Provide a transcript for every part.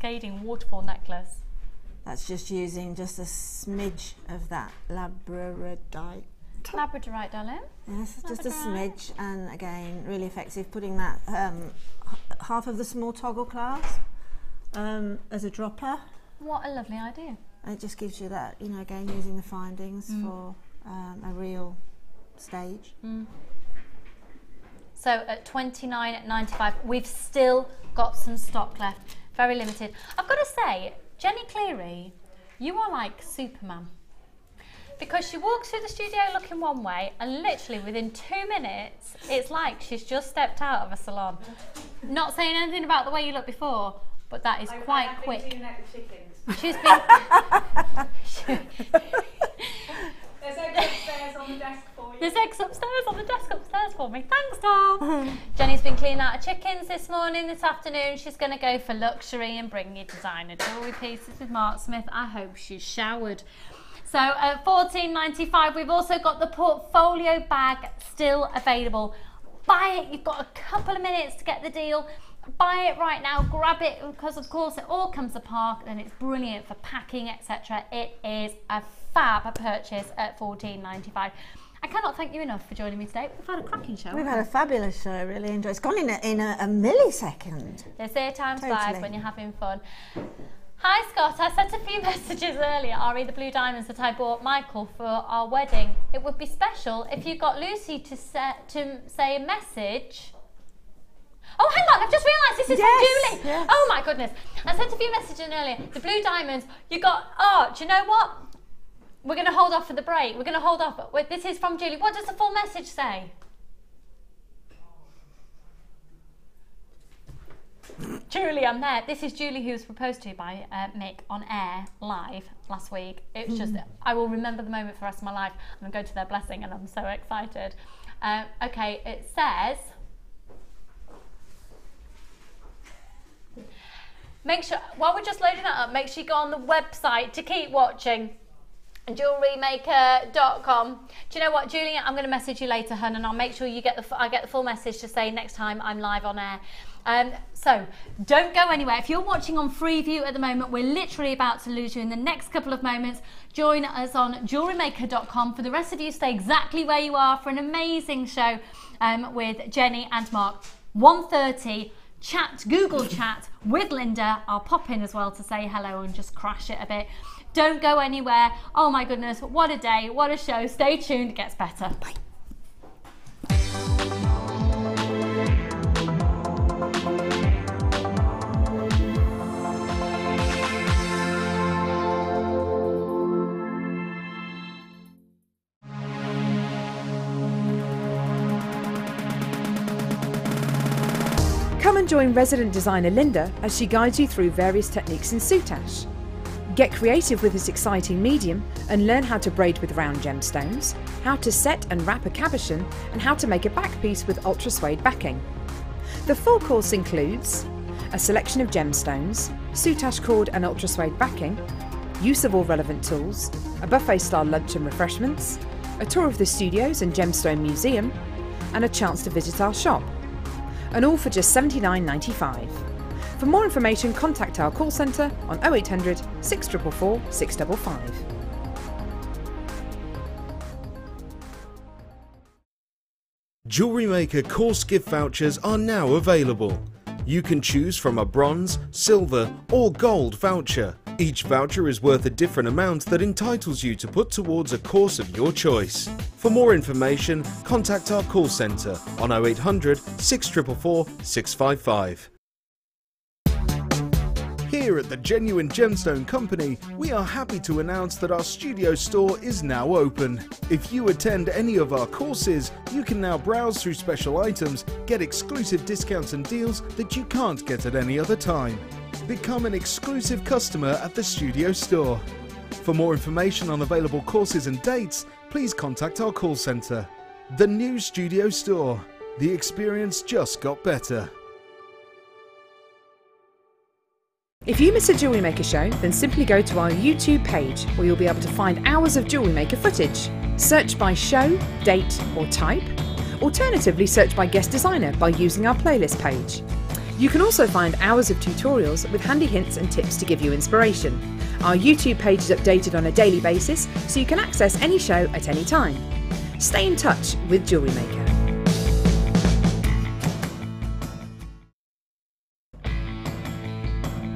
cascading waterfall necklace. That's just using just a smidge of that labradorite. Labradorite, darling. Yes, just a smidge, and again, really effective. Putting that half of the small toggle clasp as a dropper. What a lovely idea. And it just gives you that, you know, again, using the findings for a real stage. So at $29.95, we've still got some stock left, very limited. I've got to say, Jenny Cleary, you are like Superman. Because she walks through the studio looking one way, and literally within 2 minutes, it's like she's just stepped out of a salon. Not saying anything about the way you looked before, but that is quite quick. She's been... There's eggs upstairs on the desk for you. There's eggs upstairs on the desk upstairs for me. Thanks, Tom. Jenny's been cleaning out her chickens this morning, this afternoon. She's going to go for luxury and bring you designer jewellery pieces with Mark Smith. I hope she's showered. So at $14.95, we've also got the portfolio bag still available. Buy it. You've got a couple of minutes to get the deal. Buy it right now, grab it, because of course it all comes apart and it's brilliant for packing, etc. It is a fab purchase at $14.95. I cannot thank you enough for joining me today. We've had a cracking show. We've had a fabulous show, really enjoyed it. It's gone in a millisecond. They say time flies when you're having fun. Hi Scott, I sent a few messages earlier, re the blue diamonds that I bought Michael for our wedding. It would be special if you got Lucy to say a message. Oh, hang on, I've just realised this is from Julie. Yes. Oh my goodness. I sent a few messages in earlier. The blue diamonds, you got, do you know what? We're going to hold off for the break. We're going to hold off. Wait, this is from Julie. What does the full message say? Julie, I'm there. This is Julie, who was proposed to by Mick on air live last week. It's just, I will remember the moment for the rest of my life. I'm going to go to their blessing and I'm so excited. Okay, it says... Make sure, while we're just loading that up, make sure you go on the website to keep watching, JewelleryMaker.com. Do you know what, Julia? I'm going to message you later, hun, and I'll make sure you get I get the full message to say next time I'm live on air. So don't go anywhere. If you're watching on Freeview at the moment, we're literally about to lose you in the next couple of moments. Join us on JewelleryMaker.com. For the rest of you, stay exactly where you are for an amazing show with Jenny and Mark. 1:30. Chat, Google chat with Linda. I'll pop in as well to say hello and just crash it a bit. Don't go anywhere. Oh my goodness, what a day, what a show. Stay tuned, it gets better. Bye. Come and join resident designer Linda as she guides you through various techniques in soutache. Get creative with this exciting medium and learn how to braid with round gemstones, how to set and wrap a cabochon, and how to make a back piece with ultra suede backing. The full course includes a selection of gemstones, soutache cord and ultra suede backing, use of all relevant tools, a buffet style lunch and refreshments, a tour of the studios and Gemstone Museum, and a chance to visit our shop. And all for just $79.95. For more information, contact our call centre on 0800 644 655. JewelleryMaker course gift vouchers are now available. You can choose from a bronze, silver or gold voucher. Each voucher is worth a different amount that entitles you to put towards a course of your choice. For more information, contact our call centre on 0800 644 655. Here at the Genuine Gemstone Company, we are happy to announce that our studio store is now open. If you attend any of our courses, you can now browse through special items, get exclusive discounts and deals that you can't get at any other time. Become an exclusive customer at the studio store. For more information on available courses and dates, please contact our call centre. The new studio store. The experience just got better. If you miss a Jewellery Maker show, then simply go to our YouTube page where you'll be able to find hours of Jewellery Maker footage. Search by show, date or type. Alternatively, search by guest designer by using our playlist page. You can also find hours of tutorials with handy hints and tips to give you inspiration. Our YouTube page is updated on a daily basis, so you can access any show at any time. Stay in touch with JewelleryMaker.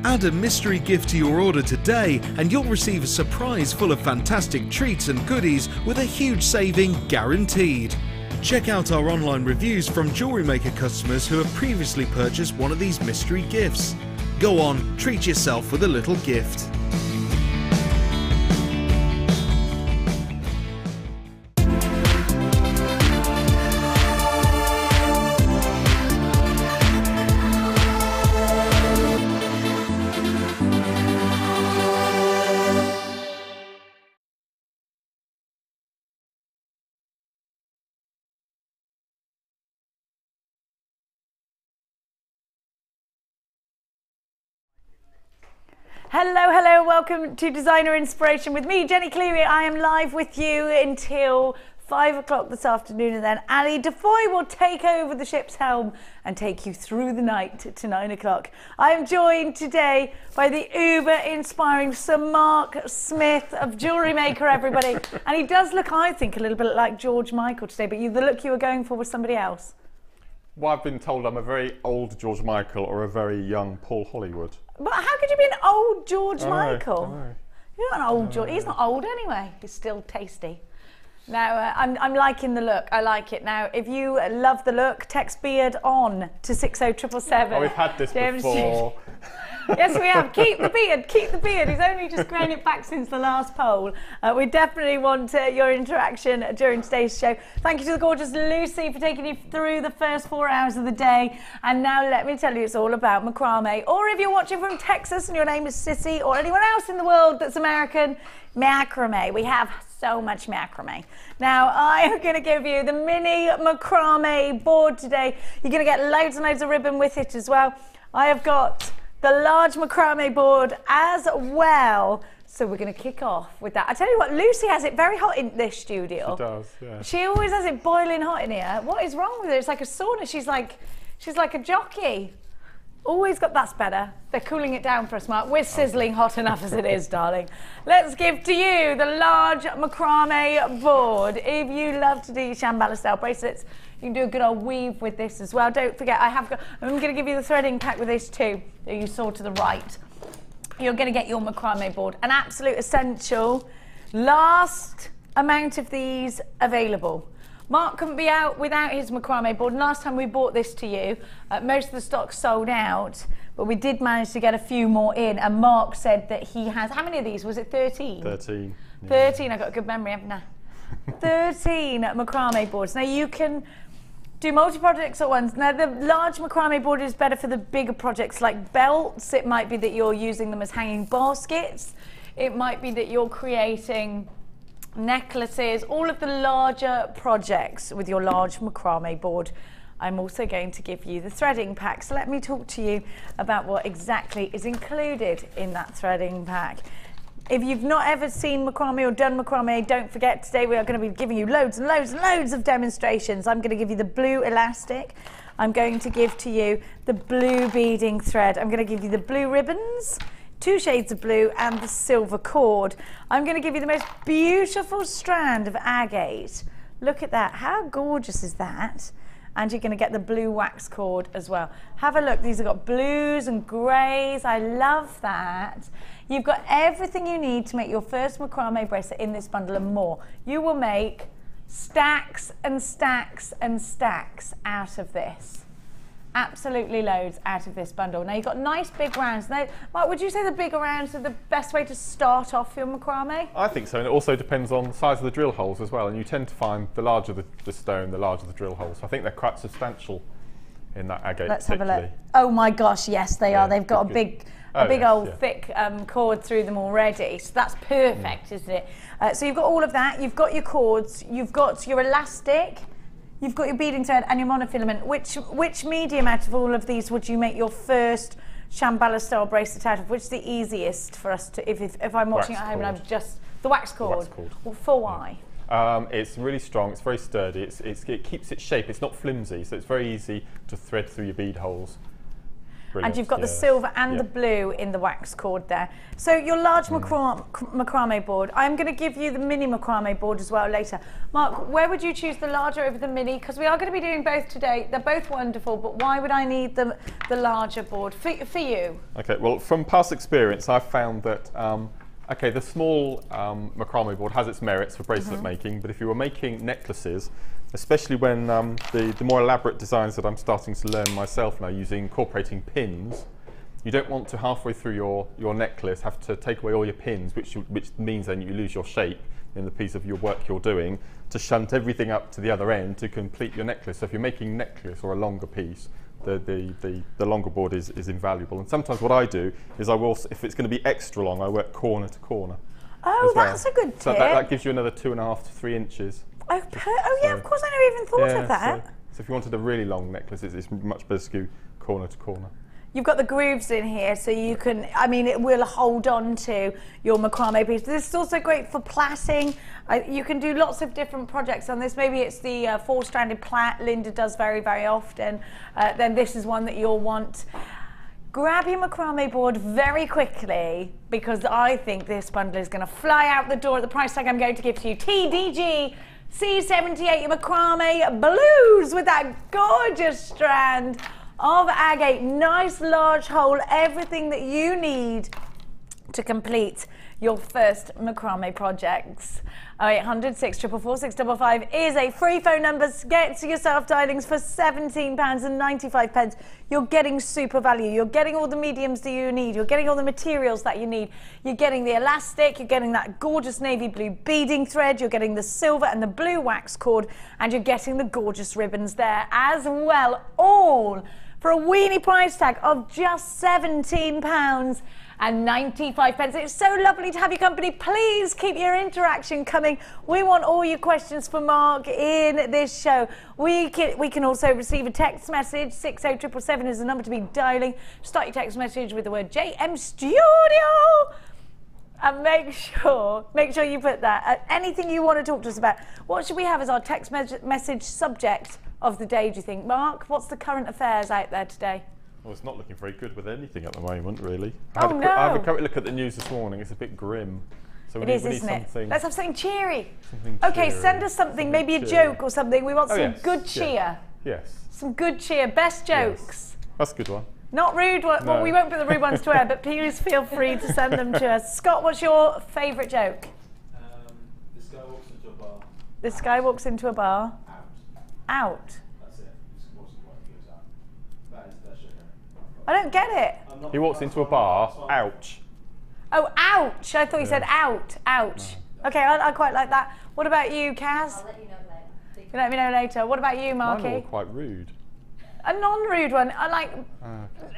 Add a mystery gift to your order today and you'll receive a surprise full of fantastic treats and goodies with a huge saving guaranteed. Check out our online reviews from JewelleryMaker customers who have previously purchased one of these mystery gifts. Go on, treat yourself with a little gift. Hello, hello, welcome to Designer Inspiration with me, Jenny Cleary. I am live with you until 5 o'clock this afternoon, and then Ali Defoy will take over the ship's helm and take you through the night to 9 o'clock. I am joined today by the uber-inspiring Sir Mark Smith of JewelleryMaker, everybody. And he does look, I think, a little bit like George Michael today, but the look you were going for was somebody else. Well, I've been told I'm a very old George Michael or a very young Paul Hollywood. But how could you be an old George Michael? You're not an old George. He's not old anyway. He's still tasty. Now, I'm liking the look. I like it. Now, if you love the look, text beard on to 60777. Oh, we've had this before. Yes, we have. Keep the beard. Keep the beard. He's only just grown it back since the last poll. We definitely want your interaction during today's show. Thank you to the gorgeous Lucy for taking you through the first 4 hours of the day. And now let me tell you, it's all about macrame. Or if you're watching from Texas and your name is Sissy, or anyone else in the world that's American, macrame. We have so much macrame. Now, I am going to give you the mini macrame board today. You're going to get loads and loads of ribbon with it as well. I have got the large macrame board as well. So we're going to kick off with that. I tell you what, Lucy has it very hot in this studio. She does, yeah. She always has it boiling hot in here. What is wrong with her? It's like a sauna. She's like a jockey. Always got, that's better. They're cooling it down for us, Mark. We're sizzling hot enough as it is, darling. Let's give to you the large macrame board. If you love to do Shambhala style bracelets, you can do a good old weave with this as well. Don't forget, I'm going to give you the threading pack with this too, that you saw to the right. You're going to get your macrame board. An absolute essential. Last amount of these available. Mark couldn't be out without his macrame board. Last time we bought this to you, most of the stock sold out, but we did manage to get a few more in. And Mark said that he has, how many of these? Was it 13? 13. Yeah. 13, I've got a good memory, haven't I? 13 macrame boards. Now you can do multi-projects at once. Now the large macrame board is better for the bigger projects like belts. It might be that you're using them as hanging baskets. It might be that you're creating necklaces, all of the larger projects with your large macrame board. I'm also going to give you the threading pack. So let me talk to you about what exactly is included in that threading pack. If you've not ever seen macrame or done macrame, don't forget today we are going to be giving you loads and loads and loads of demonstrations. I'm going to give you the blue elastic. I'm going to give to you the blue beading thread. I'm going to give you the blue ribbons, 2 shades of blue, and the silver cord. I'm going to give you the most beautiful strand of agate. Look at that. How gorgeous is that? And you're going to get the blue wax cord as well. Have a look. These have got blues and greys. I love that. You've got everything you need to make your first macrame bracelet in this bundle and more. You will make stacks and stacks and stacks out of this. Absolutely loads out of this bundle. Now you've got nice big rounds. Now, Mark, would you say the bigger rounds are the best way to start off your macrame? I think so, and it also depends on the size of the drill holes as well, and you tend to find the larger the stone, the larger the drill holes. So I think they're quite substantial in that agate. Let's have a look. Oh my gosh, yes they are. They've got a big thick cord through them already. So that's perfect, isn't it? So you've got all of that. You've got your cords. You've got your elastic. You've got your beading thread and your monofilament. Which medium out of all of these would you make your first Shambhala style bracelet out of? Which is the easiest for us to, if I'm watching at home and I'm just, the wax cord? Well, for why? It's really strong, it's very sturdy, it keeps its shape, it's not flimsy, so it's very easy to thread through your bead holes. Brilliant, and you've got the yes. silver and Yeah. the blue in the wax cord there. So your large macrame board, I'm going to give you the mini macrame board as well later. Mark, where would you choose the larger over the mini? Because we are going to be doing both today. They're both wonderful, but why would I need the larger board for you? Okay, well, from past experience, I've found that okay, the small macrame board has its merits for bracelet making, but if you were making necklaces, especially when the more elaborate designs that I'm starting to learn myself now, incorporating pins, you don't want to halfway through your necklace have to take away all your pins, which means then you lose your shape in the piece of your work you're doing, to shunt everything up to the other end to complete your necklace. So if you're making a necklace or a longer piece, the longer board is invaluable. And sometimes what I do is if it's going to be extra long, I work corner to corner. Oh, that's a good tip. So that gives you another 2.5 to 3 inches. Oh yeah, of course, I never even thought of that. So if you wanted a really long necklace, it's much better to go corner to corner. You've got the grooves in here, so you can, I mean, it will hold on to your macrame piece. This is also great for plaiting. You can do lots of different projects on this. Maybe it's the 4-stranded plait Linda does very, very often. Then this is one that you'll want. Grab your macrame board very quickly, because I think this bundle is going to fly out the door at the price tag I'm going to give to you. TDG C78 macrame blues with that gorgeous strand of agate, nice large hole, everything that you need to complete your first macrame projects. 0800 644 655 is a free phone number. Get to yourself dialings for £17.95. You're getting super value. You're getting all the mediums that you need. You're getting all the materials that you need. You're getting the elastic. You're getting that gorgeous navy blue beading thread. You're getting the silver and the blue wax cord, and you're getting the gorgeous ribbons there as well. All for a weenie price tag of just £17.95. It's so lovely to have your company. Please keep your interaction coming. We want all your questions for Mark in this show. We can also receive a text message. 60777 is the number to be dialing. Start your text message with the word JM Studio. And make sure you put that. Anything you want to talk to us about. What should we have as our text message subject of the day, do you think? Mark, what's the current affairs out there today? Well, it's not looking very good with anything at the moment, really. Oh, no. I had a quick look at the news this morning. It's a bit grim. So we need something. Let's have something cheery. Okay, send us something, maybe a joke or something. We want some good cheer. Yes. Some good cheer. Best jokes. Yes. That's a good one. Not rude ones. No. Well, we won't put the rude ones to air, but please feel free to send them to us. Scott, what's your favourite joke? This guy walks into a bar. This guy walks into a bar. Out. That's it. Just walks into one and goes out. That is the sugar. I don't get it. He walks into a bar. Ouch. Oh, ouch. I thought you said out. Ouch. No. Okay, I quite like that. What about you, Kaz? I'll let you know later. You let me know later. What about you, Marky? Mine were quite rude. A non-rude one. I like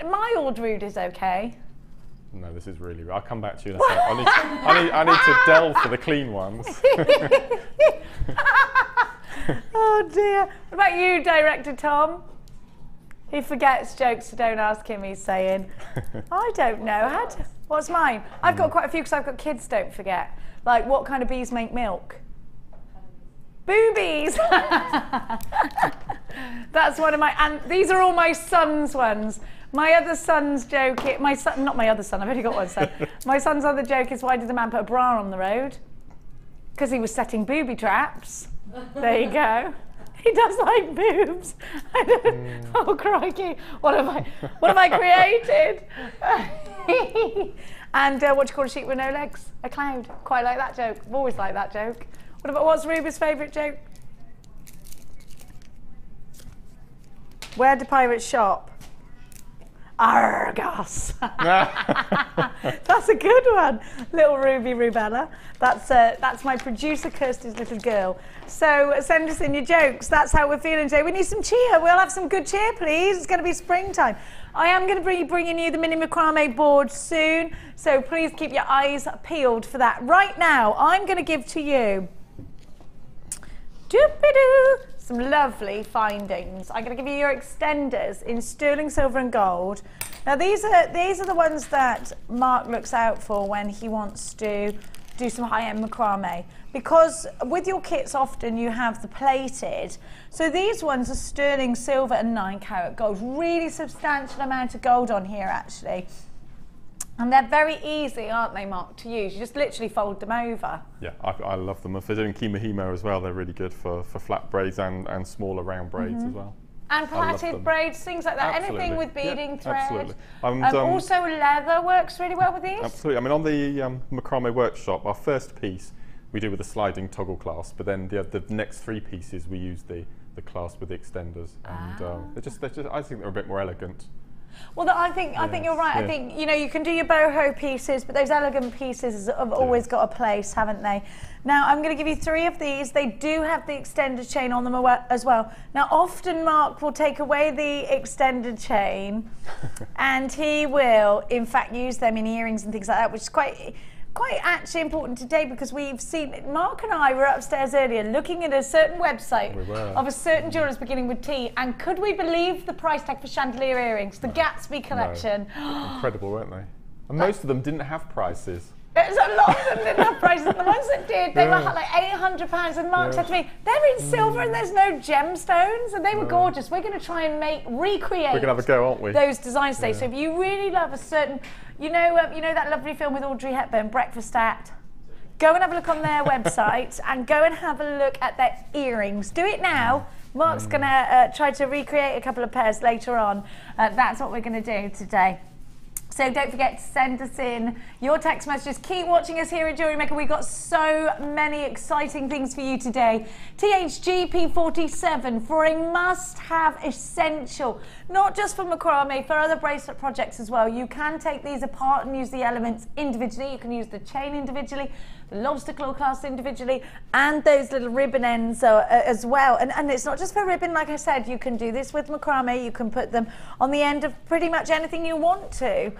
mild rude is okay. No, this is really rude. I'll come back to you in a second. I need to delve for the clean ones. Oh dear. What about you, Director Tom? He forgets jokes, so don't ask him, he's saying. I don't know. What's mine? I've got quite a few because I've got kids, don't forget. Like, what kind of bees make milk? Boobies! That's one of my, and these are all my son's ones. My other son's joke, not my other son, I've only got one son. My son's other joke is, why did the man put a bra on the road? Because he was setting booby traps. There you go. He does like boobs. Oh crikey! What have I created? And what do you call a sheep with no legs? A cloud. Quite like that joke. I've always liked that joke. What's Ruby's favourite joke? Where do pirates shop? Argos. That's a good one, little Ruby Rubella. That's my producer Kirsty's little girl. So send us in your jokes. That's how we're feeling today. We need some cheer. We'll have some good cheer, please. It's going to be springtime. I am going to be bringing you the mini macrame board soon, so please keep your eyes peeled for that. Right now, I'm going to give to you some lovely findings. I'm going to give you your extenders in sterling silver and gold. Now these are the ones that Mark looks out for when he wants to do some high-end macrame, because with your kits often you have the plated. So these ones are sterling silver and 9 carat gold. Really substantial amount of gold on here actually. And they're very easy, aren't they, Mark, to use? You just literally fold them over. Yeah, I love them. If they're doing Kima as well, they're really good for flat braids and smaller round braids as well. And plaited braids, things like that. Absolutely. Anything with beading thread. Absolutely. Also leather works really well with these. Absolutely. I mean, on the Macrame workshop, our first piece we do with a sliding toggle clasp, but then the next 3 pieces we use the clasp with the extenders, and they're just I think they're a bit more elegant. Well, I think you're right. Yeah. I think, you know, you can do your boho pieces, but those elegant pieces have always got a place, haven't they? Now, I'm going to give you 3 of these. They do have the extended chain on them as well. Now, often Mark will take away the extended chain and he will, in fact, use them in earrings and things like that, which is quite actually important today, because we've seen, Mark and I were upstairs earlier looking at a certain website of a certain jewellers beginning with T, and could we believe the price tag for chandelier earrings, the Gatsby collection? No. Incredible, weren't they? And most of them didn't have prices. A lot of them didn't have prices, and the ones that did, they were like £800, and Mark said to me, they're in silver and there's no gemstones, and they were gorgeous. We're going to try and recreate We're going to have a go, aren't we? Those designs today. So if you really love a certain, you know that lovely film with Audrey Hepburn, Breakfast At? Go and have a look on their website and go and have a look at their earrings. Do it now. Mark's going to try to recreate a couple of pairs later on. That's what we're going to do today. So don't forget to send us in your text messages. Keep watching us here at JewelleryMaker. We've got so many exciting things for you today. THGP47 for a must-have essential, not just for macrame, for other bracelet projects as well. You can take these apart and use the elements individually. You can use the chain individually, the lobster claw clasp individually, and those little ribbon ends as well. And it's not just for ribbon, like I said. You can do this with macrame. You can put them on the end of pretty much anything you want to.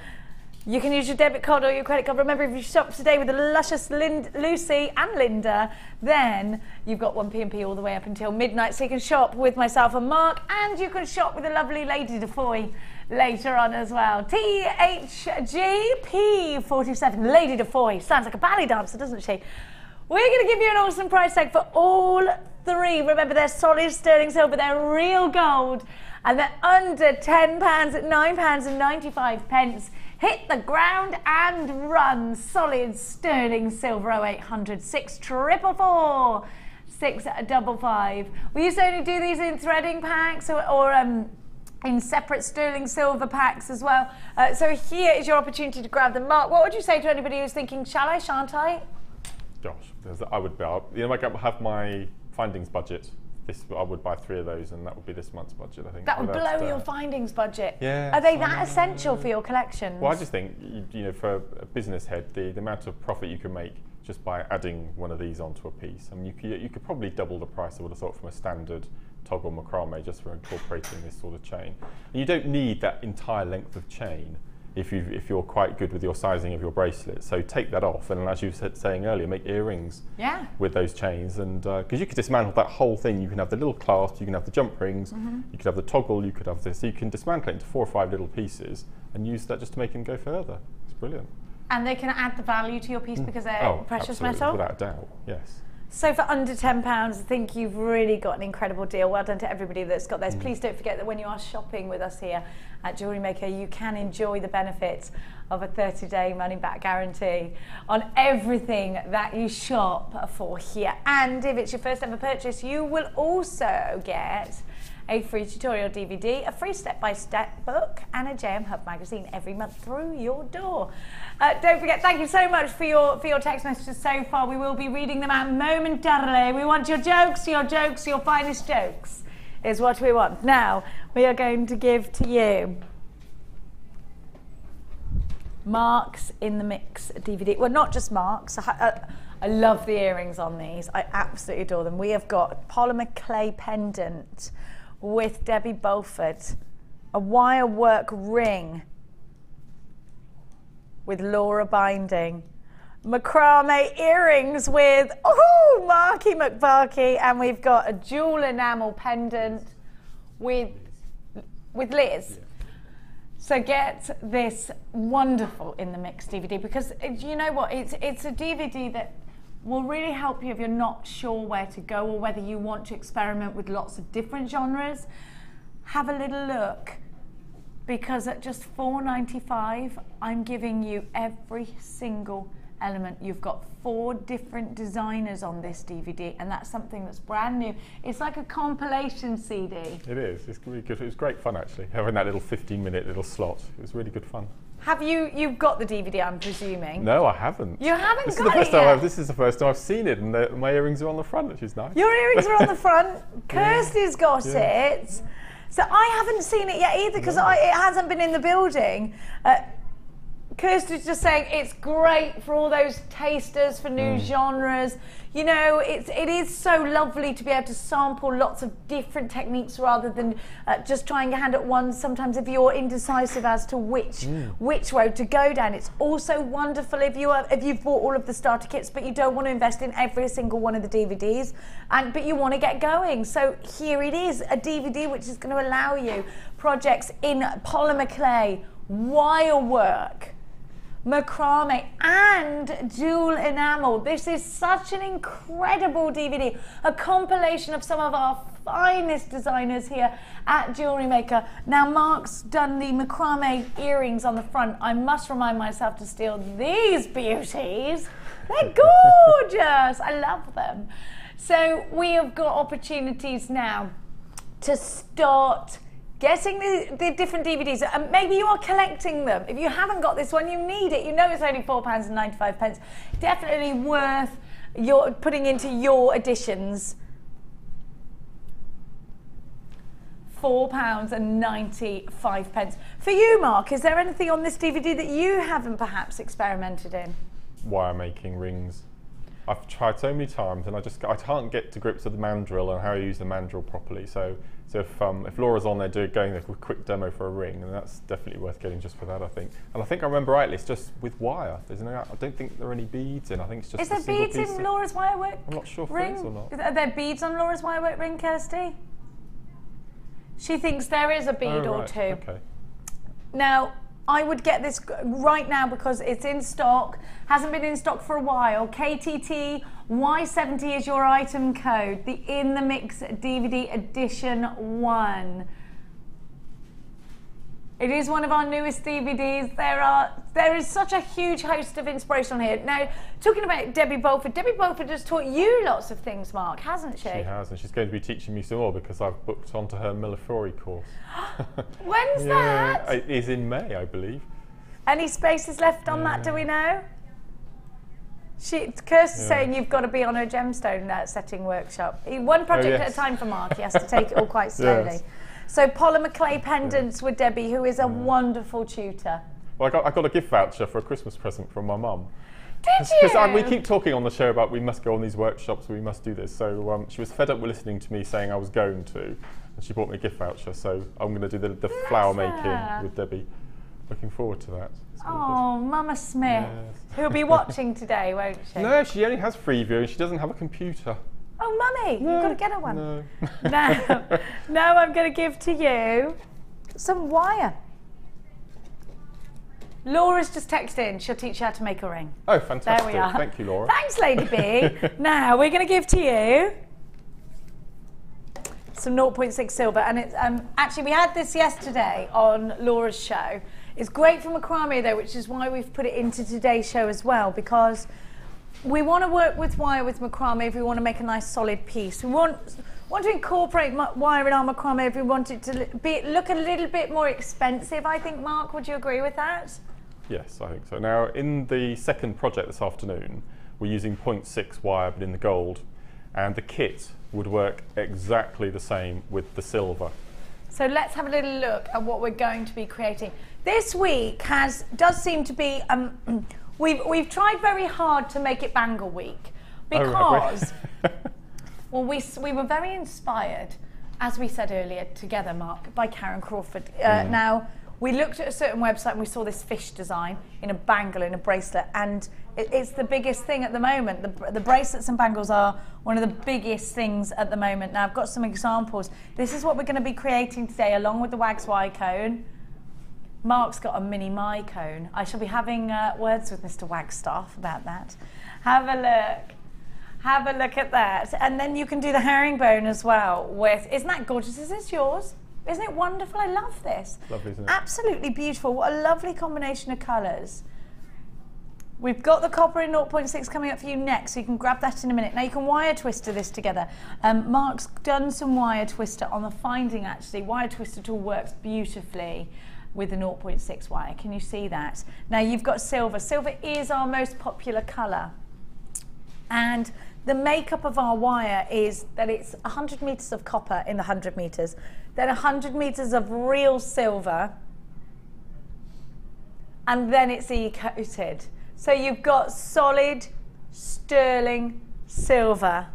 You can use your debit card or your credit card. Remember, if you shop today with the luscious Lucy and Linda, then you've got 1p&p all the way up until midnight. So you can shop with myself and Mark, and you can shop with the lovely Lady Defoy later on as well. THGP47, Lady Defoy. Sounds like a ballet dancer, doesn't she? We're going to give you an awesome price tag for all 3. Remember, they're solid sterling silver, they're real gold, and they're under £10 at £9.95. Hit the ground and run. Solid sterling silver 0800 644 655. We used to only do these in threading packs or in separate sterling silver packs as well. So here is your opportunity to grab them. Mark, what would you say to anybody who's thinking, shall I, shan't I? Gosh, I would be. You know, I have my findings budget. I would buy 3 of those, and that would be this month's budget, I think. That would blow your findings budget. Yeah. Are they that essential for your collections? Well, I just think, you know, for a business head, the amount of profit you can make just by adding one of these onto a piece. I mean, you could probably double the price, I would have thought, from a standard toggle macrame just for incorporating this sort of chain. And you don't need that entire length of chain if you're quite good with your sizing of your bracelet. So take that off, and as you were saying earlier, make earrings with those chains, and because you could dismantle that whole thing. You can have the little clasps, you can have the jump rings, you could have the toggle, you could have this. So you can dismantle it into 4 or 5 little pieces and use that just to make them go further. It's brilliant. And they can add the value to your piece because they're precious metal? Without a doubt, yes. So for under £10, I think you've really got an incredible deal. Well done to everybody that's got those. Please don't forget that when you are shopping with us here at JewelleryMaker, you can enjoy the benefits of a 30-day money-back guarantee on everything that you shop for here. And if it's your first ever purchase, you will also get a free tutorial DVD, a free step-by-step book, and a JM Hub magazine every month through your door. Don't forget, thank you so much for your text messages so far. We will be reading them out momentarily. We want your jokes, your finest jokes is what we want. Now, we are going to give to you Mark's in the Mix DVD. Well, not just Mark's. I love the earrings on these. I absolutely adore them. We have got polymer clay pendant with Debbie Beaufort, a wire work ring with Laura binding, macrame earrings with Marky McBarky, and we've got a jewel enamel pendant with Liz. So get this wonderful In the Mix DVD, because you know what, it's a DVD that will really help you if you're not sure where to go or whether you want to experiment with lots of different genres. Have a little look, because at just $4.95 I'm giving you every single element. You've got 4 different designers on this DVD, and that's something that's brand new. It's like a compilation CD. It is. It's really good. It was great fun actually, having that little 15-minute little slot. It was really good fun. Have you've got the DVD, I'm presuming? No, I haven't. You haven't this got is the first it yet? time This is the first time I've seen it, and my earrings are on the front, which is nice. Your earrings are on the front. Kirsty's got it. So I haven't seen it yet either, because it hasn't been in the building. Kirsty's just saying it's great for all those tasters for new genres. You know, it is so lovely to be able to sample lots of different techniques rather than just trying your hand at one. Sometimes if you're indecisive as to which road to go down, it's also wonderful if you've bought all of the starter kits but you don't want to invest in every single one of the DVDs, but you want to get going. So here it is, a DVD which is going to allow you projects in polymer clay, wire work, macrame and jewel enamel. This is such an incredible DVD, a compilation of some of our finest designers here at JewelleryMaker. Now Mark's done the macrame earrings on the front. I must remind myself to steal these beauties. They're gorgeous. I love them. So we have got opportunities now to start getting the different DVDs, and maybe you are collecting them. If you haven't got this one, you need it. You know it's only £4.95. Definitely worth putting into your editions. £4.95. For you, Mark, is there anything on this DVD that you haven't perhaps experimented in? Wire making rings. I've tried so many times, and I can't get to grips with the mandrel and how you use the mandrel properly. So if Laura's on there going a quick demo for a ring, then that's definitely worth getting just for that, I think. And I think I remember rightly, it's just with wire. I don't think there are any beads in. I think it's just. Is there beads in Laura's wirework? I'm not sure if ring? there is or not. Are there beads on Laura's wirework ring, Kirsty? She thinks there is a bead or two. Okay. Now, I would get this right now because it's in stock, hasn't been in stock for a while. KTT Y70 is your item code, the In the Mix DVD Edition 1. It is one of our newest DVDs. There is such a huge host of inspiration on here. Now, talking about Debbie Bolford has taught you lots of things, Mark, hasn't she? She has, and she's going to be teaching me some more because I've booked onto her Milleflori course. When's that? It is in May, I believe. Any spaces left on that, do we know? Kirsty's saying you've got to be on her gemstone setting workshop. One project at a time for Mark. He has to take it all quite slowly. Yes. So polymer clay pendants with Debbie, who is a wonderful tutor. Well, I got a gift voucher for a Christmas present from my mum. Did you? Because we keep talking on the show about we must go on these workshops, we must do this. So she was fed up with listening to me saying I was going to, and she bought me a gift voucher. So I'm going to do the flower making with Debbie. Looking forward to that. Oh, Mama Smith, Yes. who'll be watching today, won't she? No, she only has Freeview and she doesn't have a computer. Oh, Mummy, you've got to get her one. No. Now I'm going to give to you some wire. Laura's just texted in. She'll teach you how to make a ring. Oh, fantastic. There we are. Thank you, Laura. Thanks, Lady B. Now, we're going to give to you some 0.6 silver. And it's actually, we had this yesterday on Laura's show. It's great for macrame, though, which is why we've put it into today's show as well, because we want to work with wire with macrame if we want to make a nice solid piece. We want to incorporate wire in our macrame if we want it to look a little bit more expensive, I think. Mark, would you agree with that? Yes, I think so. Now, in the second project this afternoon, we're using 0.6 wire, but in the gold, and the kit would work exactly the same with the silver. So let's have a little look at what we're going to be creating. This week does seem to be, we've tried very hard to make it Bangle Week because, well, we were very inspired, as we said earlier, together, Mark, by Karen Crawford. Now, we looked at a certain website and we saw this fish design in a bangle, in a bracelet, and it's the biggest thing at the moment. The bracelets and bangles are one of the biggest things at the moment. Now, I've got some examples. This is what we're going to be creating today, along with the wax wire cone. Mark's got a mini my cone. I shall be having words with Mr. Wagstaff about that. Have a look. Have a look at that. And then you can do the herringbone as well with, isn't that gorgeous? Is this yours? Isn't it wonderful? I love this. Lovely, isn't it? Absolutely beautiful. What a lovely combination of colours. We've got the copper in 0.6 coming up for you next, so you can grab that in a minute. Now you can wire twister this together. Mark's done some wire twister on the finding actually. Wire twister tool works beautifully with the 0.6 wire. Can you see that? Now you've got silver. Silver is our most popular colour. And the makeup of our wire is that it's 100 metres of copper in the 100 metres, then 100 metres of real silver, and then it's e-coated. So you've got solid sterling silver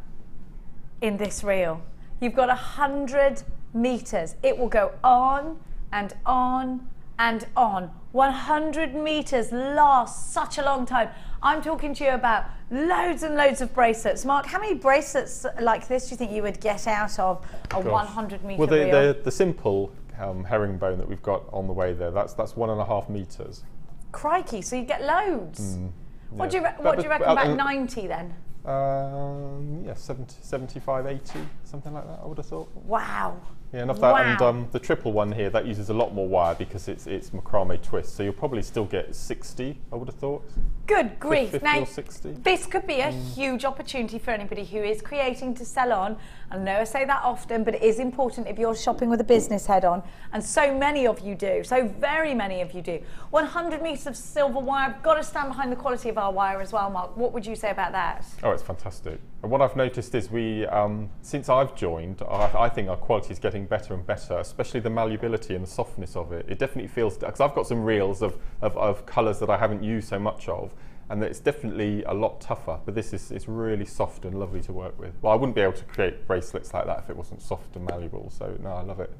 in this reel. You've got 100 metres. It will go on and on and on. 100 metres lasts such a long time. I'm talking to you about loads and loads of bracelets. Mark, how many bracelets like this do you think you would get out of a 100 metre reel? Well, the simple herringbone that we've got on the way there, that's 1.5 metres. Crikey, so you get loads. What do you reckon, about 90 then? Yeah, 70, 75, 80, something like that, I would have thought. Wow. Yeah, enough that. Wow. And the triple one here, that uses a lot more wire because it's macrame twist, so you'll probably still get 60, I would have thought. Good grief. 50 now, or 60. This could be a huge opportunity for anybody who is creating to sell on. I know I say that often, but it is important if you're shopping with a business head on, and so many of you do, so very many of you do. 100 metres of silver wire. I've got to stand behind the quality of our wire as well, Mark. What would you say about that? Oh, it's fantastic. And what I've noticed is we, since I've joined, I think our quality is getting better and better, especially the malleability and the softness of it. It definitely feels, because I've got some reels of colours that I haven't used so much of, and it's definitely a lot tougher, but this is it's really soft and lovely to work with. Well, I wouldn't be able to create bracelets like that if it wasn't soft and malleable, so no, I love it.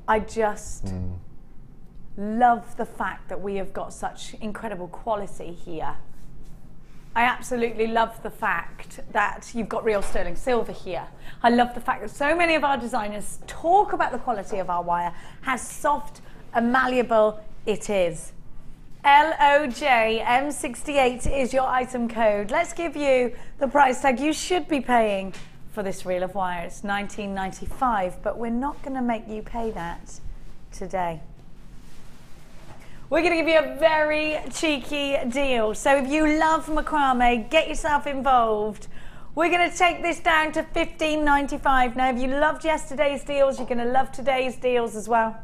I just love the fact that we have got such incredible quality here. I absolutely love the fact that you've got real sterling silver here. I love the fact that so many of our designers talk about the quality of our wire, how soft and malleable it is. LOJM68 is your item code. Let's give you the price tag you should be paying for this reel of wire. It's $19.95, but we're not going to make you pay that today. We're going to give you a very cheeky deal. So if you love macrame, get yourself involved. We're going to take this down to $15.95. Now, if you loved yesterday's deals, you're going to love today's deals as well.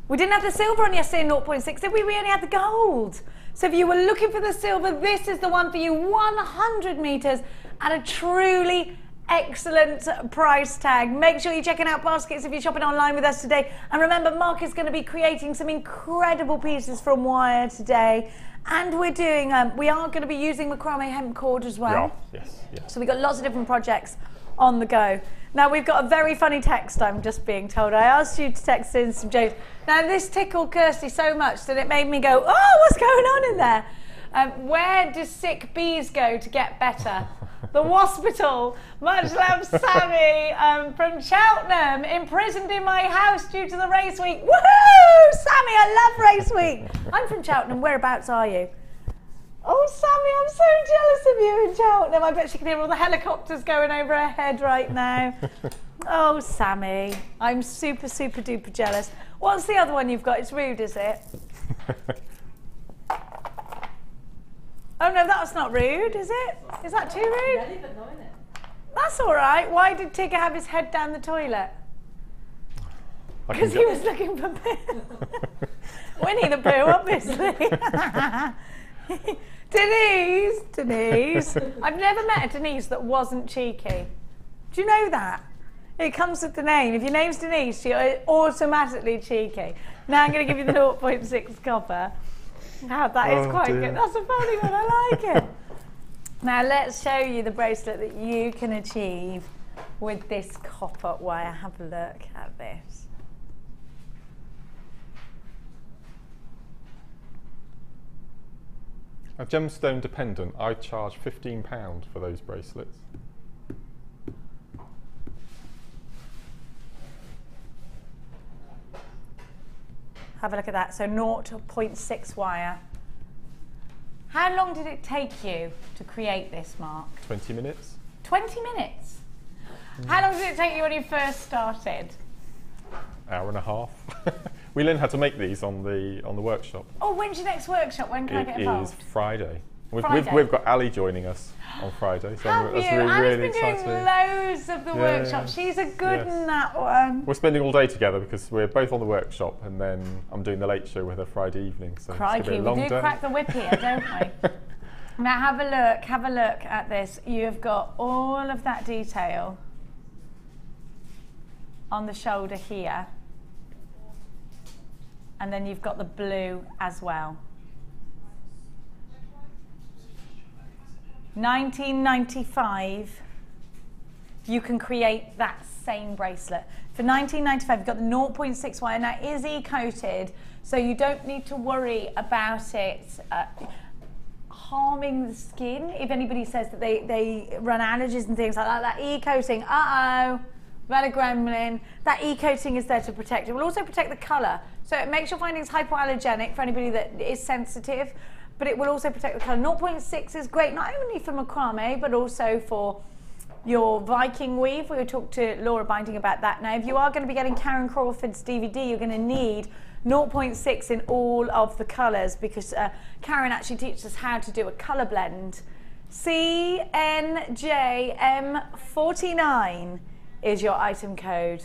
We didn't have the silver on yesterday in 0.6, did we? We only had the gold. So if you were looking for the silver, this is the one for you. 100 metres at a truly excellent price tag. Make sure you're checking out baskets if you're shopping online with us today. And remember, Mark is going to be creating some incredible pieces from wire today. And we're doing, we are going to be using macrame hemp cord as well. Yeah, yes, yes. So we've got lots of different projects on the go. Now we've got a very funny text, I'm just being told. I asked you to text in some jokes. Now this tickled Kirsty so much that it made me go, oh, what's going on in there? Where do sick bees go to get better? The hospital. Much love, Sammy from Cheltenham, imprisoned in my house due to the race week. Woohoo! Sammy, I love race week. I'm from Cheltenham. Whereabouts are you? Oh, Sammy, I'm so jealous of you in Cheltenham. I bet she can hear all the helicopters going over her head right now. Oh, Sammy, I'm super, super duper jealous. What's the other one you've got? It's rude, is it? Oh, no, that's not rude, is it? Is that too rude? That's all right. Why did Tigger have his head down the toilet? Because he was looking for poo. Winnie the Pooh, obviously. Denise. I've never met a Denise that wasn't cheeky. Do you know that? It comes with the name. If your name's Denise, you're automatically cheeky. Now I'm going to give you the 0.6 copper. That is quite good. That's a funny one. I like it. Now let's show you the bracelet that you can achieve with this copper wire. Have a look at this. A gemstone dependent, I charge £15 for those bracelets. Have a look at that. So 0.6 wire. How long did it take you to create this, Mark? 20 minutes. 20 minutes? How long did it take you when you first started? Hour and a half. We learned how to make these on the workshop. Oh, when's your next workshop? When can I get involved? It is Friday. Friday. We've got Ali joining us on Friday, so Have that's you? really Ali's been exciting. doing loads of the workshops. She's a good in that one. We're spending all day together because we're both on the workshop, and then I'm doing the late show with her Friday evening. So Crikey, it's gonna be a we long do day. crack the whip here, don't we? Now have a look at this. You've got all of that detail on the shoulder here, and then you've got the blue as well. 1995, you can create that same bracelet. For 1995, you've got the 0.6 wire. Now, it is e-coated, so you don't need to worry about it harming the skin. If anybody says that they run allergies and things like that, that e-coating, we've had a gremlin. That e-coating is there to protect. It will also protect the colour. So it makes your findings hypoallergenic for anybody that is sensitive, but it will also protect the colour. 0.6 is great, not only for macrame, but also for your Viking weave. We will talk to Laura Binding about that. Now, if you are going to be getting Karen Crawford's DVD, you're going to need 0.6 in all of the colours, because Karen actually teaches us how to do a colour blend. CNJM49 is your item code.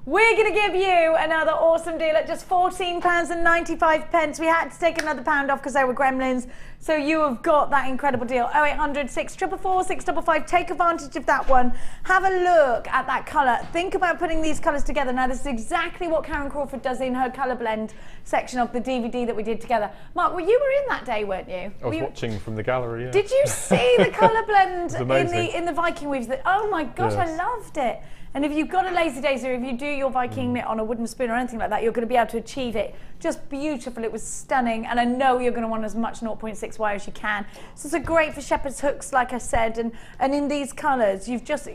We're going to give you another awesome deal at just £14.95. We had to take another pound off because they were gremlins. So you have got that incredible deal. 0800 644 655. Take advantage of that one. Have a look at that colour. Think about putting these colours together. Now, this is exactly what Karen Crawford does in her colour blend section of the DVD that we did together. Mark, well, you were in that day, weren't you? I was watching from the gallery, yeah. Did you see the colour blend amazing. in the Viking weaves? Oh my gosh, Yes. I loved it. And if you've got a lazy daisy, or if you do your Viking knit on a wooden spoon or anything like that, you're going to be able to achieve it. Just beautiful. It was stunning. And I know you're going to want as much 0.6 wire as you can. So it's great for shepherd's hooks, like I said. And in these colours, you've just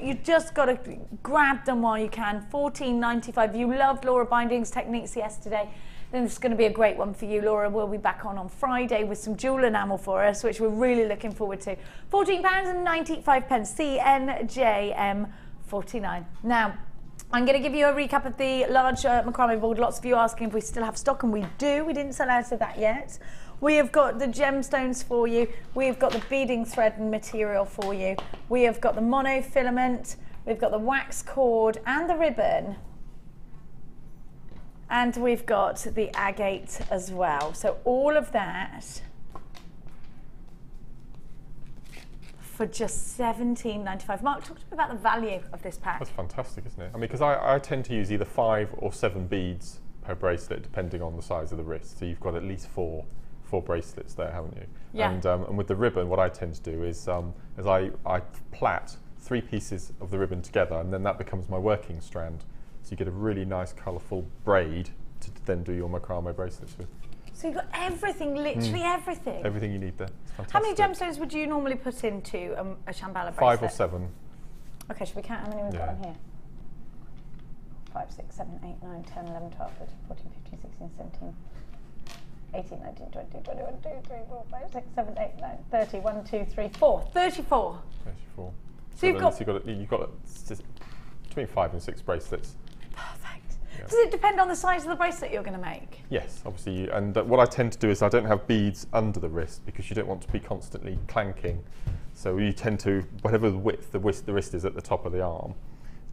got to grab them while you can. $14.95. You loved Laura Binding's techniques yesterday. Then this is going to be a great one for you. Laura will be back on Friday with some jewel enamel for us, which we're really looking forward to. £14.95. CNJM 49. Now, I'm going to give you a recap of the large macrame board. Lots of you asking if we still have stock, and we do. We didn't sell out of that yet. We have got the gemstones for you. We've got the beading thread and material for you. We have got the monofilament. We've got the wax cord and the ribbon. And we've got the agate as well. So all of that for just £17.95. Mark, talk to me about the value of this pack. That's fantastic, isn't it? I mean, because I tend to use either 5 or 7 beads per bracelet, depending on the size of the wrist. So you've got at least four bracelets there, haven't you? Yeah. And with the ribbon, what I tend to do is I plait 3 pieces of the ribbon together, and then that becomes my working strand. So you get a really nice, colourful braid to then do your macrame bracelets with. So you've got everything, literally everything. Everything you need there. It's fantastic. How many gemstones would you normally put into a Shambhala bracelet? 5 or 7. Okay, should we count how many we've got Yeah. on here? 5, 6, 7, 8, 9, 10, 11, 12, 13, 14, 15, 16, 17, 18, 19, 20, 21, 2, 3, 4, 5, 6, 7, 8, 9, 30, 1, 2, 3, 4. 34. 34. So you've got between 5 and 6 bracelets. Perfect. Yeah. Does it depend on the size of the bracelet you're going to make? Yes, obviously. And what I tend to do is I don't have beads under the wrist, because you don't want to be constantly clanking. So you tend to, whatever the width the wrist is at the top of the arm,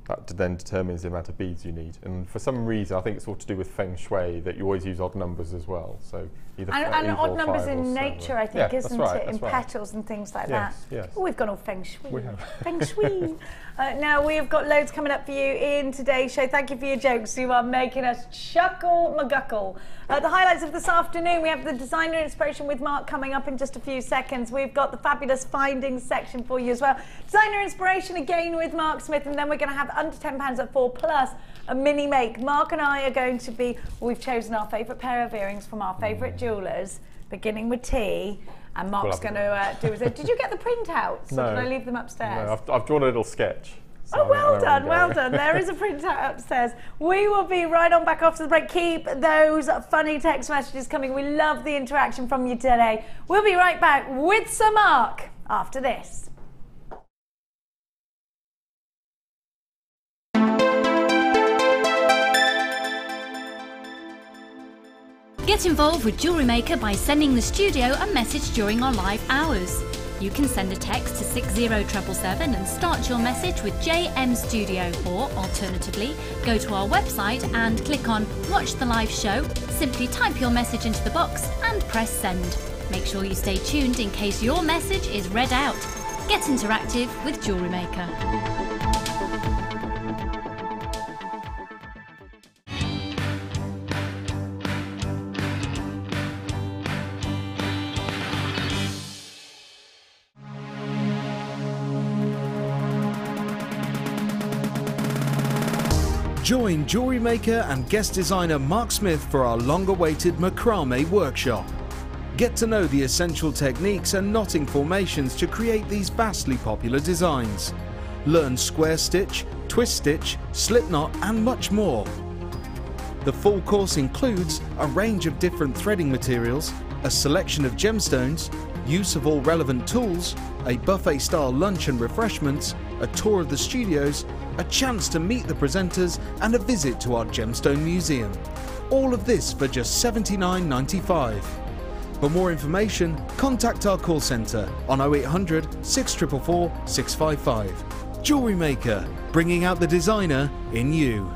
that then determines the amount of beads you need. And for some reason, I think it's all to do with feng shui, that you always use odd numbers as well. So either and odd numbers 5 or in 7. nature, I think, Yeah, isn't that's right, it? In that's right. petals and things like that. Yes. Oh, we've gone all feng shui. We have. Feng shui. Now, we have got loads coming up for you in today's show. Thank you for your jokes. You are making us chuckle McGuckle. The highlights of this afternoon, we have the designer inspiration with Mark coming up in just a few seconds. We've got the fabulous findings section for you as well. Designer inspiration again with Mark Smith, and then we're going to have under £10 at 4 plus a mini make. Mark and I are going to be, we've chosen our favourite pair of earrings from our favourite jewellers, beginning with T. And Mark's going to do his own. Did you get the printouts? No. Or did I leave them upstairs? No, I've drawn a little sketch. So Oh, well done, go. well done. There is a printout upstairs. We will be right on back after the break. Keep those funny text messages coming. We love the interaction from you today. We'll be right back with some Mark after this. Get involved with JewelleryMaker by sending the studio a message during our live hours. You can send a text to 60777 and start your message with JM Studio, or alternatively, go to our website and click on Watch the Live Show, simply type your message into the box and press send. Make sure you stay tuned in case your message is read out. Get interactive with JewelleryMaker. Join JewelleryMaker and guest designer Mark Smith for our long-awaited Macrame workshop. Get to know the essential techniques and knotting formations to create these vastly popular designs. Learn square stitch, twist stitch, slip knot and much more. The full course includes a range of different threading materials, a selection of gemstones, use of all relevant tools, a buffet-style lunch and refreshments, a tour of the studios, a chance to meet the presenters and a visit to our Gemstone Museum. All of this for just $79.95. For more information, contact our call centre on 0800 644 655. JewelleryMaker, bringing out the designer in you.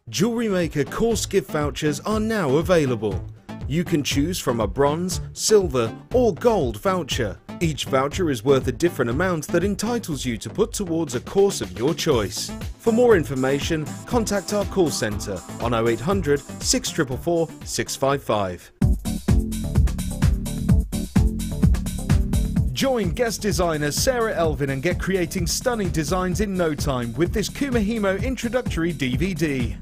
JewelleryMaker course gift vouchers are now available. You can choose from a bronze, silver or gold voucher. Each voucher is worth a different amount that entitles you to put towards a course of your choice. For more information, contact our call centre on 0800 644 655. Join guest designer Sarah Elvin and get creating stunning designs in no time with this Kumahimo introductory DVD.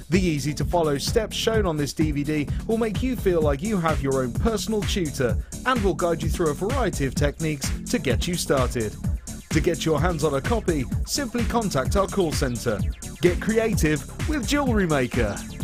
The easy-to-follow steps shown on this DVD will make you feel like you have your own personal tutor and will guide you through a variety of techniques to get you started. To get your hands on a copy, simply contact our call centre. Get creative with JewelleryMaker.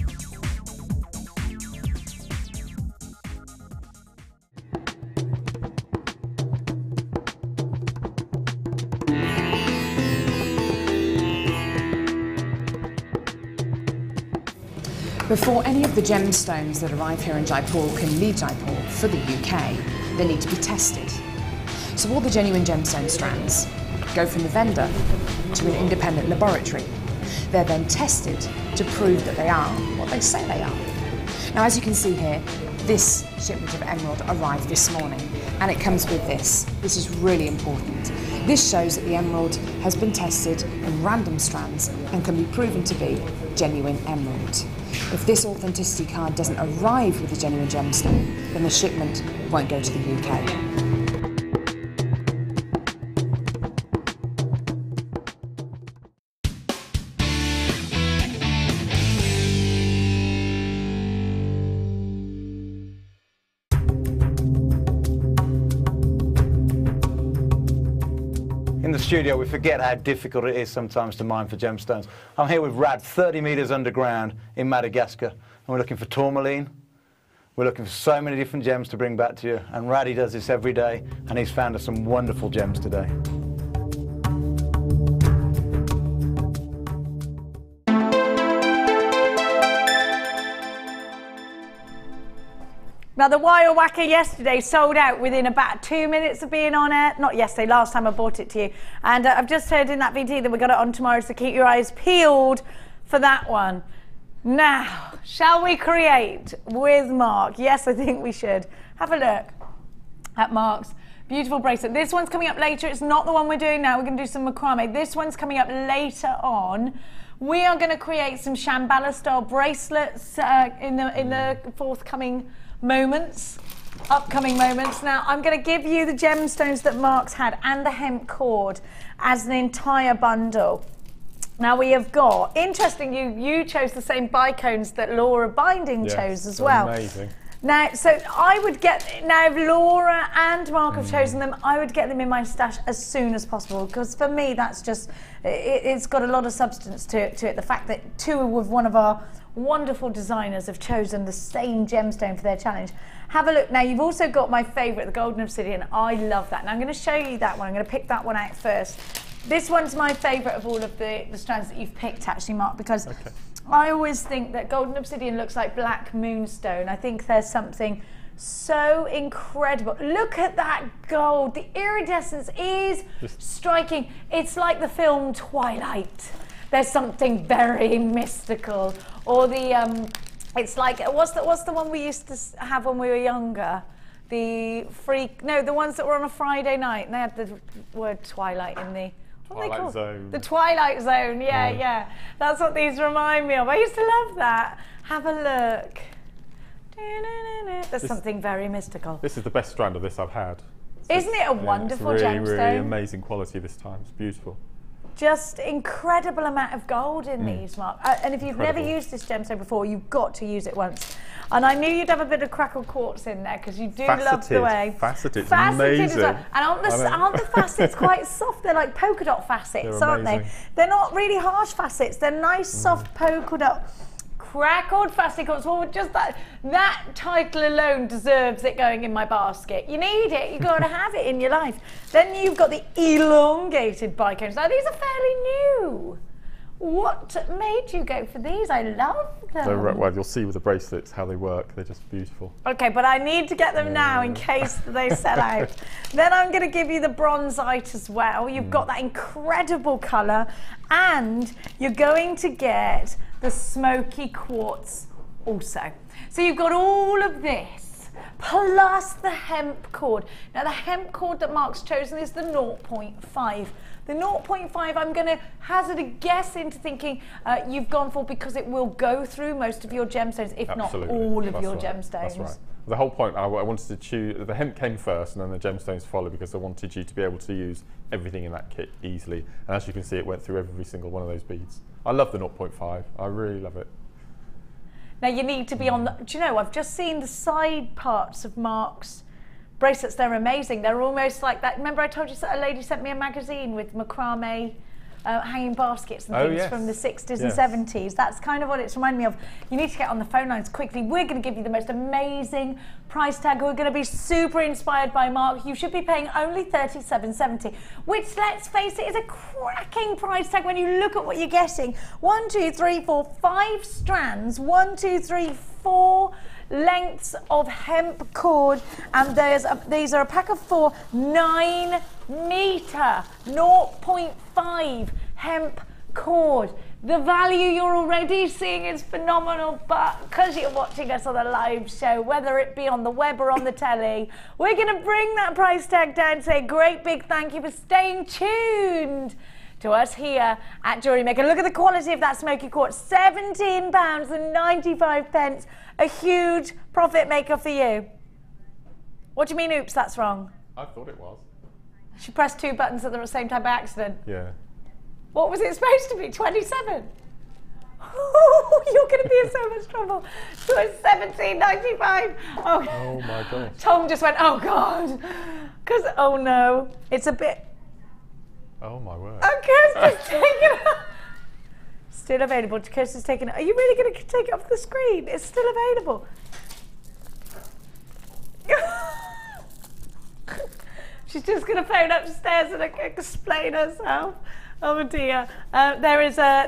Before any of the gemstones that arrive here in Jaipur can leave Jaipur for the UK, they need to be tested. So all the genuine gemstone strands go from the vendor to an independent laboratory. They're then tested to prove that they are what they say they are. Now, as you can see here, this shipment of emerald arrived this morning, and it comes with this. This is really important. This shows that the emerald has been tested in random strands and can be proven to be genuine emerald. If this authenticity card doesn't arrive with a genuine gemstone, then the shipment won't go to the UK. In the studio, we forget how difficult it is sometimes to mine for gemstones. I'm here with Rad, 30 metres underground in Madagascar, and we're looking for tourmaline. We're looking for so many different gems to bring back to you, and Raddy does this every day, and he's found us some wonderful gems today. Now, the Wire Whacker yesterday sold out within about 2 minutes of being on air. Not yesterday, last time I brought it to you. And I've just heard in that VT that we got it on tomorrow, so keep your eyes peeled for that one. Now, shall we create with Mark? Yes, I think we should. Have a look at Mark's beautiful bracelet. This one's coming up later. It's not the one we're doing now. We're going to do some macrame. This one's coming up later on. We are going to create some Shambhala style bracelets in the forthcoming moments, upcoming moments. Now, I'm going to give you the gemstones that Mark's had and the hemp cord as an entire bundle. Now, we have got, interesting, you chose the same bicones that Laura Binding chose as well. Amazing. Now, so I would get, now if Laura and Mark have chosen them, I would get them in my stash as soon as possible, because for me that's just, it's got a lot of substance to it. The fact that two of one of our wonderful designers have chosen the same gemstone for their challenge. Have a look. Now you've also got my favourite, the Golden Obsidian. I love that. Now I'm going to show you that one. I'm going to pick that one out first. This one's my favourite of all of the strands that you've picked, actually, Mark, because I always think that Golden Obsidian looks like black moonstone. I think there's something so incredible. Look at that gold. The iridescence is striking. It's like the film Twilight. There's something very mystical. Or the, it's like, what's the one we used to have when we were younger? The ones that were on a Friday night, and they had the word Twilight in the, Twilight Zone. The Twilight Zone, yeah. That's what these remind me of. I used to love that. Have a look. There's something very mystical. This is the best strand of this I've had. Isn't it a wonderful it's gemstone? really amazing quality this time. It's beautiful. Just incredible amount of gold in these, Mark. And if you've never used this gemstone before, you've got to use it once. And I knew you'd have a bit of crackled quartz in there because you do love the way. Faceted, amazing. As well. And aren't the facets quite soft? They're like polka dot facets, aren't they? They're not really harsh facets. They're nice, soft polka dot. Crackled facet quartz. Well, just that title alone deserves it going in my basket. You need it. You've got to have it in your life. Then you've got the elongated bicones. Now these are fairly new. What made you go for these? I love them. Well, you'll see with the bracelets how they work. They're just beautiful. Okay, but I need to get them now in case they sell out. Then I'm going to give you the bronzite as well. You've got that incredible colour, and you're going to get the smoky quartz also. So you've got all of this, plus the hemp cord. Now the hemp cord that Mark's chosen is the 0.5. The 0.5, I'm going to hazard a guess into thinking you've gone for because it will go through most of your gemstones, if not all of your gemstones. That's right. The whole point, I wanted to choose, the hemp came first and then the gemstones followed because I wanted you to be able to use everything in that kit easily. And as you can see, it went through every single one of those beads. I love the 0.5. I really love it. Now you need to be on the, do you know, I've just seen the side parts of Mark's bracelets. They're amazing. They're almost like that. Remember I told you a lady sent me a magazine with macrame hanging baskets and things from the 60s and 70s. That's kind of what it's reminding me of. You need to get on the phone lines quickly. We're going to give you the most amazing price tag. We're going to be super inspired by Mark. You should be paying only $37.70, which, let's face it, is a cracking price tag when you look at what you're getting. 1, 2, 3, 4, 5 strands. 1, 2, 3, 4 lengths of hemp cord, and these are a pack of 4, 9 meter 0.5 hemp cord. The value you're already seeing is phenomenal, but because you're watching us on a live show, whether it be on the web or on the telly, we're going to bring that price tag down. Say a great big thank you for staying tuned to us here at JewelleryMaker. Look at the quality of that smoky quartz, £17.95, a huge profit maker for you. What do you mean, oops, that's wrong? I thought it was. She pressed 2 buttons at the same time by accident. Yeah. What was it supposed to be, 27? Oh, you're going to be in so much trouble. So it's £17.95. Oh my gosh. Tom just went, oh God. Because, oh no, it's a bit. Oh my word. Oh, Kirsty's taking it. Still available. Kirsty's taking it. Are you really going to take it off the screen? It's still available. She's just going to phone upstairs and explain herself. Oh dear.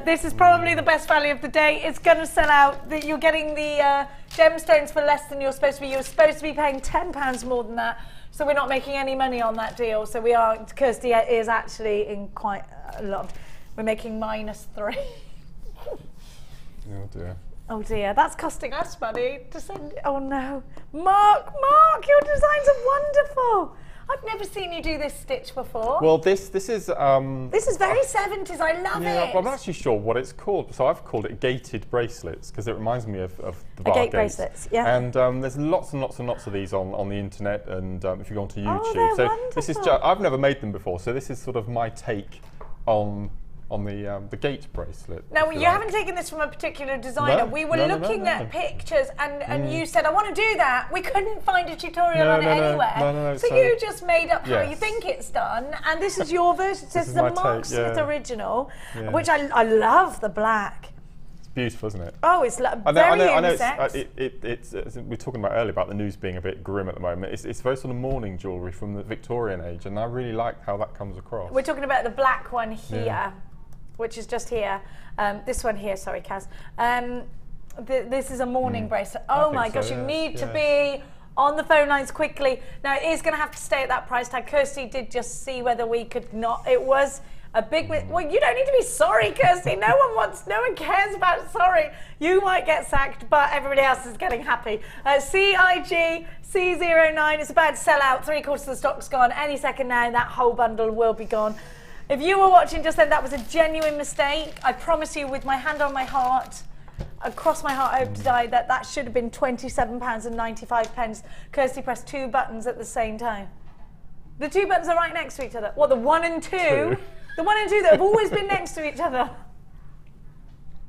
This is probably the best value of the day. It's going to sell out. You're getting the gemstones for less than you're supposed to be. You're supposed to be paying £10 more than that. So we're not making any money on that deal. So we are, Kirsty is actually in quite a lot. We're making -3. Oh dear. Oh dear, that's costing us money to send. Oh no. Mark, your designs are wonderful. I've never seen you do this stitch before. Well, this is... This is very 70s, I love it. Well, I'm not actually sure what it's called, so I've called it gated bracelets, because it reminds me of the bar gate bracelets, yeah. And there's lots and lots and lots of these on the internet, and if you go onto YouTube. They're so wonderful. this is I've never made them before, so this is sort of my take on the gate bracelet. Now, if you like. haven't taken this from a particular designer. No, We were no, no, looking no. at pictures, and you said, I want to do that. We couldn't find a tutorial on it anywhere. No, so you just made up how you Yes. think it's done, and this is your version. This is my the Mark take, Smith yeah. original, Yeah. which I love the black. It's beautiful, isn't it? Oh, it's very I know unisex. it's we were talking about earlier about the news being a bit grim at the moment. It's very sort of mourning jewellery from the Victorian age, and I really like how that comes across. We're talking about the black one here, Yeah. which is just here. This one here, sorry, Kaz. This is a mourning bracelet. Oh think my so, gosh, you yes, need to yes. be on the phone lines quickly. Now, it is going to have to stay at that price tag. Kirsty did just see whether we could not. It was a big. Well, you don't need to be sorry, Kirsty. No one cares about sorry. You might get sacked, but everybody else is getting happy. CIG C09 is about to sell out. 3/4 of the stock's gone. Any second now, that whole bundle will be gone. If you were watching just then, that was a genuine mistake. I promise you, with my hand on my heart, across my heart, I hope to die, that should have been £27.95. Kirsty pressed 2 buttons at the same time. The 2 buttons are right next to each other. What, the 1 and 2? The 1 and 2 that have always been next to each other.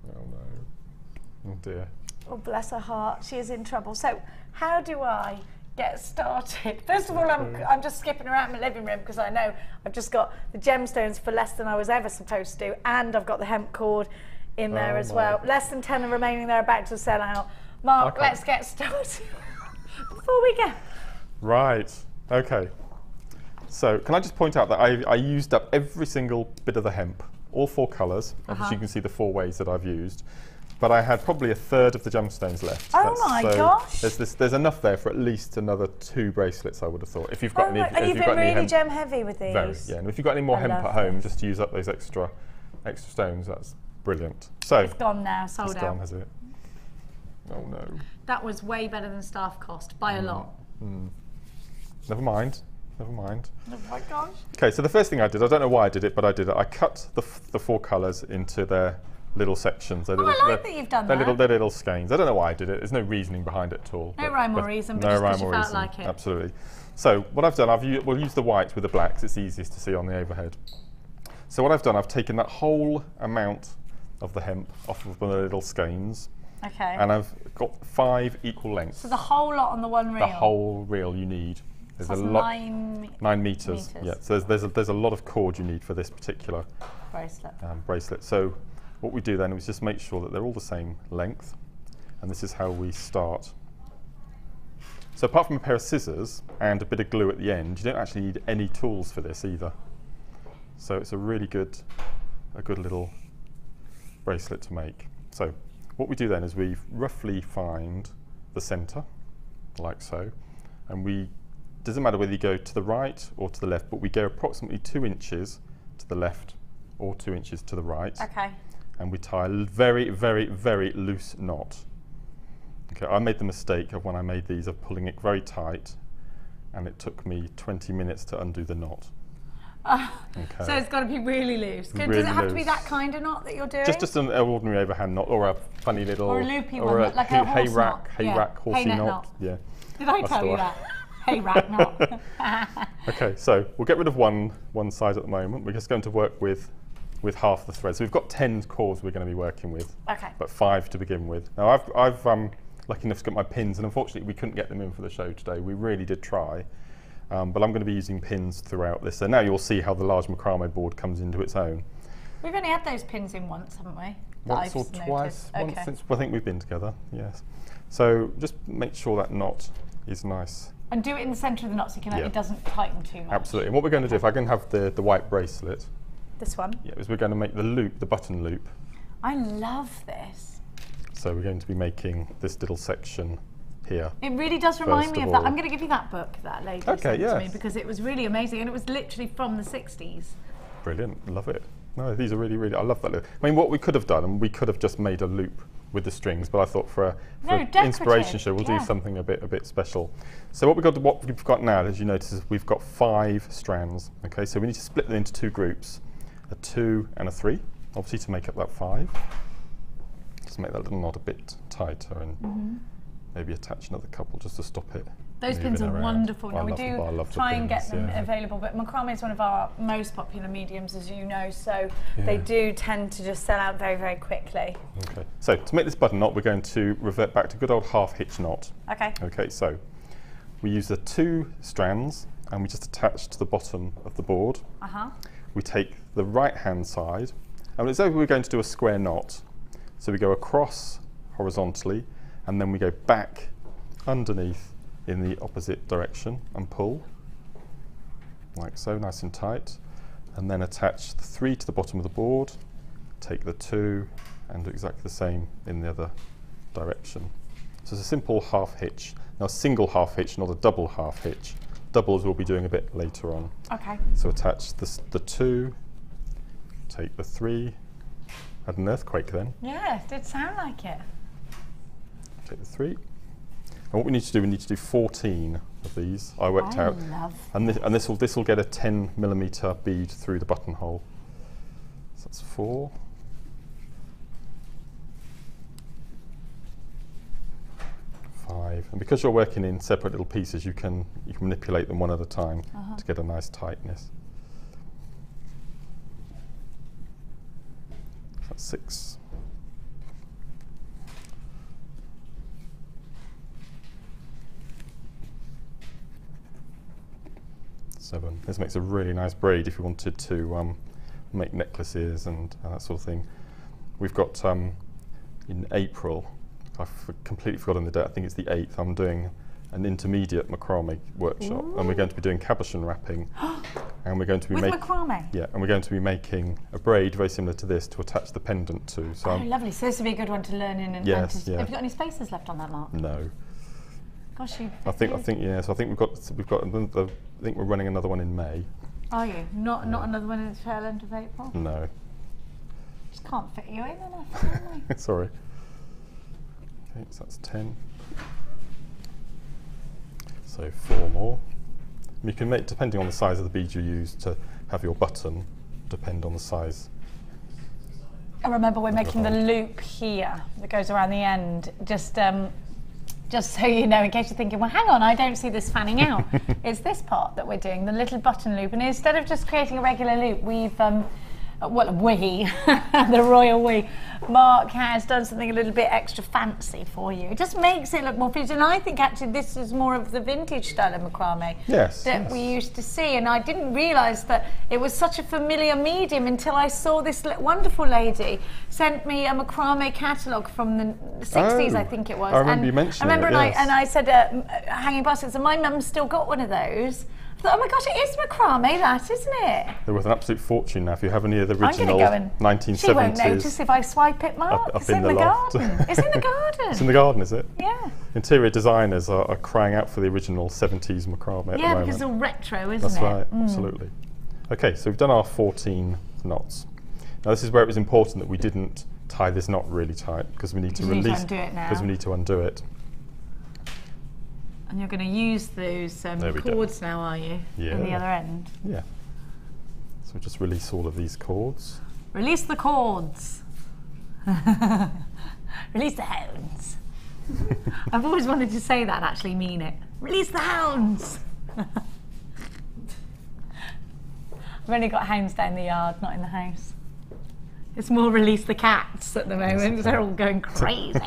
Oh no. Oh dear. Oh, bless her heart. She is in trouble. So, how do I get started? First of all, I'm just skipping around my living room because I know I've just got the gemstones for less than I was ever supposed to, and I've got the hemp cord in there as well. Less than 10 are remaining. They're about to sell out. Mark, let's get started before we go. Right. Okay. So can I just point out that I used up every single bit of the hemp, all 4 colours. Obviously, you can see the 4 ways that I've used. But I had probably 1/3 of the gemstones left. Oh my gosh! There's enough there for at least another 2 bracelets, I would have thought. If you've got any, and you've been really gem heavy with these. Very, yeah. And if you've got any more hemp at home, just use up those extra stones. That's brilliant. So it's gone now, sold out. It's gone, has it? Oh no. That was way better than staff cost by a lot. Never mind. Never mind. Oh my gosh. Okay, so the first thing I did, I don't know why I did it, but I did it. I cut the 4 colours into their little sections. I like that you've done that. They're little skeins. I don't know why I did it. There's no reasoning behind it at all. No rhyme or reason, but no just rhyme because you or felt reason. like it. Absolutely. So what I've done, we'll use the white with the blacks. It's easiest to see on the overhead. So what I've done, I've taken that whole amount of the hemp off of the little skeins. Okay. And I've got 5 equal lengths. So the whole lot on the one reel? The whole reel you need. There's so a lot. 9 meters. Yeah. So there's a lot of cord you need for this particular bracelet. So what we do then is just make sure that they're all the same length, and this is how we start. So apart from a pair of scissors and a bit of glue at the end, you don't actually need any tools for this either. So it's a really good little bracelet to make. So what we do then is we roughly find the center, like so, and doesn't matter whether you go to the right or to the left, but we go approximately 2 inches to the left or 2 inches to the right. Okay. And we tie a very, very, very loose knot. Okay, I made the mistake of when I made these of pulling it very tight, and it took me 20 minutes to undo the knot. Okay. So it's got to be really loose. Does it have to be that kind of knot that you're doing? Just an ordinary overhand knot, or a funny little, or a loopy one, like a hay horse rack, knot. horsey knot. Yeah. Did I tell you that? Hay rack knot. Okay, so we'll get rid of one side at the moment. We're just going to work with half the thread. So we've got 10 cores we're going to be working with, but 5 to begin with. Now I've lucky enough to get my pins, and unfortunately we couldn't get them in for the show today. We really did try, but I'm going to be using pins throughout this. So now you'll see how the large macrame board comes into its own. We've only had those pins in once, haven't we? Once or twice, once since I think we've been together, yes. So just make sure that knot is nice. And do it in the centre of the knot so it doesn't tighten too much. Absolutely. And what we're going to do, if I can have the white bracelet. This one? Yeah, is we're going to make the loop, the button loop. I love this. So we're going to be making this little section here. It really does remind me of that. I'm going to give you that book that lady sent to me, because it was really amazing, and it was literally from the 60s. Brilliant, love it. No, these are really, really, I love that loop. I mean, what we could have done, and we could have just made a loop with the strings, but I thought for an inspiration show, we'll do something a bit special. So what we've got now, as you notice, is we've got 5 strands. Okay, so we need to split them into 2 groups, a 2 and a 3, obviously to make up that 5. Just make that little knot a bit tighter, and maybe attach another couple just to stop it Those pins are around. wonderful. Now I we love them, do I love the try and get pins, them yeah. available, but Macrame is one of our most popular mediums, as you know, so they do tend to just sell out very, very quickly. Okay, so to make this button knot, we're going to revert back to good old half hitch knot. Okay. Okay, so we use the 2 strands and we just attach to the bottom of the board. We take the right hand side, and it's over we're going to do a square knot. So we go across horizontally and then we go back underneath in the opposite direction and pull, like so, nice and tight. And then attach the 3 to the bottom of the board, take the 2 and do exactly the same in the other direction. So it's a simple half hitch. Now a single half hitch, not a double half hitch. Doubles we'll be doing a bit later on. Okay. So attach the 2, take the 3, had an earthquake then. Yeah, it did sound like it. Take the 3. And what we need to do, we need to do 14 of these. I worked out. And this will get a 10mm bead through the buttonhole. So that's 4. 5. And because you're working in separate little pieces, you can manipulate them one at a time to get a nice tightness. So that's 6. 7. This makes a really nice braid if you wanted to make necklaces and that sort of thing. We've got in April, I've completely forgotten the date, I think it's the 8th, I'm doing an intermediate macrame workshop. Ooh. And we're going to be doing cabochon wrapping. And we're going to be making macrame? Yeah, and we're going to be making a braid very similar to this to attach the pendant to. So lovely. So this would be a good one to learn in and yes, yeah. Have you got any spaces left on that, Mark? No. Gosh, I think yeah. So I think we've got another, I think we're running another one in May. Are you? Not another one in the tail end of April? No. Just can't fit you in enough, can we? Sorry. Okay, so that's 10. So 4 more. And you can make, depending on the size of the bead you use to have your button, depend on the size. I remember we're making the loop here that goes around the end. Just so you know, in case you're thinking, well, hang on, I don't see this fanning out. It's this part that we're doing, the little button loop. And instead of just creating a regular loop, we've, the royal we, Mark has done something a little bit extra fancy for you. It just makes it look more vintage. And I think actually this is more of the vintage style of macrame that we used to see. And I didn't realise that it was such a familiar medium until I saw this wonderful lady sent me a macrame catalogue from the 60s, I think it was. I remember you mentioning it, yes. And I said, hanging baskets, and my mum's still got one of those. I thought, oh my gosh, it is macrame, that, isn't it? They're worth an absolute fortune now. If you have any of the original I'm gonna go 1970s. She won't notice if I swipe it, Mark. Up It's in the loft. garden. It's in the garden. It's in the garden, is it? Yeah. Interior designers are crying out for the original 70s macrame at the moment. Yeah, because it's all retro, isn't That's it? right, absolutely. Okay, so we've done our 14 knots. Now this is where it was important that we didn't tie this knot really tight because we need to release it now. Because we need to undo it. And you're going to use those cords now, are you? Yeah. On the other end? Yeah. So just release all of these cords. Release the cords. Release the hounds. I've always wanted to say that and actually mean it. Release the hounds. I've only got hounds down the yard, not in the house. It's more release the cats at the moment. They're all going crazy.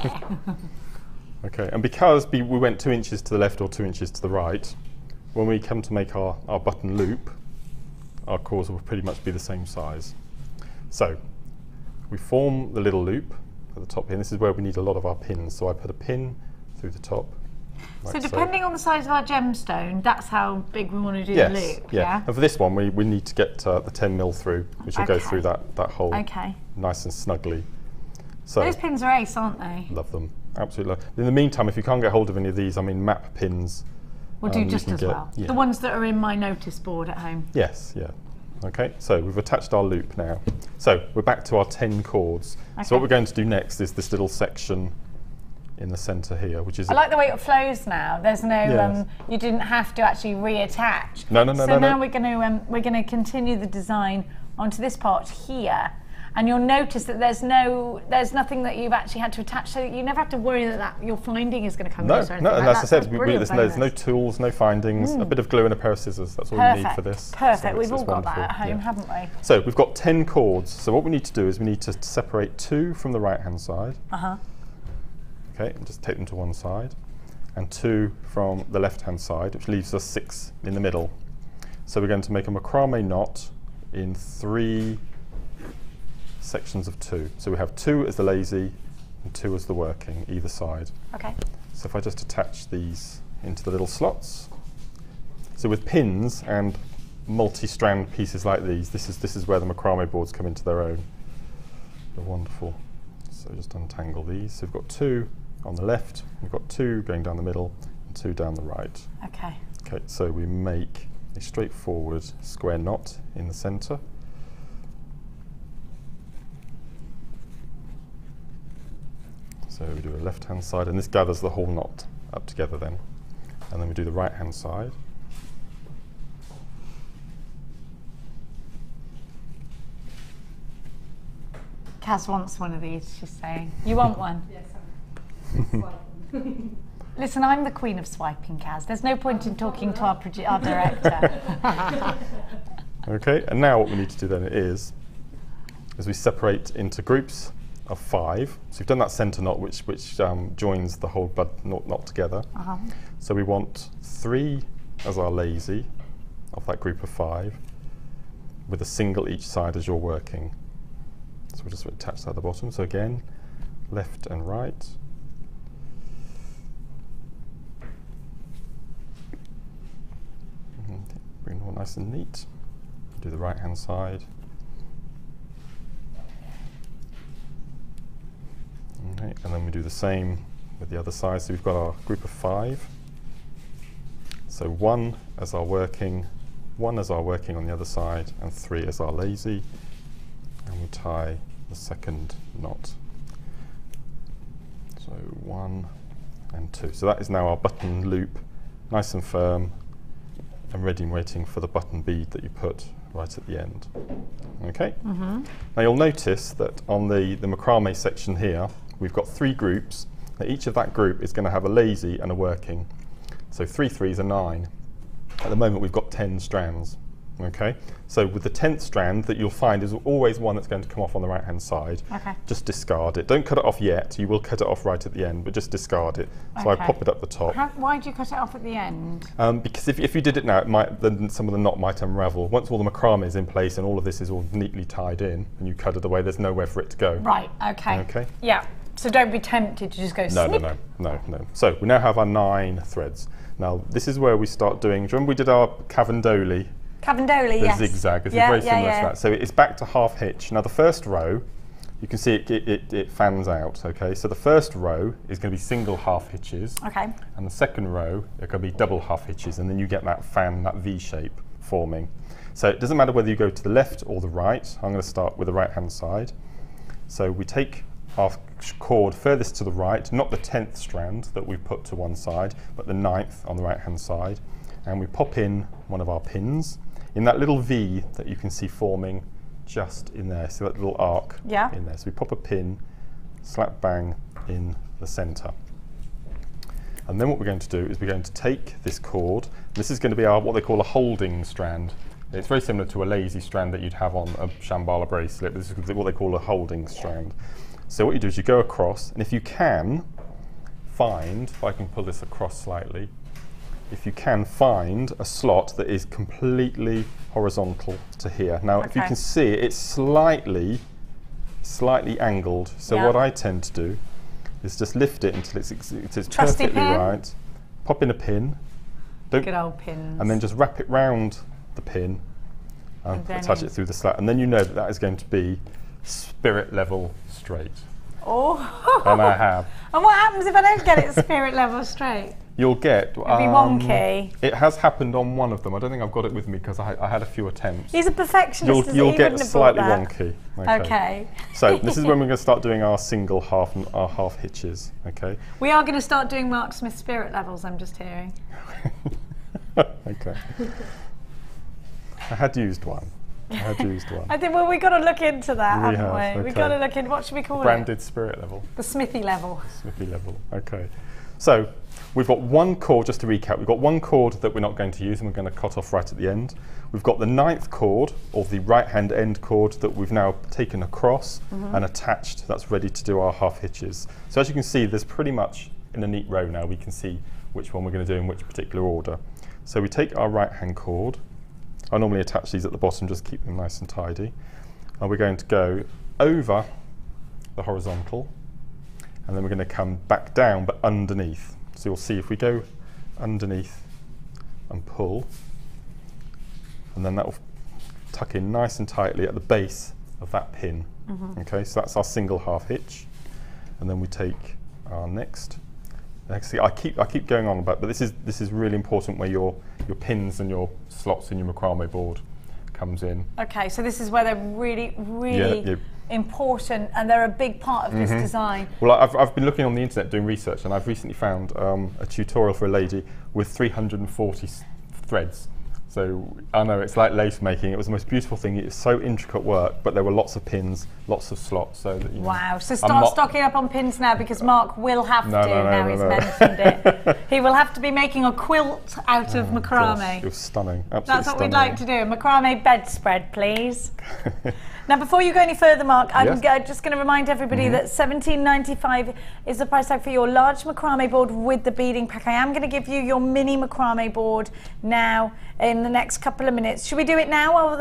Okay, and because we went 2 inches to the left or 2 inches to the right, when we come to make our button loop, our cords will pretty much be the same size. So we form the little loop at the top here, and this is where we need a lot of our pins. So I put a pin through the top. Like so depending on the size of our gemstone, that's how big we want to do the loop, yeah? And for this one, we need to get the 10mm through, which will go through that hole nice and snugly. So those pins are ace, aren't they? Love them. Absolutely. In the meantime, if you can't get hold of any of these, I mean, map pins will do just as well. Yeah. The ones that are in my notice board at home. Yes, yeah. Okay, so we've attached our loop now. So we're back to our 10 cords. Okay. So what we're going to do next is this little section in the centre here, which is... I like the way it flows now. There's no, you didn't have to actually reattach. No. So now we're going to continue the design onto this part here. And you'll notice that there's nothing that you've actually had to attach, so you never have to worry that your finding is going to come loose or anything. And like as I said, there's no tools, no findings, a bit of glue and a pair of scissors. That's all you need for this. Perfect. So We've all got wonderful. that at home, haven't we? So we've got 10 cords. So what we need to do is we need to separate 2 from the right-hand side. Okay, and just take them to one side, and 2 from the left-hand side, which leaves us 6 in the middle. So we're going to make a macrame knot in 3 sections of 2. So we have 2 as the lazy and 2 as the working, either side. Okay. So if I just attach these into the little slots. So with pins and multi-strand pieces like these, this is where the macrame boards come into their own. They're wonderful. So just untangle these. So we've got 2 on the left, we've got 2 going down the middle, and 2 down the right. Okay. Okay, so we make a straightforward square knot in the centre. So we do a left-hand side, and this gathers the whole knot up together then. And then we do the right-hand side. Kaz wants one of these, she's saying. You want one? Yes, I'm Listen, I'm the queen of swiping, Kaz. There's no point in talking to our director. Okay, and now what we need to do then is we separate into groups of 5. So we've done that centre knot which joins the whole knot together. So we want 3 as our lazy of that group of 5 with a single each side as you're working. So we'll just attach that at the bottom. So again, left and right. Bring it all nice and neat. Do the right hand side. Okay, and then we do the same with the other side. So we've got our group of 5. So 1 as our working, 1 as our working on the other side, and 3 as our lazy. And we tie the second knot. So 1 and 2. So that is now our button loop, nice and firm, and ready and waiting for the button bead that you put right at the end. Okay? Now you'll notice that on the macrame section here, we've got 3 groups. Now each of that group is going to have a lazy and a working. So 3 threes are 9. At the moment we've got 10 strands. Okay, so with the 10th strand that you'll find is always one that's going to come off on the right hand side. Okay. Just discard it. Don't cut it off yet. You will cut it off right at the end, but just discard it. So Okay. I pop it up the top. Why do you cut it off at the end? Because if you did it now, then some of the knot might unravel. Once all the macrame is in place and all of this is all neatly tied in, and you cut it away, there's nowhere for it to go. Right, okay. Okay. Yeah, so don't be tempted to just go snip. No. So we now have our 9 threads. Now this is where we start doing, do you remember we did our cavendoli? Cavendoli, The yes. zigzag, it's very similar to that. So it's back to half hitch. Now the first row, you can see it fans out, okay? So the first row is going to be single half hitches. Okay. And the second row, they're going to be double half hitches, and then you get that fan, that V shape forming. So it doesn't matter whether you go to the left or the right. I'm going to start with the right hand side. So we take our cord furthest to the right, not the 10th strand that we've put to one side, but the 9th on the right hand side. And we pop in one of our pins in that little V that you can see forming just in there. So that little arc in there. So we pop a pin, slap bang in the centre. And then what we're going to do is we're going to take this cord. This is going to be our what they call a holding strand. It's very similar to a lazy strand that you'd have on a Shambhala bracelet. This is what they call a holding strand. So what you do is you go across, and if you can find, if I can pull this across slightly, if you can find a slot that is completely horizontal to here. Now, if you can see it, it's slightly angled. So what I tend to do is just lift it until it's perfectly right. Pop in a pin. Good old pins. And then just wrap it round the pin and attach it through the slat. And then you know that that is going to be spirit level straight. Oh. And I have. And what happens if I don't get it spirit level straight? You'll get. It'll be wonky. It has happened on one of them. I don't think I've got it with me because I had a few attempts. He's a perfectionist. You'll get slightly wonky. Okay. So this is when we're going to start doing our single half and our half hitches. Okay. We are going to start doing Mark Smith spirit levels. I'm just hearing. Okay. I had used one. had used one. I think, well, we've got to look into that, We haven't have, we? okay. We've got to look into, what should we call it? Branded spirit level. The Smithy level. Smithy level, okay. So we've got one cord, just to recap, we've got one cord that we're not going to use and we're going to cut off right at the end. We've got the 9th cord, or the right-hand end cord, that we've now taken across and attached. That's ready to do our half hitches. So as you can see, there's pretty much in a neat row now. We can see which one we're going to do in which particular order. So we take our right-hand cord. I normally attach these at the bottom, just keep them nice and tidy. And we're going to go over the horizontal, and then we're going to come back down, but underneath. So you'll see if we go underneath and pull, and then that will tuck in nice and tightly at the base of that pin. Okay, so that's our single half hitch. And then we take our next thing. I keep going on about, but this is really important where your pins and your slots in your macrame board comes in. Okay, so this is where they're really, really important, and they're a big part of this design. Well, I've been looking on the internet doing research, and I've recently found a tutorial for a lady with 340 threads. So I know it's like lace making. It was the most beautiful thing. It's so intricate work, but there were lots of pins, lots of slots. So that, wow! So start stocking up on pins now, because Mark will have to. Now he's mentioned it. He will have to be making a quilt out of macrame. It was stunning. Absolutely. That's what we'd like to do. A macrame bedspread, please. Now, before you go any further, Mark, I'm just going to remind everybody that $17.95 is the price tag for your large macrame board with the beading pack. I am going to give you your mini macrame board now in the next couple of minutes. Should we do it now? Or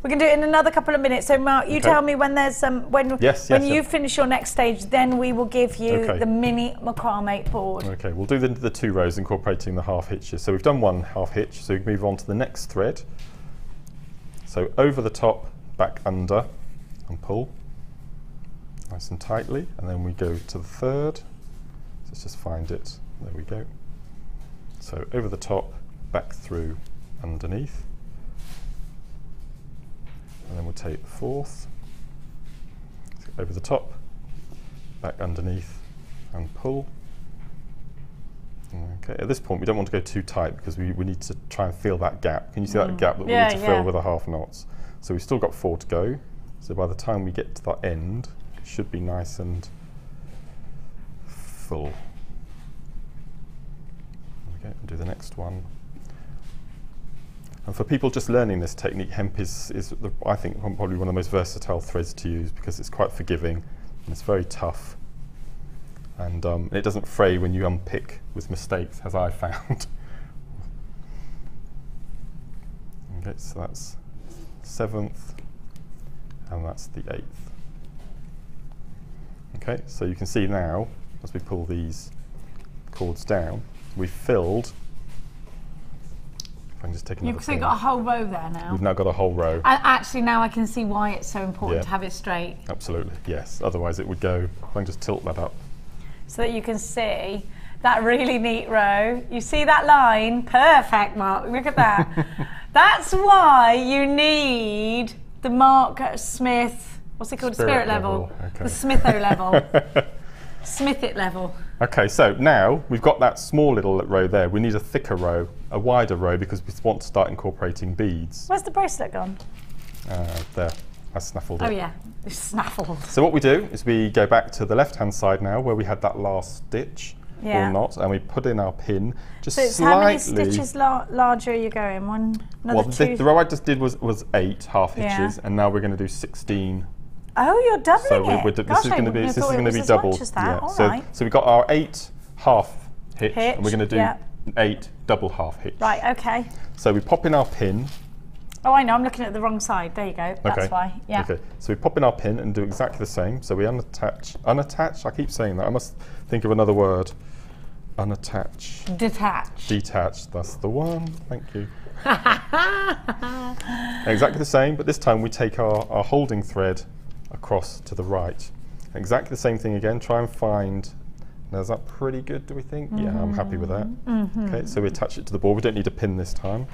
we can do it in another couple of minutes. So, Mark, you tell me when there's when you finish your next stage, then we will give you the mini macrame board. Okay, we'll do the 2 rows incorporating the half hitches. So we've done one half hitch, so we can move on to the next thread. So over the top, back under, and pull nice and tightly, and then we go to the 3rd. So let's just find it. There we go. So over the top, back through, underneath, and then we'll take the 4th. So over the top, back underneath, and pull. Okay. At this point, we don't want to go too tight because we need to try and fill that gap. Can you see that gap that we need to fill with a half knots? So we've still got 4 to go. So by the time we get to that end, it should be nice and full. Okay, we'll do the next one. And for people just learning this technique, hemp is I think, probably one of the most versatile threads to use because it's quite forgiving and it's very tough. And it doesn't fray when you unpick with mistakes, as I found. Okay, so that's 7th, and that's the 8th. Okay, so you can see now, as we pull these cords down, we've filled. If I can just take another thing. You've got a whole row there now. We've now got a whole row. And actually, now I can see why it's so important to have it straight. Absolutely, yes. Otherwise, it would go. If I can just tilt that up, so that you can see that really neat row. You see that line? Perfect, Mark. Look at that. That's why you need the Mark Smith, what's it called? Spirit level. Okay. The Smitho level. Smith it level. Okay, so now we've got that small little row there. We need a thicker row, a wider row, because we want to start incorporating beads. Where's the bracelet gone? There. I snaffled it. Oh yeah, it's snaffled. So what we do is we go back to the left-hand side now, where we had that last stitch or knot, and we put in our pin just slightly. So how many stitches larger are you going? Two? The row I just did was 8 half hitches, and now we're going to do 16. Oh, you're doubling it. So this is going to be double. So we've got our 8 half hitch, and we're going to do 8 double half hitch. Right. Okay. So we pop in our pin. Oh, I know, I'm looking at the wrong side. There you go, that's why, Okay, so we pop in our pin and do exactly the same. So we unattach, I keep saying that, I must think of another word. Unattach. Detach. Detach, that's the one, thank you. Exactly the same, but this time we take our holding thread across to the right. Exactly the same thing again, try and find, now is that pretty good, do we think? Yeah, I'm happy with that. Okay, so we attach it to the board, we don't need a pin this time.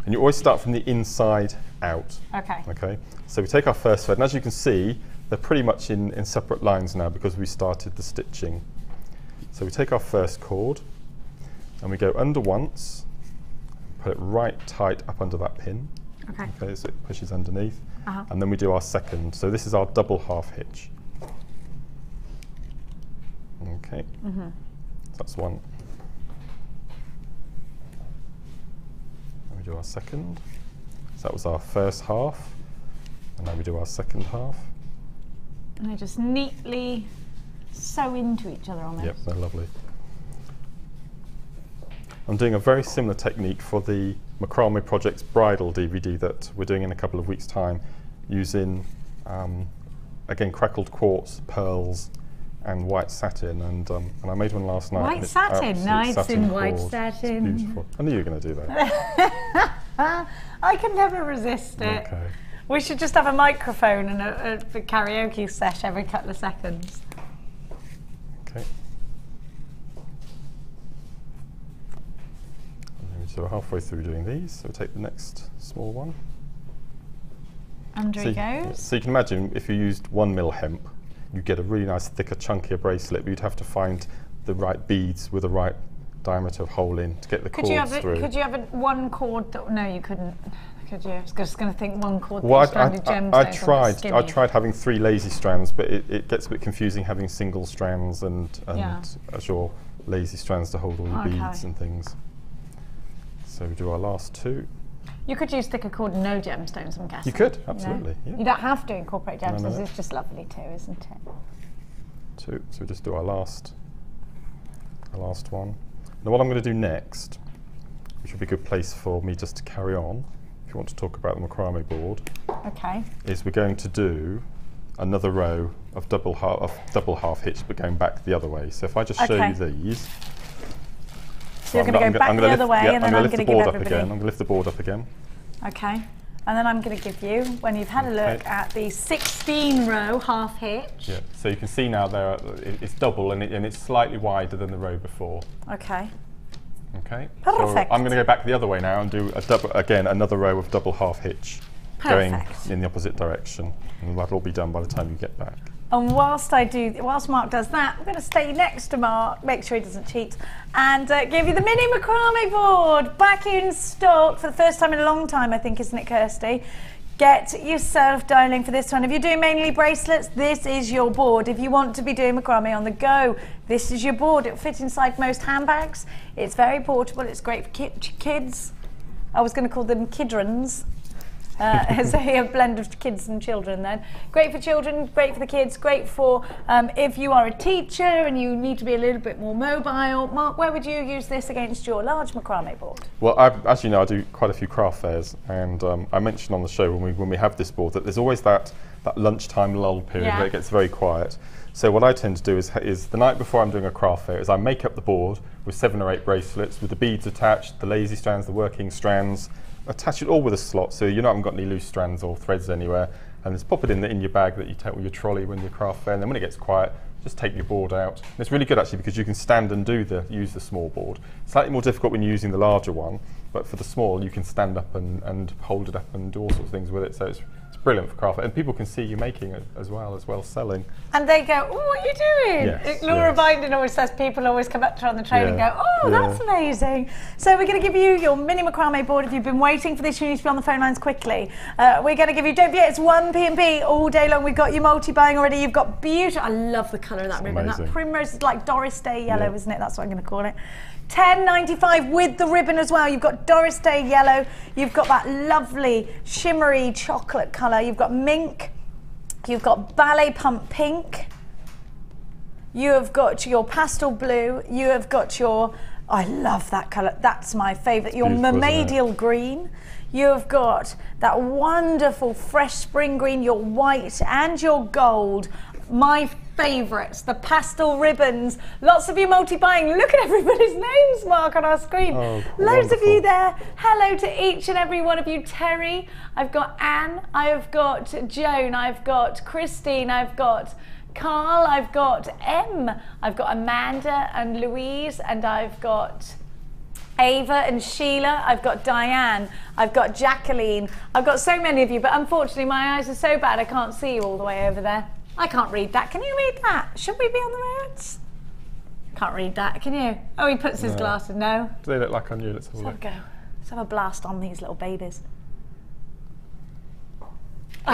And you always start from the inside out. Okay. Okay. So we take our first thread, and as you can see, they're pretty much in separate lines now because we started the stitching. So we take our first cord, and we go under once, put it right tight up under that pin. Okay. Okay, so it pushes underneath. And then we do our second. So this is our double half hitch. Okay. So that's one. And we do our second. So that was our first half. And now we do our second half. And they just neatly sew into each other on this. Yep, they're lovely. I'm doing a very similar technique for the Macrame Project's bridal DVD that we're doing in a couple of weeks' time, using, again, crackled quartz, pearls, and white satin. And I made one last night. White satin, nice in white satin. It's beautiful. I knew you were going to do that. I can never resist it. Okay. We should just have a microphone and a karaoke sesh every couple of seconds. Okay. So we're halfway through doing these, so we'll take the next small one. Under so, he goes. So you can imagine if you used 1 mil hemp, you get a really nice thicker, chunkier bracelet, but you'd have to find the right beads with the right diameter of hole in to get the cords through. Could you have one cord that, no you couldn't, could you? I was just going to think one cord well, that stranded gemstones. I tried having 3 lazy strands, but it gets a bit confusing having single strands and as your lazy strands to hold all your beads and things. So we do our last 2. You could use thicker cord and no gemstones, I'm guessing. You could, absolutely. You know? Yeah. You don't have to incorporate gemstones, No. it's just lovely too, isn't it? 2. So we just do our last one. Now what I'm going to do next, which would be a good place for me just to carry on, if you want to talk about the macrame board, is we're going to do another row of double half hitch, but going back the other way. So if I just show you these. So you're going to go back the other way, and then I'm going to give everybody. I'm going to lift the board up again. Okay. And then I'm going to give you, when you've had a look at the 16 row half hitch. Yeah. So you can see now there it's double and it's slightly wider than the row before. Okay. Okay. Perfect. So I'm going to go back the other way now and do another row of double half hitch, going in the opposite direction, and that'll all be done by the time you get back. And whilst Mark does that, I'm going to stay next to Mark, make sure he doesn't cheat, and give you the mini macrame board back in stock for the first time in a long time, I think, isn't it, Kirsty? Get yourself dialing for this one. If you're doing mainly bracelets, this is your board. If you want to be doing macrame on the go, this is your board. It'll fit inside most handbags. It's very portable. It's great for kids. I was going to call them kidrons. It's a blend of kids and children then. Great for children, great for the kids, great for if you are a teacher and you need to be a little bit more mobile. Mark, where would you use this against your large macrame board? Well, as you know, I do quite a few craft fairs, and I mentioned on the show when we have this board that there's always that lunchtime lull period where it gets very quiet. So what I tend to do is the night before I'm doing a craft fair is I make up the board with 7 or 8 bracelets with the beads attached, the lazy strands, the working strands, attach it all with a slot so you haven't got any loose strands or threads anywhere, and just pop it in your bag that you take with your trolley when you're craft fair, and then when it gets quiet, just take your board out. And it's really good actually because you can stand and use the small board. Slightly more difficult when you're using the larger one, but for the small you can stand up and hold it up and do all sorts of things with it, so it's brilliant for craft, and people can see you making it as well selling. And they go, oh, what are you doing? Yes, Laura Binding always says people always come up to her on the train and go, oh, that's amazing. So we're going to give you your mini macrame board. If you've been waiting for this, you need to be on the phone lines quickly. We're going to give you, don't forget, it's 1 P&B all day long. We've got you multi-buying already. You've got beautiful, I love the colour of that ribbon. Amazing. That primrose is like Doris Day yellow, isn't it? That's what I'm going to call it. $10.95 with the ribbon as well. You've got Doris Day yellow, you've got that lovely shimmery chocolate colour, you've got mink, you've got ballet pump pink, you have got your pastel blue, you have got your, I love that colour, that's my favourite, your mermaidial green, you have got that wonderful fresh spring green, your white and your gold. My favourites, the pastel ribbons. Lots of you multi-buying. Look at everybody's names, Mark, on our screen. Oh, loads of you there. Hello to each and every one of you. Terry, I've got Anne, I've got Joan, I've got Christine, I've got Carl, I've got Em, I've got Amanda and Louise, and I've got Ava and Sheila, I've got Diane, I've got Jacqueline. I've got so many of you, but unfortunately my eyes are so bad I can't see you all the way over there. I can't read that. Can you read that? Should we be on the roads? Can't read that, can you? Oh, he puts his glasses. No. Do they look like on you? Let's have a look. Let's have a go. Let's have a blast on these little babies. No.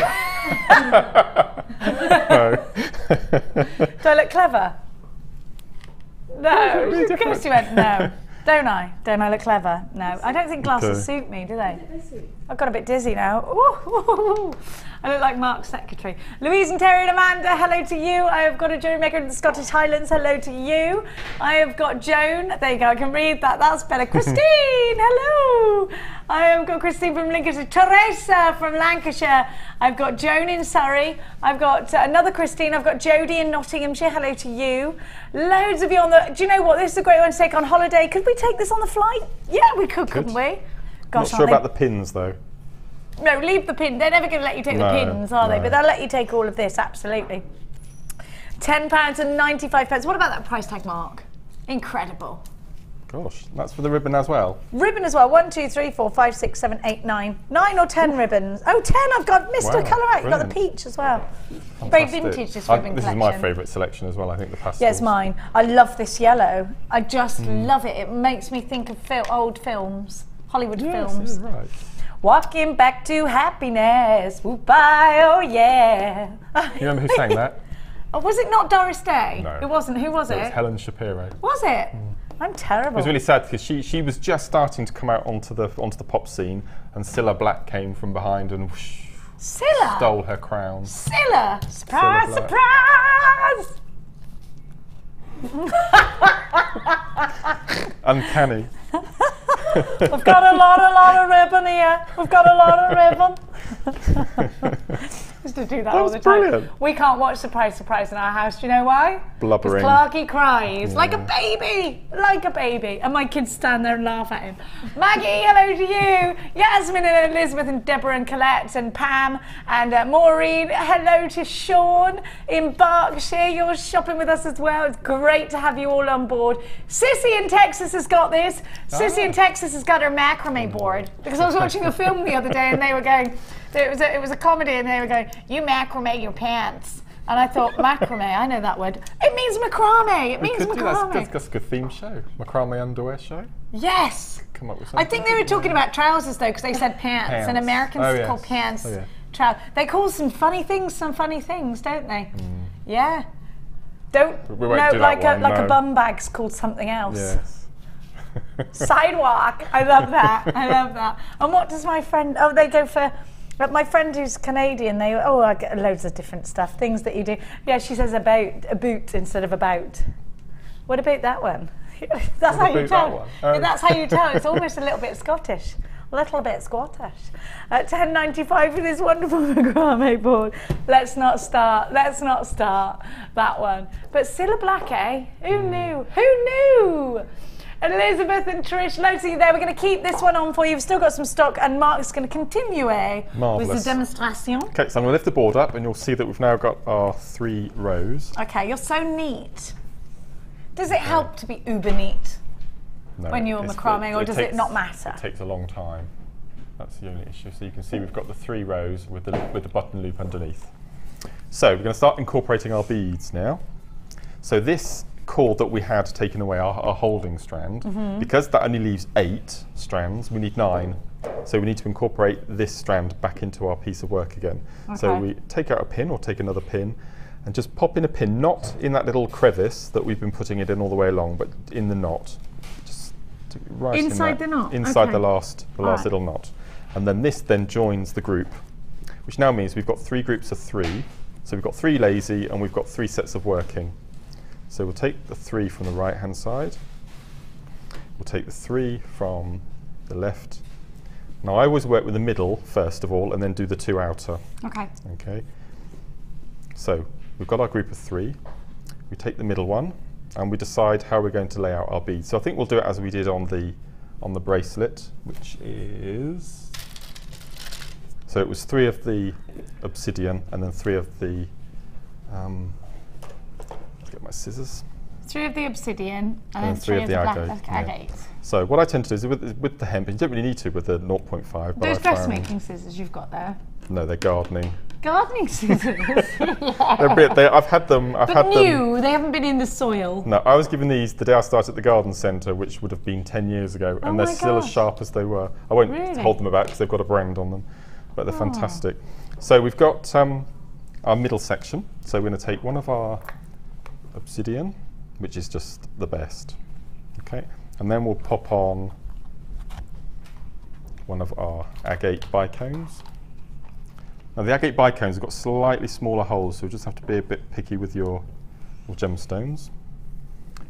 Do I look clever? No. Of course you went no. Don't I? Don't I look clever? No. I don't think glasses suit me, do they? I've got a bit dizzy now. Ooh. I look like Mark's secretary. Louise and Terry and Amanda, hello to you. I have got a JewelleryMaker in the Scottish Highlands, hello to you. I have got Joan, there you go, I can read that, that's better. Christine, hello. I have got Christine from Lincolnshire, Teresa from Lancashire. I've got Joan in Surrey. I've got another Christine. I've got Jodie in Nottinghamshire, hello to you. Loads of you on the, do you know what, this is a great one to take on holiday. Could we take this on the flight? Yeah, we could, couldn't we? Gosh, Not sure about the pins though. No, leave the pin. They're never going to let you take the pins, are they? But they'll let you take all of this, absolutely. £10 and 95. What about that price tag, Mark? Incredible. Gosh, that's for the ribbon as well. Ribbon as well. 1, 2, 3, 4, 5, 6, 7, 8, 9. 9 or 10 ribbons. Oh, 10. I've got Mr. Colour Out. You've got the peach as well. Fantastic. Very vintage, this ribbon This collection. is my favourite selection as well, I think, the pastels. Yeah, it's mine. I love this yellow. I just love it. It makes me think of old films, Hollywood films. Yes, right. Walking back to happiness. Whoop-bye, oh yeah. You remember who sang that? Oh, was it not Doris Day? No. It wasn't. Who was it? It was Helen Shapiro. Was it? I'm terrible. It was really sad because she was just starting to come out onto the pop scene, and Cilla Black came from behind and whoosh, Cilla stole her crown. Cilla! Surprise, Cilla surprise! Uncanny. We've got a lot of ribbon here. We've got a lot of ribbon. Used to do that all the time. Brilliant. We can't watch Surprise, Surprise in our house. Do you know why? Blubbering. Because Clarky cries like a baby, and my kids stand there and laugh at him. Maggie, hello to you. Yasmin and Elizabeth and Deborah and Colette and Pam and Maureen. Hello to Sean in Berkshire. You're shopping with us as well. It's great to have you all on board. Sissy in Texas has got this. Sissy in Texas has got her macrame board, because I was watching a film the other day and they were going, it was a comedy and they were going, you macrame your pants. And I thought, macrame, I know that word. It means macrame. It means macrame. That's a good theme show. Macrame underwear show. Yes. Come up with something. I think they were talking about trousers though, because they said pants. And Americans call pants They call some funny things, don't they? Yeah. We won't do that one, a bum bag's called something else. Yes. Sidewalk. I love that. I love that. And what does my friend? Oh, they go for. But my friend who's Canadian, I get loads of different stuff, things that you do. Yeah, she says a boot instead of about. What about that one? That's how you tell. Yeah, that's how you tell. It's almost a little bit Scottish. Little bit Scottish. At £10.95 for this wonderful macrame board. Let's not start that one. But Cilla Black, eh? Who knew? Who knew? Elizabeth and Trish, loads of you there. We're going to keep this one on for you. We've still got some stock, and Mark's going to continue with the demonstration. Okay, so I'm going to lift the board up, and you'll see that we've now got our 3 rows. Okay, you're so neat. Does it help to be uber neat when you're macrame, or does it not matter? It takes a long time. That's the only issue. So you can see we've got the 3 rows with the button loop underneath. So we're going to start incorporating our beads now. So this cord that we had taken away, our holding strand, because that only leaves 8 strands, we need 9. So we need to incorporate this strand back into our piece of work again. Okay. So we take out a pin or take another pin and just pop in a pin, not in that little crevice that we've been putting it in all the way along, but in the knot. Just right inside the knot? Inside the last little knot. And then this then joins the group, which now means we've got 3 groups of 3. So we've got 3 lazy and we've got 3 sets of working. So we'll take the 3 from the right hand side. We'll take the 3 from the left. Now I always work with the middle first of all and then do the 2 outer. Okay. Okay. So we've got our group of 3. We take the middle one and we decide how we're going to lay out our beads. So I think we'll do it as we did on the bracelet, which is, so it was 3 of the obsidian and then 3 of the get my scissors. 3 of the obsidian and then 3 of the agate. So what I tend to do is with the hemp, you don't really need to with the 0.5. Those dressmaking scissors you've got there? No, they're gardening. Gardening scissors? I've had them. They haven't been in the soil. No, I was given these the day I started at the garden centre, which would have been 10 years ago, and they're still as sharp as they were. I won't hold them about because they've got a brand on them, but they're fantastic. So we've got our middle section. So we're going to take one of our obsidian, which is just the best. Okay, and then we'll pop on one of our agate bicones. Now the agate bicones have got slightly smaller holes, so you just have to be a bit picky with your gemstones.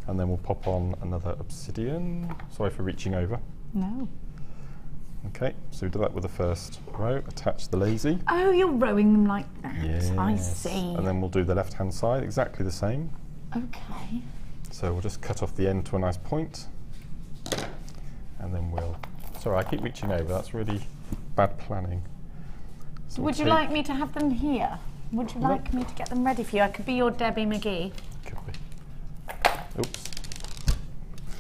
And then we'll pop on another obsidian. Sorry for reaching over. No. Okay, so we do that with the first row. Attach the lazy. Oh, you're rowing them like that. Yes. I see. And then we'll do the left-hand side, exactly the same. Okay. So we'll just cut off the end to a nice point. And then we'll... Sorry, I keep reaching over. That's really bad planning. So Would you like me to have them here? Would you like me to get them ready for you? I could be your Debbie McGee. Could be. Oops.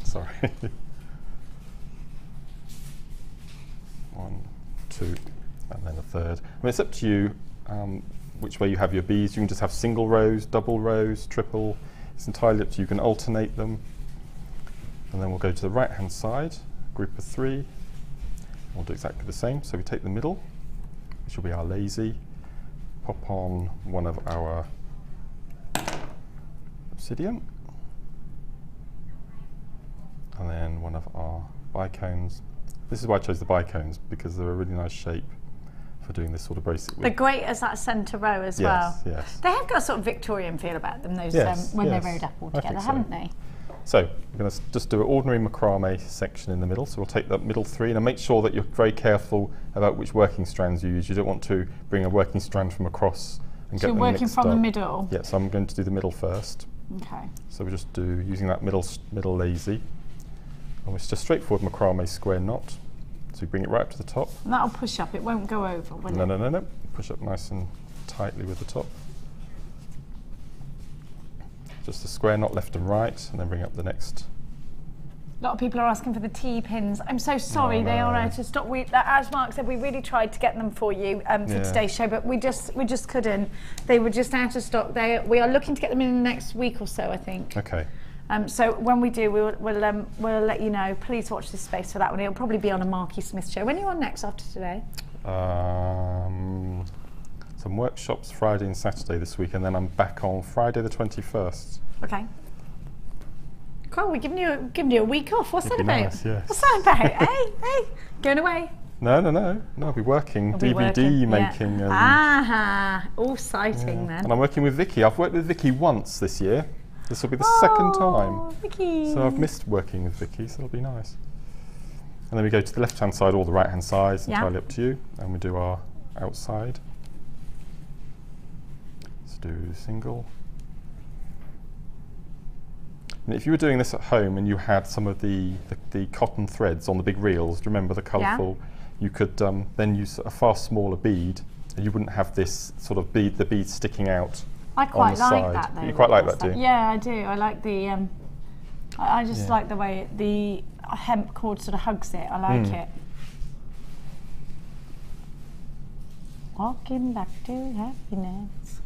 Sorry. 1, 2, and then a third. I mean, it's up to you which way you have your beads. You can just have single rows, double rows, triple. It's entirely up to you. You can alternate them. And then we'll go to the right-hand side, group of 3. We'll do exactly the same. So we take the middle, which will be our lazy, pop on one of our obsidian, and then one of our bicones. This is why I chose the bicones, because they're a really nice shape for doing this sort of bracelet with. They're great as that centre row as well. Yes. They have got a sort of Victorian feel about them, those when they're rowed up all together, haven't they? So we're going to just do an ordinary macrame section in the middle. So we'll take that middle 3 and make sure that you're very careful about which working strands you use. You don't want to bring a working strand from across and get them mixed up. So you're working from the middle? Yeah, so I'm going to do the middle first. Okay. So we just do, using that middle lazy. And it's just straightforward macrame square knot. So you bring it right up to the top. And that'll push up, it won't go over, will it? No. Push up nice and tightly with the top. Just a square knot left and right, and then bring up the next. A lot of people are asking for the T-pins. I'm so sorry, they are out of stock. As Mark said, we really tried to get them for you for today's show, but we just couldn't. They were just out of stock. We are looking to get them in the next week or so, I think. Okay. So when we do, we'll let you know. Please watch this space for that one. It'll probably be on a Marky Smith show. When are you on next after today? Some workshops Friday and Saturday this week, and then I'm back on Friday the 21st. Okay. Cool, we're giving you a week off. What's that about? Nice, yes. What's that about? hey, going away? No, I'll be working, DVD making. And all sighting then. And I'm working with Vicky. I've worked with Vicky once this year. This will be the second time. Vicky. So I've missed working with Vicky, so it'll be nice. And then we go to the left-hand side or the right-hand side, it's entirely up to you. And we do our outside. Let's do single. And if you were doing this at home and you had some of the cotton threads on the big reels, do you remember the colourful? You could then use a far smaller bead, and you wouldn't have this sort of bead, the bead sticking out. I quite on the like side. that though. You quite like that, do you? Yeah, I do. I like the. I just like the way the hemp cord sort of hugs it. I like it. Walking back to happiness.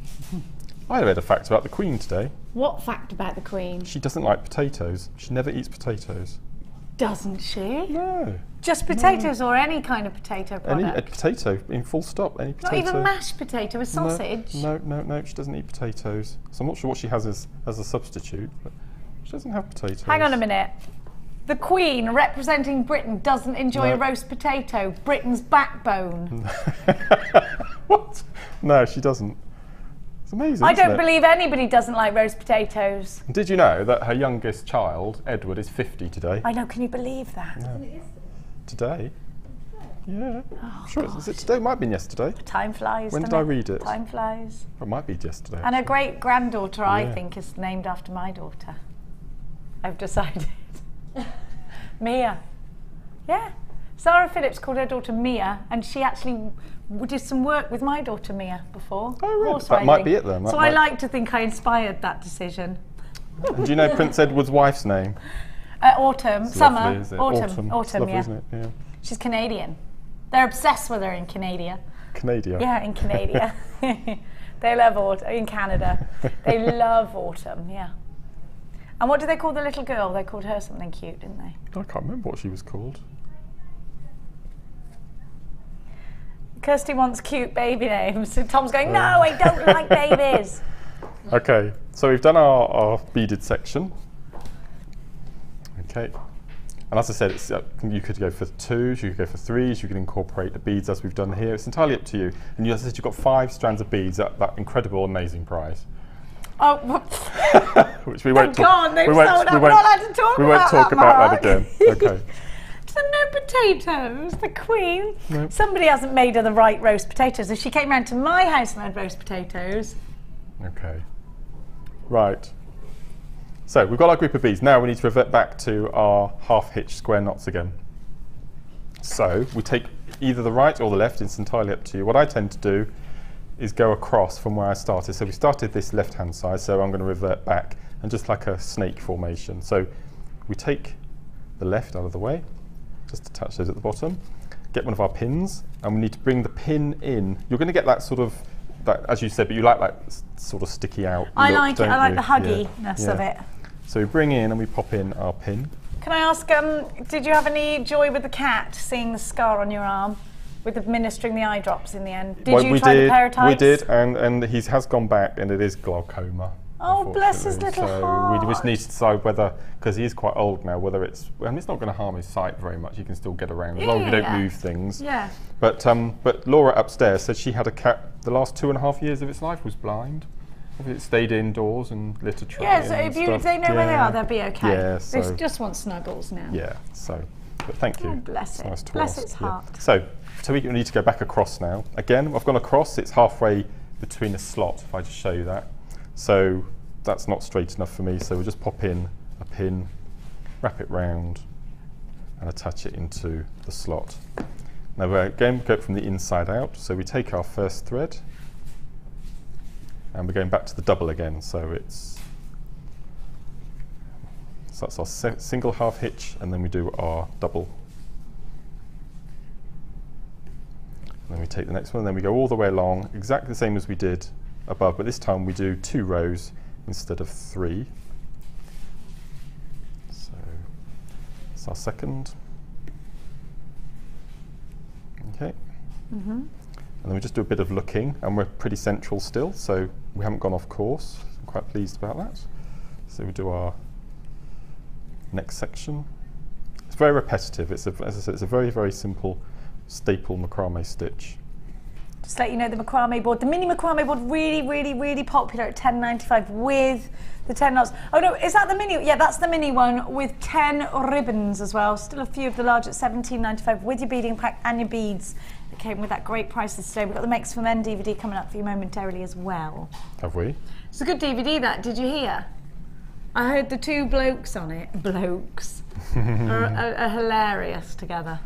I read a fact about the Queen today. What fact about the Queen? She doesn't like potatoes. She never eats potatoes. Doesn't she? No. Just potatoes or any kind of potato product? Any potato, in full stop, any potato. Not even mashed potato, a sausage? No, she doesn't eat potatoes. So I'm not sure what she has as a substitute, but she doesn't have potatoes. Hang on a minute. The Queen, representing Britain, doesn't enjoy a roast potato, Britain's backbone. What? No, she doesn't. It's amazing. I don't believe anybody doesn't like roast potatoes. Did you know that her youngest child, Edward, is 50 today? I know, can you believe that? Yeah. Today? Yeah. Sure. Is it today? It might have been yesterday. Time flies. When did I read it? Time flies. It might be yesterday. And her great granddaughter, I think, is named after my daughter. I've decided. Mia. Yeah. Sarah Phillips called her daughter Mia, and she actually did some work with my daughter Mia before. Oh, really? That might be it then. So I like to think I inspired that decision. And do you know Prince Edward's wife's name? Autumn. It's Summer. Lovely, Autumn, lovely, yeah. Isn't it? Yeah. She's Canadian. They're obsessed with her in Canada. Canada? Yeah, in Canada. They love autumn. In Canada. They love autumn, yeah. And what did they call the little girl? They called her something cute, didn't they? I can't remember what she was called. Kirsty wants cute baby names. So Tom's going, no, I don't like babies. Okay, so we've done our beaded section. Okay, and as I said, it's, you could go for 2s, you could go for 3s, you can incorporate the beads as we've done here. It's entirely up to you. And as I said, you've got 5 strands of beads at that incredible, amazing price. Oh, which we won't talk about. We're not allowed to talk about that. We won't talk about that again. Okay. So no potatoes, the Queen. Nope. Somebody hasn't made her the right roast potatoes. If she came round to my house and had roast potatoes. Okay. Right. So we've got our group of beads. Now we need to revert back to our half-hitch square knots again. So we take either the right or the left. It's entirely up to you. What I tend to do is go across from where I started. So we started this left-hand side, so I'm going to revert back, and just like a snake formation. So we take the left out of the way, just attach those at the bottom, get one of our pins, and we need to bring the pin in. You're going to get that sort of, that, as you said, but you like that sort of sticky out I look, like it, I like you? the hugginess of it. So we bring in and we pop in our pin. Can I ask, did you have any joy with the cat, seeing the scar on your arm? With administering the eye drops in the end. Did you try the perotites? We did, and he has gone back, and it is glaucoma. Oh, bless his little heart. We just need to decide whether, because he is quite old now, whether it's, and it's not going to harm his sight very much. He can still get around as long as you don't move things. Yeah. But Laura upstairs said she had a cat. The last 2.5 years of its life was blind. If it stayed indoors and lit a tree. Yeah, so if they know where they are, they'll be okay. Yeah, so they just want snuggles now. Yeah. So, but thank you. Oh, bless it. Nice to Bless ask. its heart. So we need to go back across now. Again, I've gone across. It's halfway between a slot. If I just show you that, so that's not straight enough for me. So we'll just pop in a pin, wrap it round, and attach it into the slot. Now we're again go from the inside out. So we take our first thread, and we're going back to the double again. So that's our single half hitch, and then we do our double. And then we take the next one, and then we go all the way along, exactly the same as we did above, but this time we do 2 rows instead of 3. So that's our second. Okay. And then we just do a bit of looking, and we're pretty central still, so we haven't gone off course. I'm quite pleased about that. So we do our next section. It's very repetitive. It's as I said, it's a very, very simple staple macrame stitch. Just let you know, the macrame board, the mini macrame board, really, really, really popular at $10.95 with the 10 knots. Oh no, is that the mini? Yeah, that's the mini one with 10 ribbons as well. Still a few of the large at $17.95 with your beading pack and your beads. It came with that great prices today. We've got the Makes for Men DVD coming up for you momentarily as well. Have we? It's a good DVD, that. Did you hear? I heard the 2 blokes on it. Blokes are hilarious together.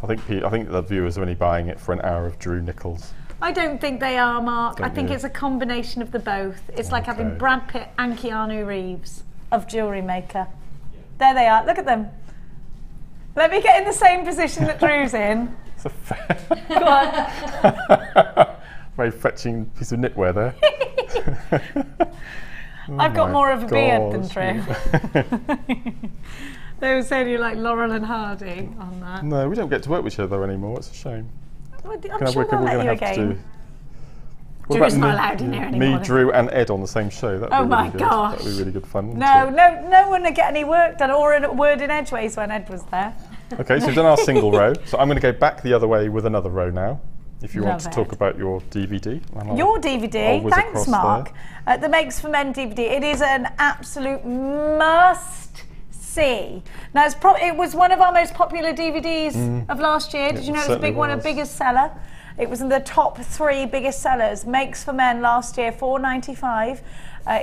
I think the viewers are only buying it for an hour of Drew Nichols. I don't think they are, Mark. Don't I think you? it's a combination of the both. It's like having Brad Pitt and Keanu Reeves of JewelleryMaker. There they are. Look at them. Let me get in the same position that Drew's in. It's a Go on. very fetching piece of knitwear there. I've got more of a beard than gosh. Drew. They were saying you like Laurel and Hardy on that. No, we don't get to work with each other anymore. It's a shame. Well, I'm sure they'll let you again. Drew's not allowed in here anymore. Me, Drew, and Ed on the same show. That'd Oh be my really good. gosh! That'd be really good fun. No one would get any work done, or a word in edgeways when Ed was there. Okay, so we've done our single row. So I'm going to go back the other way with another row now. If you want to Love talk it. about your DVD. Your DVD, whiz thanks across Mark. The Makes for Men DVD. It is an absolute must-see. Now it was one of our most popular DVDs of last year. Did you know it was a big one, a biggest seller? It was in the top 3 biggest sellers. Makes for Men last year, $4.95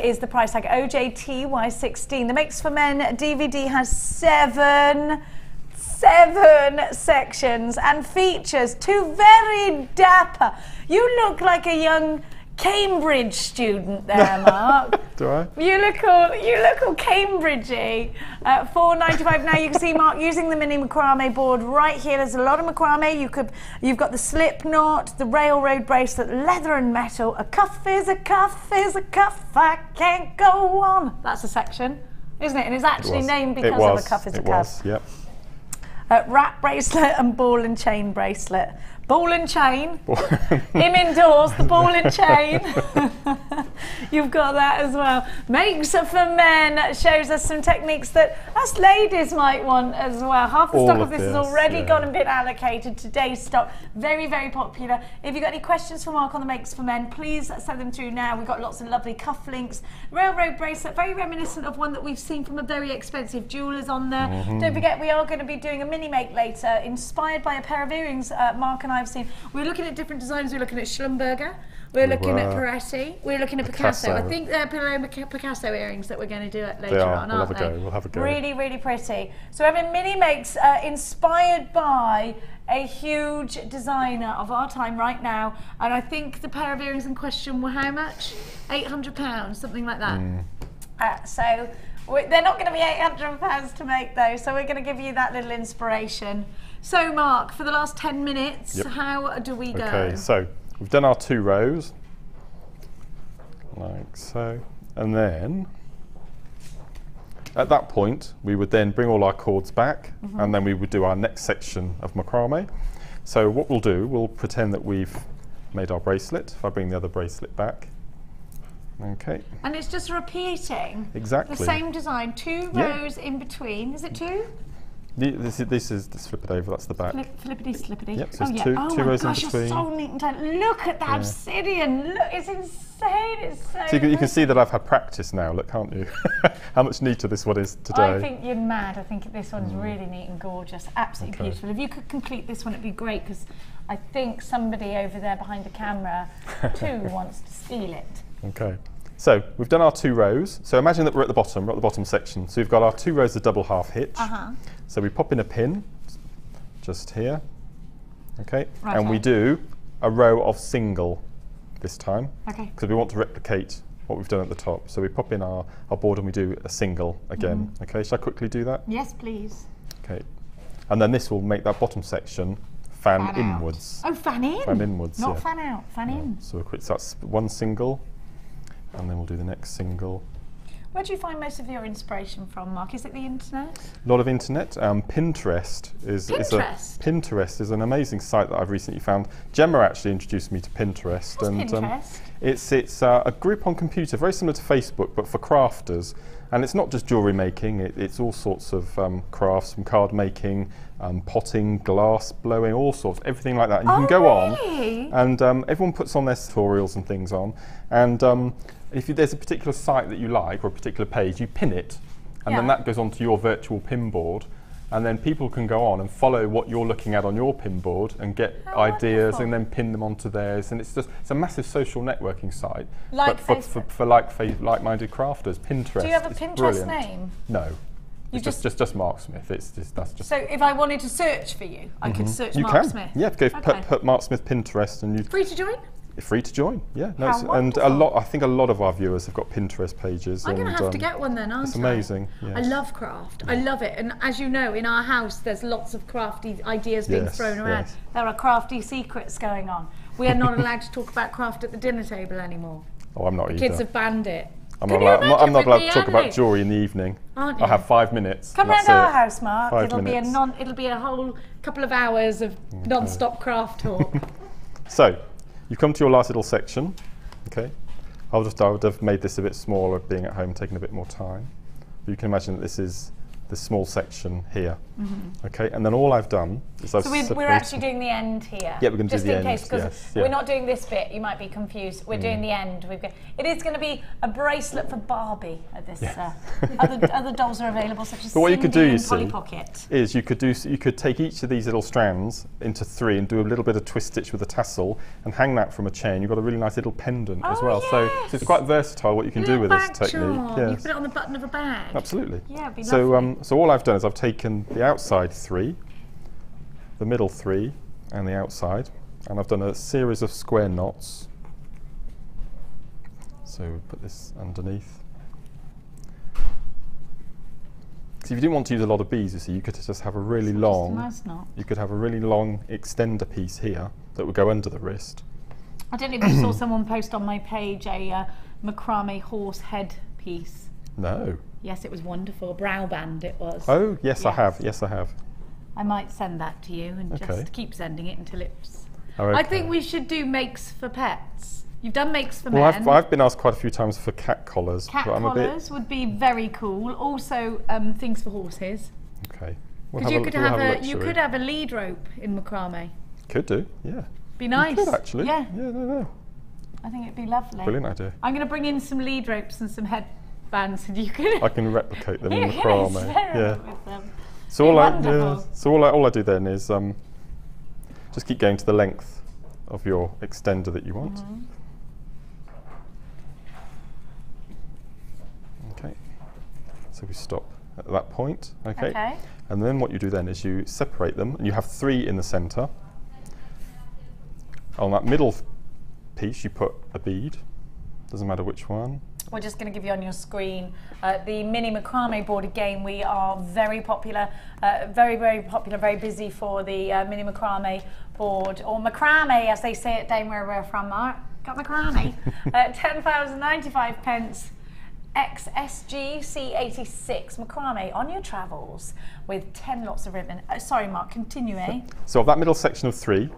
is the price tag. OJTY16. The Makes for Men DVD has 7 sections and features 2 very dapper. You look like a young Cambridge student there, Mark. Do I? You look all Cambridgey. $4.95. Now you can see Mark using the mini macrame board right here. There's a lot of macrame. You've got the slip knot, the railroad bracelet, leather and metal. A cuff is a cuff is a cuff. I can't go on. That's a section, isn't it? And it's actually named because of a cuff is a cuff. Yep. Wrap bracelet and ball and chain bracelet. Ball and chain. Him indoors, the ball and chain. You've got that as well. Makes for Men shows us some techniques that us ladies might want as well. Half the All stock of of this has this, already yeah. gone and been allocated. Today's stock, very, very popular. If you've got any questions for Mark on the Makes for Men, please send them through now. We've got lots of lovely cufflinks. Railroad bracelet, very reminiscent of one that we've seen from a very expensive jeweller's on there. Don't forget, we are going to be doing a mini make later, inspired by a pair of earrings Mark and I have seen. We're looking at different designs. We're looking at Schlumberger. We're looking at Peretti. We're looking at Picasso. I think they're Picasso earrings that we're going to do it later on, aren't they? We'll have a go. Really, really pretty. So we're having mini makes inspired by a huge designer of our time right now. And I think the pair of earrings in question were how much? £800, something like that. So they're not going to be £800 to make though. So we're going to give you that little inspiration. So Mark, for the last 10 minutes, how do we go? Okay, so we've done our 2 rows, like so, and then at that point we would then bring all our cords back, and then we would do our next section of macrame. So what we'll do, we'll pretend that we've made our bracelet. If I bring the other bracelet back, okay. And it's just repeating Exactly. the same design, 2 rows in between. Is it 2? This is flip it over. That's the back. Flippity, slippity. Yep, so oh it's yeah. two Oh two my rows gosh, in between. you're so neat and tidy. Look at that obsidian. Look, it's insane. It's so. So you can see that I've had practice now. Look, can't you? How much neater this one is today. I think you're mad. I think this one's really neat and gorgeous. Absolutely beautiful. If you could complete this one, it'd be great because I think somebody over there behind the camera too wants to steal it. Okay. So we've done our 2 rows. So imagine that we're at the bottom section. So we've got our 2 rows of double half hitch. So we pop in a pin just here, okay, and we do a row of single this time, because we want to replicate what we've done at the top. So we pop in our board and we do a single again. Okay, shall I quickly do that? Yes, please. Okay, and then this will make that bottom section fan inwards. Oh, fan in? Fan inwards, not yeah. fan out, fan in. So we'll quick, so that's 1 single, and then we'll do the next single. Where do you find most of your inspiration from, Mark? Is it the internet? A lot of internet. Pinterest is an amazing site that I've recently found. Gemma actually introduced me to Pinterest. What's Pinterest? It's a group on computer, very similar to Facebook, but for crafters. And it's not just jewellery making, it's all sorts of crafts, from card making, potting, glass blowing, all sorts, everything like that. And you can go on, and everyone puts on their tutorials and things on. And if there's a particular site that you like, or a particular page, you pin it, and then that goes onto your virtual pin board. And then people can go on and follow what you're looking at on your pin board and get ideas and then pin them onto theirs. And it's a massive social networking site. Like but for like-minded crafters, Pinterest. Do you have a Pinterest brilliant. name? No. It's just Mark Smith. That's just. So if I wanted to search for you, I could search you Mark can. Smith. Yeah, put Mark Smith Pinterest and you. Free to join? Free to join, yeah. No, How and wonderful. I think a lot of our viewers have got Pinterest pages. I'm going to have to get one then, aren't I? It's amazing. Yes. I love craft. I love it. And as you know, in our house, there's lots of crafty ideas being thrown around. Yes. There are crafty secrets going on. We are not allowed to talk about craft at the dinner table anymore. Oh, I'm not The either. kids have banned it. I'm not allowed to talk about jewellery in the evening. Aren't you? I'll have 5 minutes. Come round our house, Mark. 5 It'll minutes. it'll be a whole couple of hours of non-stop craft talk. So, you come to your last little section, okay? I would have made this a bit smaller, being at home, taking a bit more time. But you can imagine that this is the small section here, okay? And then all I've done is I've separated. So we're actually doing the end here. Yeah, we're going to do the end. Just in case, because we're not doing this bit. You might be confused. We're doing the end. It is going to be a bracelet for Barbie at this. Other dolls are available, such as what you could do, you Polly see, Pocket. is you could take each of these little strands into 3 and do a little bit of twist stitch with a tassel and hang that from a chain. You've got a really nice little pendant as well. So it's quite versatile what you can do with this technique. Yes. You can put it on the button of a bag. Absolutely. Yeah, it'd be lovely. So all I've done is I've taken the outside 3, the middle 3, and the outside, and I've done a series of square knots. So we'll put this underneath. So if you didn't want to use a lot of beads, you see, you could just have a really long. Nice knot. You could have a really long extender piece here that would go under the wrist. I don't know if you saw someone post on my page a macrame horse head piece. No. Yes, it was wonderful. A brow band it was. Oh, yes, I have. Yes, I have. I might send that to you and just keep sending it until it's Oh, okay. I think we should do makes for pets. You've done makes for Well, men. I've been asked quite a few times for cat collars. Cat but I'm collars would be very cool. Also, things for horses. Okay. Because you could we'll have a a look, you shall we? could have a lead rope in macrame. Could do, yeah. Be nice. You could actually. Yeah. Yeah, no. I think it'd be lovely. Brilliant idea. I'm going to bring in some lead ropes and some headbands, and you can. I can replicate them you in can macrame. experiment with them. So all I do then is just keep going to the length of your extender that you want. Mm-hmm. Okay. So we stop at that point. Okay. Okay. And then what you do then is you separate them, and you have 3 in the centre. On that middle piece, you put a bead. Doesn't matter which one. We're just going to give you on your screen the mini macrame board. Again, we are very popular, very popular, very busy for the mini macrame board, or macrame as they say it down where we're from, Mark. Got macrame. £10.95 XSG C86 macrame on your travels with 10 lots of ribbon. Sorry, Mark, continue, eh? So of that middle section of 3,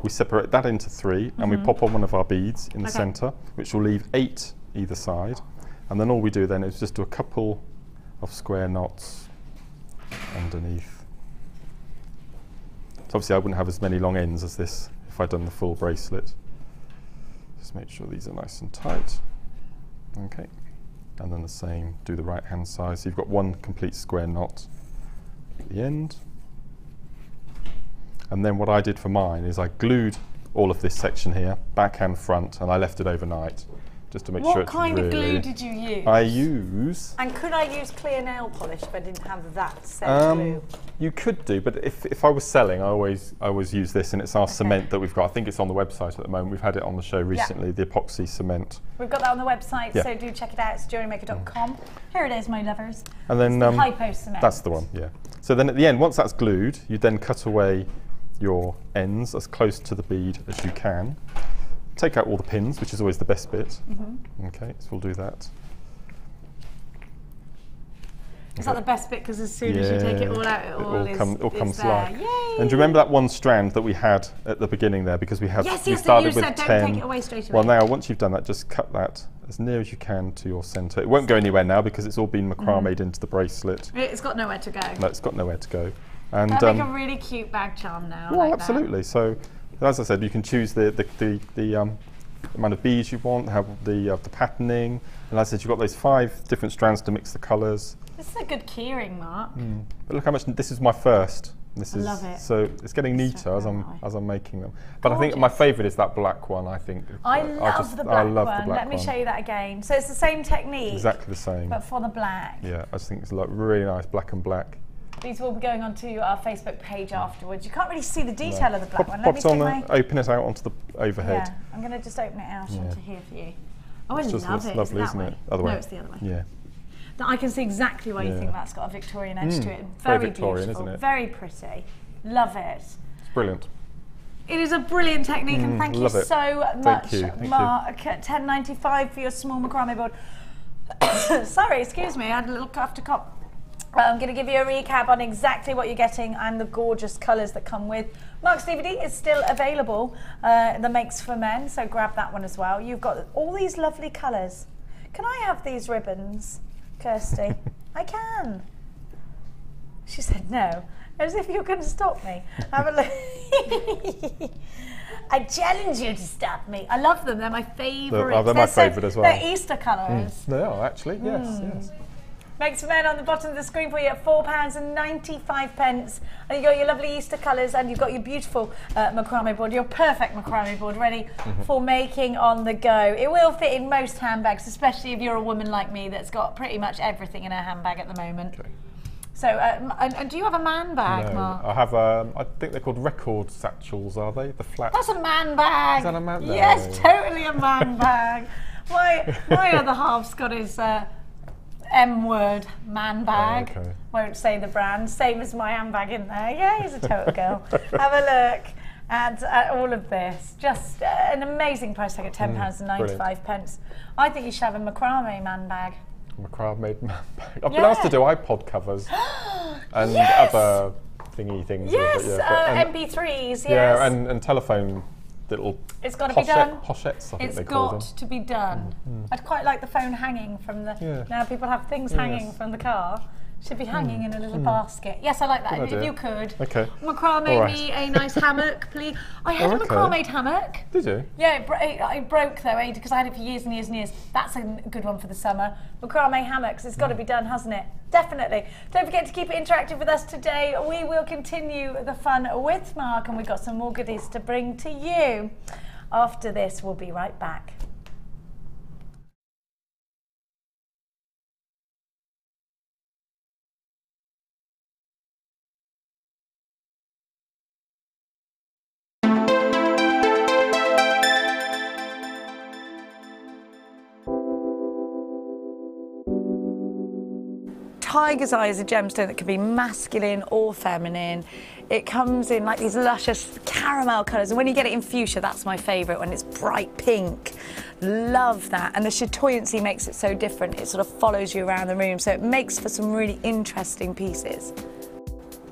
we separate that into 3, and we pop on one of our beads in the centre, which will leave 8 either side. And then all we do then is just do a couple of square knots underneath. So obviously I wouldn't have as many long ends as this if I'd done the full bracelet. Just make sure these are nice and tight. Okay. And then the same, do the right hand side. So you've got one complete square knot at the end. And then what I did for mine is I glued all of this section here, back and front, and I left it overnight just to make sure What it's kind really... of glue did you use? I use... And could I use clear nail polish if I didn't have that set glue? You could do, but if I was selling, I always use this, and it's our cement that we've got. I think it's on the website at the moment. We've had it on the show recently, the epoxy cement. We've got that on the website, Yeah. so do check it out. It's JewelleryMaker.com. Here it is, my lovers. And then It's the hypo cement. that's the one, yeah. So then at the end, once that's glued, you then cut away your ends as close to the bead as you can. Take out all the pins, which is always the best bit. Okay, so we'll do that. Is that the best bit? Because as soon as you take it all out, it all comes there. live. Yay! And do you remember that one strand that we had at the beginning there? Because we had Yes, we yes, started that you with said 10. don't take it away straight away. Well, now once you've done that, just cut that as near as you can to your centre. It won't go anywhere now because it's all been macrameed into the bracelet. It's got nowhere to go. No, it's got nowhere to go. And That'd make a really cute bag charm now. well, like absolutely. So, as I said, you can choose the amount of beads you want, have the patterning, and as I said, you've got those 5 different strands to mix the colours. This is a good keyring, Mark. But look how much this is my first. This is love it. so it's getting neater as I'm making them. But I think my favourite is that black one. I think I love the black one. Let me show you that again. So it's the same technique, exactly the same. but for the black. Yeah, I just think it's like really nice, black and black. These will be going onto our Facebook page afterwards. You can't really see the detail of the black one. Pop Let me it on take there, open it out onto the overhead. Yeah, I'm going to just open it out onto here for you. Oh, I It's just love it's it. lovely, is it isn't that it? way? Other way. No, it's the other way. Yeah. I can see exactly why you Yeah. think that's got a Victorian edge to it. Very Very Victorian, beautiful. isn't it? Very pretty. Love it. It's brilliant. It is a brilliant technique, and thank you love it. so much, you, thank you. Mark. £10.95 for your small macrame board. Sorry, excuse me, I had a little cough to cough. I'm going to give you a recap on exactly what you're getting and the gorgeous colours that come with. Mark's DVD is still available, the Makes for Men, so grab that one as well. You've got all these lovely colours. Can I have these ribbons, Kirsty? I can. She said no, as if you're going to stop me. Have a look. I challenge you to stop me. I love them, they're my favourite. They're my favourite as well. They're Easter colours. They are actually, yes. Makes for Men on the bottom of the screen for you at £4.95. And you've got your lovely Easter colours, and you've got your beautiful macrame board, your perfect macrame board ready for making on the go. It will fit in most handbags, especially if you're a woman like me that's got pretty much everything in her handbag at the moment. Okay. So, and do you have a man bag, No, Mark? I have. I think they're called record satchels, are they? The flat. That's a man bag. Is that a man bag? Yes, totally a man bag. My other half's got his M-word man bag. Oh, okay. Won't say the brand. Same as my handbag in there. Yeah, he's a total girl. Have a look at all of this. Just an amazing price tag at £10.95. I think you should have a macrame man bag. Macrame made man bag. I've been asked to do iPod covers and Yes! other thingy things. Yes, with it, yeah, MP3s. Yes. Yeah, and telephone little It's got to be done. pochettes, I think It's they call got them. to be done. I'd quite like the phone hanging from the... Yeah. Now people have things hanging from the car. Should be hanging in a little basket. Yes, I like that. Good If idea. you could. Okay. Macrame All right. me a nice hammock, please. I had a okay. macrame hammock. Did you? Yeah, it broke though, because I had it for years and years and years. That's a good one for the summer. Macrame hammocks, it's got to be done, hasn't it? Definitely. Don't forget to keep it interactive with us today. We will continue the fun with Mark, and we've got some more goodies to bring to you. After this, we'll be right back. Tiger's Eye is a gemstone that can be masculine or feminine. It comes in like these luscious caramel colours, and when you get it in fuchsia, that's my favourite, when it's bright pink. Love that, and the chatoyancy makes it so different. It sort of follows you around the room, so it makes for some really interesting pieces.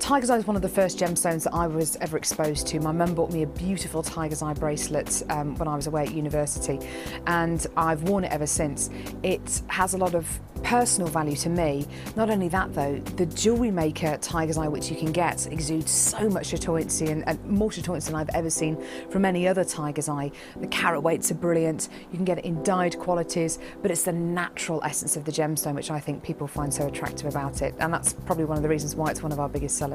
Tiger's Eye is one of the first gemstones that I was ever exposed to. My mum bought me a beautiful Tiger's Eye bracelet when I was away at university, and I've worn it ever since. It has a lot of personal value to me. Not only that though, the JewelleryMaker Tiger's Eye which you can get exudes so much chatoyancy, and more chatoyancy than I've ever seen from any other Tiger's Eye. The carat weights are brilliant, you can get it in dyed qualities, but it's the natural essence of the gemstone which I think people find so attractive about it, and that's probably one of the reasons why it's one of our biggest sellers.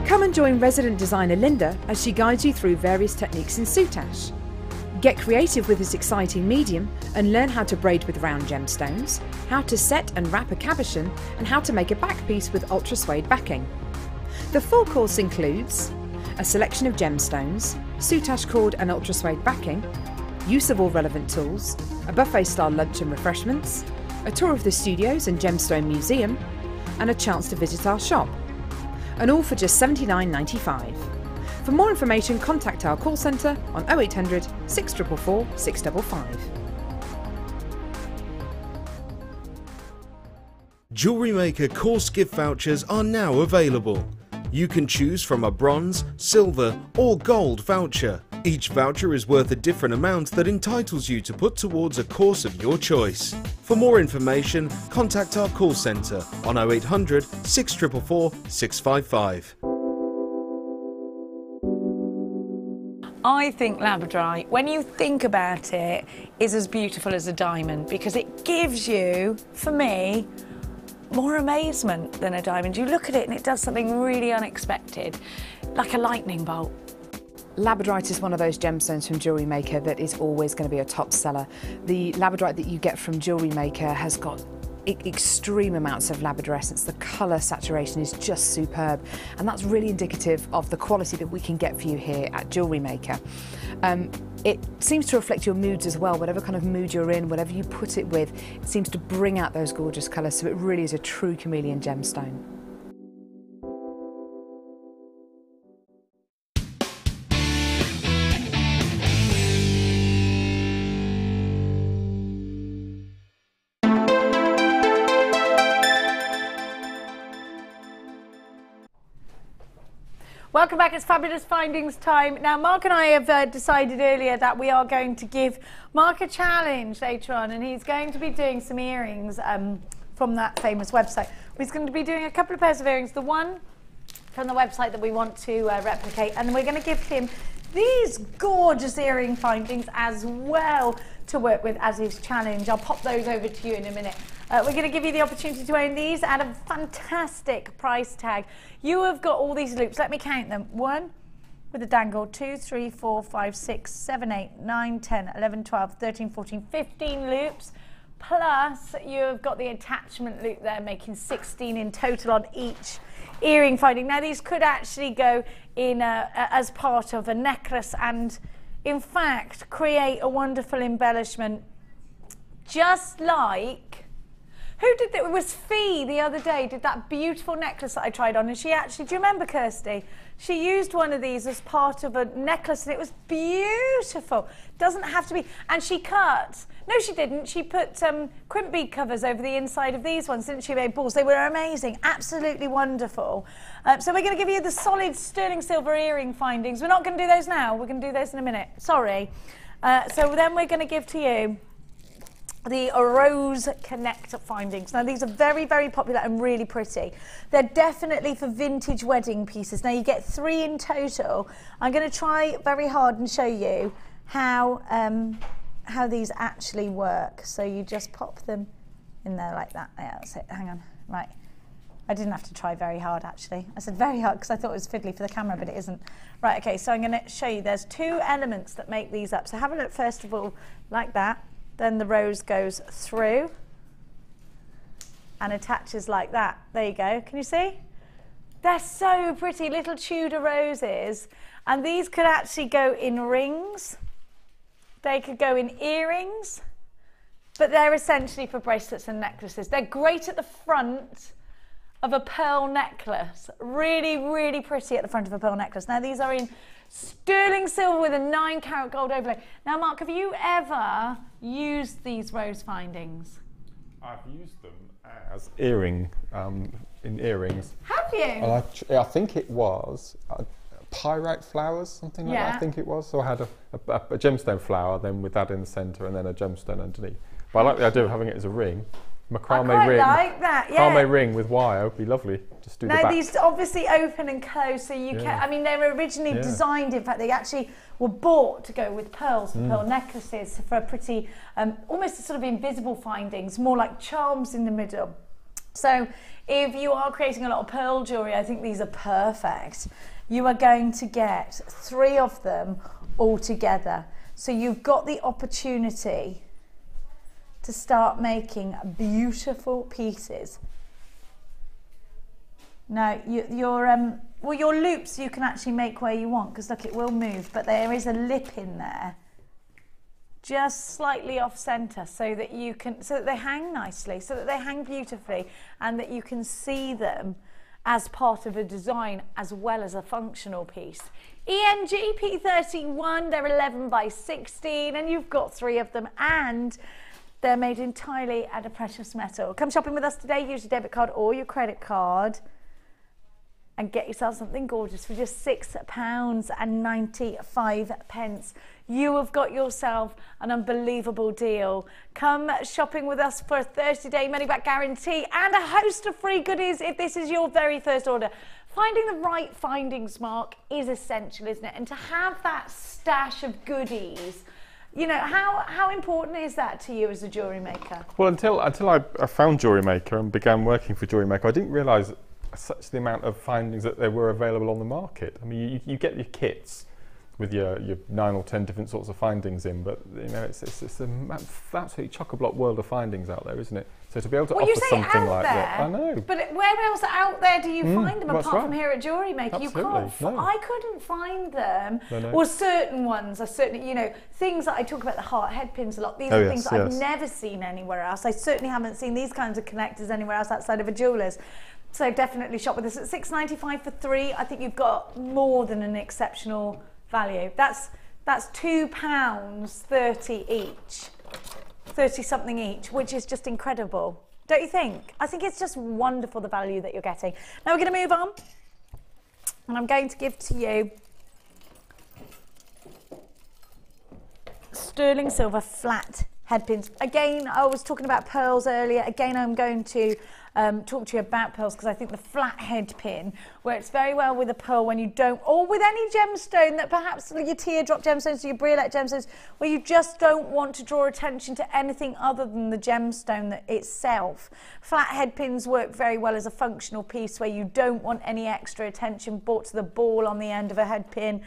Come and join resident designer Linda as she guides you through various techniques in soutache. Get creative with this exciting medium and learn how to braid with round gemstones, how to set and wrap a cabochon, and how to make a back piece with ultra suede backing. The full course includes a selection of gemstones, soutache cord and ultra suede backing, use of all relevant tools, a buffet style lunch and refreshments, a tour of the studios and gemstone museum, and a chance to visit our shop. And all for just $79.95. For more information, contact our call centre on 0800 644 655. JewelleryMaker course gift vouchers are now available. You can choose from a bronze, silver or gold voucher. Each voucher is worth a different amount that entitles you to put towards a course of your choice. For more information, contact our call centre on 0800 644 655. I think labradorite, when you think about it, is as beautiful as a diamond because it gives you, for me, more amazement than a diamond. You look at it and it does something really unexpected, like a lightning bolt. Labradorite is one of those gemstones from JewelleryMaker that is always going to be a top seller. The labradorite that you get from JewelleryMaker has got extreme amounts of labrador essence. The colour saturation is just superb, and that's really indicative of the quality that we can get for you here at JewelleryMaker. It seems to reflect your moods as well. Whatever kind of mood you're in, whatever you put it with, it seems to bring out those gorgeous colours, so it really is a true chameleon gemstone. Welcome back, it's Fabulous Findings time. Now, Mark and I have decided earlier that we are going to give Mark a challenge later on, and he's going to be doing some earrings from that famous website. He's going to be doing a couple of pairs of earrings, the one from the website that we want to replicate, and then we're going to give him these gorgeous earring findings as well to work with as his challenge. I'll pop those over to you in a minute. We're going to give you the opportunity to own these at a fantastic price tag. You have got all these loops. Let me count them. 1 with a dangle, 2, 3, 4, 5, 6, 7, 8, 9, 10, 11, 12, 13, 14, 15 loops. Plus, you've got the attachment loop there, making 16 in total on each earring finding. Now, these could actually go in as part of a necklace and, in fact, create a wonderful embellishment, just like... Who did that? It was Fee the other day, did that beautiful necklace that I tried on. And she actually, do you remember, Kirsty? She used one of these as part of a necklace and it was beautiful. Doesn't have to be, and she cut. No, she didn't. She put crimp bead covers over the inside of these ones, didn't she? Made balls. They were amazing, absolutely wonderful. So we're going to give you the solid sterling silver earring findings. We're not going to do those now. We're going to do those in a minute. Sorry. So then we're going to give to you the Rose Connect findings. Now these are very, very popular and really pretty. They're definitely for vintage wedding pieces. Now you get 3 in total. I'm going to try very hard and show you how these actually work. So you just pop them in there like that. Yeah, that's it. Hang on. Right. I didn't have to try very hard actually. I said very hard because I thought it was fiddly for the camera, but it isn't. Right, okay, so I'm going to show you. There's 2 elements that make these up. So have a look first of all like that. Then the rose goes through and attaches like that. There you go. Can you see? They're so pretty, little Tudor roses. And these could actually go in rings. They could go in earrings. But they're essentially for bracelets and necklaces. They're great at the front of a pearl necklace. Really, really pretty at the front of a pearl necklace. Now these are in sterling silver with a 9-carat gold overlay. Now, Mark, have you ever used these rose findings? I've used them as earring, in earrings. Have you? I think it was pyrite flowers, something like that, I think it was. So I had a gemstone flower, then with that in the centre, and then a gemstone underneath. But I like the idea of having it as a ring. Macrame ring. I like that, yeah. Macrame ring with wire would be lovely. Just do the back. Now these obviously open and close, so you can. I mean, they were originally designed. In fact, they actually were bought to go with pearls, pearl necklaces for a pretty, almost sort of invisible findings, more like charms in the middle. So, if you are creating a lot of pearl jewellery, I think these are perfect. You are going to get 3 of them all together, so you've got the opportunity to start making beautiful pieces. Now, your loops you can actually make where you want, because look, it will move, but there is a lip in there, just slightly off center, so that they hang nicely, so that they hang beautifully, and that you can see them as part of a design as well as a functional piece. ENG P31, they're 11 by 16, and you've got 3 of them, and they're made entirely out of precious metal. Come shopping with us today, use your debit card or your credit card and get yourself something gorgeous for just £6.95. You have got yourself an unbelievable deal. Come shopping with us for a 30-day money-back guarantee and a host of free goodies if this is your very first order. Finding the right findings, Mark, is essential, isn't it? And to have that stash of goodies, you know, how important is that to you as a jewellery maker? Well, until I found JewelleryMaker and began working for JewelleryMaker, I didn't realise such the amount of findings that there were available on the market. I mean, you get your kits with your 9 or 10 different sorts of findings in, but you know, it's an absolutely chock-a-block world of findings out there, isn't it? So to be able to offer something like that, I know. But where else out there do you find them apart from here at JewelleryMaker? Absolutely, You can't. no. I couldn't find them. No. Well, certain ones are certainly, you know, things that I talk about, the heart head pins a lot. These are things that I've never seen anywhere else. I certainly haven't seen these kinds of connectors anywhere else outside of a jeweller's. So definitely shop with us at £6.95 for 3. I think you've got more than an exceptional value. That's £2.30 each, 30 something each, which is just incredible. Don't you think? I think it's just wonderful, the value that you're getting. Now we're going to move on, and I'm going to give to you sterling silver flat head pins. Again, I was talking about pearls earlier. Again, I'm going to talk to you about pearls, because I think the flat head pin works very well with a pearl when you don't, or with any gemstone that perhaps your teardrop gemstones or your Bracelet gemstones, where you just don't want to draw attention to anything other than the gemstone itself. Flat head pins work very well as a functional piece where you don't want any extra attention brought to the ball on the end of a head pin.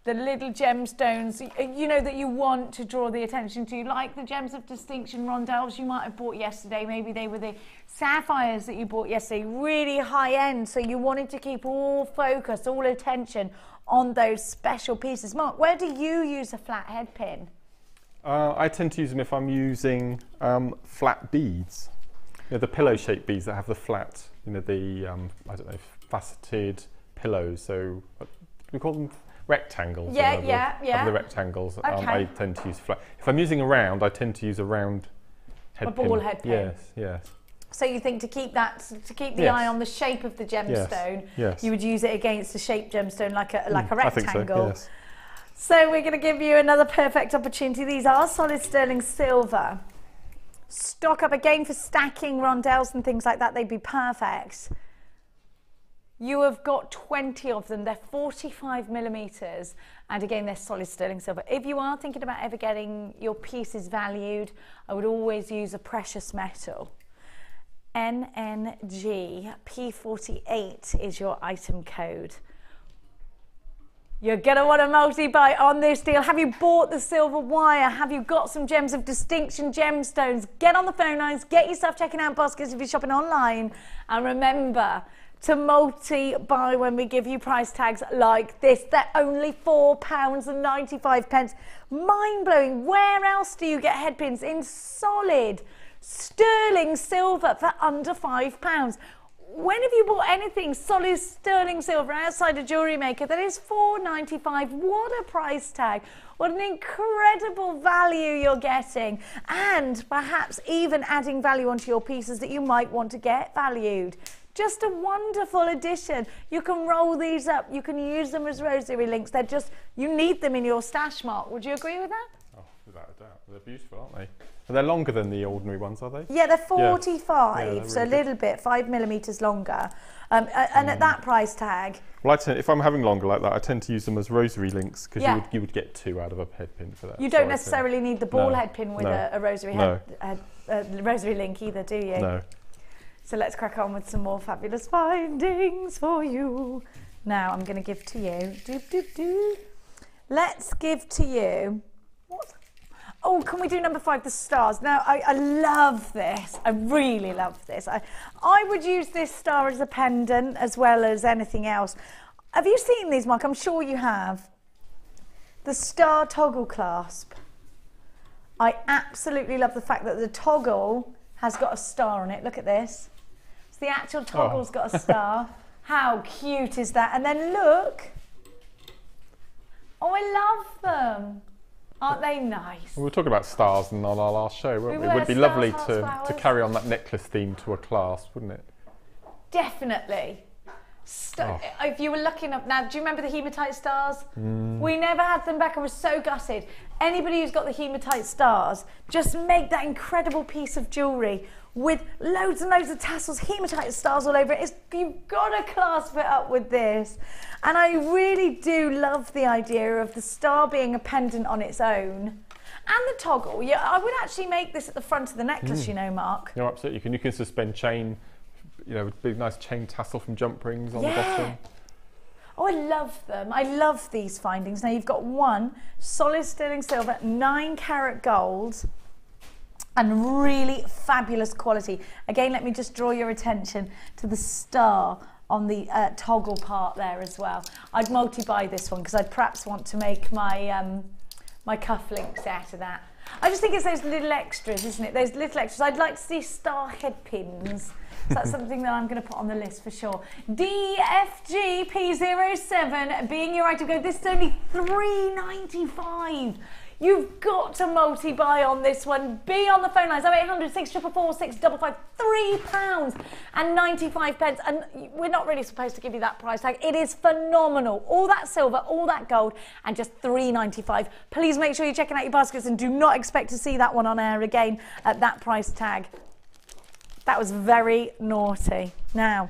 The little gemstones, you know, that you want to draw the attention to, like the gems of distinction rondelles you might have bought yesterday. Maybe they were the sapphires that you bought yesterday, really high end. So you wanted to keep all focus, all attention on those special pieces. Mark, where do you use a flat head pin? I tend to use them if I'm using flat beads. You know, the pillow-shaped beads that have the flat, you know, the I don't know, faceted pillows. So we call them rectangles. Yeah. Have the rectangles. Okay. I tend to use flat. If I'm using a round, I tend to use a round head pin. A ball head pin. Yes. So you think to keep the eye on the shape of the gemstone, yes. you would use it against a shaped gemstone like a rectangle. I think so, yes. So we're going to give you another perfect opportunity. These are solid sterling silver. Stock up again for stacking rondelles and things like that. They'd be perfect. You have got 20 of them. They're 45 millimeters. And again, they're solid sterling silver. If you are thinking about ever getting your pieces valued, I would always use a precious metal. NNG P48 is your item code. You're going to want a multi-buy on this deal. Have you bought the silver wire? Have you got some gems of distinction gemstones? Get on the phone lines, get yourself checking out baskets if you're shopping online. And remember to multi-buy when we give you price tags like this. They're only £4.95. Mind-blowing. Where else do you get headpins in solid sterling silver for under £5? When have you bought anything solid sterling silver outside a JewelleryMaker that is £4.95? What a price tag. What an incredible value you're getting. And perhaps even adding value onto your pieces that you might want to get valued. Just a wonderful addition. You can roll these up. You can use them as rosary links. They're just, you need them in your stash, Mark. Would you agree with that? Oh, without a doubt. They're beautiful, aren't they? And they're longer than the ordinary ones, are they? Yeah, they're 45, yeah, so a really little bit, 5 millimeters longer. And at that price tag... Well, if I'm having longer like that, I tend to use them as rosary links because you would get 2 out of a head pin for that. You don't necessarily need the ball head pin with a rosary rosary link either, do you? No. So let's crack on with some more fabulous findings for you. Now I'm going to give to you. Let's give to you... Oh, can we do number 5, the stars? Now, I love this. I really love this. I would use this star as a pendant as well as anything else. Have you seen these, Mark? I'm sure you have. The star toggle clasp. I absolutely love the fact that the toggle has got a star on it. Look at this. So the actual toggle's got a star. How cute is that? And then look. Oh, I love them. Aren't they nice? We were talking about stars on our last show, weren't we? It would be lovely to carry on that necklace theme to a clasp, wouldn't it? Definitely. If you were lucky enough, now do you remember the hematite stars? We never had them back. I was so gutted. Anybody who's got the hematite stars, just make that incredible piece of jewellery with loads and loads of tassels, hematite stars all over it. You've got to clasp it up with this. And I really do love the idea of the star being a pendant on its own. And the toggle. Yeah, I would actually make this at the front of the necklace, you know, Mark. No, absolutely. You can suspend chain, you know, big nice chain tassel from jump rings on the bottom. Oh, I love them. I love these findings. Now you've got 1 solid sterling silver, 9 karat gold, and really fabulous quality. Again, let me just draw your attention to the star on the toggle part there as well. I'd multi-buy this one because I'd perhaps want to make my my cufflinks out of that. I just think it's those little extras, isn't it? Those little extras. I'd like to see star head pins. So that's something that I'm going to put on the list for sure. DFGP07 being your item code. This is only £3.95. You've got to multi-buy on this one. Be on the phone lines, 0800 644 655, £3.95. And we're not really supposed to give you that price tag. It is phenomenal. All that silver, all that gold, and just £3.95. Please make sure you're checking out your baskets and do not expect to see that one on air again at that price tag. That was very naughty. Now,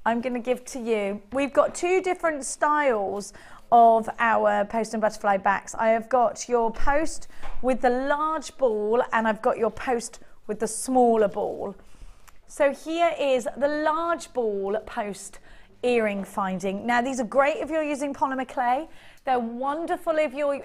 I'm going to give to you, we've got 2 different styles of our post and butterfly backs. I have got your post with the large ball and I've got your post with the smaller ball. So here is the large ball post earring finding. Now these are great if you're using polymer clay. They're wonderful if you're,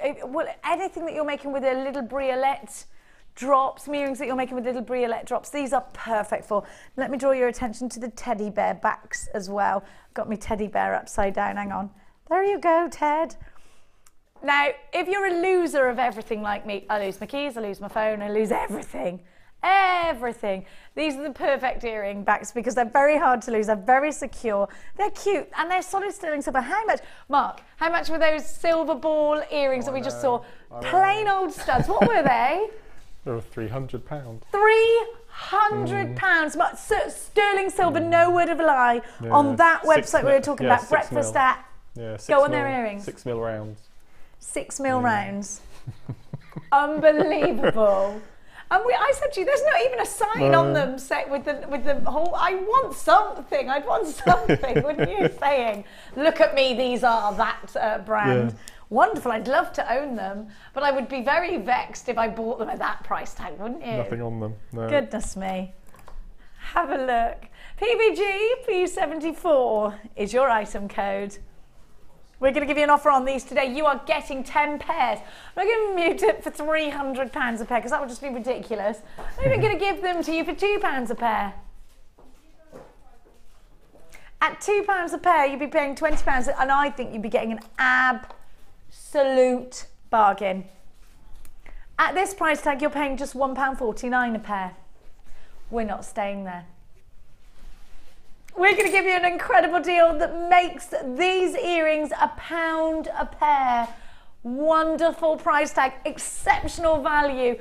anything that you're making with a little briolette drops, earrings that you're making with little briolette drops, these are perfect for. Let me draw your attention to the teddy bear backs as well. Got my teddy bear upside down, hang on. There you go, Ted. Now, if you're a loser of everything like me, I lose my keys, I lose my phone, I lose everything. Everything. These are the perfect earring backs because they're very hard to lose, they're very secure, they're cute, and they're solid sterling silver. How much, Mark, how much were those silver ball earrings that we just saw? Plain old studs. What were they? They were £300. £300. Sterling silver, no word of a lie. Yeah. On that website we were talking about, 6 breakfast mil. at. Yeah, 6 Go on mil, their earrings. 6 mil rounds. 6 mil rounds. Unbelievable. And I said to you, there's not even a sign on them set with the whole. I want something. I'd want something. Wouldn't you? Saying, look at me. These are that brand. Yeah. Wonderful. I'd love to own them, but I would be very vexed if I bought them at that price tag, wouldn't you? Nothing on them. No. Goodness me. Have a look. PVG P74 is your item code. We're going to give you an offer on these today. You are getting 10 pairs. We're going to mute it for £300 a pair because that would just be ridiculous. Maybe we're going to give them to you for £2 a pair. At £2 a pair, you'd be paying £20, and I think you'd be getting an absolute bargain. At this price tag, you're paying just £1.49 a pair. We're not staying there. We're going to give you an incredible deal that makes these earrings £1 a pair. Wonderful price tag, exceptional value,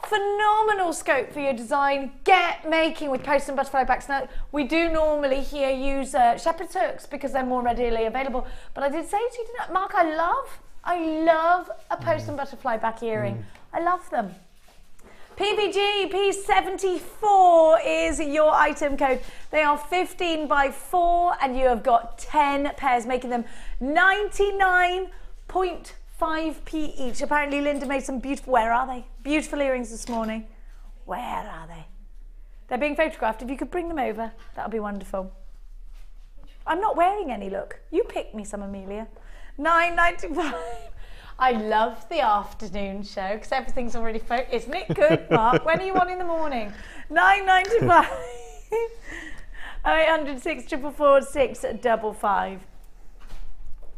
phenomenal scope for your design. Get making with post and butterfly backs. Now, we do normally here use shepherd's hooks because they're more readily available. But I did say to you, didn't I, Mark, I love a post and butterfly back earring. I love them. PVG P74 is your item code. They are 15 by 4 and you have got 10 pairs, making them 99.5p each. Apparently Linda made some beautiful, where are they? Beautiful earrings this morning. Where are they? They're being photographed. If you could bring them over, that would be wonderful. I'm not wearing any, look. You pick me some, Amelia. £9.95. I love the afternoon show because everything's already isn't it good, Mark? When are you on in the morning? £9.95. 0806 444 655.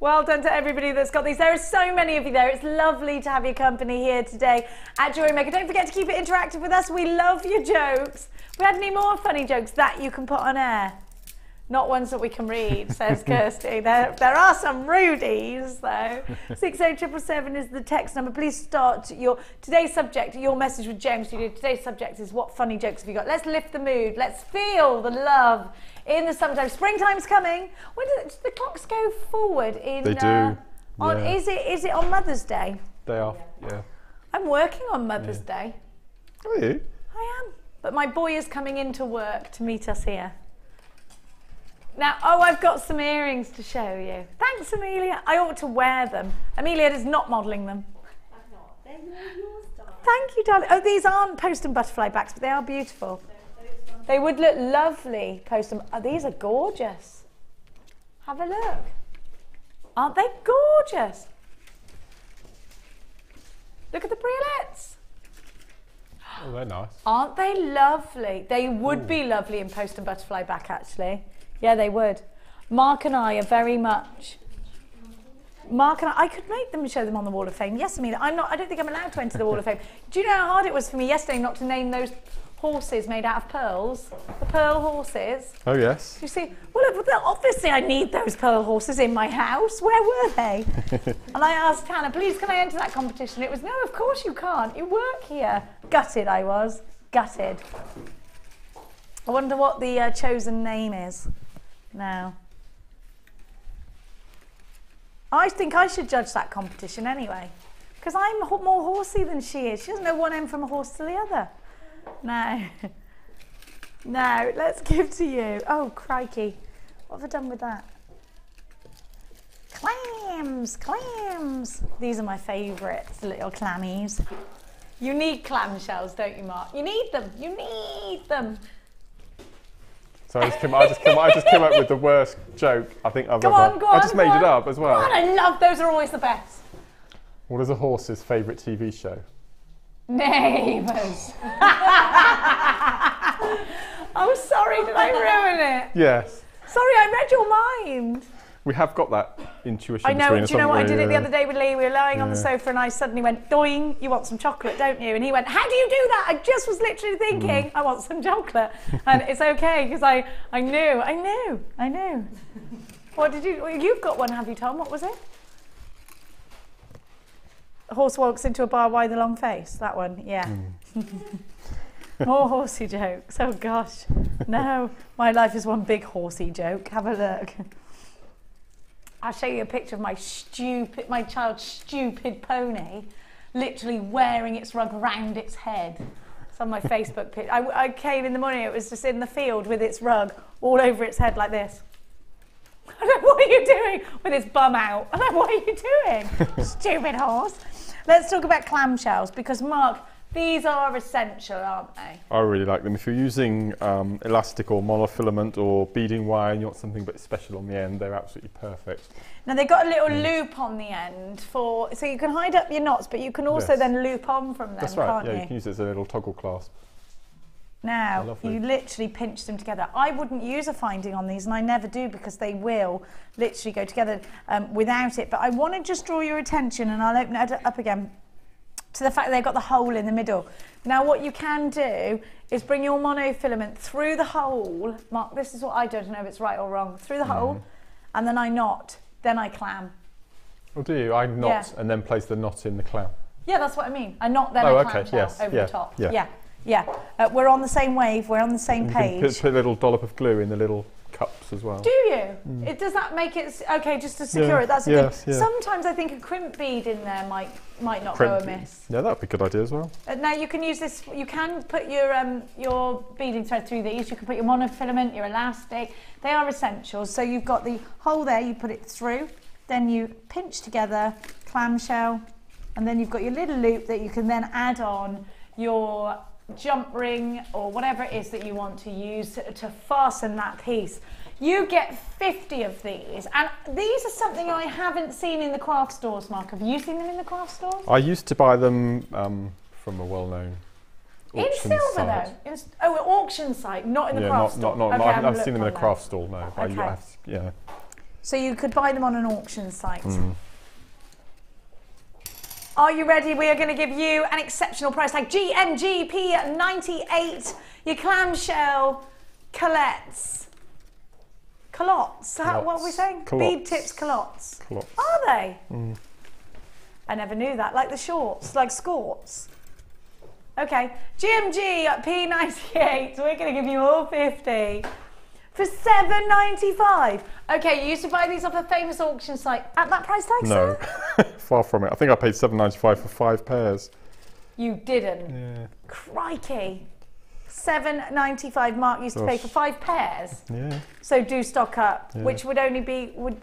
Well done to everybody that's got these. There are so many of you there. It's lovely to have your company here today at JewelleryMaker. Don't forget to keep it interactive with us. We love your jokes. We had any more funny jokes that you can put on air? Not ones that we can read, says Kirsty. There are some rudies, though. 60777 is the text number. Please start today's subject, your message with James Studio. Today's subject is what funny jokes have you got? Let's lift the mood. Let's feel the love in the summertime. Springtime's coming. When do the clocks go forward? They do. Yeah. Is it on Mother's Day? They are, yeah. I'm working on Mother's Day. Are you? I am. But my boy is coming into work to meet us here. Now, I've got some earrings to show you. Thanks, Amelia. I ought to wear them. Amelia is not modelling them. I'm not. They're yours, darling. Thank you, darling. Oh, these aren't post and butterfly backs, but they are beautiful. They would look lovely post and... Oh, these are gorgeous. Have a look. Aren't they gorgeous? Look at the briolettes. Oh, they're nice. Aren't they lovely? They would be lovely in post and butterfly back, actually. Yeah, they would. Mark and I are very much... I could make them and show them on the Wall of Fame. Yes, I mean, I don't think I'm allowed to enter the Wall of Fame. Do you know how hard it was for me yesterday not to name those horses made out of pearls? The pearl horses. Oh, yes. You see, well, obviously I need those pearl horses in my house. Where were they? And I asked Hannah, please, can I enter that competition? It was, no, of course you can't. You work here. Gutted I was. Gutted. I wonder what the chosen name is now. I think I should judge that competition anyway, because I'm more horsey than she is. She doesn't know one end from a horse to the other. Now, let's give to you. Oh, crikey. What have I done with that? Clams, clams. These are my favourites, little clammies. You need clamshells, don't you, Mark? You need them. You need them. So I just came up with the worst joke I think I've ever. I just made it up as well. God, I love those. Are always the best. What is a horse's favourite TV show? Neighbours. I'm sorry, did I ruin it? Yes. Sorry, I read your mind. We have got that intuition. I know. between Do us, you know what I haven't did we? it the other day with Lee? We were lying on the sofa and I suddenly went, doing, you want some chocolate, don't you? And he went, how do you do that? I just was literally thinking, I want some chocolate. And it's okay because I knew. What did you, you've got one, have you, Tom? What was it? A horse walks into a bar, why the long face? That one, yeah. More horsey jokes. Oh gosh. No, my life is one big horsey joke. Have a look. I'll show you a picture of my child's stupid pony, literally wearing its rug around its head. It's on my Facebook page. I came in the morning, it was just in the field with its rug all over its head like this. I don't know, what are you doing with its bum out? I don't know, what are you doing? Stupid horse. Let's talk about clamshells because Mark, these are essential, aren't they? I really like them. If you're using elastic or monofilament or beading wire and you want something a bit special on the end, they're absolutely perfect. Now they've got a little loop on the end so you can hide up your knots, but you can also then loop on from them, That's right, can't yeah, you? you can use it as a little toggle clasp. Now, Lovely. you literally pinch them together. I wouldn't use a finding on these, and I never do because they will literally go together without it. But I want to just draw your attention, and I'll open it up again, to the fact that they've got the hole in the middle. Now, what you can do is bring your monofilament through the hole. Mark, this is what I do, I don't know if it's right or wrong. Through the hole, and then I knot, then I clam. Oh, do you? I knot and then place the knot in the clam. Yeah, that's what I mean. I knot, then I clam over the top. Yeah. We're on the same wave, we're on the same page. You can put a little dollop of glue in the little cups as well. Do you? Does that make it, okay, just to secure it, that's good. Sometimes I think a crimp bead in there might not go amiss. Yeah, that would be a good idea as well. Now you can use this, you can put your beading thread through these, you can put your monofilament, your elastic, they are essentials. So you've got the hole there, you put it through, then you pinch together, clamshell, and then you've got your little loop that you can then add on your jump ring or whatever it is that you want to use to fasten that piece. You get 50 of these, and these are something I haven't seen in the craft stores, Mark. Have you seen them in the craft stores? I used to buy them from a well-known in silver site. though? An auction site, not in the craft store? Not, okay, I've seen them in a craft stall, no. Okay. Yeah. So you could buy them on an auction site. Are you ready? We are going to give you an exceptional price tag. GMGP 98. Your clamshell culottes. Culottes. What are we saying? Culottes. Bead tips culottes. Culottes. Are they? I never knew that. Like the shorts, like skirts. Okay. GMG P98. We're going to give you all 50. For $7.95. Okay, you used to buy these off a famous auction site at that price tag, No, far from it. I think I paid $7.95 for 5 pairs. You didn't? Yeah. Crikey. $7.95 Mark used to pay for 5 pairs. Yeah. So do stock up, which would only be, would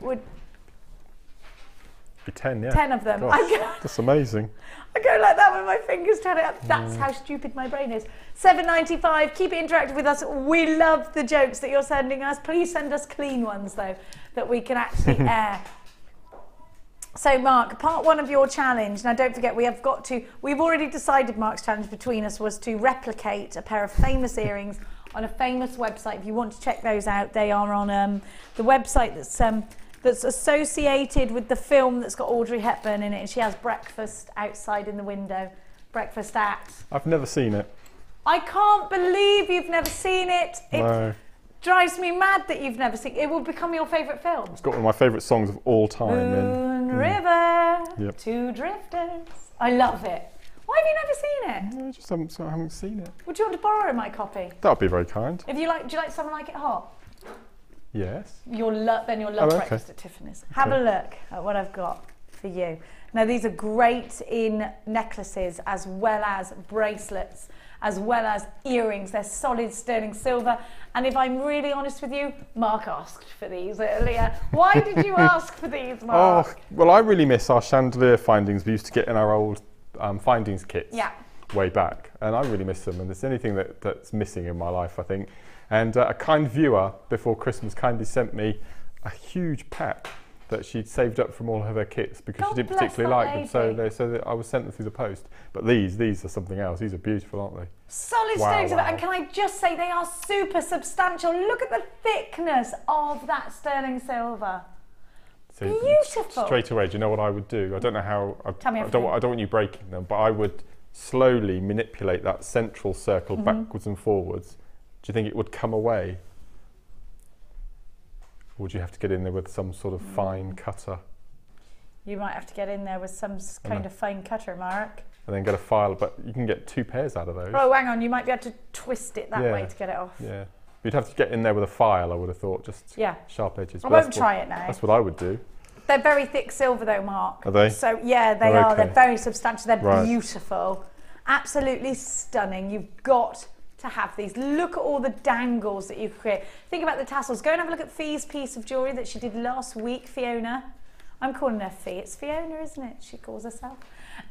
be 10, yeah. 10 of them. That's amazing. I go like that with my fingers trying to, that's how stupid my brain is. $7.95, keep it interactive with us. We love the jokes that you're sending us. Please send us clean ones though, that we can actually air. So Mark, part 1 of your challenge, now don't forget we've already decided Mark's challenge between us was to replicate a pair of famous earrings on a famous website. If you want to check those out, they are on the website that's associated with the film that's got Audrey Hepburn in it, and she has breakfast outside in the window. Breakfast at. I've never seen it. I can't believe you've never seen it. No. Drives me mad that you've never seen it. It will become your favourite film. It's got one of my favourite songs of all time. Moon River, Two Drifters. I love it. Why have you never seen it? I just haven't seen it. Would you want to borrow my copy? That would be very kind. Do you like Someone Like It Hot? Yes. Then you'll love Breakfast at Tiffany's. Have a look at what I've got for you. Now these are great in necklaces as well as bracelets, as well as earrings. They're solid sterling silver. And if I'm really honest with you, Mark asked for these earlier. Why did you ask for these, Mark? Oh, well, I really miss our chandelier findings we used to get in our old findings kits way back. And I really miss them. And it's anything that's missing in my life, I think. And a kind viewer before Christmas kindly sent me a huge pack that she'd saved up from all of her kits because she didn't particularly like them. So I was sent them through the post. But these are something else. These are beautiful, aren't they? Solid sterling silver. And can I just say they are super substantial. Look at the thickness of that sterling silver. So Beautiful. straight away, do you know what I would do? I don't know how. Tell me I don't want you breaking them, but I would slowly manipulate that central circle backwards and forwards. Do you think it would come away? Or would you have to get in there with some sort of fine cutter? You might have to get in there with some kind of fine cutter, Mark. And then get a file, but you can get 2 pairs out of those. Oh, hang on, you might be able to twist it that way to get it off. Yeah. You'd have to get in there with a file, I would have thought, just sharp edges. I won't try it now. That's what I would do. They're very thick silver though, Mark. Are they? So yeah, they are. They're very substantial. They're beautiful. Absolutely stunning. You've got to have these. Look at all the dangles that you create. Think about the tassels. Go and have a look at Fee's piece of jewellery that she did last week, Fiona. I'm calling her Fee. It's Fiona, isn't it? She calls herself.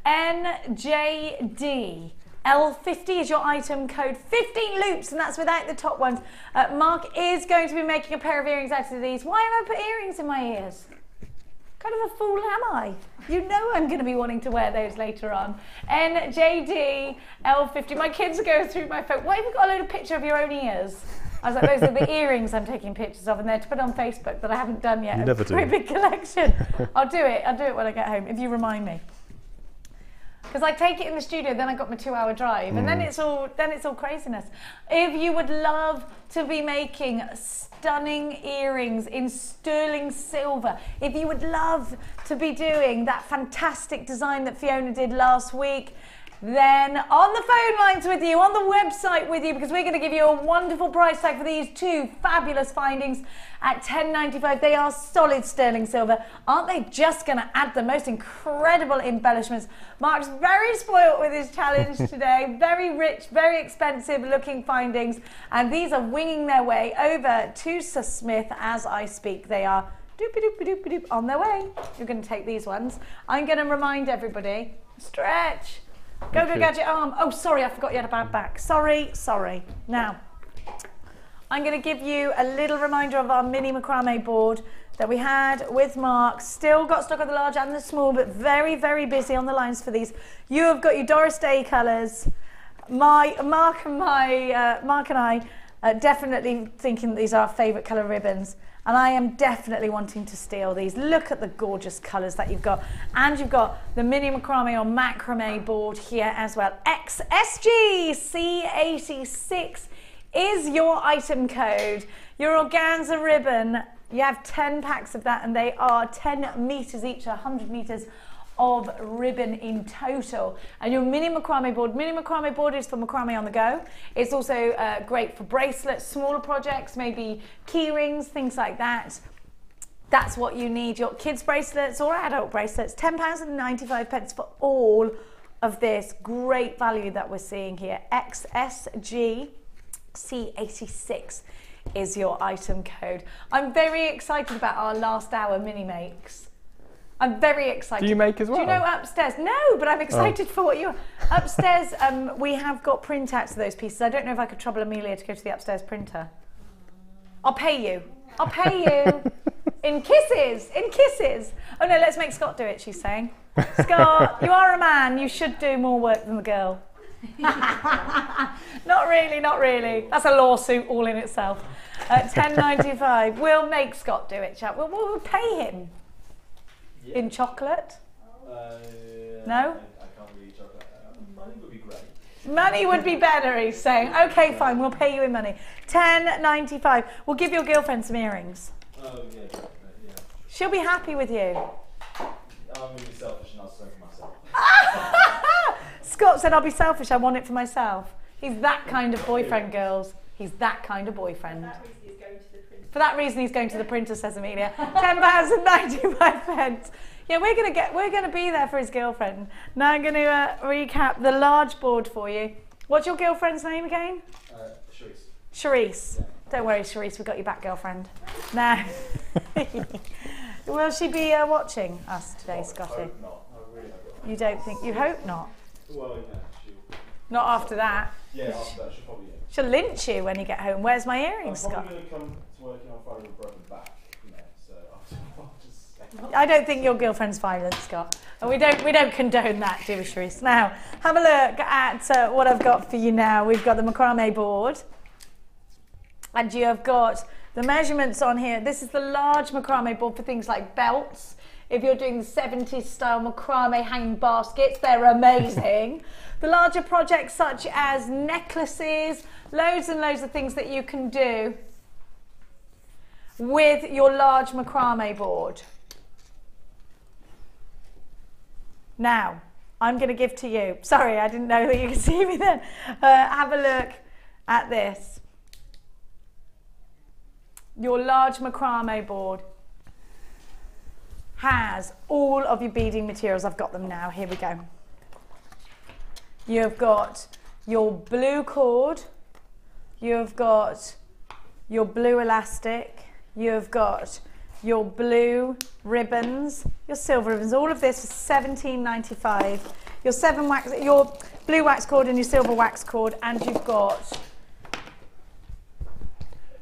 NJD. L50 is your item code. 15 loops, and that's without the top ones. Mark is going to be making a pair of earrings out of these. Why have I put earrings in my ears? Kind of a fool am I? You know I'm going to be wanting to wear those later on. NJD L50. My kids are going through my phone. Why have you got a load of picture of your own ears? I was like, those are the earrings I'm taking pictures of, and they're to put on Facebook that I haven't done yet. You never do. Very big collection. I'll do it when I get home, if you remind me. Because I take it in the studio, then I got my 2-hour drive, and then it's all craziness. If you would love to be making stunning earrings in sterling silver, if you would love to be doing that fantastic design that Fiona did last week, then on the phone lines with you, on the website with you, because we're going to give you a wonderful price tag for these 2 fabulous findings at £10.95. They are solid sterling silver. Aren't they just going to add the most incredible embellishments? Mark's very spoilt with his challenge today. Very rich, very expensive looking findings. And these are winging their way over to Sir Smith as I speak. They are doop-a-doop-a-doop-a-doop on their way. You're going to take these ones. I'm going to remind everybody, stretch. Go gadget arm. Oh, sorry, I forgot you had a bad back. Sorry. Now, I'm going to give you a little reminder of our mini macrame board that we had with Mark. Still got stock of the large and the small, but very, very busy on the lines for these. You have got your Doris Day colours. Mark and I are definitely thinking that these are our favourite colour ribbons. And I am definitely wanting to steal these. Look at the gorgeous colours that you've got. And you've got the mini macrame or macrame board here as well. XSG C86 is your item code. Your organza ribbon, you have 10 packs of that, and they are 10 metres each, 100 metres of ribbon in total. And your mini macrame board is for macrame on the go. It's also great for bracelets, smaller projects, maybe key rings, things like that. That's what you need. Your kids bracelets or adult bracelets, £10.95 for all of this great value that we're seeing here. XSG C86 is your item code. I'm very excited about our last hour mini makes. I'm very excited. Do you make as well? Do you know upstairs? No, but I'm excited for what you... Upstairs, we have got printouts of those pieces. I don't know if I could trouble Amelia to go to the upstairs printer. I'll pay you. I'll pay you. In kisses. In kisses. Oh no, let's make Scott do it, she's saying. Scott, you are a man. You should do more work than the girl. Not really, not really. That's a lawsuit all in itself. £10.95. We'll make Scott do it, chap. We'll pay him. Yeah. In chocolate? No? I can't really chocolate. Money would be great. Money would be better, he's saying. Okay, fine, we'll pay you in money. £10.95. We'll give your girlfriend some earrings. Oh, yeah. She'll be happy with you. I'm going to be selfish and I'll send for myself. Scott said, I'll be selfish, I want it for myself. He's that kind of boyfriend, girls. He's that kind of boyfriend. For that reason, he's going to the printer, says Amelia. £10.95. Yeah, we're gonna be there for his girlfriend. Now I'm gonna recap the large board for you. What's your girlfriend's name again? Charisse. Charisse. Yeah. Don't worry, Charisse, we got your back, girlfriend. Now, will she be watching us today, Scotty? I hope not. I really hope not. You don't think? You hope not. Well, yeah, she'll. Not after that. Yeah, after that, she'll probably. Yeah. She'll lynch you when you get home. Where's my earrings, Scott? I'm probably going to come to working on Friday with a broken back, you know, so I'll just... I don't think your girlfriend's violent, Scott. And we don't condone that, do we, Charisse? Now, have a look at what I've got for you now. We've got the macrame board. And you have got The measurements on here, this is the large macrame board for things like belts. If you're doing the 70s style macrame hanging baskets, they're amazing. The larger projects such as necklaces, loads and loads of things that you can do with your large macrame board. Now, I'm going to give to you, sorry, I didn't know that you could see me then. Have a look at this. Your large macrame board has all of your beading materials. I've got them now, here we go. You've got your blue cord, you've got your blue elastic, you've got your blue ribbons, your silver ribbons, all of this for £17.95. Your blue wax cord and your silver wax cord, and you've got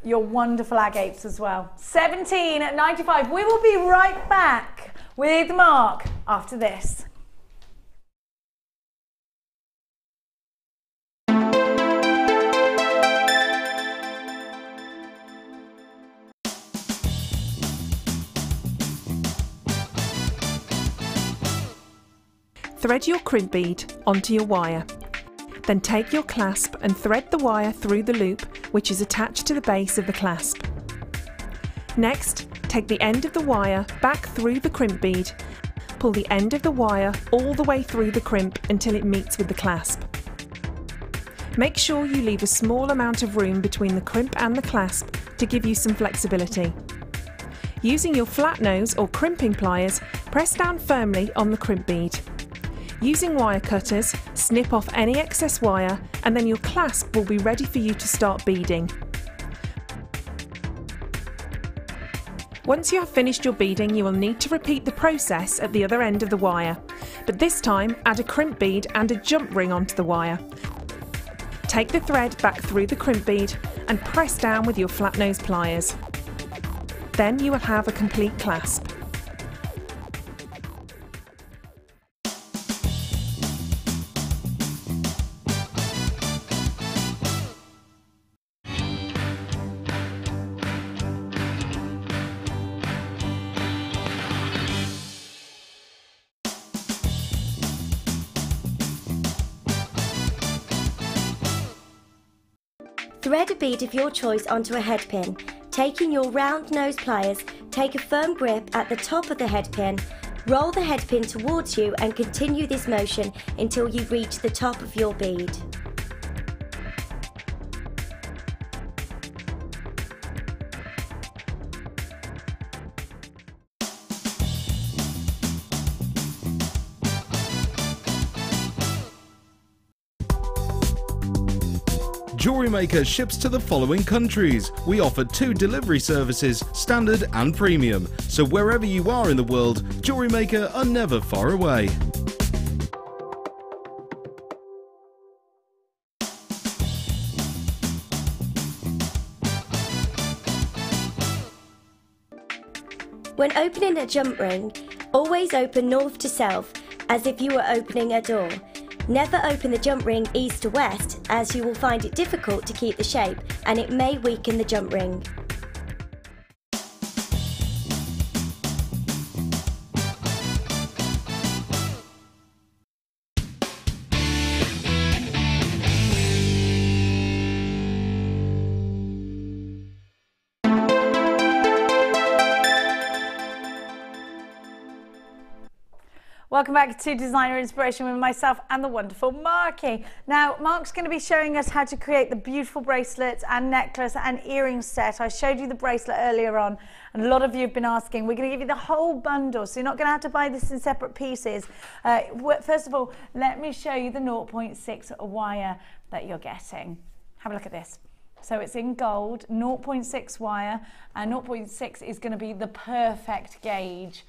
your wonderful agates as well. £17.95. We will be right back with Mark after this. Thread your crimp bead onto your wire. Then take your clasp and thread the wire through the loop which is attached to the base of the clasp. Next, take the end of the wire back through the crimp bead. Pull the end of the wire all the way through the crimp until it meets with the clasp. Make sure you leave a small amount of room between the crimp and the clasp to give you some flexibility. Using your flat nose or crimping pliers, press down firmly on the crimp bead. Using wire cutters, snip off any excess wire and then your clasp will be ready for you to start beading. Once you have finished your beading, you will need to repeat the process at the other end of the wire, but this time add a crimp bead and a jump ring onto the wire. Take the thread back through the crimp bead and press down with your flat nose pliers. Then you will have a complete clasp. Thread a bead of your choice onto a head pin. Taking your round nose pliers, take a firm grip at the top of the head pin, roll the head pin towards you and continue this motion until you reach the top of your bead. JewelleryMaker ships to the following countries. We offer 2 delivery services, standard and premium. So wherever you are in the world, JewelleryMaker are never far away. When opening a jump ring, always open north to south as if you were opening a door. Never open the jump ring east to west as you will find it difficult to keep the shape and it may weaken the jump ring. Welcome back to Designer Inspiration with myself and the wonderful Marky. Now, Mark's going to be showing us how to create the beautiful bracelets and necklace and earring set. I showed you the bracelet earlier on, and a lot of you have been asking. We're going to give you the whole bundle, so you're not going to have to buy this in separate pieces. First of all, let me show you the 0.6 wire that you're getting. Have a look at this. So it's in gold, 0.6 wire, and 0.6 is going to be the perfect gauge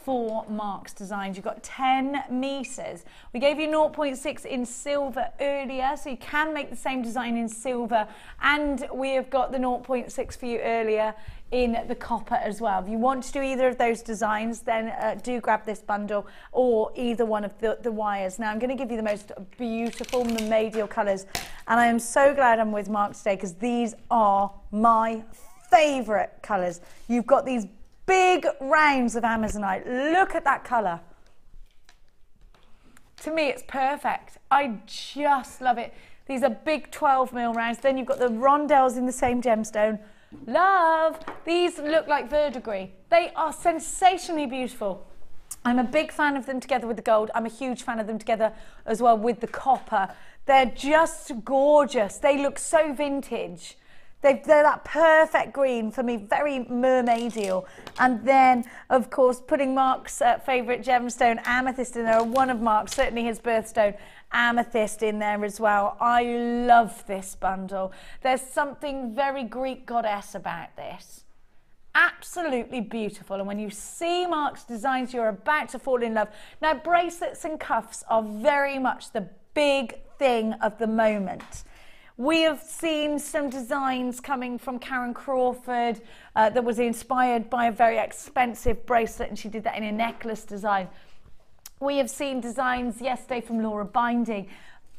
for Mark's designs. You've got 10 meters. We gave you 0.6 in silver earlier, so you can make the same design in silver, and we have got the 0.6 for you earlier in the copper as well. If you want to do either of those designs, then do grab this bundle or either one of the wires. Now I'm going to give you the most beautiful mermaidial colours, and I am so glad I'm with Mark today because these are my favourite colours. You've got these big rounds of Amazonite. Look at that colour. To me, it's perfect. I just love it. These are big 12mm rounds. Then you've got the rondelles in the same gemstone. Love. These look like verdigris. They are sensationally beautiful. I'm a big fan of them together with the gold. I'm a huge fan of them together as well with the copper. They're just gorgeous. They look so vintage. They're that perfect green for me, very mermaidial. And then, of course, putting Mark's favourite gemstone, amethyst, in there, one of Mark's, certainly his birthstone, amethyst in there as well. I love this bundle. There's something very Greek goddess about this. Absolutely beautiful. And when you see Mark's designs, you're about to fall in love. Now, bracelets and cuffs are very much the big thing of the moment. We have seen some designs coming from Karen Crawford that was inspired by a very expensive bracelet, and she did that in a necklace design. We have seen designs yesterday from Laura Binding,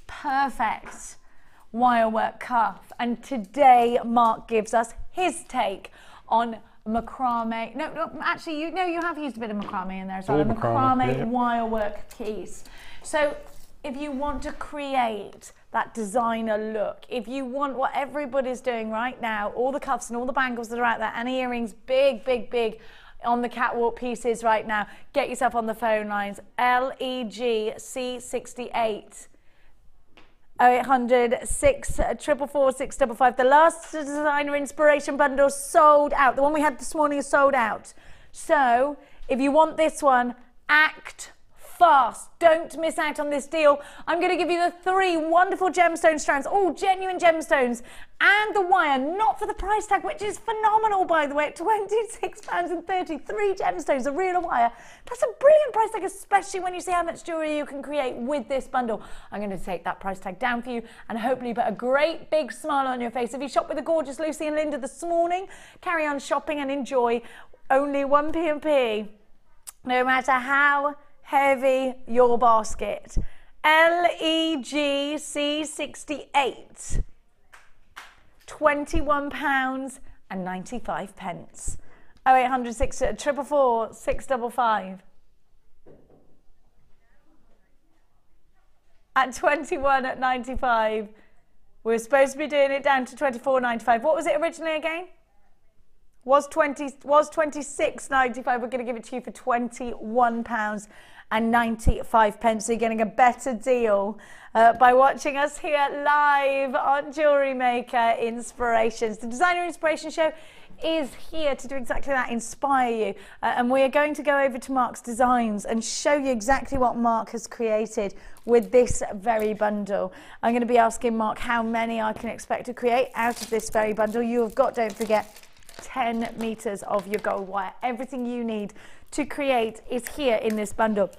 perfect wirework cuff. And today Mark gives us his take on macrame. No, actually, you have used a bit of macrame in there as well. A macrame wirework piece. So if you want to create that designer look, if you want what everybody's doing right now, all the cuffs and all the bangles that are out there, and earrings, big, big, big on the catwalk pieces right now, get yourself on the phone lines. LEG C68 0800 644 655. The last designer inspiration bundle sold out. The one we had this morning is sold out. So if you want this one, act fast. Don't miss out on this deal. I'm going to give you the 3 wonderful gemstone strands, all genuine gemstones, and the wire, not for the price tag, which is phenomenal, by the way, at £26.30. 3 gemstones, a reel of wire. That's a brilliant price tag, especially when you see how much jewellery you can create with this bundle. I'm going to take that price tag down for you and hopefully put a great big smile on your face. If you shopped with the gorgeous Lucy and Linda this morning, carry on shopping and enjoy. Only 1 P&P, no matter how heavy your basket. LEG C68, £21.95. 0800 644 655. At 21.95. We were supposed to be doing it down to 24.95. What was it originally again? Was 26.95. We're going to give it to you for £21.95. So you're getting a better deal by watching us here live on Jewellery Maker Inspirations. The Designer Inspiration Show is here to do exactly that, inspire you. And we are going to go over to Mark's designs and show you exactly what Mark has created with this very bundle. I'm going to be asking Mark how many I can expect to create out of this very bundle. You have got, don't forget, 10 meters of your gold wire. Everything you need to create is here in this bundle.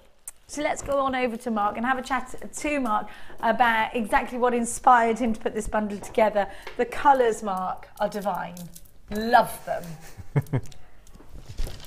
So let's go on over to Mark and have a chat to Mark about exactly what inspired him to put this bundle together. The colours, Mark, are divine. Love them.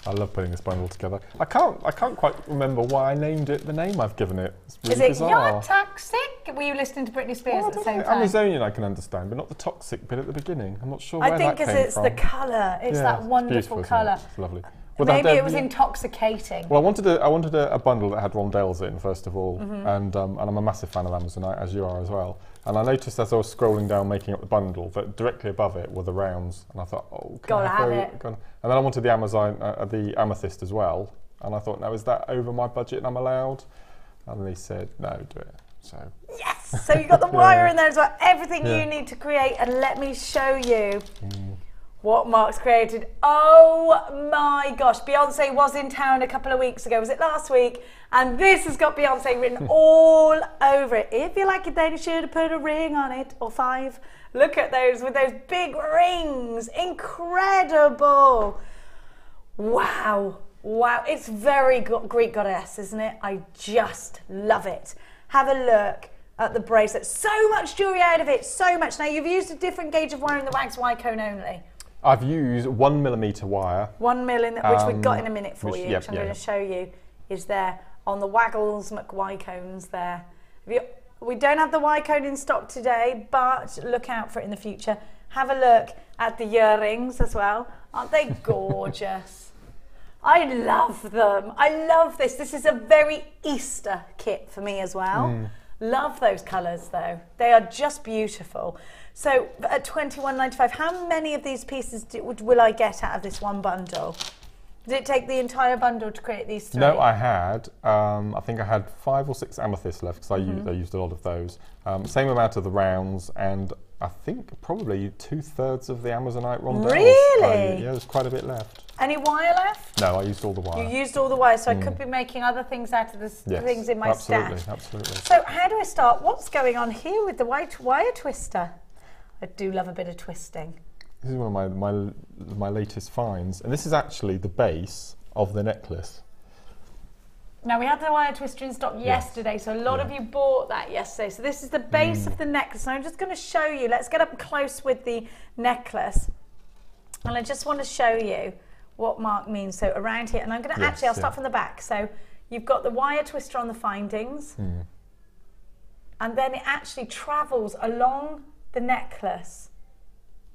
I love putting this bundle together. I can't quite remember why I named it the name I've given it. It's really bizarre. You're toxic? Were you listening to Britney Spears at the same time? Amazonian I can understand, but not the toxic bit at the beginning. I'm not sure where that came from. I think it's the colour. It's that wonderful colour. It's lovely. Well, maybe it was intoxicating. Well, I wanted a bundle that had rondelles in, first of all, and I'm a massive fan of Amazonite, as you are as well. And I noticed as I was scrolling down making up the bundle that directly above it were the rounds, and I thought, oh, gotta have it. And then I wanted the the amethyst as well, and I thought, now is that over my budget and I'm allowed? And they said, no, do it. So yes. So you got the wire in there as well. Everything you need to create, and let me show you. What Mark's created. Oh my gosh, Beyonce was in town a couple of weeks ago. Was it last week? And this has got Beyonce written all over it. If you like it, then you should have put a ring on it, or 5. Look at those with those big rings. Incredible. Wow. Wow. It's very Greek goddess, isn't it? I just love it. Have a look at the bracelet. So much jewellery out of it. So much. Now, you've used a different gauge of wire in the wax wire cone only. I've used 1mm wire. 1 mil, which we've got in a minute for you, which I'm going to show you, is there on the Waggles McY cones there. We don't have the Y cone in stock today, but look out for it in the future. Have a look at the earrings as well. Aren't they gorgeous? I love them. I love this. This is a very Easter kit for me as well. Love those colours though. They are just beautiful. So at £21.95, how many of these pieces will I get out of this one bundle? Did it take the entire bundle to create these 3? No, I had. I think I had 5 or 6 amethysts left because I used a lot of those. Same amount of the rounds, and I think probably 2/3 of the Amazonite rondelles. Really? Yeah, there's quite a bit left. Any wire left? No, I used all the wire. You used all the wire, so I could be making other things out of the things in my stash. Absolutely. So how do I start? What's going on here with the white wire twister? I do love a bit of twisting. This is one of my latest finds, and this is actually the base of the necklace. Now we had the wire twister in stock yesterday, so a lot of you bought that yesterday. So this is the base of the necklace. And I'm just going to show you. Let's get up close with the necklace, and I just want to show you what Mark means. So around here, and I'm going to I'll start from the back. So you've got the wire twister on the findings, and then it actually travels along the necklace,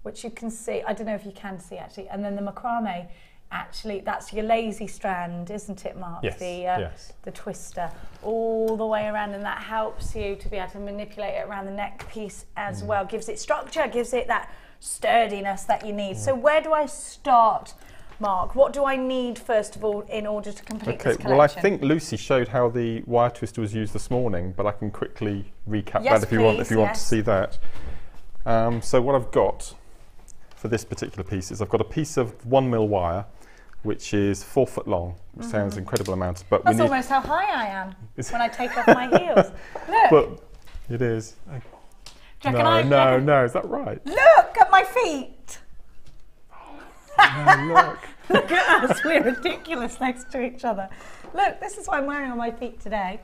which you can see. I don't know if you can see actually. And then the macrame, actually, that's your lazy strand, isn't it, Mark? Yes, the twister all the way around, and that helps you to be able to manipulate it around the neck piece as well. Gives it structure, gives it that sturdiness that you need. So where do I start, Mark? What do I need first of all in order to complete this collection? Well, I think Lucy showed how the wire twister was used this morning, but I can quickly recap that if you want to see that. So what I've got for this particular piece is I've got a piece of 1mm wire, which is 4 foot long, which sounds an incredible amount. But that's almost how high I am when I take off my heels. Look. But it is. No, is that right? Look at my feet. No, look. Look at us, we're ridiculous next to each other. Look, this is what I'm wearing on my feet today.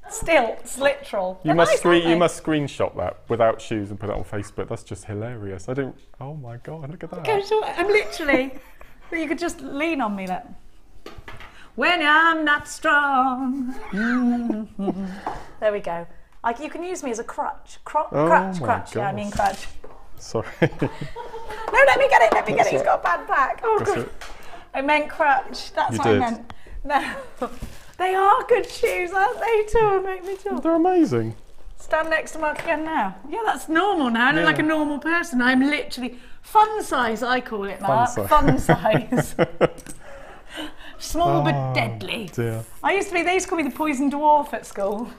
Stilts, literal. You must screenshot that without shoes and put it on Facebook. That's just hilarious. Oh my God, look at that. Okay, sure. I'm literally, but you could just lean on me, look. When I'm not strong. There we go. Like you can use me as a crutch. Crutch. Yeah, I mean crutch. Sorry. No, let me get it. He's got a bad back. Oh, good. I meant crutch. That's what I meant. No. They are good shoes, aren't they, too? Make me jump. They're amazing. Stand next to Mark again now. Yeah, that's normal now. I look like a normal person. I'm literally fun size, I call it, Mark. Fun size. Small but deadly. Dear. They used to call me the poison dwarf at school.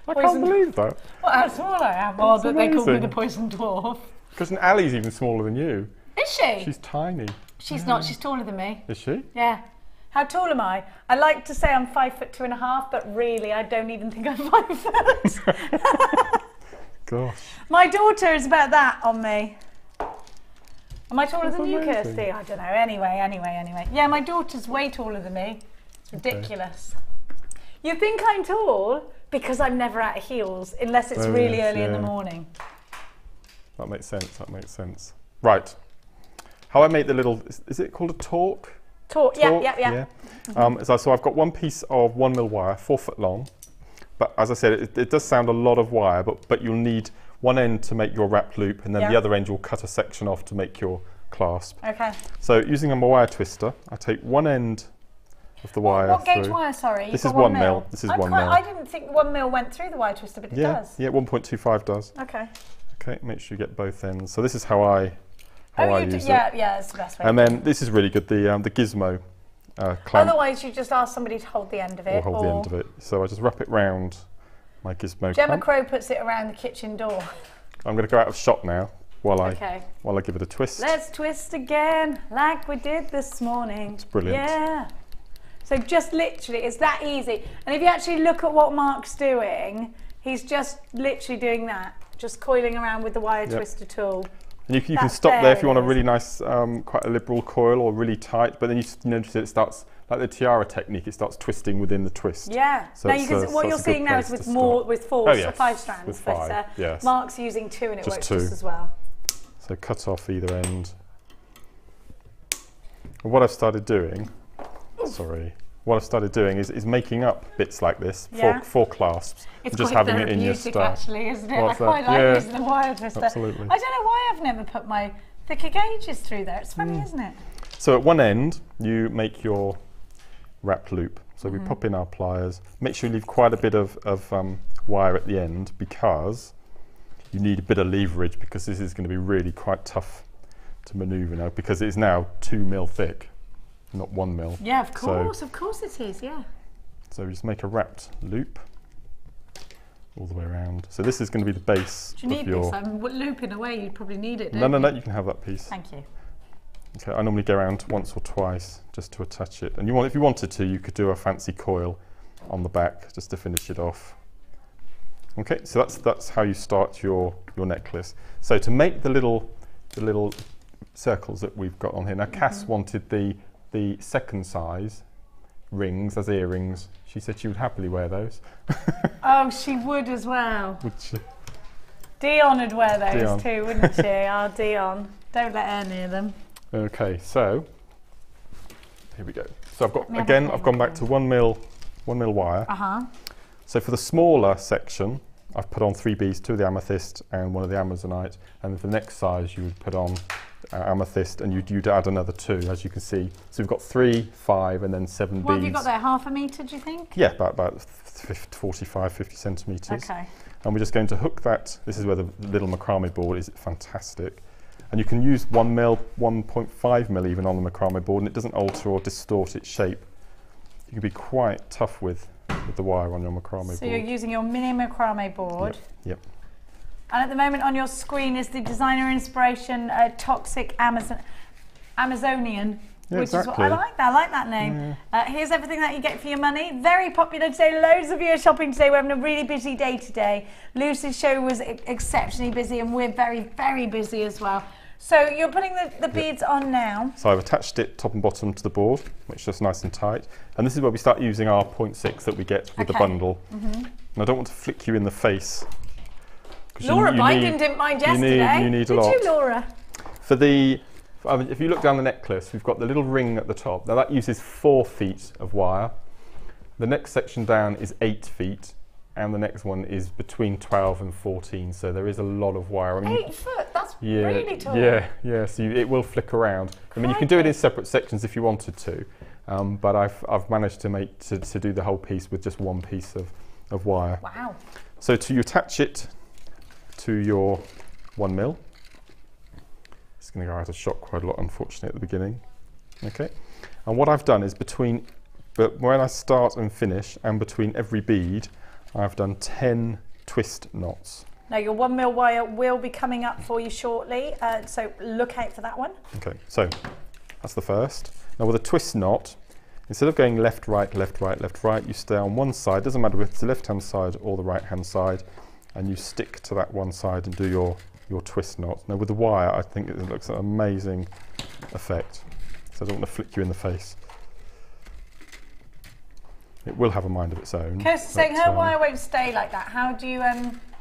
I can't believe that. Well, how small I am. Well, that they called me the poison dwarf. Because Ali's even smaller than you. Is she? She's tiny. She's not. She's taller than me. Is she? Yeah. How tall am I? I like to say I'm 5'2.5", but really I don't even think I'm 5 foot. Gosh. My daughter is about that on me. Am I taller than you, Kirsty? I don't know. Anyway. Yeah, my daughter's way taller than me. It's ridiculous. You think I'm tall because I'm never out of heels, unless it's really early in the morning. That makes sense. Right. How I make the little, is it called a torque? Torque. Yeah. So I've got one piece of 1mm wire, 4 foot long. But as I said, it does sound a lot of wire, but you'll need one end to make your wrap loop, and then the other end you'll cut a section off to make your clasp. Okay. So using a wire twister, I take one end of the wire What gauge through. wire, sorry? This is 1mm. This is 1mm. I didn't think 1mm went through the wire twister, but it does. Yeah, 1.25 does. Okay. Okay, make sure you get both ends. So this is how I use it. Yeah, that's the best way. And then this is really good, the gizmo clamp. Otherwise, you just ask somebody to hold the end of it. Or hold the end of it. So I just wrap it round my gizmo Gemma clamp. Crow puts it around the kitchen door. I'm going to go out of shot now while I give it a twist. Let's twist again, like we did this morning. It's brilliant. Yeah. So just literally, it's that easy. And if you actually look at what Mark's doing, he's just literally doing that. Just coiling around with the wire twister tool. And you can stop there if you want a really nice, quite a liberal coil or really tight, but then you notice it starts, like the tiara technique, it starts twisting within the twist. Yeah. So what you're seeing now is with four or 5 strands. With 5, yes. Mark's using 2 and it works 2. just as well. So cut off either end. And what I've started doing, sorry. what I've started doing is making up bits like this Yeah. for clasps. It's just quite having it in your therapeutic stuff. actually, isn't it? What's I quite that? like Yeah. using the wire twister. Absolutely. I don't know why I've never put my thicker gauges through there. It's funny, isn't it? So at one end, you make your wrapped loop. So we pop in our pliers. Make sure you leave quite a bit of wire at the end, because you need a bit of leverage, because this is going to be really quite tough to manoeuvre now, because it is now 2 mil thick, not 1 mil. Yeah, of course it is, yeah. So we just make a wrapped loop all the way around. So this is going to be the base Do you of need your... this? I'm looping away, you'd probably need it, No, don't no, you? you can have that piece. Thank you. Okay, I normally go around once or twice just to attach it. And you want, if you wanted to, you could do a fancy coil on the back just to finish it off. Okay, so that's how you start your necklace. So to make the little circles that we've got on here. Now Cass wanted the second size rings as earrings. She said she would happily wear those. Oh, she would as well. Would she? Dion would wear those Dion. too, wouldn't she? Oh, Dion. Don't let her near them. Okay, so here we go. So I've got, Let me have again, a I've gone back to 1 mil wire. Uh-huh. So for the smaller section, I've put on 3 beads, 2 of the amethyst and 1 of the amazonite. And for the next size, you would put on amethyst, and you'd add another 2, as you can see. So we've got 3, 5, and then 7 beads. What have you got there? Half a metre, do you think? Yeah, about 45, 50 centimetres. Okay. And we're just going to hook that. This is where the little macrame board is fantastic. And you can use 1 mil, 1.5 mil even on the macrame board, and it doesn't alter or distort its shape. You can be quite tough with the wire on your macrame board. So you're using your mini macrame board. Yep. And at the moment on your screen is the designer inspiration Toxic Amazonian. Yeah, Which exactly. is what I like that name. Here's everything that you get for your money. Very popular today. Loads of you are shopping today. We're having a really busy day today. Lucy's show was exceptionally busy, and we're very, very busy as well. So you're putting the beads on now. So I've attached it top and bottom to the board, which is just nice and tight. And this is where we start using our 0.6 that we get with the bundle. And I don't want to flick you in the face. Laura Biden didn't mind yesterday. You need Did a lot. you, Laura? For the, if you look down the necklace, we've got the little ring at the top. Now that uses 4 feet of wire. The next section down is 8 feet. And the next one is between 12 and 14, so there is a lot of wire. I mean, 8 foot, that's really tall. Yeah, so it will flick around. I mean, you can do it in separate sections if you wanted to, but I've managed to do the whole piece with just 1 piece of wire. Wow. So you attach it to your 1 mil. It's going to go out of shot quite a lot, unfortunately, at the beginning. Okay, and what I've done is but when I start and finish, and between every bead, I've done 10 twist knots. Now your 1 mil wire will be coming up for you shortly, so look out for that one. Okay, so that's the first. Now with a twist knot, instead of going left, right, left, right, left, right, you stay on one side, doesn't matter if it's the left-hand side or the right-hand side, and you stick to that one side and do your twist knot. Now with the wire, I think it looks an amazing effect. So I don't want to flick you in the face. It will have a mind of its own. Kirsty's saying her wire won't stay like that. How do you,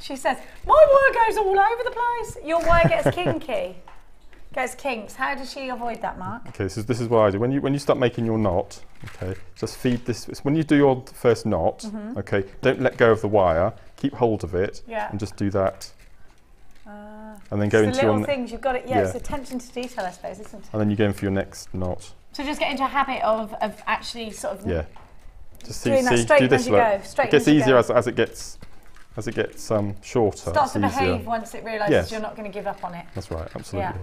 she says, my wire goes all over the place. Your wire gets kinky, gets kinks. How does she avoid that, Mark? Okay, so this is what I do. When you start making your knot, okay, just feed this. When you do your first knot, okay, don't let go of the wire. Keep hold of it, and just do that. And then go into your little things. You've got it. Yeah, it's attention to detail, I suppose, isn't it? And then you go in for your next knot. So just get into a habit of actually sort of. Yeah. Just doing that straight do this. as you go. It gets easier as it gets shorter. Starts to behave once it realises you're not going to give up on it. That's right, absolutely.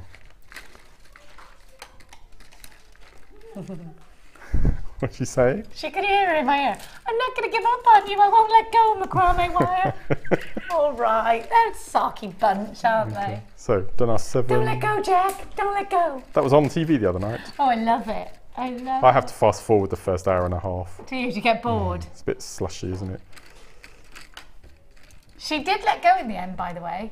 Yeah. What'd she say? She could hear it in my ear. I'm not going to give up on you. I won't let go of macrame wire. All right, they're a socky bunch, aren't they? So done our 7. Don't let go, Jack. Don't let go. That was on TV the other night. Oh, I love it. I have to fast forward the first hour and a half. Do you get bored? It's a bit slushy, isn't it? She did let go in the end, by the way.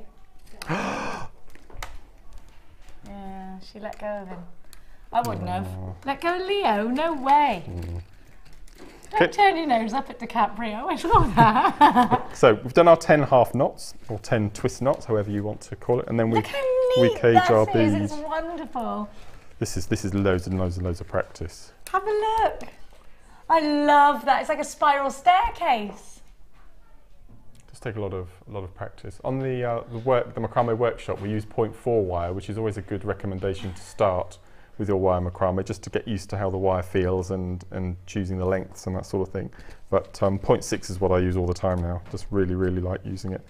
Yeah, she let go of him. I wouldn't have. Let go of Leo? No way. Don't turn your nose up at DiCaprio. I love that. So we've done our 10 half knots, or 10 twist knots, however you want to call it, and then we cage our bead. It's wonderful. This is loads and loads and loads of practice. Have a look. I love that. It's like a spiral staircase. Just take a lot of practice. On the macrame workshop, we use 0.4 wire, which is always a good recommendation to start with your wire macrame, just to get used to how the wire feels and choosing the lengths and that sort of thing. But 0.6 is what I use all the time now. Just really like using it.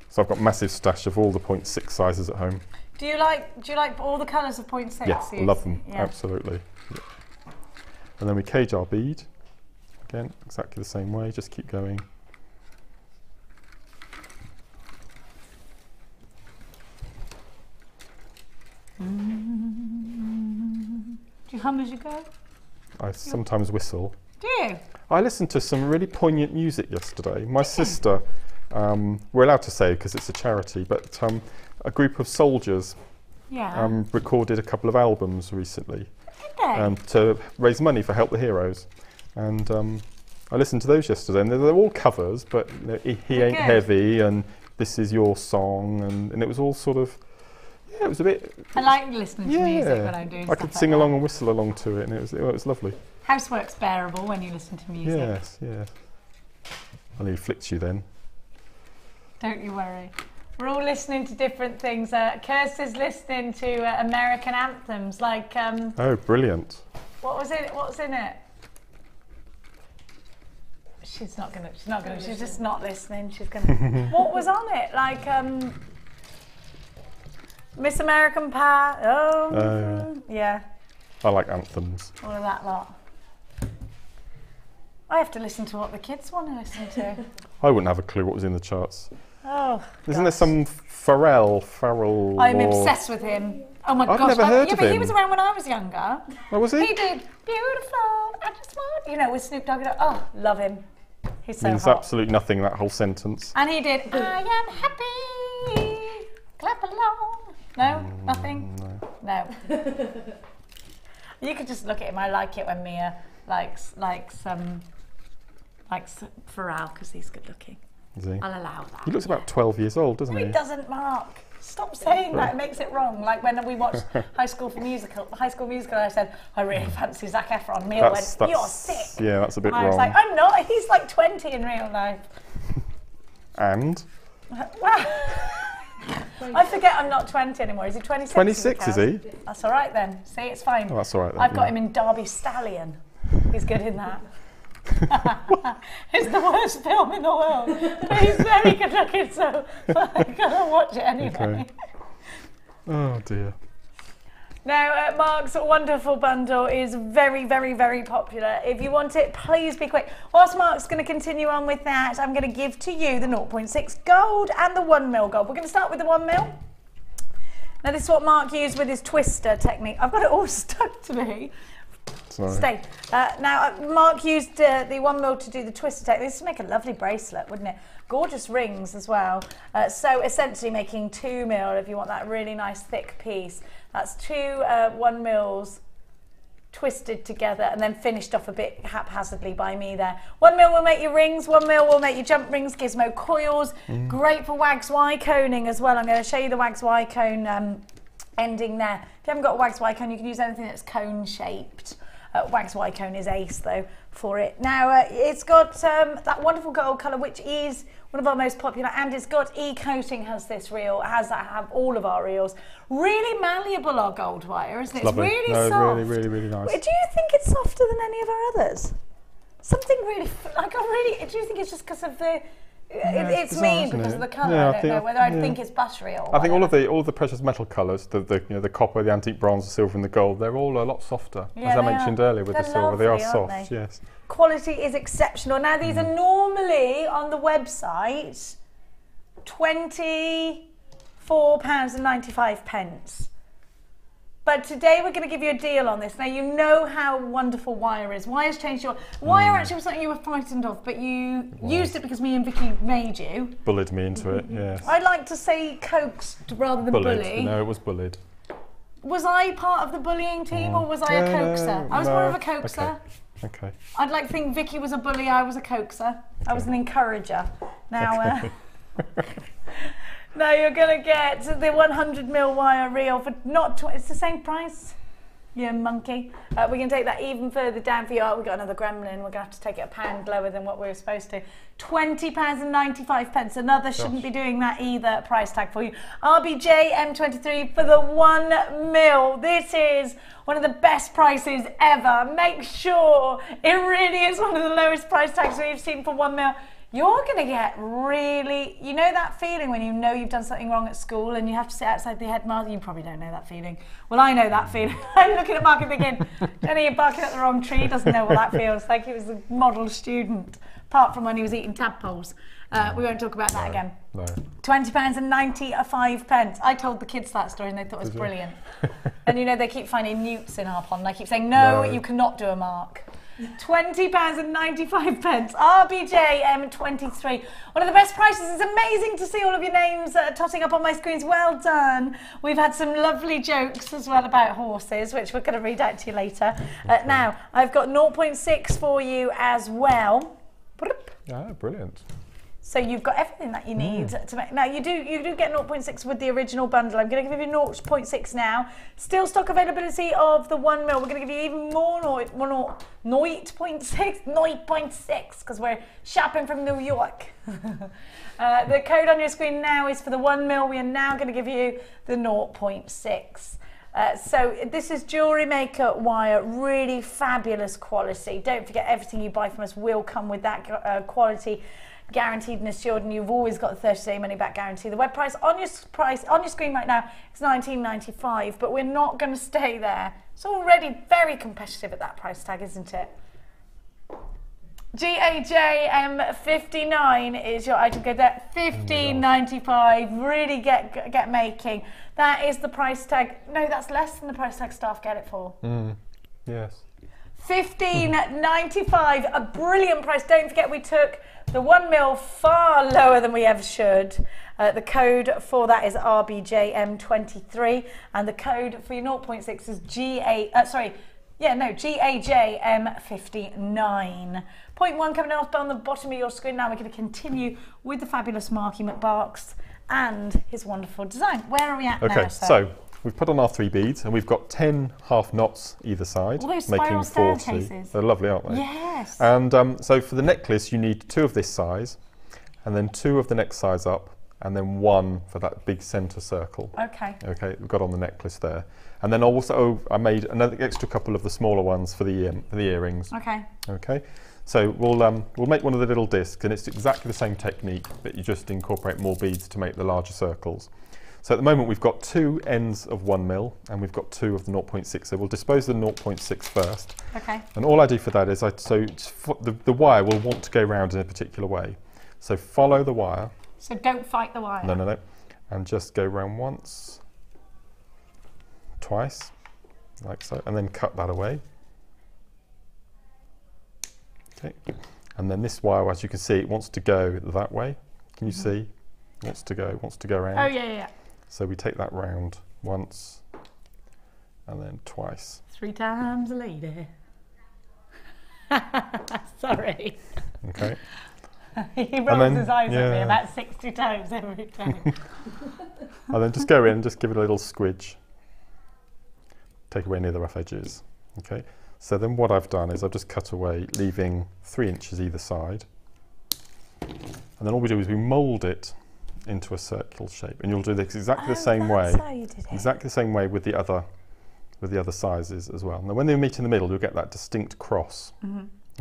So I've got massive stash of all the 0.6 sizes at home. Do you like all the colours of 0.6? Yeah, I love them. Yeah. Absolutely. Yeah. And then we cage our bead. Again, exactly the same way. Just keep going. Do you hum as you go? I sometimes whistle. Do you? I listened to some really poignant music yesterday. My sister, we're allowed to say because it's a charity, but a group of soldiers recorded a couple of albums recently to raise money for Help the Heroes. And I listened to those yesterday, and they're all covers, but you know, He Ain't Heavy and This Is Your Song, and it was all sort of, it was a bit... I like listening to music when I'm doing stuff. I could sing along and whistle along to it, and it was lovely. Housework's bearable when you listen to music. Yes. I nearly flicked you then. Don't you worry. We're all listening to different things. Kirsty's listening to American anthems, like... oh, brilliant. What was it? What's in it? She's just not listening. She's gonna... What was on it? Like, Miss American Pie. Yeah. I like anthems. All of that lot. I have to listen to what the kids want to listen to. I wouldn't have a clue what was in the charts. Oh, Isn't there some Farrell? I'm obsessed with him. Oh my gosh. I've never heard of but him. he was around when I was younger. Oh, was he? He did Beautiful, I just want, with Snoop Dogg. Oh, love him. He's so Means hot. absolutely nothing, that whole sentence. And he did I am happy, clap along. No, nothing? No. You could just look at him. I like it when Mia likes Pharrell because he's good looking. Is he? I'll allow that. He looks about 12 years old, doesn't No, he? he doesn't, Mark. Stop saying that. It makes it wrong. Like when we watched High School Musical, I said, I really fancy Zac Efron. Mia went, you're sick. Yeah, that's a bit and wrong. I was like, I'm not. He's like 20 in real life. And? I forget I'm not 20 anymore. Is he 26? 26, is he? That's all right then. See, it's fine. Oh, that's all right then. I've got him in Derby Stallion. He's good in that. It's the worst film in the world. But he's very good looking, so I'm going to watch it anyway. Okay. Oh dear. Now, Mark's wonderful bundle is very, very, very popular. If you want it, please be quick. Whilst Mark's going to continue on with that, I'm going to give to you the 0.6 gold and the 1mm gold. We're going to start with the 1mm. Now, this is what Mark used with his twister technique. I've got it all stuck to me. Sorry. Stay. Now, Mark used the 1mm to do the twister technique. This would make a lovely bracelet, wouldn't it? Gorgeous rings as well. So essentially making 2mm if you want that really nice thick piece. That's 2 1mm twisted together and then finished off a bit haphazardly by me there. 1mm will make your rings, 1mm will make your jump rings, gizmo coils. Great for wax Y coning as well. I'm going to show you the wax Y cone ending there. If you haven't got a wax Y cone, you can use anything that's cone shaped. Wax Y cone is ace though for it. Now it's got that wonderful gold colour, which is one of our most popular, and it's got e-coating, has this reel, have all of our reels. Really malleable, our gold wire, isn't it? It's really soft. Really nice. Do you think it's softer than any of our others? Something really, do you think it's just because of the, it's bizarre, me because of the colour? Yeah, I don't know whether I think it's buttery or I think whatever. all of the precious metal colours, the copper, the antique bronze, the silver and the gold, they're all a lot softer. Yeah, as I mentioned earlier with They're the silver, they are lovely, aren't soft, they? yes. Quality is exceptional. Now these are normally on the website £24.95. But today we're going to give you a deal on this. Now you know how wonderful wire is. Wire's changed your... Wire actually was something you were frightened of, but you used it because me and Vicky made you. Bullied me into it, yes. I'd like to say coaxed rather than bully. No, it was bullied. Was I part of the bullying team or was I a coaxer? I was more of a coaxer. Okay. I'd like to think Vicky was a bully, I was a coaxer. I was an encourager. Now, now you're going to get the 100mm wire reel for it's the same price. Yeah, monkey. We're going to take that even further down for you. Oh, we've got another gremlin. We're going to have to take it £1 lower than what we were supposed to. £20.95. Another shouldn't be doing that either. Price tag for you. RBJ M23 for the 1 mil. This is one of the best prices ever. Make sure it really is one of the lowest price tags we've seen for 1 mil. You're going to get really, you know that feeling when you know you've done something wrong at school and you have to sit outside the headmaster? You probably don't know that feeling. Well, I know that feeling. I'm looking at Mark and thinking, Jenny, you're barking at the wrong tree. He doesn't know what that feels like. He was a model student, apart from when he was eating tadpoles. We won't talk about that again. No. £20.95. I told the kids that story and they thought it was brilliant. And you know, they keep finding newts in our pond. I keep saying, no, you cannot do a mark. £20.95. RBJ M23. One of the best prices. It's amazing to see all of your names totting up on my screens. Well done. We've had some lovely jokes as well about horses, which we're going to read out to you later. Now, I've got 0.6 for you as well. Ah, brilliant. So you've got everything that you need to make. Now you do get 0.6 with the original bundle. I'm going to give you 0.6 now. Still stock availability of the 1 mil. We're going to give you even more 0.6 because we're shopping from New York. The code on your screen now is for the 1 mil. We are now going to give you the 0.6. So this is JewelleryMaker wire, really fabulous quality. Don't forget, everything you buy from us will come with that quality. Guaranteed and assured, and you've always got the 30-day money-back guarantee. The web price on your screen right now is $19.95, but we're not going to stay there. It's already very competitive at that price tag, isn't it? GAJM59 is your item code there. $15.95. Really get making. That is the price tag. No, that's less than the price tag staff get it for. Yes. $15.95, a brilliant price. Don't forget, we took the 1 mil far lower than we ever should. The code for that is RBJM23, and the code for your 0.6 is GAJM59. Point 1 coming off on the bottom of your screen. Now we're going to continue with the fabulous Marky McBarks and his wonderful design. Where are we at now, Okay, sir? so we've put on our 3 beads and we've got 10 half knots either side, All those making spiral 40. staircases. They're lovely, aren't they? Yes. And so for the necklace, you need 2 of this size, and then 2 of the next size up, and then 1 for that big centre circle. Okay. Okay, we've got on the necklace there. And then also I made another extra couple of the smaller ones for the earrings. Okay. Okay. So we'll make one of the little discs, and it's exactly the same technique, but you just incorporate more beads to make the larger circles. So at the moment we've got 2 ends of 1 mil, and we've got 2 of the 0.6. So we'll dispose of the 0.6 first. Okay. And all I do for that is the wire will want to go round in a particular way. So follow the wire. So don't fight the wire. No. And just go round once, twice, like so, and then cut that away. Okay. And then this wire, as you can see, it wants to go that way. Can you see? It wants to go around. Oh yeah. So we take that round once and then twice. 3 times a lady. Sorry. Okay. He rolls his eyes at me yeah. about 60 times every time. And then just go in, just give it a little squidge. Take away any of the rough edges. Okay. So then what I've done is I've just cut away, leaving 3 inches either side. And then all we do is we mould it into a circular shape, and you'll do this exactly the same way. That's how you did it. Exactly the same way with the other sizes as well. Now when they meet in the middle, you'll get that distinct cross.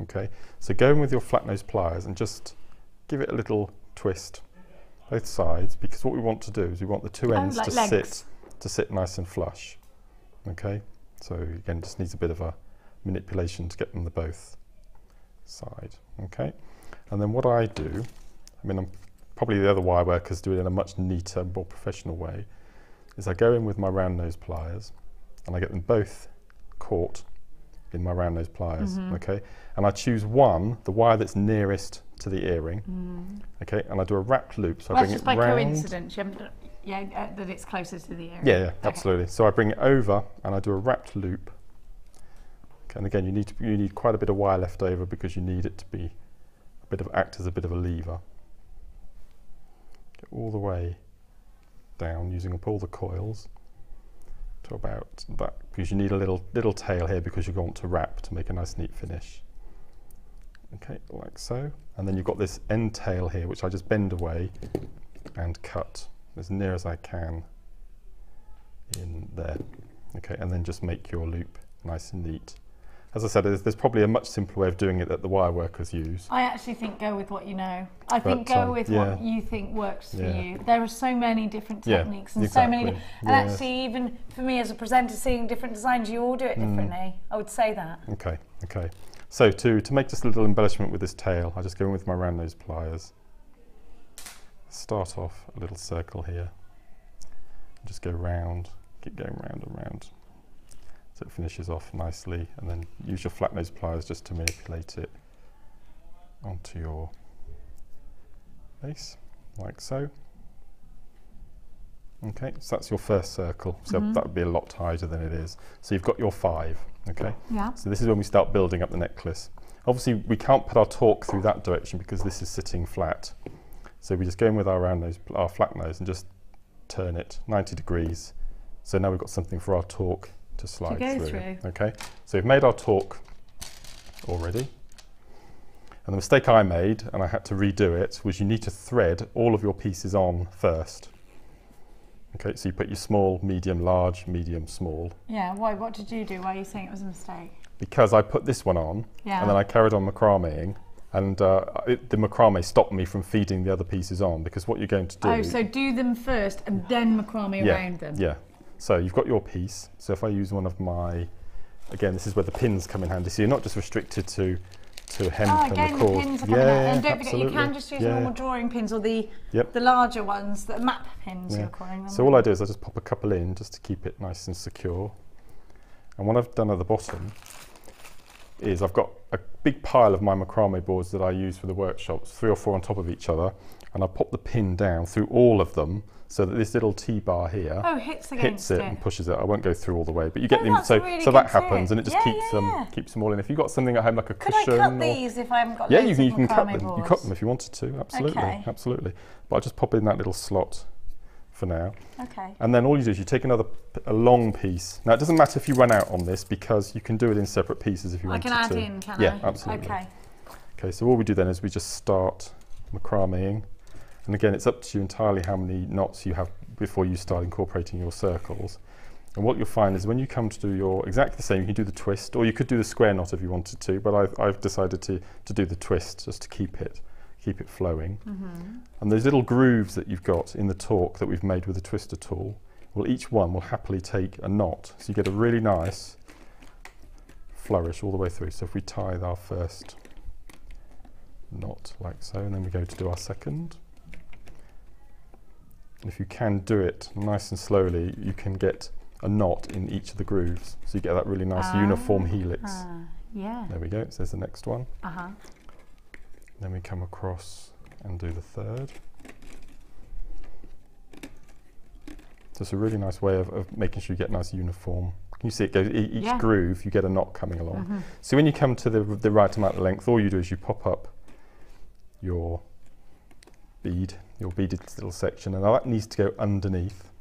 Okay. So go in with your flat nose pliers and just give it a little twist, both sides, because what we want to do is we want the 2 ends like to legs. sit nice and flush. Okay. So again, just needs a bit of a manipulation to get them to both side. Okay. And then what I do, I'm probably the other wire workers do it in a much neater, more professional way, is I go in with my round nose pliers and I get them both caught in my round nose pliers. Okay. And I choose the wire that's nearest to the earring. Okay. And I do a wrapped loop. So I bring That's it just by round. coincidence. You haven't, that it's closer to the earring. Yeah, Okay. absolutely. So I bring it over and I do a wrapped loop. Okay, and again, you need quite a bit of wire left over because you need it to be act as a bit of a lever. Get all the way down using up all the coils. to about that, because you need a little tail here because you're going to wrap to make a nice neat finish. Okay, like so. And then you've got this end tail here, which I just bend away and cut as near as I can in there. Okay, and then just make your loop nice and neat. As I said, there's probably a much simpler way of doing it that the wire workers use. I actually think go with what you know. I think go with what you think works for you. There are so many different techniques and so many, and actually even for me as a presenter, seeing different designs, you all do it differently. I would say that. Okay, okay. So to make just a little embellishment with this tail, I just go in with my round nose pliers. Start off a little circle here. Just go round, keep going round and round. So it finishes off nicely, and then use your flat nose pliers just to manipulate it onto your base, like so. Okay, so that's your first circle. So that would be a lot tighter than it is. So you've got your 5, okay? Yeah. So this is when we start building up the necklace. Obviously, we can't put our torque through that direction because this is sitting flat. So we just go in with our round nose, our flat nose, and just turn it 90 degrees. So now we've got something for our torque to slide through. Okay, so we've made our torque already. And the mistake I made, and I had to redo it, was you need to thread all of your pieces on first. Okay, so you put your small, medium, large, medium, small. Yeah, why? What did you do? Why are you saying it was a mistake? Because I put this one on, and then I carried on macrameing, and the macrame stopped me from feeding the other pieces on, because what you're going to do... Oh, so do them first and then macrame around them. Yeah. So you've got your piece. So if I use one of my, again, this is where the pins come in handy. So you're not just restricted to hemp and the cord. The pins are coming out. And don't forget, you can just use normal drawing pins or the larger ones, the map pins you're calling them. So all I do is I just pop a couple in just to keep it nice and secure. And what I've done at the bottom is I've got a big pile of my macrame boards that I use for the workshops, 3 or 4 on top of each other, and I pop the pin down through all of them, so that this little T-bar here hits it and pushes it. I won't go through all the way, but you get them. So that happens, and it just keeps them all in. If you've got something at home like a cushion, could I cut these if I haven't got? Yeah, you can cut them. You cut them if you wanted to. Absolutely, absolutely. But I'll just pop in that little slot for now. Okay. And then all you do is you take a long piece. Now it doesn't matter if you run out on this, because you can do it in separate pieces if you wanted to. I can add in, can I? Yeah, absolutely. Okay. Okay, so what we do then is we just start macrameing. And again, it's up to you entirely how many knots you have before you start incorporating your circles. And what you'll find is when you come to do your exactly the same, you can do the twist, or you could do the square knot if you wanted to, but I've decided to do the twist just to keep it flowing. And those little grooves that you've got in the torque that we've made with the twister tool, well, each one will happily take a knot. So you get a really nice flourish all the way through. So if we tie our first knot like so, and then we go to do our second. And if you can do it nice and slowly, you can get a knot in each of the grooves. So you get that really nice uniform helix. Yeah. There we go. So there's the next one. Then we come across and do the third. So it's a really nice way of making sure you get nice uniform. Can you see it goes, each groove, you get a knot coming along. So when you come to the right amount of length, all you do is you pop up your bead, your beaded little section, and now that needs to go underneath.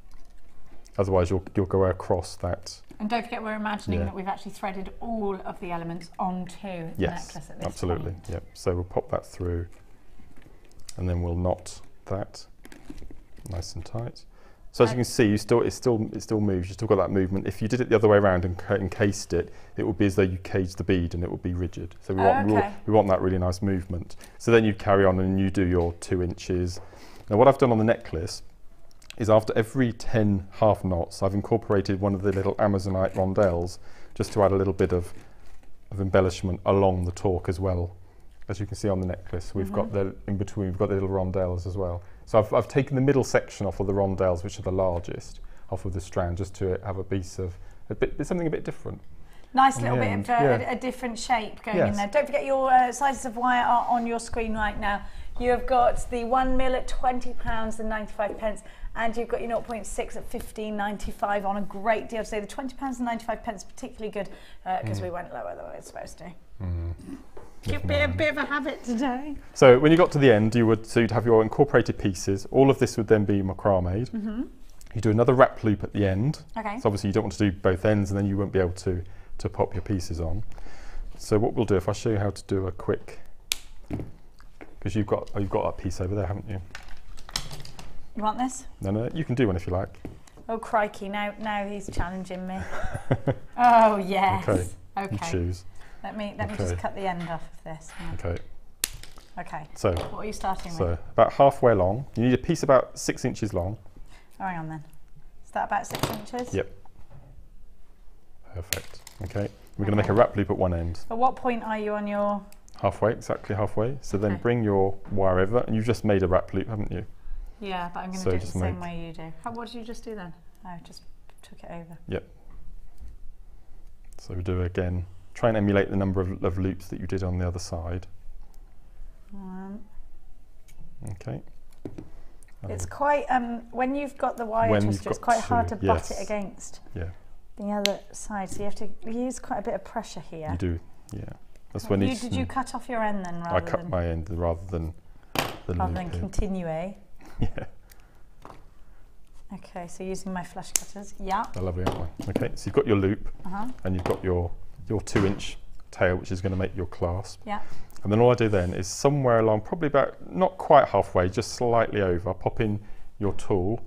Otherwise you'll go across that. And don't forget, we're imagining that we've actually threaded all of the elements onto the necklace at this absolutely point. Yep. So we'll pop that through, and then we'll knot that nice and tight. So as you can see, it still moves. You still got that movement. If you did it the other way around and encased it, it would be as though you caged the bead, and it would be rigid. So we want that really nice movement. So then you carry on and you do your 2 inches. Now what I've done on the necklace is after every 10 half knots, I've incorporated one of the little Amazonite rondelles just to add a little bit of embellishment along the torque as well. As you can see on the necklace, we've got in between, we've got the little rondelles as well. So I've taken the middle section off of the rondelles, which are the largest, off of the strand, just to have a piece of something a bit different. Nice little bit of a different shape going in there. Don't forget your sizes of wire are on your screen right now. You have got the 1 mil at £20 and 95 pence, and you've got your 0.6 at £15.95 on a great deal today. The £20 and 95 pence particularly good because we went lower than we were supposed to. Could be a bit of a habit today. So when you got to the end, you'd have your incorporated pieces. All of this would then be macrameed. You do another wrap loop at the end. Okay. So obviously you don't want to do both ends, and then you won't be able to pop your pieces on. So what we'll do, if I show you how to do a quick, because you've got that piece over there, haven't you? You want this? No, you can do one if you like. Oh crikey! Now he's challenging me. Oh yes. Okay. Okay. You choose. Let me just cut the end off of this. Okay. Okay. So what are you starting with? So about halfway along. You need a piece about 6 inches long. Oh, hang on then. Is that about 6 inches? Yep. Perfect. Okay. We're going to make a wrap loop at one end. At what point are you on your? Halfway, exactly halfway. So then bring your wire over, and you've just made a wrap loop, haven't you? Yeah, but I'm going to do it the same way you do. What did you just do then? I just took it over. Yep. So we do again. Try and emulate the number of loops that you did on the other side. Okay. It's quite, when you've got the wire twister, it's quite hard to butt it against the other side. So you have to use quite a bit of pressure here. You do, yeah. That's when did you cut off your end then? I cut my end rather than continue, eh? Yeah. Okay, so using my flush cutters, yeah. They're lovely, aren't they? Okay, so you've got your loop, and you've got your 2-inch tail, which is going to make your clasp. Yeah. And then all I do then is somewhere along, probably about, not quite halfway, just slightly over, pop in your tool,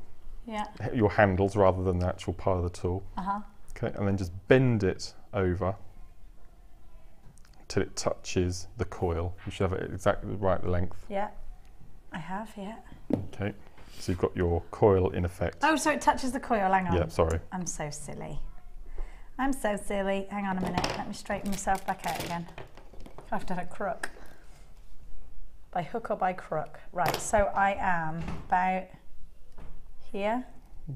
your handles rather than the actual part of the tool. Okay, and then just bend it over until it touches the coil. You should have it exactly the right length. Yeah, I have, yeah. Okay, so you've got your coil in effect. Oh, so it touches the coil, hang on. Yeah, sorry. I'm so silly. I'm so silly. Hang on a minute, let me straighten myself back out again. I've done a crook. By hook or by crook. Right, so I am about here.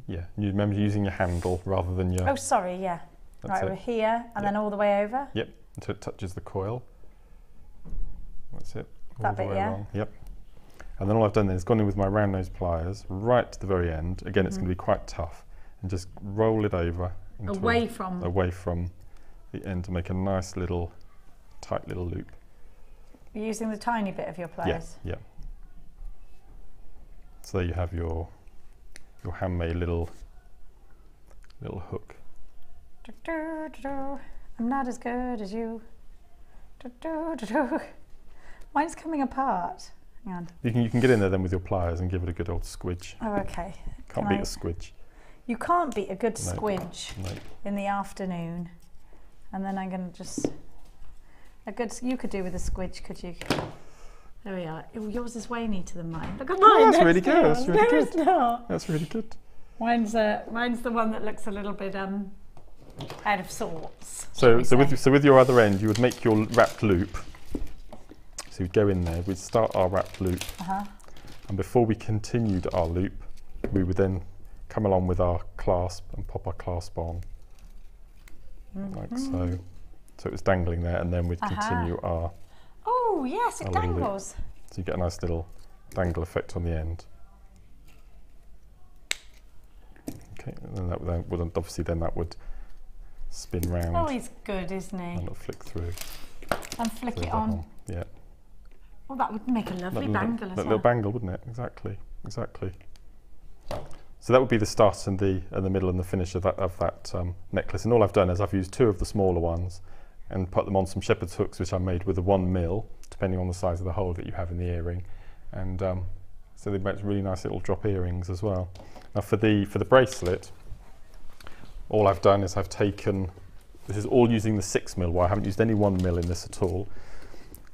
Yeah, you remember using your handle rather than your... Oh, sorry, yeah. Right, over here, and then all the way over? Yep, until it touches the coil. That's it. That bit, yeah? Along. Yep. And then all I've done then is gone in with my round nose pliers right to the very end. Again, it's going to be quite tough. And just roll it over. Away from the end to make a nice little, tight little loop. You're using the tiny bit of your pliers? Yes, yeah. So there you have your handmade little hook. I'm not as good as you. Mine's coming apart. Hang on. You can get in there then with your pliers and give it a good old squidge. Oh, okay. Can't beat a squidge. You can't beat a good squidge in the afternoon. And then I'm going to just... you could do with a squidge, could you? There we are. Oh, yours is way neater than mine. Look at mine. Oh, that's really good. That's really good. It's not. That's really good. Mine's the one that looks a little bit out of sorts. So with your other end, you would make your wrapped loop. So you'd go in there. We'd start our wrapped loop, and before we continued our loop, we would then come along with our clasp and pop our clasp on, like so. So it was dangling there, and then we'd continue our... Oh, yes, it dangles. So you get a nice little dangle effect on the end. Okay, and then that would obviously that would spin round. Oh, he's good, isn't he? And it'll flick through. And flick it on. Yeah. Well, that would make a lovely bangle as well. That little bangle, wouldn't it? Exactly, exactly. So that would be the start and the middle and the finish of that necklace. And all I've done is I've used 2 of the smaller ones and put them on some shepherd's hooks, which I made with a 1 mil, depending on the size of the hole that you have in the earring. And so they make really nice little drop earrings as well. Now for the bracelet, all I've done is I've taken, this is all using the 6 mil wire. I haven't used any 1 mil in this at all.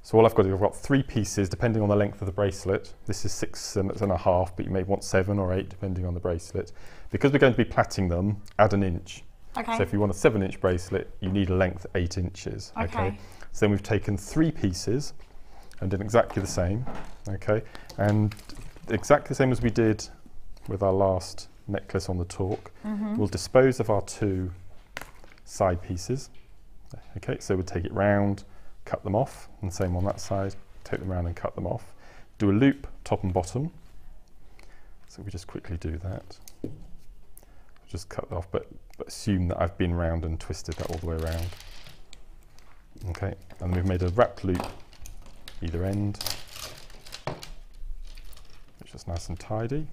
So all I've got is I've got 3 pieces depending on the length of the bracelet. This is 6.5, but you may want 7 or 8 depending on the bracelet. Because we're going to be plaiting them, add an inch. Okay. So if you want a 7-inch bracelet, you need a length 8 inches. Okay. So then we've taken 3 pieces and done exactly the same. Okay. And exactly the same as we did with our last necklace on the talk. We'll dispose of our 2 side pieces. Okay. So we'll take it round, cut them off, and same on that side, take them around and cut them off. Do a loop top and bottom. So we just quickly do that. Just cut it off, but assume that I've been round and twisted that all the way around. Okay, and we've made a wrapped loop either end, which is nice and tidy.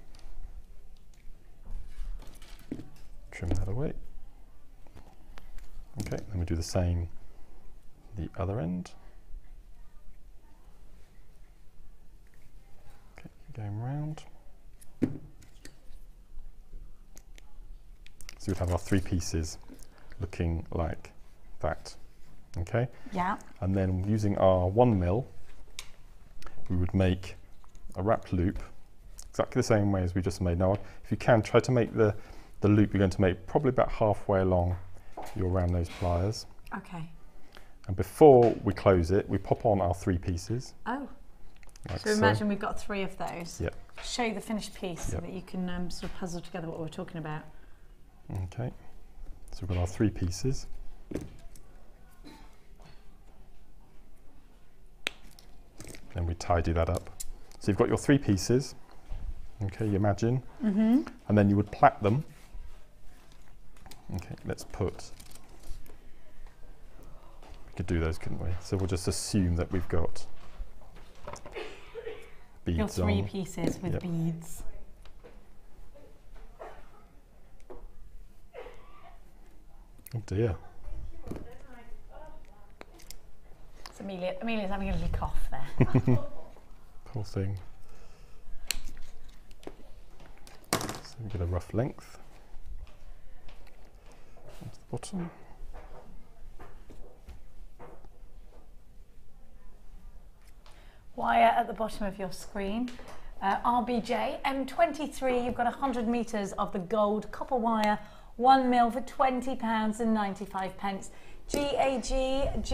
trim that away. Okay, then we do the same the other end. Okay, keep going round. So we'd have our 3 pieces looking like that. Okay? Yeah. And then using our 1mm, we would make a wrapped loop exactly the same way as we just made. Now, if you can, try to make the loop you're going to make probably about halfway along your round nose pliers. Okay. And before we close it, we pop on our 3 pieces. Oh. Like So imagine we've got 3 of those. Yep. Show you the finished piece so that you can sort of puzzle together what we're talking about. Okay. So we've got our 3 pieces. Then we tidy that up. So you've got your 3 pieces. Okay, you imagine. Mm-hmm. And then you would plait them. Okay, let's put. We could do those, couldn't we? So we'll just assume that we've got beads your 3 on. pieces with beads. Oh dear. So Amelia's having a little cough there. Poor thing. So we get a rough length. Onto the bottom. Wire at the bottom of your screen. RBJ M23. You've got 100 meters of the gold copper wire, 1mm for £20.95. GAJ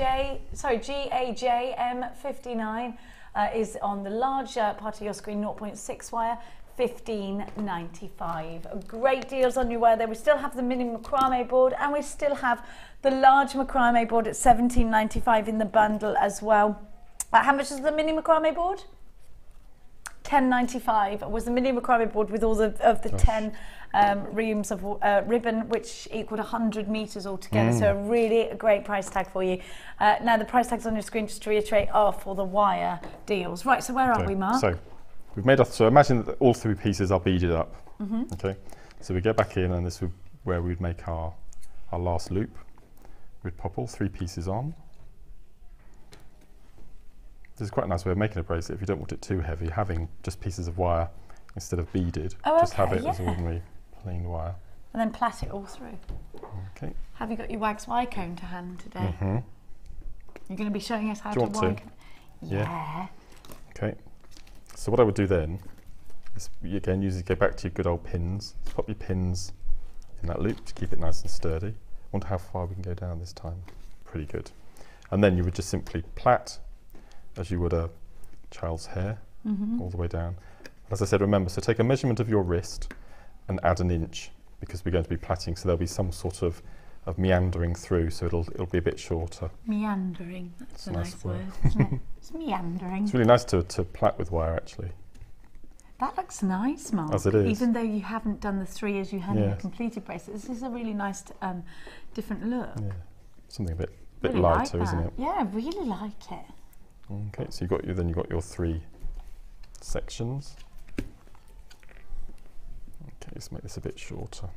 M59 is on the larger part of your screen, 0.6 wire, £15.95. Great deals on your wire there. We still have the mini macrame board, and we still have the large macrame board at £17.95 in the bundle as well. How much is the mini macrame board? £10.95 was the mini macrame board with all the 10 reams of ribbon, which equaled 100 meters altogether. So a great price tag for you. Now the price tags on your screen, just to reiterate, are for the wire deals. Right, so where are we, Mark? So we've made so imagine that all 3 pieces are beaded up. Okay, so we get back in, and this is where we'd make our last loop. We'd pop all 3 pieces on. This is quite a nice way of making a bracelet if you don't want it too heavy, having just pieces of wire instead of beaded. Just have it as ordinary plain wire. And then plait it all through. Okay. Have you got your wax wire comb to hand today? You're going to be showing us how to wire. Yeah. Okay. So what I would do then is, again, go back to your good old pins. Just pop your pins in that loop to keep it nice and sturdy. I wonder how far we can go down this time. Pretty good. And then you would just simply plait as you would a child's hair, all the way down. As I said, remember, so take a measurement of your wrist and add 1 inch, because we're going to be plaiting, so there'll be some sort of meandering through, so it'll be a bit shorter. Meandering, that's a nice word, isn't it? It's meandering. It's really nice to plait with wire, actually. That looks nice, Mark. As it is. Even though you haven't done the 3 as you had in the completed bracelet, this is a really nice different look. Yeah, something a bit really lighter, like isn't it? Yeah, I really like it. Okay, so you've got your 3 sections. Okay, let's make this a bit shorter.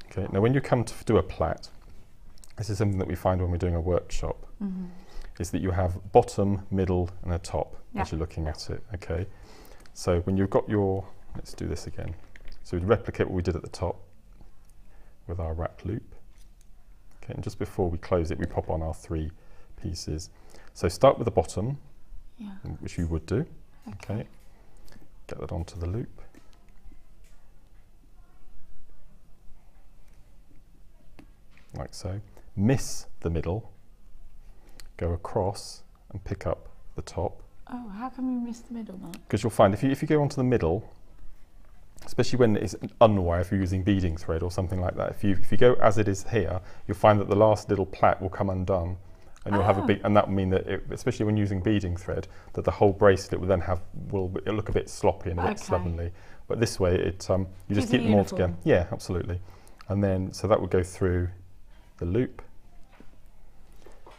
Okay, now when you come to do a plait, this is something that we find when we're doing a workshop, is that you have bottom, middle and a top as you're looking at it, okay? So when you've got let's do this again. So we'd replicate what we did at the top with our wrapped loop. Okay, and just before we close it, we pop on our 3 pieces. So start with the bottom, which you would do. Okay. Get that onto the loop. Like so. Miss the middle, go across and pick up the top. Oh, how come you miss the middle, Mark? Because you'll find if you go onto the middle, especially when it's unwire, if you're using beading thread or something like that, if you go as it is here, you'll find that the last little plait will come undone, and you'll have and that will mean that, especially when using beading thread, that the whole bracelet will then it'll look a bit sloppy and a bit slovenly. But this way, you just keep them all together. Yeah, absolutely. And then so that would go through the loop,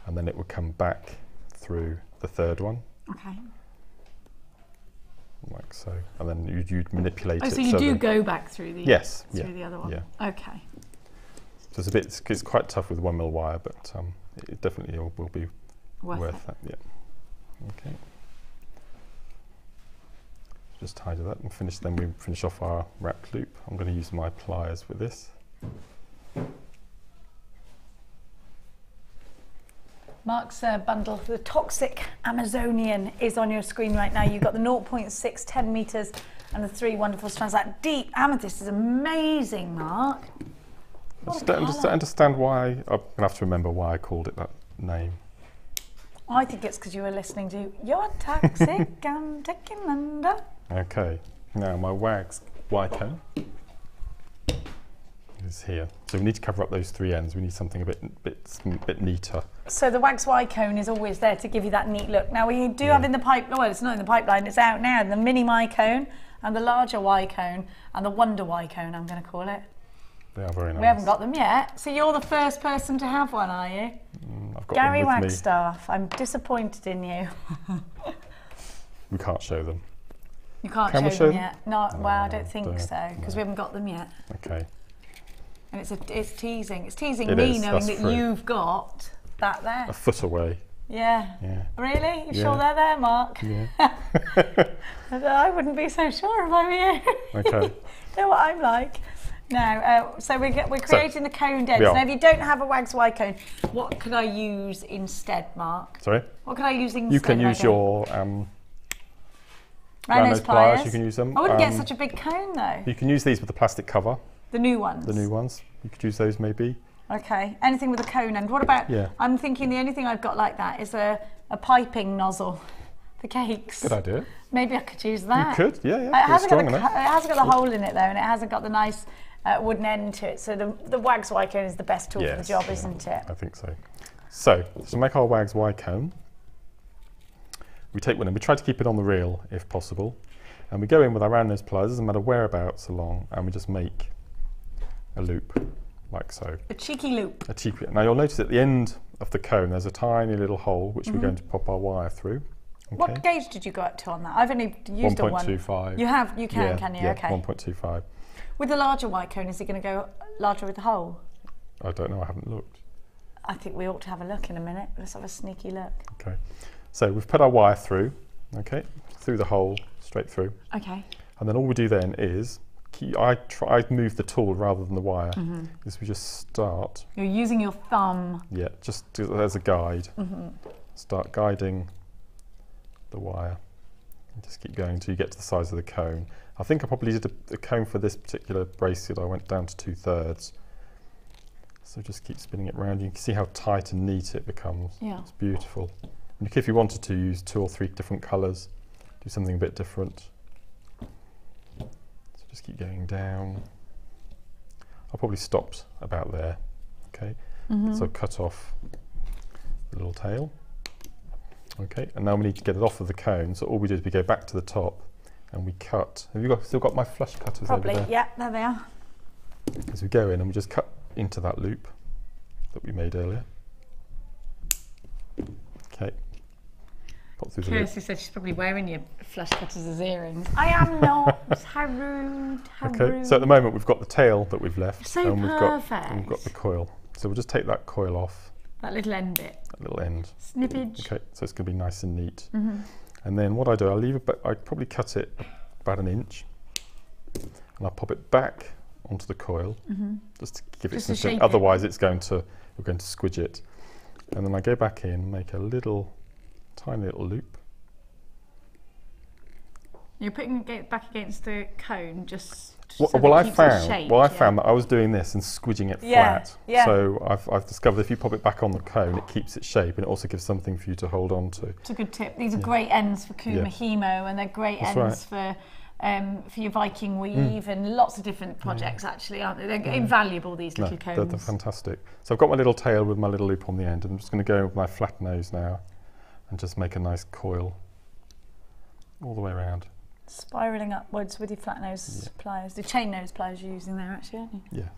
and then it would come back through the 3rd one. Okay. like so, and then you'd manipulate it. So you do go back through the the other one. Yeah. Okay. So it's quite tough with 1mm wire, but it definitely will be worth that. Yeah. Okay. Just tidy that and finish. Then we finish off our wrapped loop. I'm going to use my pliers with this. Mark's bundle, the Toxic Amazonian, is on your screen right now. You've got the 0.6 10 metres and the 3 wonderful strands. That deep amethyst is amazing, Mark. I just don't understand why. I'm going to have to remember why I called it that name. I think it's because you were listening to You're Toxic, I'm taking under. Okay, now my wax Y-cone is here. So we need to cover up those 3 ends. We need something a bit neater. So the wax Y-cone is always there to give you that neat look. Now we do have in the pipeline, well, it's not in the pipeline, it's out now, the mini Y-cone and the larger Y-cone and the Wonder Y-cone, I'm going to call it. They are very nice. We haven't got them yet. So you're the first person to have one, are you? I've got Gary them with me. Wagstaff, I'm disappointed in you. We can't show them. You can't show them yet? No, well, I don't think so, because we haven't got them yet. Okay. And it's teasing. It's teasing me knowing that you've got that there. A foot away. Yeah. Really? You sure they're there, Mark? Yeah. I wouldn't be so sure if I were you. Okay. You know what I'm like. Now, so we're creating the cone ends. Now, if you don't have a wax Y-cone, what could I use instead, Mark? Sorry? What could I use instead? You can use your round nose pliers. You can use them. I wouldn't get such a big cone though. You can use these with the plastic cover. The new ones? The new ones. You could use those maybe. Okay, anything with a cone end. What about, I'm thinking the only thing I've got like that is a piping nozzle for cakes. Good idea. Maybe I could use that. You could, yeah. It hasn't got the hole in it though, and it hasn't got the nice wooden end to it. So the wax Y-cone is the best tool for the job, isn't it? I think so. So, to make our wax Y-cone, we take one and we try to keep it on the reel if possible. And we go in with our round nose pliers, doesn't matter whereabouts along, and we just make a loop, like so. A cheeky loop. A cheeky. Now you'll notice at the end of the cone there's a tiny little hole which we're going to pop our wire through. Okay. What gauge did you go up to on that? I've only used a 1.25. You have? You can you? Yeah, okay. 1.25. With the larger Y-cone, is it going to go larger with the hole? I don't know, I haven't looked. I think we ought to have a look in a minute. Let's have a sneaky look. Okay. So we've put our wire through, okay, through the hole, straight through. Okay. And then all we do then is, I move the tool rather than the wire, is we just start. You're using your thumb. Yeah, just as a guide. Start guiding the wire. And just keep going until you get to the size of the cone. I think I probably did a cone for this particular bracelet. I went down to 2/3. So just keep spinning it around. You can see how tight and neat it becomes. Yeah. It's beautiful. And if you wanted to use 2 or 3 different colours, do something a bit different. So just keep going down. I'll probably stop about there. Okay. So cut off the little tail. Okay, and now we need to get it off of the cone. So all we do is we go back to the top and we cut. Have you still got my flush cutters over there? Yeah, there they are. As we go in and we just cut into that loop that we made earlier. Okay. Pop through the loop. Kirsty said she's probably wearing your flush cutters as earrings. I am not. How rude. How rude. So at the moment we've got the tail that we've left. So and perfect. We've got the coil. So we'll just take that coil off. That little end bit. That little end. Snippage. Okay, so it's going to be nice and neat. And then what I do, I probably cut it about 1 inch, and I'll pop it back onto the coil, just to give it some shape. Otherwise, we're going to squidge it. And then I go back in, make a tiny little loop. You're putting it back against the cone, just. I found that I was doing this and squidging it flat. Yeah. So I've discovered if you pop it back on the cone, it keeps its shape and it also gives something for you to hold on to. It's a good tip. These are great ends for Kumahimo, and they're great ends for your Viking weave and lots of different projects actually, aren't they? They're invaluable, these little cones. They're fantastic. So I've got my little tail with my little loop on the end, and I'm just going to go with my flat nose now and just make a nice coil all the way around. Spiralling upwards with your flat nose pliers, the chain nose pliers you're using there actually, aren't you? Yeah,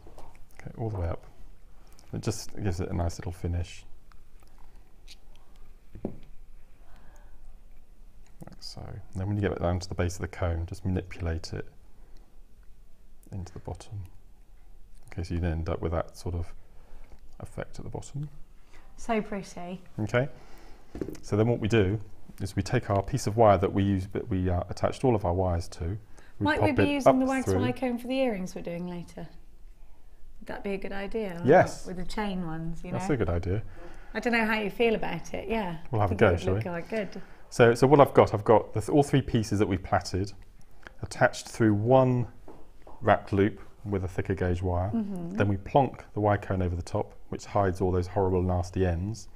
okay, all the way up. It just gives it a nice little finish. Like So then when you get it down to the base of the cone, just manipulate it into the bottom. Okay, so you then end up with that sort of effect at the bottom. So pretty. Okay, so then what we do is we take our piece of wire that we use, but we attached all of our wires to. Might we be using the wax wire cone for the earrings we're doing later? Would that be a good idea? Yes. With the chain ones, you know? That's a good idea. I don't know how you feel about it, yeah. We'll have a go, shall we? Quite good. So what I've got all 3 pieces that we plaited attached through one wrapped loop with a thicker gauge wire. Then we plonk the wire cone over the top, which hides all those horrible nasty ends.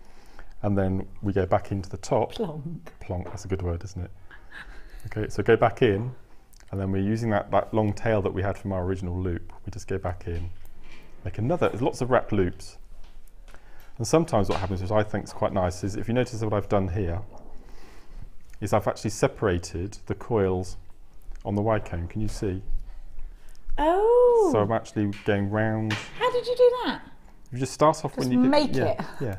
And then we go back into the top. Plonk. Plonk, that's a good word, isn't it? Okay, so go back in, and then we're using that long tail that we had from our original loop. We just go back in, make another, there's lots of wrapped loops. And sometimes what happens, which I think is quite nice, is if you notice what I've done here, is I've actually separated the coils on the wire cone. Can you see? Oh! So I'm actually going round. How did you do that? You just start off just when you make it. Yeah.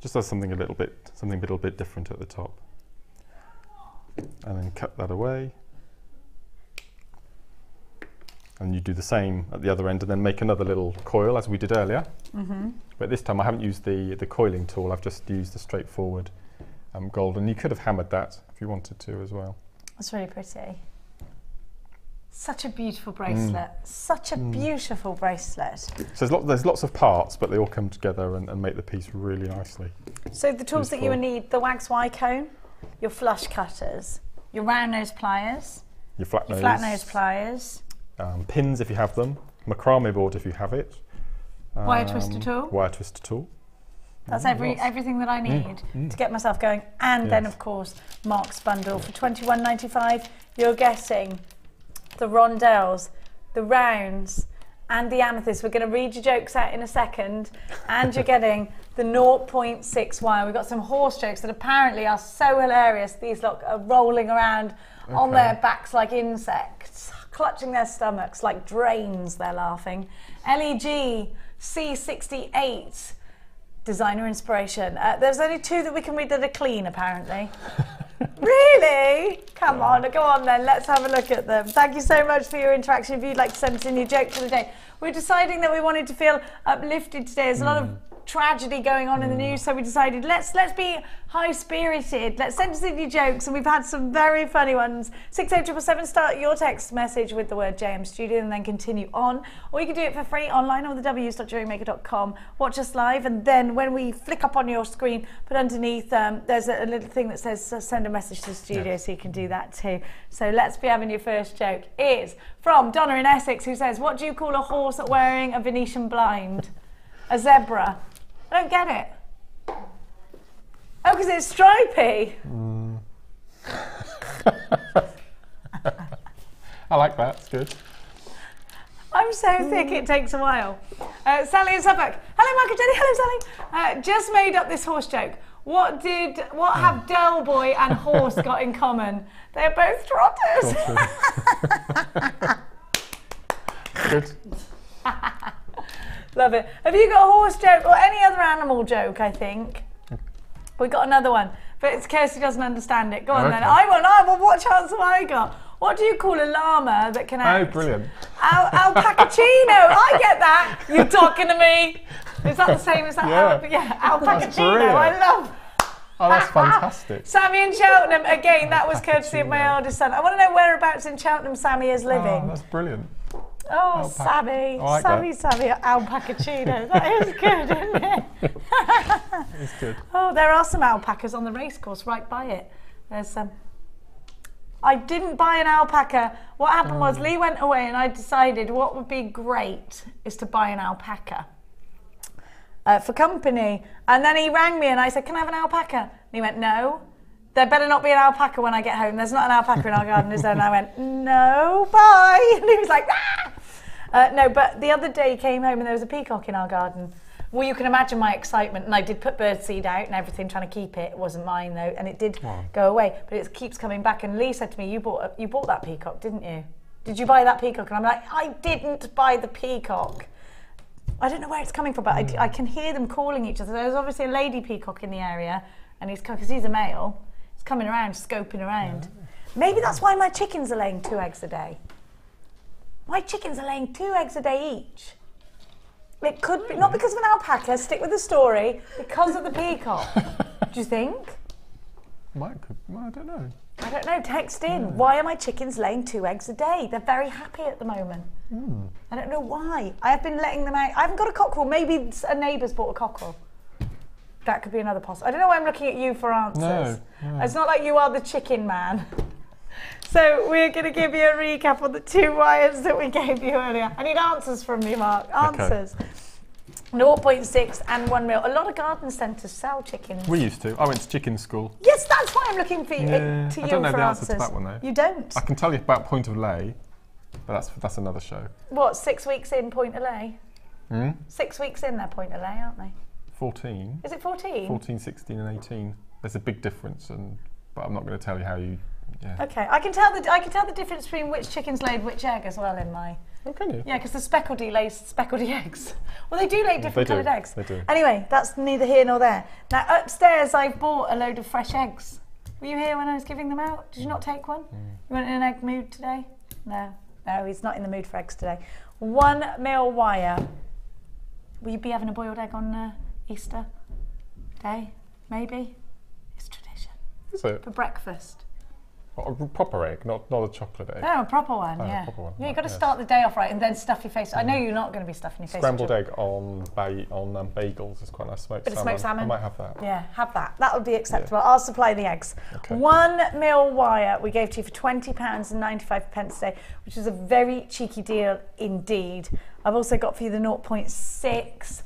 Just does something a little bit different at the top, and then cut that away. And you do the same at the other end, and then make another little coil as we did earlier. But this time I haven't used the coiling tool. I've just used the straightforward gold, and you could have hammered that if you wanted to as well. That's really pretty. Such a beautiful bracelet. Such a beautiful bracelet. So there's lots of parts, but they all come together and make the piece really nicely. So the tools that you would need: the wax wire cone, your flush cutters, your round nose pliers, your flat nose pliers, pins if you have them, macrame board if you have it, wire twister tool. Wire twister tool. That's everything that I need to get myself going. And then, of course, Mark's bundle for £21.95. You're getting the rondelles, the rounds, and the amethyst. We're going to read your jokes out in a second. And you're getting the 0.6 wire. We've got some horse jokes that apparently are so hilarious. These lot are rolling around on their backs like insects, clutching their stomachs like drains. They're laughing. LEG C68. Designer inspiration. There's only 2 that we can read that are clean, apparently. Really? Come on, go on then. Let's have a look at them. Thank you so much for your interaction. If you'd like to send us in your joke for the day. We're deciding that we wanted to feel uplifted today. There's a lot of tragedy going on in the news, so we decided let's be high-spirited. Let's send us in your jokes, and we've had some very funny ones. 68777, start your text message with the word JM Studio and then continue on. Or you can do it for free online on the w's.jewellerymaker.com. Watch us live, and then when we flick up on your screen, put underneath, there's a little thing that says send a message to the studio, so you can do that too. So let's be having your first joke. Is from Donna in Essex, who says, what do you call a horse wearing a Venetian blind? A zebra. I don't get it. Oh, because it's stripy. I like that, it's good. I'm so thick it takes a while. Sally in Suffolk. Hello, Mark and Jenny. Hello, Sally. Just made up this horse joke. What have Del Boy and horse got in common? They're both trotters. Good. Love it. Have you got a horse joke or any other animal joke, I think? We've got another one, but it's Kirsty doesn't understand it. Go on then. I will. What chance have I got? What do you call a llama that can act? Oh, brilliant. Alpacachino. I get that. You're talking to me. Is that the same as that? Yeah. Alpacachino. I love. Oh, that's fantastic. Sammy in Cheltenham. Again, that was courtesy of my eldest son. I want to know whereabouts in Cheltenham Sammy is living. Oh, that's brilliant. Oh, Sammy. Like Sammy, alpacachino. That is good, isn't it? It's good. Oh, there are some alpacas on the racecourse right by it. There's some. I didn't buy an alpaca. What happened was Lee went away and I decided what would be great is to buy an alpaca for company. And then he rang me and I said, can I have an alpaca? And he went, no. There better not be an alpaca when I get home. There's not an alpaca in our garden, is there? And I went, no, bye. And he was like, ah! No, but the other day he came home and there was a peacock in our garden. Well, you can imagine my excitement. And I did put birdseed out and everything, trying to keep it. It wasn't mine, though. And it did go away. But it keeps coming back. And Lee said to me, you bought that peacock, didn't you? Did you buy that peacock? And I'm like, I didn't buy the peacock. I don't know where it's coming from, but I can hear them calling each other. There's obviously a lady peacock in the area. And he's, because he's a male, coming around, scoping around. Yeah. Maybe that's why my chickens are laying 2 eggs a day. My chickens are laying 2 eggs a day each. It could be, not because of an alpaca, stick with the story, because of the peacock. Do you think? I don't know. I don't know, text in. Why are my chickens laying 2 eggs a day? They're very happy at the moment. I don't know why. I have been letting them out. I haven't got a cockerel. Maybe a neighbour's bought a cockerel. That could be another possible. I don't know why I'm looking at you for answers. No. It's not like you are the chicken man. So we're going to give you a recap on the 2 wires that we gave you earlier. I need answers from you, Mark. Answers. Okay. 0.6 and 1 mil. A lot of garden centres sell chickens. We used to. I went to chicken school. Yes, that's why I'm looking for you, to you I don't know for the answers. answer to that one, though. You don't? I can tell you about point of lay, but that's another show. What, 6 weeks in point of lay? 6 weeks in, they're point of lay, aren't they? 14. Is it 14? 14, 16 and 18. There's a big difference, but I'm not going to tell you how you... Yeah. Okay, I can tell the difference between which chicken's laid which egg as well in my... Oh, can you? Yeah, because the speckledy lays speckledy eggs. Well, they do lay different coloured eggs. They do. Anyway, that's neither here nor there. Now, upstairs, I've bought a load of fresh eggs. Were you here when I was giving them out? Did you not take one? You weren't in an egg mood today? No, he's not in the mood for eggs today. 1 mil wire. Will you be having a boiled egg on Easter Day? Maybe? It's tradition. Is it? For breakfast. A proper egg, not a chocolate egg. No, a proper one, yeah. Proper one. Yeah, you've got to start the day off right and then stuff your face. I know you're not going to be stuffing your face. Scrambled egg on bagels is quite nice. Smoked salmon. I might have that. Yeah, have that. That would be acceptable. I'll supply the eggs. Okay. 1 mil wire we gave to you for £20.95 a day, which is a very cheeky deal indeed. I've also got for you the 0.6.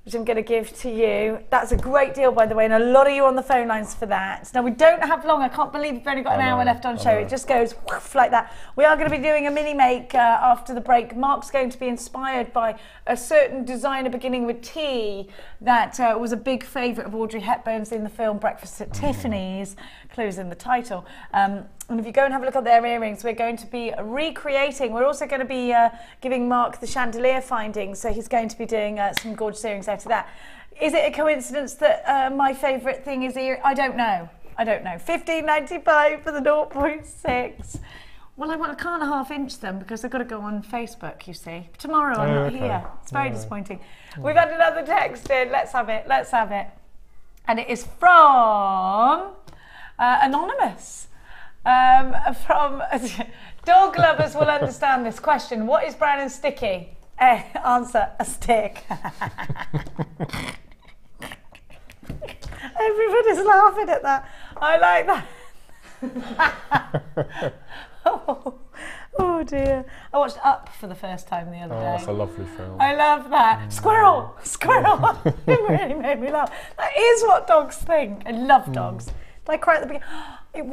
Which I'm going to give to you. That's a great deal, by the way, and a lot of you on the phone lines for that. Now, we don't have long. I can't believe we've only got an hour left on show. It just goes whoosh like that. We are going to be doing a mini make after the break. Mark's going to be inspired by a certain designer beginning with T that was a big favourite of Audrey Hepburn's in the film Breakfast at Tiffany's. Clues in the title. And if you go and have a look at their earrings, we're going to be recreating. We're also going to be giving Mark the chandelier findings, so he's going to be doing some gorgeous earrings out of that. Is it a coincidence that my favourite thing is ear? I don't know. $15.95 for the 0.6. Well, I can't half-inch them because they've got to go on Facebook, you see. Tomorrow I'm not here. It's very disappointing. We've had another text in. Let's have it. And it is from Anonymous. From dog lovers will understand this question. What is brown and sticky? Answer, a stick. Everybody's laughing at that. I like that. Oh dear. I watched Up for the first time the other day. That's a lovely film. I love that. Squirrel! It really made me laugh. That is what dogs think. I love dogs. Did I cry at the beginning? It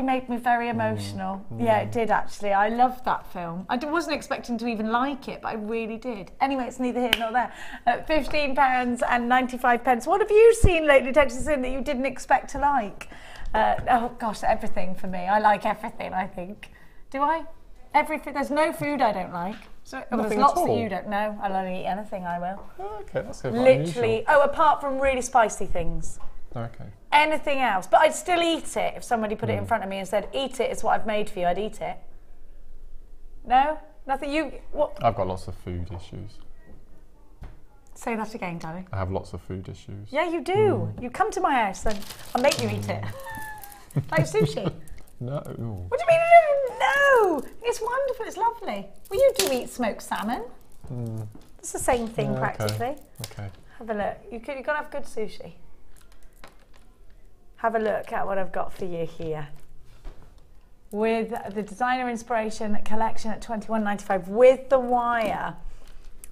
made me very emotional. Yeah, it did actually. I loved that film. I wasn't expecting to even like it, but I really did. Anyway, it's neither here nor there. £15.95. What have you seen lately, Texas, in that you didn't expect to like? Oh gosh, everything for me. I like everything, I think. Do I? Everything. There's no food I don't like. So there's lots that you don't know. I'll only eat anything, I will. Okay, that's good. Literally. Oh, apart from really spicy things. Okay. Anything else. But I'd still eat it if somebody put it in front of me and said, eat it, it's what I've made for you, I'd eat it. No? Nothing? What? I've got lots of food issues. Say that again, darling. I have lots of food issues. Yeah, you do. You come to my house and I'll make you eat it. Like sushi. No. What do you mean you don't? No! It's wonderful, it's lovely. Well, you do eat smoked salmon. It's the same thing practically. Okay. Have a look. You've got to have good sushi. Have a look at what I've got for you here. With the Designer Inspiration collection at $21.95 with the wire.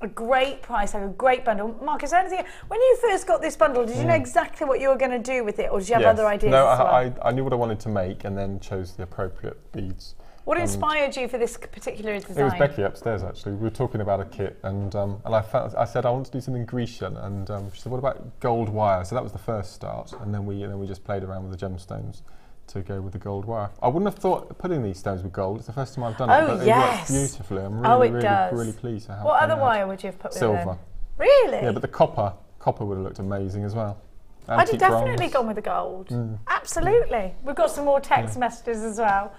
A great price, like a great bundle. Mark, is there anything, when you first got this bundle, did you know exactly what you were going to do with it, or did you have other ideas as well? I knew what I wanted to make and then chose the appropriate beads. What inspired you for this particular design? It was Becky upstairs, actually. We were talking about a kit, and I said I want to do something Grecian, and she said, "What about gold wire?" So that was the first start, and then we just played around with the gemstones to go with the gold wire. I wouldn't have thought putting these stones with gold. It's the first time I've done it, but it works beautifully. I'm really pleased. What other wire would you have put with it? Silver. Really? Yeah, but the copper would have looked amazing as well. I'd have definitely gone with the gold. Absolutely. We've got some more text messages as well.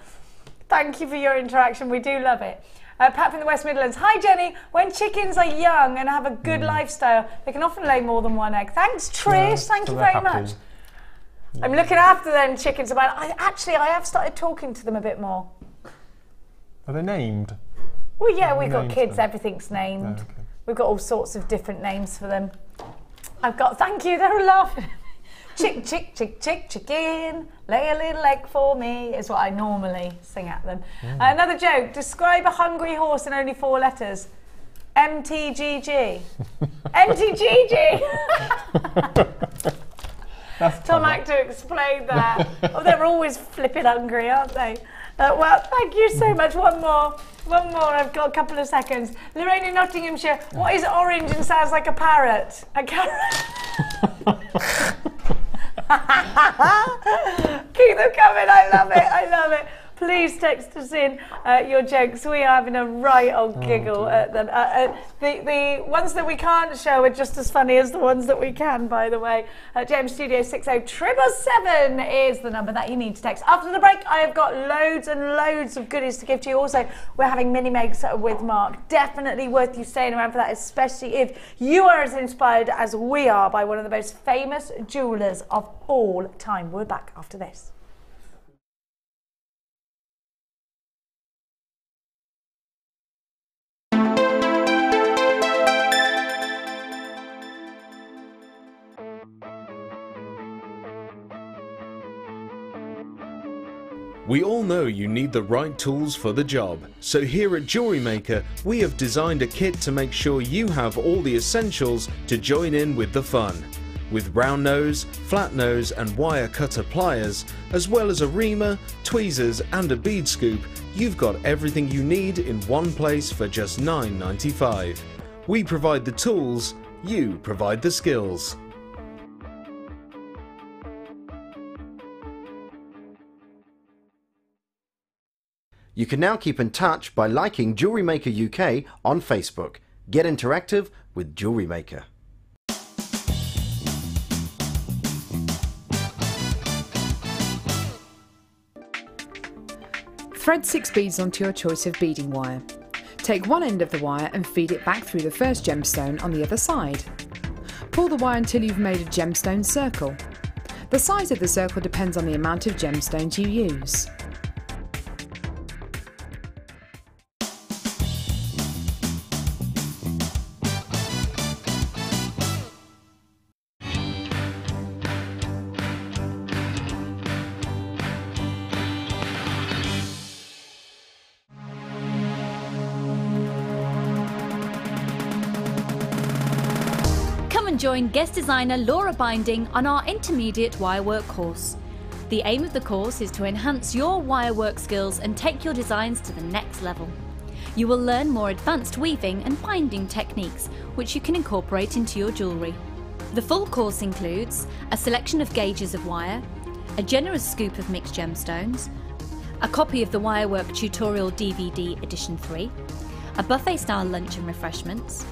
Thank you for your interaction. We do love it. Pat from the West Midlands. Hi, Jenny. When chickens are young and have a good lifestyle, they can often lay more than one egg. Thanks, Trish. Thank you very much. I'm looking after them chickens. I have started talking to them a bit more. Are they named? Well, yeah, we've got kids. Everything's named. Oh, okay. We've got all sorts of different names for them. Thank you. They're laughing. Chick, chick, chick, chick, chicken, lay a little egg for me, is what I normally sing at them. Another joke, describe a hungry horse in only 4 letters. MTGG. MTGG! Tom had to explain that. Oh, they're always flipping hungry, aren't they? Well, thank you so much. One more. I've got a couple of seconds. Lorraine in Nottinghamshire. What is orange and sounds like a parrot? A carrot. Keep them coming. I love it. Please text us in your jokes. We are having a right old giggle at them. The ones that we can't show are just as funny as the ones that we can, by the way. James Studio 60777 is the number that you need to text. After the break, I have got loads and loads of goodies to give to you. Also, we're having mini makes with Mark. Definitely worth you staying around for that, especially if you are as inspired as we are by one of the most famous jewellers of all time. We're back after this. We all know you need the right tools for the job, so here at JewelleryMaker we have designed a kit to make sure you have all the essentials to join in with the fun. With round nose, flat nose and wire cutter pliers, as well as a reamer, tweezers and a bead scoop, you've got everything you need in one place for just $9.95. We provide the tools, you provide the skills. You can now keep in touch by liking JewelleryMaker UK on Facebook. Get interactive with JewelleryMaker. Thread 6 beads onto your choice of beading wire. Take one end of the wire and feed it back through the first gemstone on the other side. Pull the wire until you've made a gemstone circle. The size of the circle depends on the amount of gemstones you use. Join guest designer Laura Binding on our intermediate wirework course. The aim of the course is to enhance your wirework skills and take your designs to the next level. You will learn more advanced weaving and binding techniques which you can incorporate into your jewellery. The full course includes a selection of gauges of wire, a generous scoop of mixed gemstones, a copy of the Wirework Tutorial DVD Edition 3, a buffet-style lunch and refreshments,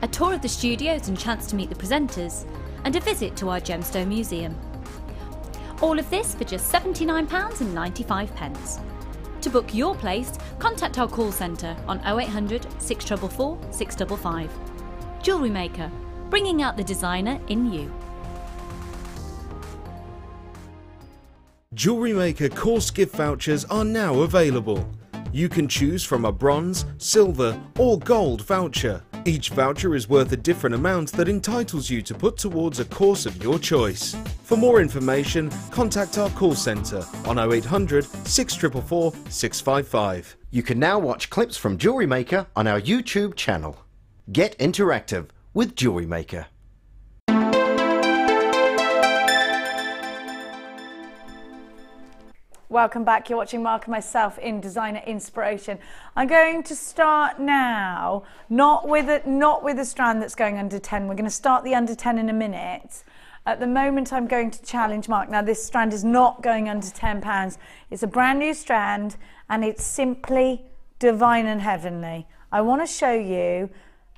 a tour of the studios and chance to meet the presenters, and a visit to our Gemstone Museum. All of this for just £79.95. To book your place, contact our call centre on 0800 644 655. JewelleryMaker, bringing out the designer in you. JewelleryMaker course gift vouchers are now available. You can choose from a bronze, silver or gold voucher. Each voucher is worth a different amount that entitles you to put towards a course of your choice. For more information, contact our call centre on 0800 644 655. You can now watch clips from JewelleryMaker on our YouTube channel. Get interactive with JewelleryMaker. Welcome back. You're watching Mark and myself in Designer Inspiration. I'm going to start now, not with a strand that's going under 10. We're going to start the under 10 in a minute. At the moment, I'm going to challenge Mark. Now, this strand is not going under £10. It's a brand new strand, and it's simply divine and heavenly. I want to show you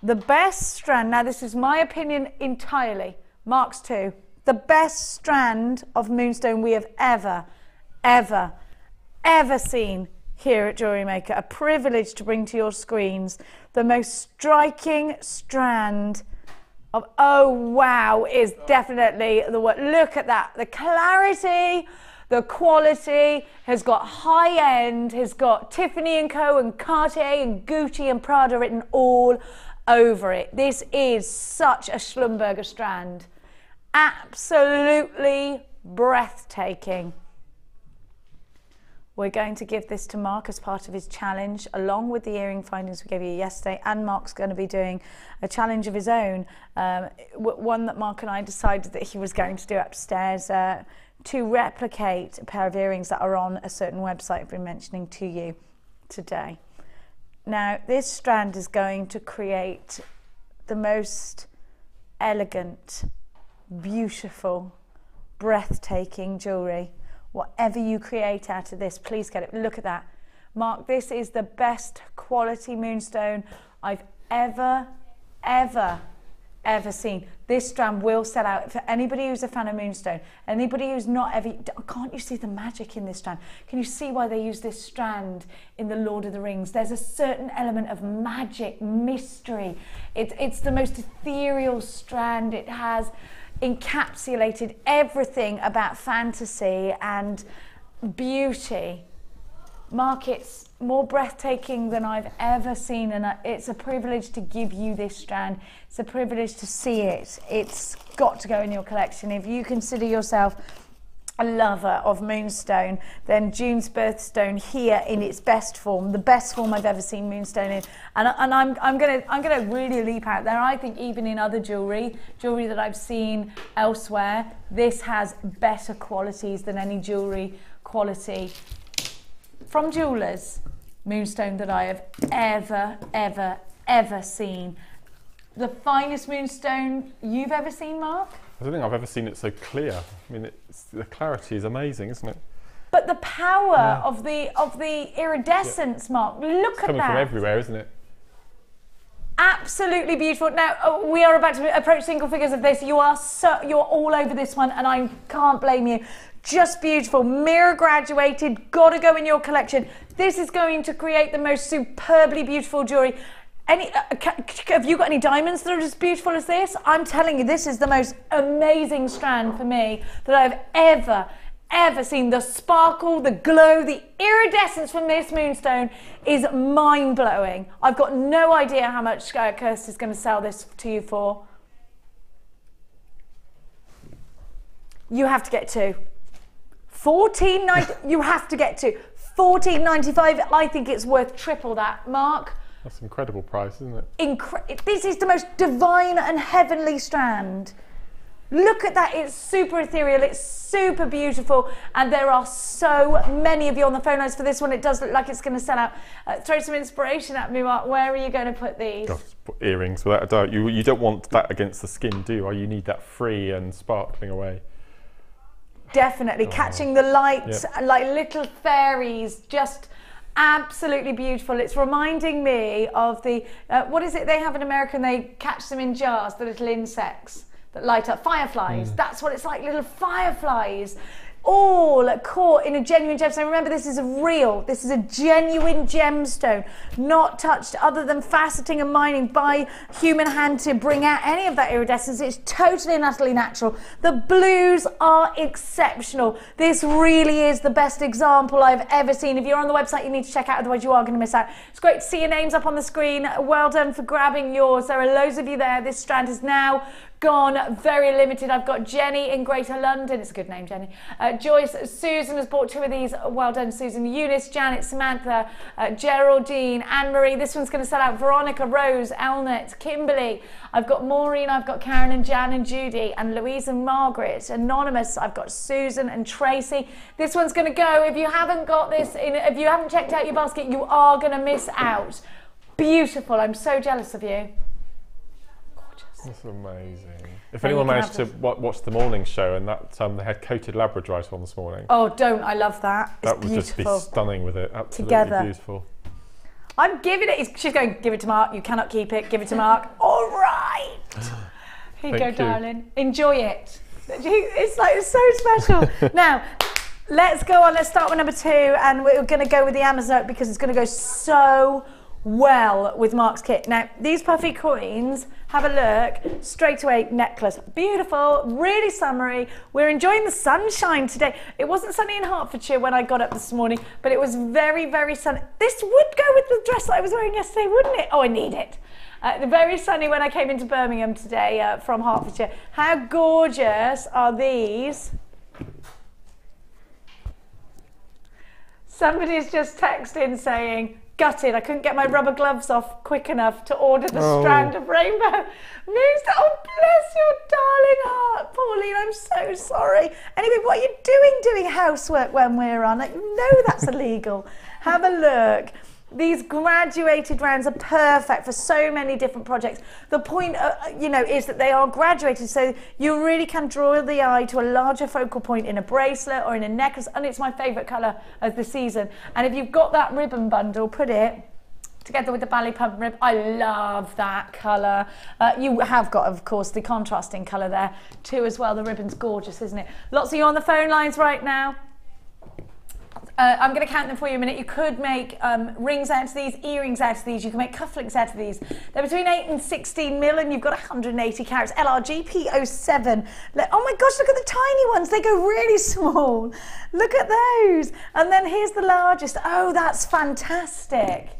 the best strand. Now, this is my opinion entirely. Mark's too, The best strand of moonstone we have ever seen here at JewelleryMaker. A privilege to bring to your screens the most striking strand of, oh wow, is definitely the word. Look at that, the clarity, the quality, has got high end, has got Tiffany & Co. and Cartier and Gucci and Prada written all over it. This is such a Schlumberger strand. Absolutely breathtaking. We're going to give this to Mark as part of his challenge, along with the earring findings we gave you yesterday, and Mark's going to be doing a challenge of his own, one that Mark and I decided that he was going to do upstairs to replicate a pair of earrings that are on a certain website I've been mentioning to you today. Now, this strand is going to create the most elegant, beautiful, breathtaking jewellery. Whatever you create out of this, please get it. Look at that. Mark, this is the best quality moonstone I've ever seen. This strand will sell out. For anybody who's a fan of moonstone, anybody who's not ever, can't you see the magic in this strand? Can you see why they use this strand in the Lord of the Rings? There's a certain element of magic, mystery. It's the most ethereal strand. It has encapsulated everything about fantasy and beauty. Mark, it's more breathtaking than I've ever seen, and it's a privilege to give you this strand. It's a privilege to see it. It's got to go in your collection. If you consider yourself a lover of moonstone, then June's birthstone here in its best form, the best form I've ever seen moonstone in, and I'm gonna really leap out there. I think even in other jewellery that I've seen elsewhere, this has better qualities than any jewellery quality from jewellers moonstone that I have ever seen. The finest moonstone you've ever seen, Mark? I don't think I've ever seen it so clear. I mean, the clarity is amazing, isn't it? But the power of the iridescence, Mark, look at that. Coming from everywhere, isn't it? Absolutely beautiful. Now we are about to approach single figures of this. You're all over this one, and I can't blame you. Just beautiful, mirror graduated, gotta go in your collection. This is going to create the most superbly beautiful jewellery. Have you got any diamonds that are as beautiful as this? I'm telling you, this is the most amazing strand for me that I've ever seen. The sparkle, the glow, the iridescence from this moonstone is mind-blowing. I've got no idea how much Kirsty's going to sell this to you for. You have to get two. $14.90. You have to get two. $14.95. I think it's worth triple that, Mark. That's an incredible price, isn't it? This is the most divine and heavenly strand. Look at that, it's super ethereal, it's super beautiful, and there are so many of you on the phone lines for this one. It does look like it's going to sell out. Throw some inspiration at me, Mark. Where are you going to put these? Put earrings, without a doubt. You don't want that against the skin, do you? You need that free and sparkling away. Definitely, catching the light like little fairies, just absolutely beautiful. It's reminding me of the, what is it they have in America and they catch them in jars, the little insects that light up, fireflies. That's what it's like, little fireflies. All caught in a genuine gemstone. Remember, this is a genuine gemstone, not touched other than faceting and mining by human hand to bring out any of that iridescence. It's totally and utterly natural. The blues are exceptional. This really is the best example I've ever seen. If you're on the website, you need to check out, otherwise you are going to miss out. It's great to see your names up on the screen. Well done for grabbing yours. There are loads of you there. This strand is now gone, very limited. I've got Jenny in Greater London. It's a good name, Jenny. Joyce, Susan has bought two of these. Well done, Susan. Eunice, Janet, Samantha, Geraldine, Anne-Marie. This one's going to sell out. Veronica, Rose, Elnet, Kimberly. I've got Maureen, I've got Karen and Jan and Judy and Louise and Margaret. Anonymous, I've got Susan and Tracy. This one's going to go. If you haven't got this, if you haven't checked out your basket, you are going to miss out. Beautiful. I'm so jealous of you. That's amazing. If anyone managed to watch the morning show and that they had coated Labradorite on this morning. Oh, don't. I love that. It's that would beautiful. Just be stunning with it. Absolutely Together. Beautiful. I'm giving it. She's going, give it to Mark. You cannot keep it. Give it to Mark. All right. Here you go, darling. Enjoy it. It's like, it's so special. Now, let's go on. Let's start with number 2, and we're going to go with the Amazon because it's going to go so well with Mark's kit. Now, these puffy coins, have a look, straight away necklace. Beautiful, really summery. We're enjoying the sunshine today. It wasn't sunny in Hertfordshire when I got up this morning, but it was very, very sunny. This would go with the dress that I was wearing yesterday, wouldn't it? Oh, I need it. Very sunny when I came into Birmingham today from Hertfordshire. How gorgeous are these? Somebody's just texted saying, gutted, I couldn't get my rubber gloves off quick enough to order the strand of rainbow. Oh, bless your darling heart, Pauline, I'm so sorry. Anyway, what are you doing housework when we're on? You know that's illegal. Have a look. These graduated rounds are perfect for so many different projects. The point, is that they are graduated, so you really can draw the eye to a larger focal point in a bracelet or in a necklace, and it's my favourite colour of the season. And if you've got that ribbon bundle, put it together with the ballet pump rib. I love that colour. You have got, of course, the contrasting colour there too as well. The ribbon's gorgeous, isn't it? Lots of you on the phone lines right now. I'm going to count them for you in a minute. You could make rings out of these, earrings out of these. You can make cufflinks out of these. They're between 8 and 16 mil, and you've got 180 carats. LRG P07. Oh my gosh, look at the tiny ones. They go really small. Look at those. And then here's the largest. Oh, that's fantastic.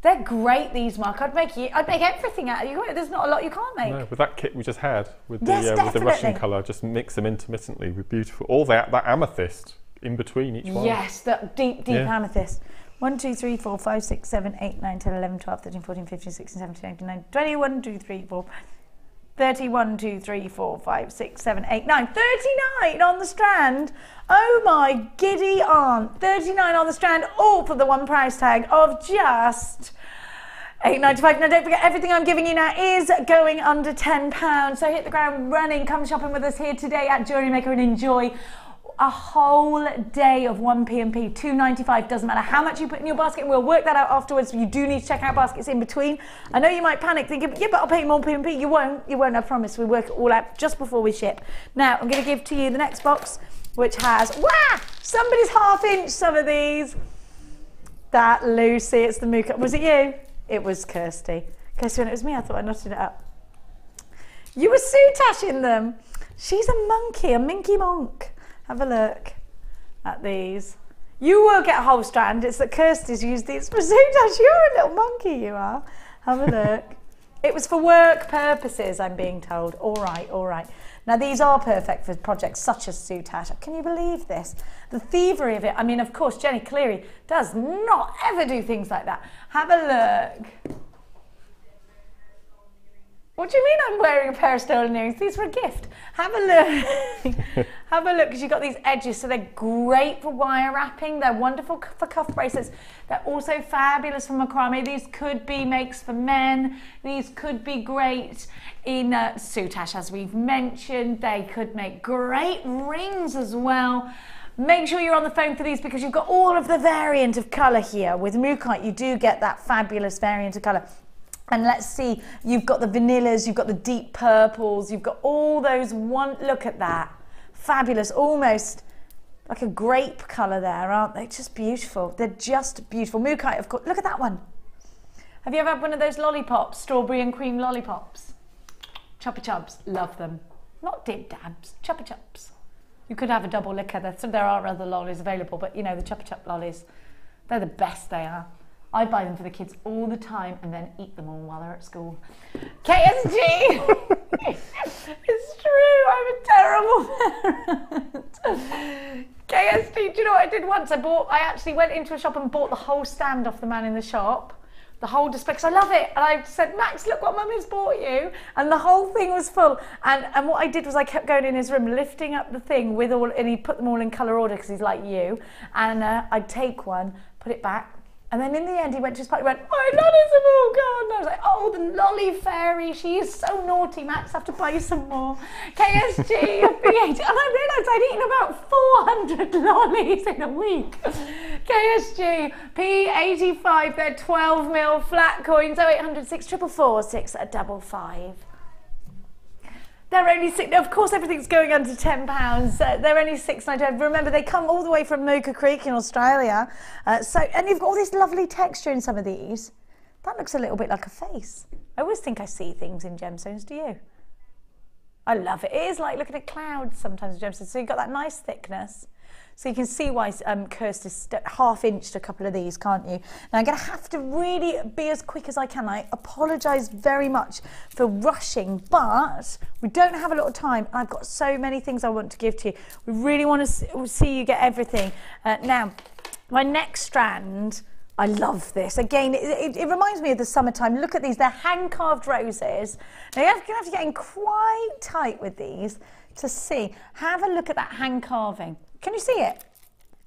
They're great, these, Mark. I'd make everything out of you. There's not a lot you can't make. No, with that kit we just had, with the Russian colour, just mix them intermittently with beautiful. All that amethyst in between each one. Yes, that deep amethyst. 1, 2, 3, 4, 5, 6, 7, 8, 9, 10, 11, 12, 13, 14, 15, 16, 17, 18, 19, 20, 1, 2, 3, 4, 31, 2, 3, 4, 5, 6, 7, 8, 9, 39 on the strand. Oh my giddy aunt. 39 on the strand, all for the one price tag of just £8.95. Now don't forget, everything I'm giving you now is going under £10. So hit the ground running. Come shopping with us here today at JewelleryMaker and enjoy a whole day of one P&P, £2.95. Doesn't matter how much you put in your basket, and we'll work that out afterwards. You do need to check out baskets in between. I know you might panic thinking, yeah, but I'll pay more P&P. You won't, I promise. We work it all out just before we ship. Now, I'm going to give to you the next box, which has, somebody's half-inch some of these. That Lucy, it's the Mooka. Was it you? It was Kirsty. Kirsty, when it was me, I thought I knotted it up. You were soutashing them. She's a monkey, a minky monk. Have a look at these. You will get a whole strand. It's that Kirsty's used these for soutash. You're a little monkey, you are. Have a look. It was for work purposes, I'm being told. All right. Now, these are perfect for projects such as soutash. Can you believe this? The thievery of it. I mean, of course, Jenny Cleary does not ever do things like that. Have a look. What do you mean I'm wearing a pair of stolen earrings? These were a gift. Have a look. Have a look, because you've got these edges, so they're great for wire wrapping. They're wonderful for cuff bracelets. They're also fabulous for macrame. These could be makes for men. These could be great in soutash, as we've mentioned. They could make great rings as well. Make sure you're on the phone for these, because you've got all of the variant of colour here. With Mooka, you do get that fabulous variant of colour. And let's see, you've got the vanillas, you've got the deep purples, you've got all those look at that. Fabulous, almost like a grape colour there, aren't they? Just beautiful. They're just beautiful. Mooka, of course, look at that one. Have you ever had one of those lollipops, strawberry and cream lollipops? Chupa Chups, love them. Not dib dabs, Chupa Chups. You could have a double liquor. There are other lollies available, but you know, the Chupa Chup lollies, they're the best, they are. I buy them for the kids all the time and then eat them all while they're at school. KSG! It's true, I'm a terrible parent. KSG, do you know what I did once? I actually went into a shop and bought the whole stand off the man in the shop. The whole display, because I love it. And I said, Max, look what Mummy's bought you. And the whole thing was full. And what I did was I kept going in his room, lifting up the thing with all, and he put them all in colour order because he's like you. And I'd take one, put it back. And then in the end, he went to his party, he went, my lollies have all gone. And I was like, oh, the lolly fairy, she is so naughty, Max, I have to buy you some more. KSG, and I realised I'd eaten about 400 lollies in a week. KSG, P85, they're 12 mil flat coins, 0800 644 655. They're only of course, everything's going under £10. They're only $6.95. Remember, they come all the way from Mooka Creek in Australia. And you've got all this lovely texture in some of these. That looks a little bit like a face. I always think I see things in gemstones, do you? I love it. It is like looking at clouds sometimes in gemstones. So you've got that nice thickness. So you can see why Kirsty's half-inched a couple of these, can't you? Now I'm going to have to really be as quick as I can. I apologise very much for rushing, but we don't have a lot of time. I've got so many things I want to give to you. We really want to see you get everything. Now, my next strand, I love this. Again, it reminds me of the summertime. Look at these. They're hand-carved roses. Now you're going to have to get in quite tight with these to see. Have a look at that hand carving. Can you see it?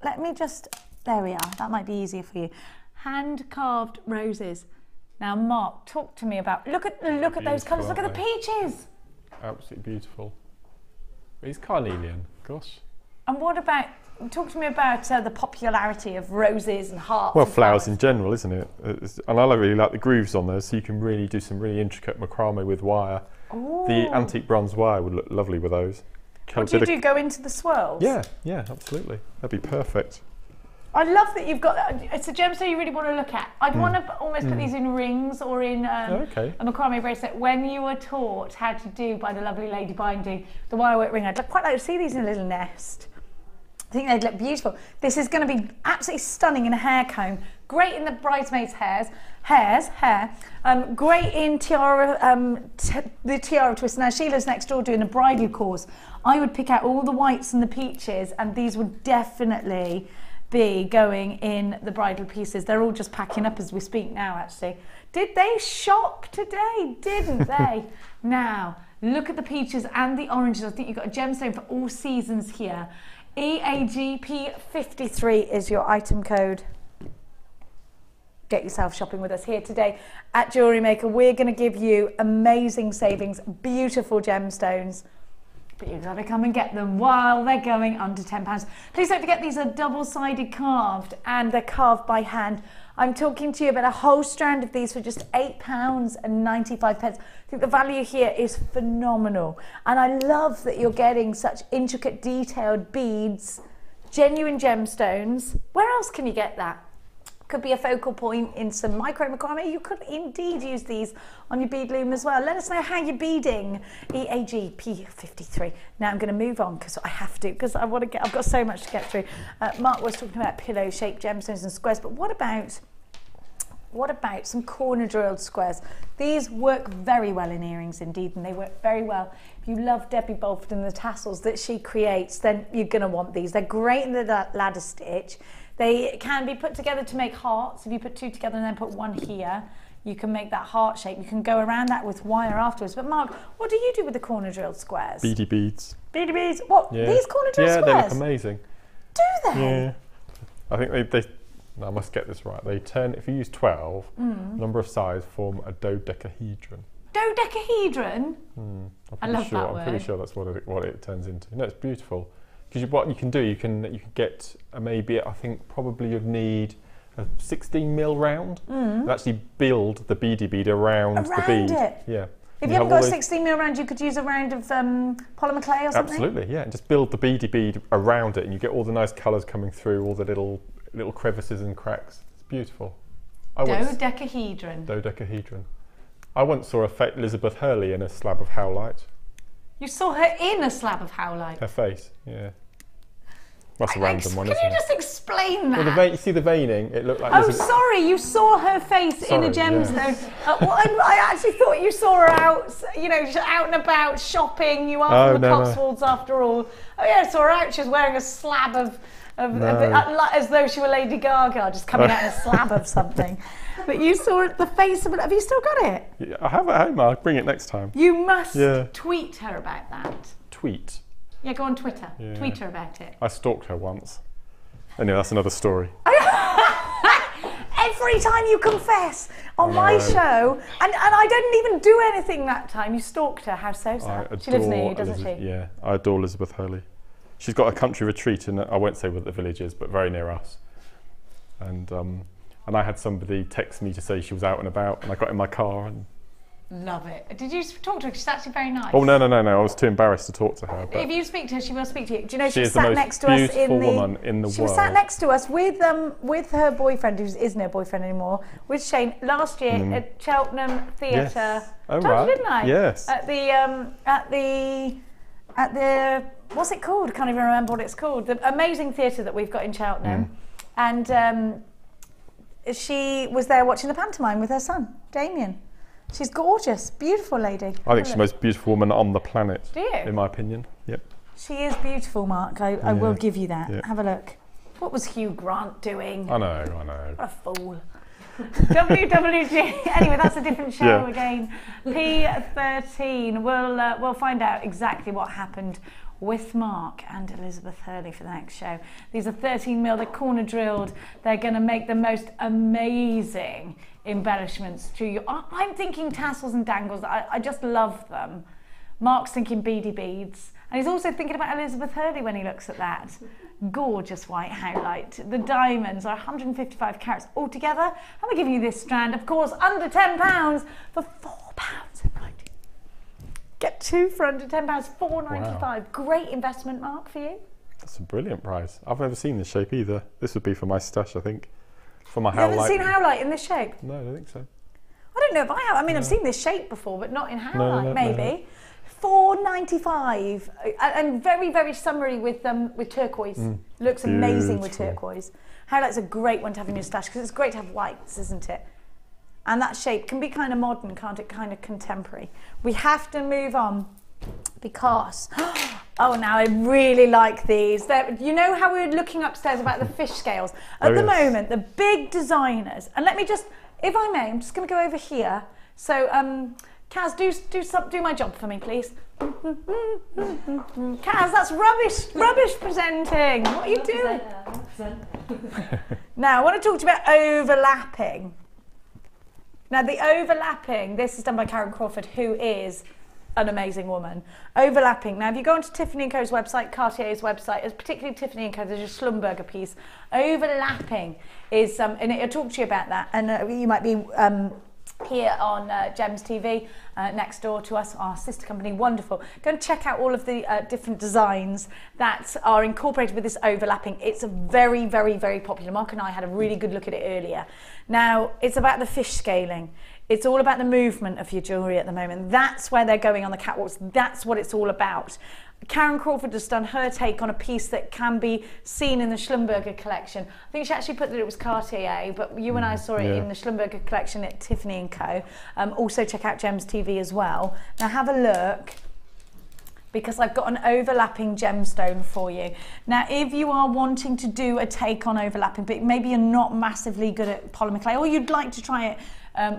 Let me just, there we are. That might be easier for you. Hand-carved roses. Now, Mark, talk to me about, look at those colours. Look at the peaches. Absolutely beautiful. It's carnelian, gosh. And what about, talk to me about the popularity of roses and hearts. Well, and flowers in general, isn't it? And I really like the grooves on those, so you can really do some really intricate macrame with wire. Ooh. The antique bronze wire would look lovely with those. What do you do, go into the swirls? Yeah, absolutely. That'd be perfect. I love that you've got, it's a gemstone you really want to look at. I'd want to almost put these in rings or in a macrame bracelet. When you were taught how to do, by the lovely lady binding, the wire work ring, I'd quite like to see these in a little nest. I think they'd look beautiful. This is going to be absolutely stunning in a hair comb. Great in the bridesmaids' hair. Great in tiara, the tiara twist. Now Sheila's next door doing a bridal course. I would pick out all the whites and the peaches, and these would definitely be going in the bridal pieces. They're all just packing up as we speak now, actually. Did they shock today? Didn't they? Now, look at the peaches and the oranges. I think you've got a gemstone for all seasons here. EAGP53 is your item code. Get yourself shopping with us here today at Jewellery Maker. We're going to give you amazing savings, beautiful gemstones. But you've got to come and get them while they're going under £10. Please don't forget these are double-sided carved, and they're carved by hand. I'm talking to you about a whole strand of these for just £8.95. I think the value here is phenomenal. And I love that you're getting such intricate, detailed beads, genuine gemstones. Where else can you get that? Could be a focal point in some micro macrame. You could indeed use these on your bead loom as well. Let us know how you're beading. EAGP53. Now I'm going to move on because I have to, because I want to get, I've got so much to get through. Mark was talking about pillow shaped gemstones and squares, but what about some corner drilled squares? These work very well in earrings indeed, and they work very well. If you love Debbie Bolford and the tassels that she creates, then you're going to want these. They're great in the ladder stitch. They can be put together to make hearts. If you put two together and then put one here, you can make that heart shape. You can go around that with wire afterwards. But Mark, what do you do with the corner drilled squares? Beady beads. Beady beads? What, these corner drilled squares? Yeah, they look amazing. Do they? Yeah. I think they I must get this right. They turn, if you use 12, number of sides form a dodecahedron. Dodecahedron? I love that word. I'm pretty sure that's what it turns into. No, it's beautiful. Because what you can do, you can get maybe, I think probably you'd need a 16mm round and actually build the beady bead around the bead. Yeah. If you haven't got a 16mm round, you could use a round of polymer clay or something? Absolutely, yeah. And just build the beady bead around it and you get all the nice colours coming through, all the little crevices and cracks. It's beautiful. Dodecahedron. Dodecahedron. I once saw Elizabeth Hurley in a slab of howlite. You saw her in a slab of howlite? Her face, yeah. That's a random one, isn't it? Can you just explain that? Well, you see the veining? It looked like... Oh, sorry, you saw her face in a gemstone. Yeah. Well, I actually thought you saw her out, out and about shopping. You are from the Cotswolds after all. Oh yeah, I saw her out. She was wearing a slab of as though she were Lady Gaga, just coming out in a slab of something. But you saw the face of it. Have you still got it? Yeah, I have it at home. I'll bring it next time. You must tweet her about that. Tweet? Yeah, go on Twitter. Yeah. Tweet her about it. I stalked her once. Anyway, that's another story. Every time you confess on my show, and I didn't even do anything that time, you stalked her. How so sad. She lives near you, doesn't she? Yeah, I adore Elizabeth Hurley. She's got a country retreat in, I won't say what the village is, but very near us. And I had somebody text me to say she was out and about, and I got in my car and Love it. Did you talk to her? She's actually very nice. Oh, no. I was too embarrassed to talk to her. But if you speak to her, she will speak to you. Do you know she was sat next to us in the woman in the world. She was sat next to us with her boyfriend, who isn't her boyfriend anymore, with Shane last year at Cheltenham Theatre. Yes. Oh, right. Didn't I? Yes. At the what's it called? I can't even remember what it's called. The amazing theatre that we've got in Cheltenham, and she was there watching the pantomime with her son, Damien. She's gorgeous, beautiful lady. I think she's the most beautiful woman on the planet. Do you? In my opinion, yep. She is beautiful, Mark. I will give you that. Yeah. Have a look. What was Hugh Grant doing? I know. What a fool. WWG. Anyway, that's a different show again. P13. We'll find out exactly what happened with Mark and Elizabeth Hurley for the next show. These are 13mm. They're corner drilled. They're going to make the most amazing embellishments to you. I'm thinking tassels and dangles. I just love them. Mark's thinking beady beads, and he's also thinking about Elizabeth Hurley when he looks at that. Gorgeous white highlight. The diamonds are 155 carats altogether, and we're giving you this strand, of course, under £10 for £4.90. Get two for under £10, £4.95. Wow. Great investment, Mark, for you. That's a brilliant price. I've never seen this shape either. This would be for my stash, I think. For my howlite. You haven't seen howlite in this shape? No, I don't think so. I don't know if I have. I mean, I've seen this shape before, but not in howlite, maybe. £4.95, and very, very summery with turquoise. Looks amazing with turquoise. Howlite's a great one to have in your stash because it's great to have whites, isn't it? And that shape can be kind of modern, can't it? Kind of contemporary. We have to move on because, oh, now I really like these. You know how we were looking upstairs about the fish scales? At the moment, the big designers, and let me just, if I may, I'm just going to go over here. So, Kaz, do my job for me, please. Kaz, that's rubbish presenting. What are you doing? Now, I want to talk to you about overlapping. Now, the overlapping, this is done by Karen Crawford, who is an amazing woman. Overlapping. Now, if you go onto Tiffany & Co.'s website, Cartier's website, particularly Tiffany & Co., there's a Schlumberger piece. Overlapping is, and it'll talk to you about that, and you might be here on Gems TV, next door to us, our sister company, wonderful. Go and check out all of the different designs that are incorporated with this overlapping. It's a very, very, very popular. Mark and I had a really good look at it earlier. Now, it's about the fish scaling. It's all about the movement of your jewellery at the moment. That's where they're going on the catwalks. That's what it's all about. Karen Crawford has done her take on a piece that can be seen in the Schlumberger collection. I think she actually put that it was Cartier, but you and I saw it in the Schlumberger collection at Tiffany & Co. Also check out Gems TV as well. Now have a look, because I've got an overlapping gemstone for you. Now, if you are wanting to do a take on overlapping, but maybe you're not massively good at polymer clay, or you'd like to try it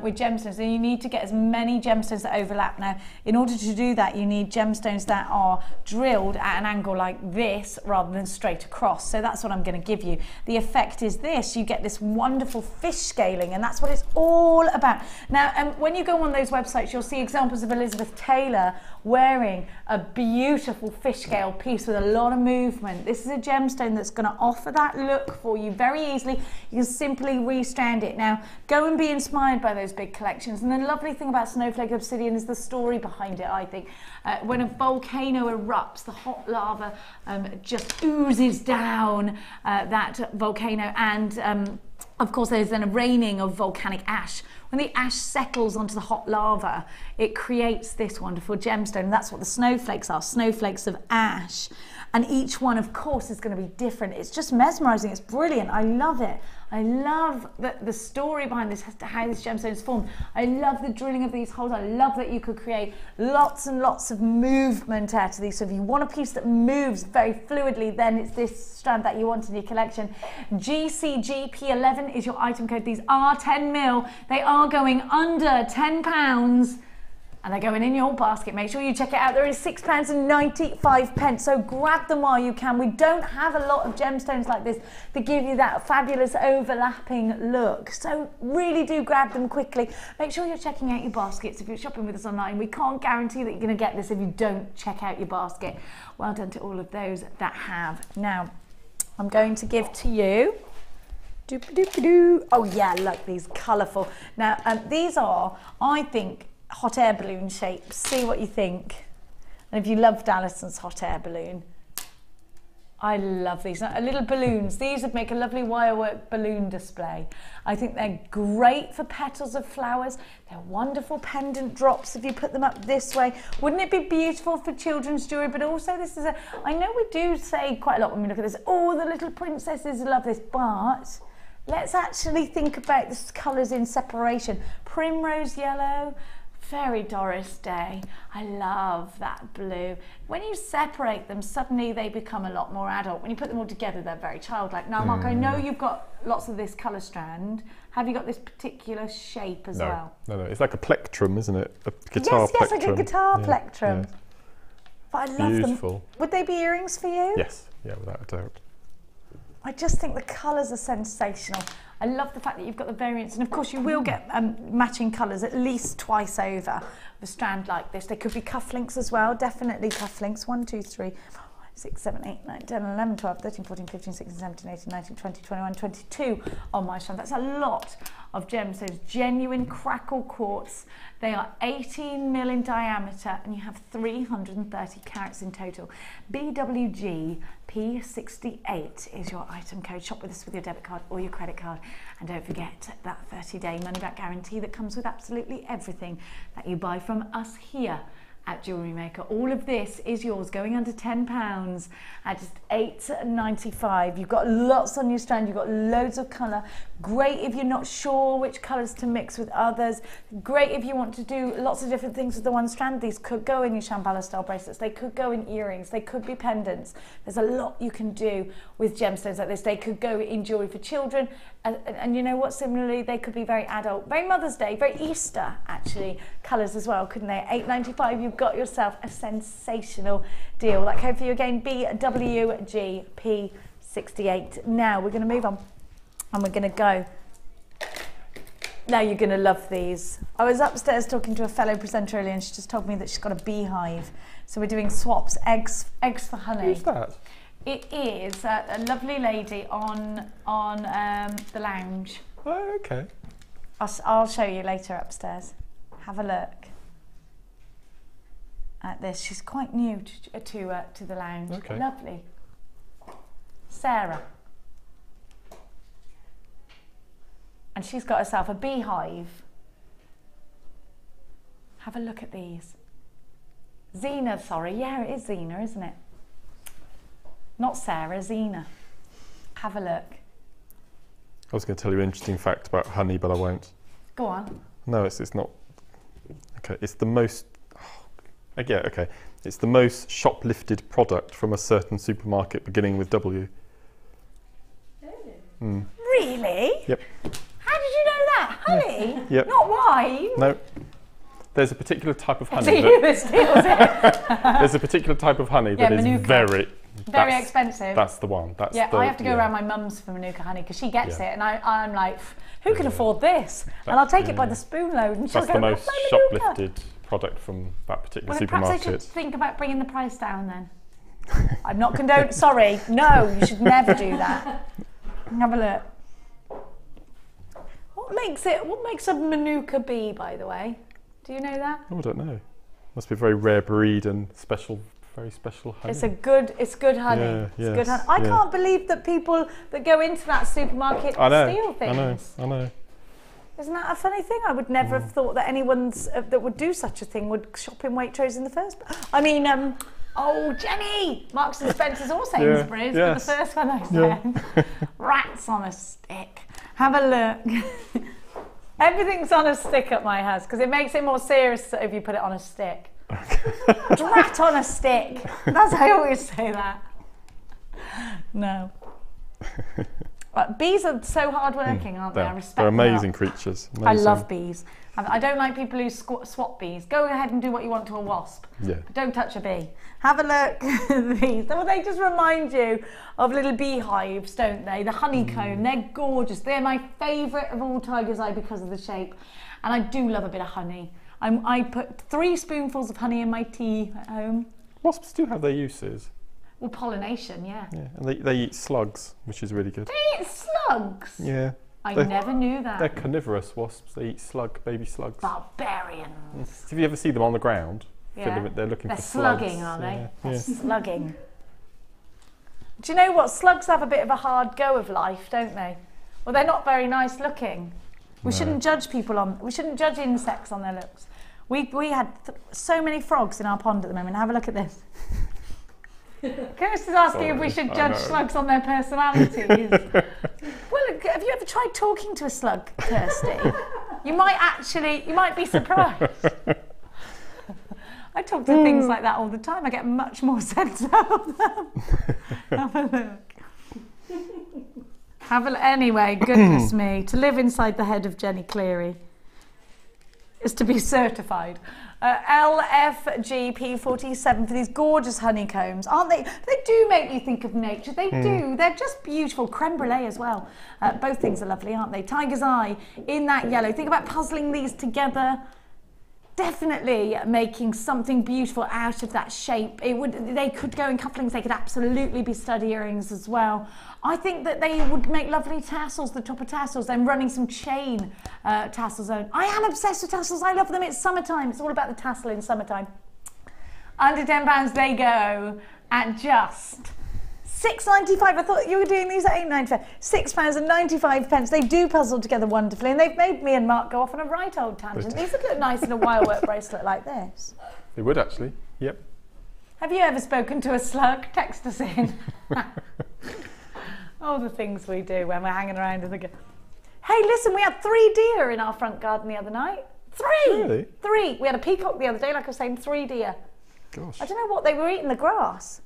with gemstones, then you need to get as many gemstones that overlap. Now, in order to do that, you need gemstones that are drilled at an angle like this rather than straight across. So that's what I'm going to give you. The effect is this: you get this wonderful fish scaling, and that's what it's all about. Now, when you go on those websites, you'll see examples of Elizabeth Taylor wearing a beautiful fish scale piece with a lot of movement. This is a gemstone that's going to offer that look for you very easily. You can simply restrand it. Now, go and be inspired by those big collections. And the lovely thing about Snowflake Obsidian is the story behind it, I think. When a volcano erupts, the hot lava just oozes down that volcano, and of course there's then a raining of volcanic ash. When the ash settles onto the hot lava, it creates this wonderful gemstone. And that's what the snowflakes are, snowflakes of ash. And each one, of course, is going to be different. It's just mesmerizing. It's brilliant. I love it. I love the story behind this, how this gemstone is formed. I love the drilling of these holes. I love that you could create lots and lots of movement out of these. So if you want a piece that moves very fluidly, then it's this strand that you want in your collection. GCGP11 is your item code. These are 10mm. They are going under £10. And they're going in your basket. Make sure you check it out. There is £6.95. So grab them while you can. We don't have a lot of gemstones like this that give you that fabulous overlapping look. So really do grab them quickly. Make sure you're checking out your baskets. If you're shopping with us online, we can't guarantee that you're going to get this if you don't check out your basket. Well done to all of those that have. Now, I'm going to give to you. Oh yeah, look, these colourful. Now, these are, I think, hot air balloon shapes. See what you think. And if you loved Alison's hot air balloon, I love these. Little balloons. These would make a lovely wirework balloon display. I think they're great for petals of flowers. They're wonderful pendant drops if you put them up this way. Wouldn't it be beautiful for children's jewellery? But also this is I know we do say quite a lot when we look at this, oh, the little princesses love this, but let's actually think about the colours in separation. Primrose yellow, very Doris Day. I love that blue. When you separate them, suddenly they become a lot more adult. When you put them all together, they're very childlike. Now, Mark, I know you've got lots of this colour strand. Have you got this particular shape as well? No, it's like a plectrum, isn't it? A guitar plectrum. Yes, like a guitar plectrum. Yeah. But I love Beautiful. them. Would they be earrings for you? Yes, yeah, without a doubt. I just think the colours are sensational. I love the fact that you've got the variants, and of course you will get matching colours at least twice over the strand like this. They could be cufflinks as well, definitely cufflinks. 1, 2, 3, 4, 6, 7, 8, 9, 10, 11, 12, 13, 14, 15, 16, 17, 18, 19, 20, 21, 22 on my strand. That's a lot of gemstones, genuine crackle quartz. They are 18 mil in diameter and you have 330 carats in total. BWG P68 is your item code. Shop with us with your debit card or your credit card. And don't forget that 30-day money-back guarantee that comes with absolutely everything that you buy from us here at Jewellery Maker. All of this is yours, going under £10 at just $8.95. You've got lots on your strand, you've got loads of colour. Great if you're not sure which colours to mix with others. Great if you want to do lots of different things with the one strand. These could go in your Shambhala style bracelets, they could go in earrings, they could be pendants. There's a lot you can do with gemstones like this. They could go in jewellery for children, and you know what, similarly they could be very adult, very Mother's Day, very Easter actually colours as well, couldn't they? $8.95, you've got yourself a sensational deal. That code for you again, BWGP68. Now we're going to move on and we're going to go. Now you're going to love these. I was upstairs talking to a fellow presenter earlier and she just told me that she's got a beehive. So we're doing swaps, eggs for honey. Who's that? It is a lovely lady on the lounge. Oh, okay. I'll show you later upstairs. Have a look at this. She's quite new to the lounge. Okay. Lovely. Sarah. And she's got herself a beehive. Have a look at these. Zena, sorry. Yeah, it is Zena, isn't it? Not Sarah, Zena. Have a look. I was going to tell you an interesting fact about honey, but I won't. Go on. No, it's not. Okay, it's the most. Yeah, okay. It's the most shoplifted product from a certain supermarket beginning with W. Mm. Really? Yep. How did you know that? Honey? Yep. Not wine? No. There's a particular type of honey. There's a particular type of honey that is very expensive. That's the one. That's I have to go around my mum's for Manuka honey because she gets it, and I'm like, who can afford this? And I'll take it by the spoon load, and she'll That's go, the most shoplifted product from that particular supermarket. Perhaps I should think about bringing the price down then. I'm not condoned. Sorry, no, you should never do that. Have a look. What makes a Manuka bee, by the way? Do you know that? Oh, I don't know. Must be a very rare breed and very special honey. It's good honey. Yeah, it's good honey. I can't believe that people that go into that supermarket steal things. I know. Isn't that a funny thing? I would never have thought that anyone that would do such a thing would shop in Waitrose in the first place. I mean, oh, Jenny! Marks and Spencer's or Sainsbury's, but the first one I said. Rats on a stick. Have a look. Everything's on a stick at my house because it makes it more serious if you put it on a stick. Rat on a stick. That's how I always say that. No. But bees are so hardworking, aren't they? I respect them. They're amazing creatures. Amazing. I love bees. I don't like people who swap bees. Go ahead and do what you want to a wasp. Yeah. But don't touch a bee. Have a look at these. Well, they just remind you of little beehives, don't they? The honeycomb. They're gorgeous. They're my favourite of all tiger's eye because of the shape. And I do love a bit of honey. I put 3 spoonfuls of honey in my tea at home. Wasps do have their uses. Well, pollination, yeah. Yeah, and they eat slugs, which is really good. They eat slugs? Yeah. I never knew that. They're carnivorous wasps. They eat baby slugs. Barbarians. If you ever see them on the ground, Yeah. they're looking They're for slugs. slugging, aren't they? Yeah. They're Yeah. slugging. Do you know what? Slugs have a bit of a hard go of life, don't they? Well, they're not very nice looking. We shouldn't judge we shouldn't judge insects on their looks. We had so many frogs in our pond at the moment. Have a look at this. Kirsty's asking if we should judge slugs on their personalities. Well, have you ever tried talking to a slug, Kirsty? You might be surprised. I talk to things like that all the time. I get much more sense out of them. Have a look. Anyway, goodness me, to live inside the head of Jenny Cleary is to be certified. LFGP47 for these gorgeous honeycombs, aren't they? They do make you think of nature. They do. They're just beautiful. Creme brulee as well. Both things are lovely, aren't they? Tiger's eye in that yellow. Think about puzzling these together. Definitely making something beautiful out of that shape. They could go in couplings. They could absolutely be stud earrings as well. I think that they would make lovely tassels, the top of tassels, then running some chain tassels on. I am obsessed with tassels. I love them. It's summertime. It's all about the tassel in summertime. Under £10 they go at just £6.95. I thought you were doing these at £8.95. £6.95. They do puzzle together wonderfully, and they've made me and Mark go off on a right old tangent. These would look nice in a wire work bracelet like this. They would actually. Yep. Have you ever spoken to a slug? Text us in. Oh, the things we do when we're hanging around in the... Hey, listen, we had 3 deer in our front garden the other night. 3! Really? 3. We had a peacock the other day, like I was saying, 3 deer. Gosh. I don't know what they were eating, the grass.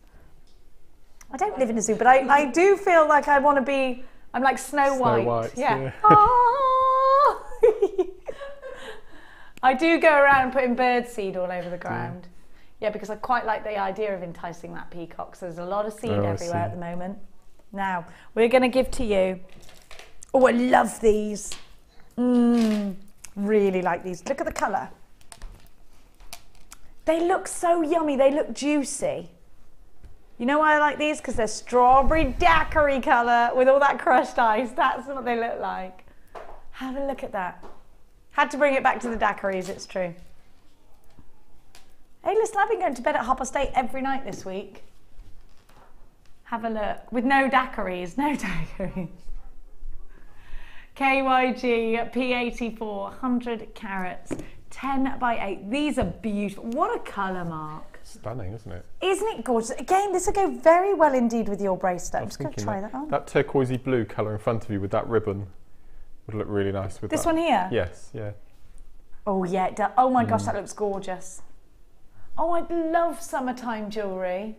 I don't live in a zoo, but I do feel like I want to be... I'm like Snow White. Yeah. Ah! I do go around putting bird seed all over the ground. Yeah, because I quite like the idea of enticing that peacock. So there's a lot of seed everywhere at the moment. Now, we're going to give to you... Oh, I love these. Really like these. Look at the colour. They look so yummy. They look juicy. You know why I like these? Because they're strawberry daiquiri colour with all that crushed ice. That's what they look like. Have a look at that. Had to bring it back to the daiquiris, it's true. Hey, listen, I've been going to bed at 8:30 every night this week. Have a look. With no daiquiris, no daiquiris. KYG P84, 100 carats, 10 by 8. These are beautiful. What a colour, Mark. Stunning, isn't it? Isn't it gorgeous? Again, this will go very well indeed with your bracelet. I'm just going to try that on. That turquoisey blue colour in front of you with that ribbon would look really nice with that. This one here? Yes, yeah. Oh, yeah, it does. Oh my gosh, that looks gorgeous. Oh, I love summertime jewellery.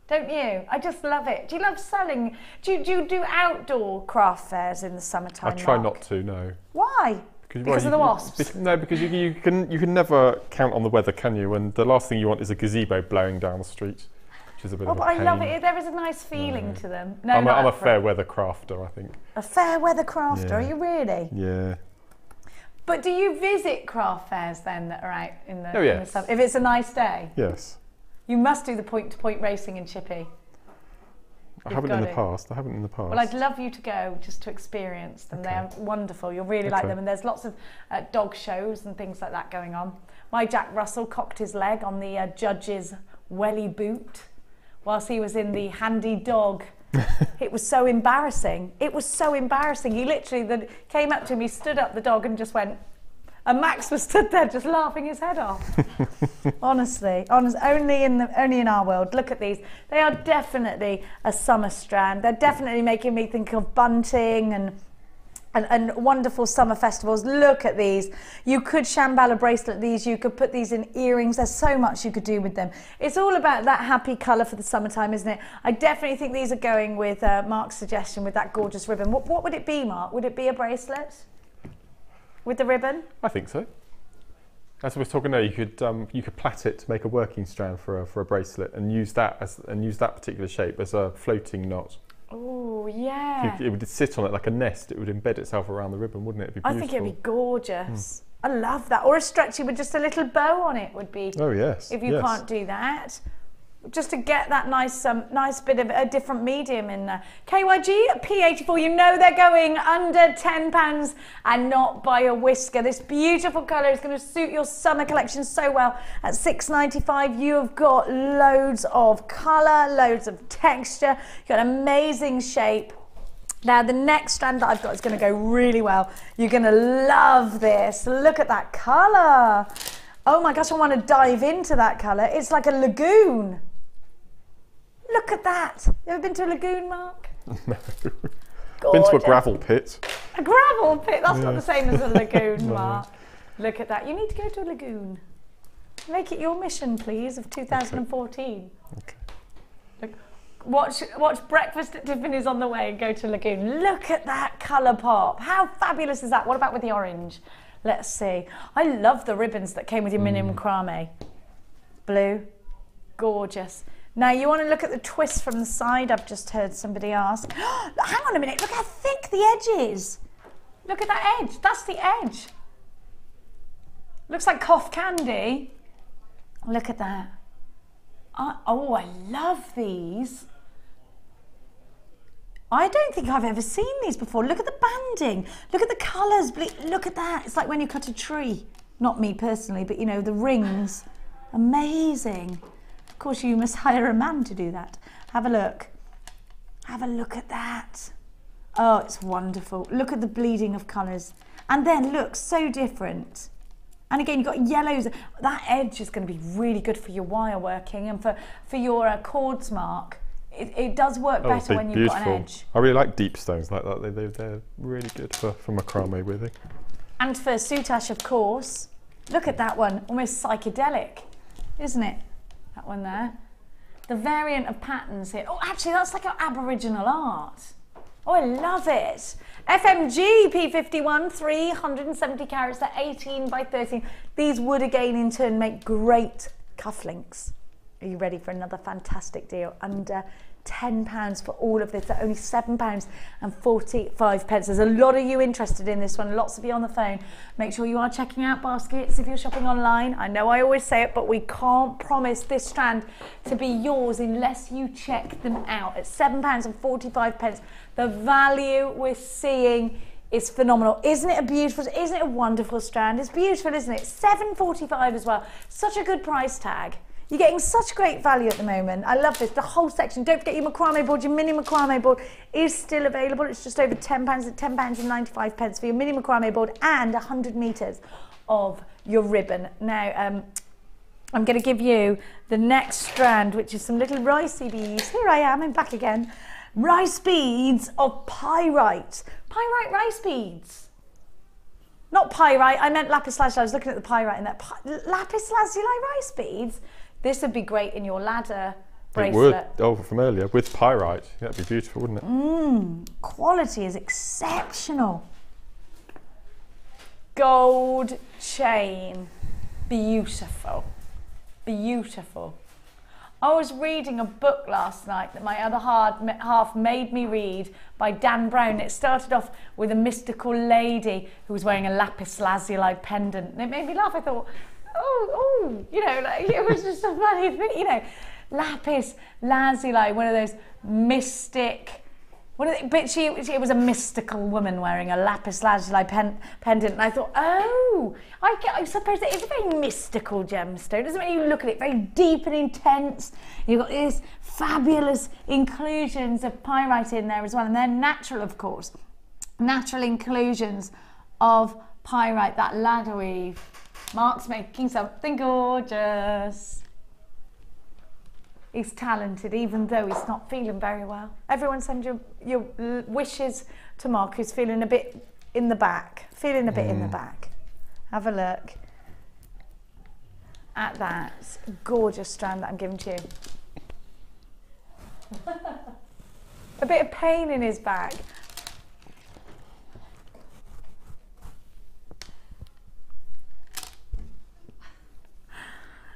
Don't you? I just love it. Do you love selling? Do you do outdoor craft fairs in the summertime? I try Mark? not to, no. Why? Because of the wasps? No, because you can never count on the weather, can you? And the last thing you want is a gazebo blowing down the street, which is a bit of a pain. I love it. There is a nice feeling to them. No, I'm a fair weather crafter, I think. A fair weather crafter, Yeah. are you really? Yeah. But do you visit craft fairs then that are out in the, Oh, yes. in the summer? If it's a nice day? Yes. You must do the point-to-point racing in Chippy. I haven't in the past. Well, I'd love you to go just to experience them. Okay. They're wonderful. You'll really like them. And there's lots of dog shows and things like that going on. My Jack Russell cocked his leg on the judge's welly boot whilst he was in the handy dog. It was so embarrassing. It was so embarrassing. He literally came up to him, he stood up the dog and just went... And Max was stood there just laughing his head off. Honestly, only in our world. Look at these. They are definitely a summer strand. They're definitely making me think of bunting and wonderful summer festivals. Look at these. You could shambala bracelet these. You could put these in earrings. There's so much you could do with them. It's all about that happy colour for the summertime, isn't it? I definitely think these are going with Mark's suggestion with that gorgeous ribbon. What would it be, Mark? Would it be a bracelet? With the ribbon? I think so. As I was talking there, you could plait it to make a working strand for a bracelet and use that particular shape as a floating knot. Oh yeah. It would sit on it like a nest. It would embed itself around the ribbon, wouldn't it? It'd be beautiful. I think it'd be gorgeous. I love that. Or a stretchy with just a little bow on it would be. Oh yes. If you can't do that. just to get that nice nice bit of a different medium in there. KYG P84, you know they're going under £10 and not by a whisker. This beautiful colour is going to suit your summer collection so well. At £6.95 you've got loads of colour, loads of texture, you've got amazing shape. Now the next strand that I've got is going to go really well. You're going to love this. Look at that colour. Oh my gosh, I want to dive into that colour. It's like a lagoon. Look at that. You ever been to a lagoon, Mark? No. Gorgeous. Been to a gravel pit. A gravel pit? That's not the same as a lagoon, Mark. Look at that. You need to go to a lagoon. Make it your mission, please, of 2014. Okay. Look, watch Breakfast at Tiffany's on the way and go to a lagoon. Look at that colour pop. How fabulous is that? What about with the orange? Let's see. I love the ribbons that came with your mini macrame. Blue. Gorgeous. Now you want to look at the twist from the side. I've just heard somebody ask. Hang on a minute, look how thick the edge is. Look at that edge, that's the edge. Looks like cough candy. Look at that. Oh, I love these. I don't think I've ever seen these before. Look at the banding, look at the colours, look at that. It's like when you cut a tree. Not me personally, but you know, the rings. Amazing. Of course, you must hire a man to do that. Have a look. Have a look at that. Oh, it's wonderful. Look at the bleeding of colours. And then look, so different. And again, you've got yellows. That edge is going to be really good for your wire working and for your cords, Mark. It does work better when you've got an edge. I really like deep stones like that. They're really good for macrame weaving. And for soutache, of course. Look at that one, almost psychedelic, isn't it? That one there. The variant of patterns here. Oh, actually, that's like an Aboriginal art. Oh, I love it. FMG P51, 370 carats, they're 18 by 13. These would again in turn make great cufflinks. Are you ready for another fantastic deal? Under £10 for all of this. They're only £7.45. There's a lot of you interested in this one, lots of you on the phone. Make sure you are checking out baskets if you're shopping online. I know I always say it, but we can't promise this strand to be yours unless you check them out. At £7.45, the value we're seeing is phenomenal. Isn't it a beautiful, isn't it a wonderful strand? It's beautiful, isn't it? £7.45 as well. Such a good price tag. You're getting such great value at the moment. I love this, the whole section. Don't forget your macrame board, your mini macrame board is still available. It's just over £10 at £10.95 for your mini macrame board and 100 metres of your ribbon. Now, I'm going to give you the next strand, which is some little ricey beads. Here I am, I'm back again. Rice beads of pyrite. Pyrite rice beads. Not pyrite, I meant lapis lazuli. I was looking at the pyrite in that. Lapis lazuli rice beads. This would be great in your ladder bracelet. It would. Oh, from earlier, with pyrite. That'd be beautiful, wouldn't it? Quality is exceptional. Gold chain. Beautiful. Beautiful. I was reading a book last night that my other half made me read by Dan Brown. It started off with a mystical lady who was wearing a lapis lazuli pendant. And it made me laugh. I thought, oh, you know, like, it was just a funny thing, you know. Lapis lazuli, one of those mystic, but she was a mystical woman wearing a lapis lazuli pendant, and I thought, oh, I suppose it is a very mystical gemstone, isn't it? When you look at it, very deep and intense. You've got these fabulous inclusions of pyrite in there as well, and they're natural, of course. Natural inclusions of pyrite, that ladder weave. Mark's making something gorgeous. He's talented, even though he's not feeling very well. Everyone send your wishes to Mark, who's feeling a bit in the back. Feeling a bit in the back. Have a look at that gorgeous strand that I'm giving to you. A bit of pain in his back.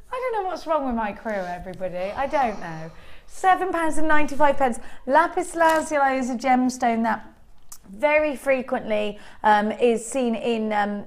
I don't know what's wrong with my crew, everybody. I don't know. £7.95. Lapis lazuli is a gemstone that very frequently is seen in,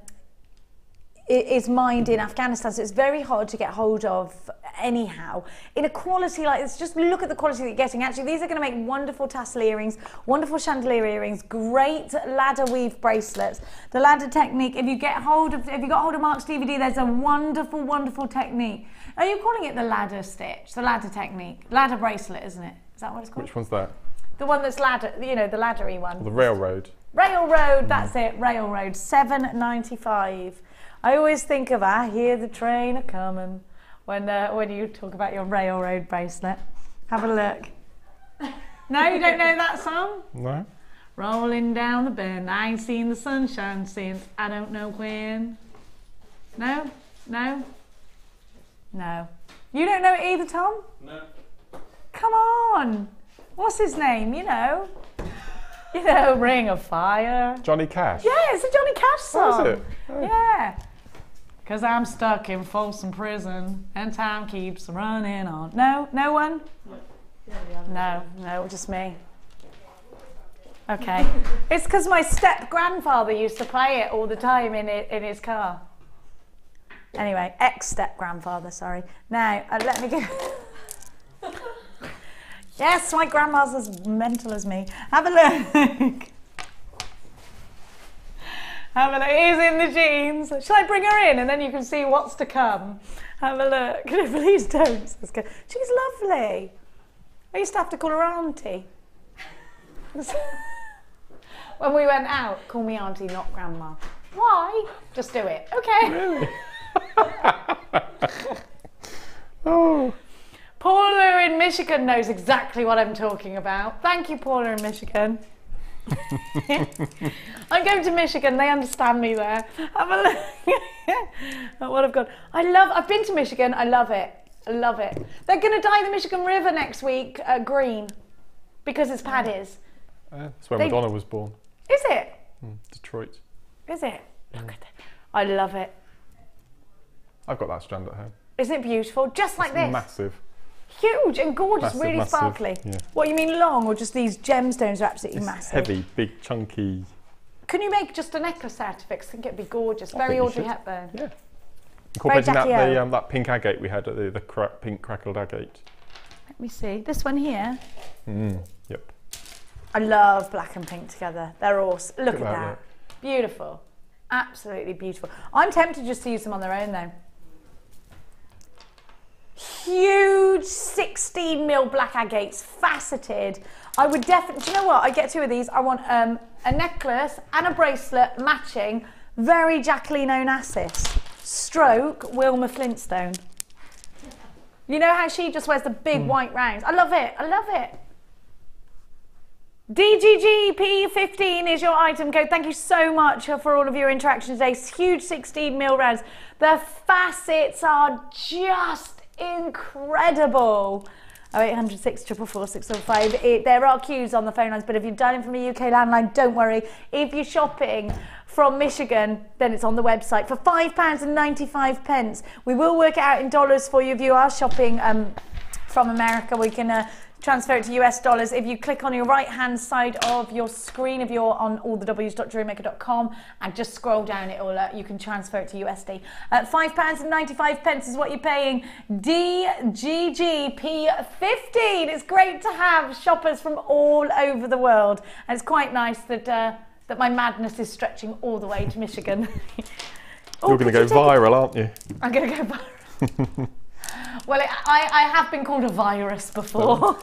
is mined in Afghanistan. So it's very hard to get hold of anyhow. In a quality like this, just look at the quality that you're getting. Actually, these are going to make wonderful tassel earrings, wonderful chandelier earrings, great ladder weave bracelets. The ladder technique, if you got hold of Mark's DVD, there's a wonderful, wonderful technique. Are you calling it the ladder stitch, the ladder technique? Ladder bracelet, isn't it? Is that what it's called? Which one's that? The one that's ladder, you know, the laddery one. Or the railroad. Railroad, that's it, railroad, $7.95. I always think of I hear the train a coming when you talk about your railroad bracelet. Have a look. No, you don't know that song? No. Rolling down the bend, I ain't seen the sunshine since I don't know when. No? No? No. You don't know it either, Tom? No. Come on. What's his name? You know, Ring of Fire. Johnny Cash? Yeah, it's a Johnny Cash song. Oh, is it? Oh. Yeah. Because I'm stuck in Folsom Prison and time keeps running on. No? No one? No, just me. Okay. It's because my step-grandfather used to play it all the time in his car. Anyway, ex-step-grandfather, sorry. Now, let me go... Yes, my grandma's as mental as me. Have a look. Have a look. He's in the jeans. Shall I bring her in and then you can see what's to come? Have a look. Please don't. She's lovely. I used to have to call her auntie. When we went out, call me auntie, not grandma. Why? Just do it. Okay. Really? Oh. Paula in Michigan knows exactly what I'm talking about. Thank you, Paula in Michigan. I'm going to Michigan, they understand me there. Have a look at what I've got. I've been to Michigan, I love it. I love it. They're going to dye the Michigan River next week green because it's Paddy's. That's where Madonna was born. Is it? Detroit. Is it? Look at that. I love it. I've got that strand at home. Isn't it beautiful? Just like this. Massive. Huge and gorgeous, Massive, really massive, sparkly. yeah. What, you mean long or just these gemstones are absolutely massive? Heavy, big, chunky. Can you make just a necklace out of it? 'Cause I think it'd be gorgeous. I Very think you Audrey should. Hepburn. Yeah. Incorporating Jackie O. that pink agate we had at the pink crackled agate. Let me see. This one here. Yep. I love black and pink together. They're awesome. Look at that. Look. Beautiful. Absolutely beautiful. I'm tempted just to use them on their own though. Huge 16mm black agates, faceted. I would definitely, do you know what? I get two of these. I want a necklace and a bracelet matching. Very Jacqueline Onassis. Stroke Wilma Flintstone. You know how she just wears the big white rounds? I love it. I love it. DGGP15 is your item code. Thank you so much for all of your interaction today. Huge 16mm rounds. The facets are just incredible. 0800 644 605. There are queues on the phone lines, but if you're dialing from a UK landline, don't worry. If you're shopping from Michigan, then it's on the website for £5.95. We will work it out in dollars for you if you are shopping from America. We can transfer it to US dollars. If you click on your right hand side of your screen, if you're on allthews.jewellerymaker.com and just scroll down, you can transfer it to USD. £5.95 is what you're paying. DGGP15. It's great to have shoppers from all over the world, and it's quite nice that that my madness is stretching all the way to Michigan. You're going to go viral, aren't you? I'm going to go viral. Well, I have been called a virus before.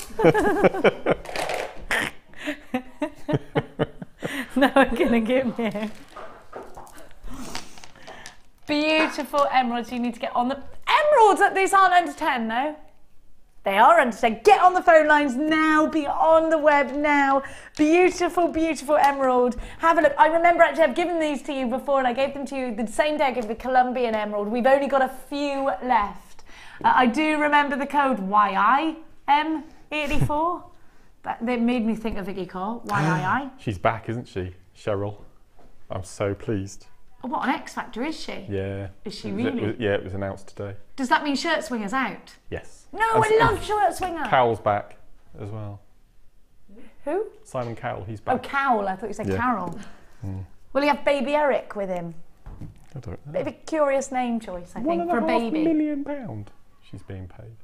No one can get me. Beautiful emeralds. You need to get on the emeralds. These aren't under 10, no? They are under 10. Get on the phone lines now. Be on the web now. Beautiful, beautiful emerald. Have a look. I remember actually I've given these to you before, and I gave them to you the same day I gave the Colombian emerald. We've only got a few left. I do remember the code YIM84. That made me think of Vicky Cole. YII. She's back, isn't she, Cheryl? I'm so pleased. Oh, what an X Factor is she? Yeah. Is she really? It was announced today. Does that mean Shirt Swinger's out? Yes. No, I love Shirt Swinger. Cowell's back as well. Who? Simon Cowell, he's back. Oh, Cowell. I thought you said Carol. Mm. Will he have baby Eric with him? I don't know. Bit of a curious name choice, I think, for a baby. £1.5 million. She's being paid.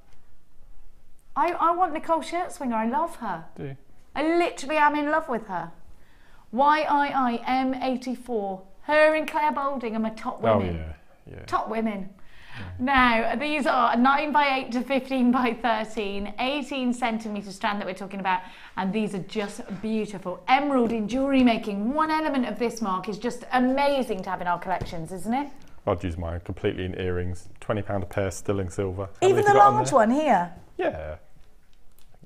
I want Nicole Schertzwinger. I love her. Do you? I literally am in love with her. YIIM84. Her and Claire Boulding are my top women. Oh, yeah. Top women. Yeah. Now, these are 9x8 to 15x13, 18 centimetre strand that we're talking about, and these are just beautiful. Emerald in jewellery making. One element of this, Mark, is just amazing to have in our collections, isn't it? I'd use mine completely in earrings. £20 a pair, sterling silver. Even the large one here? Yeah.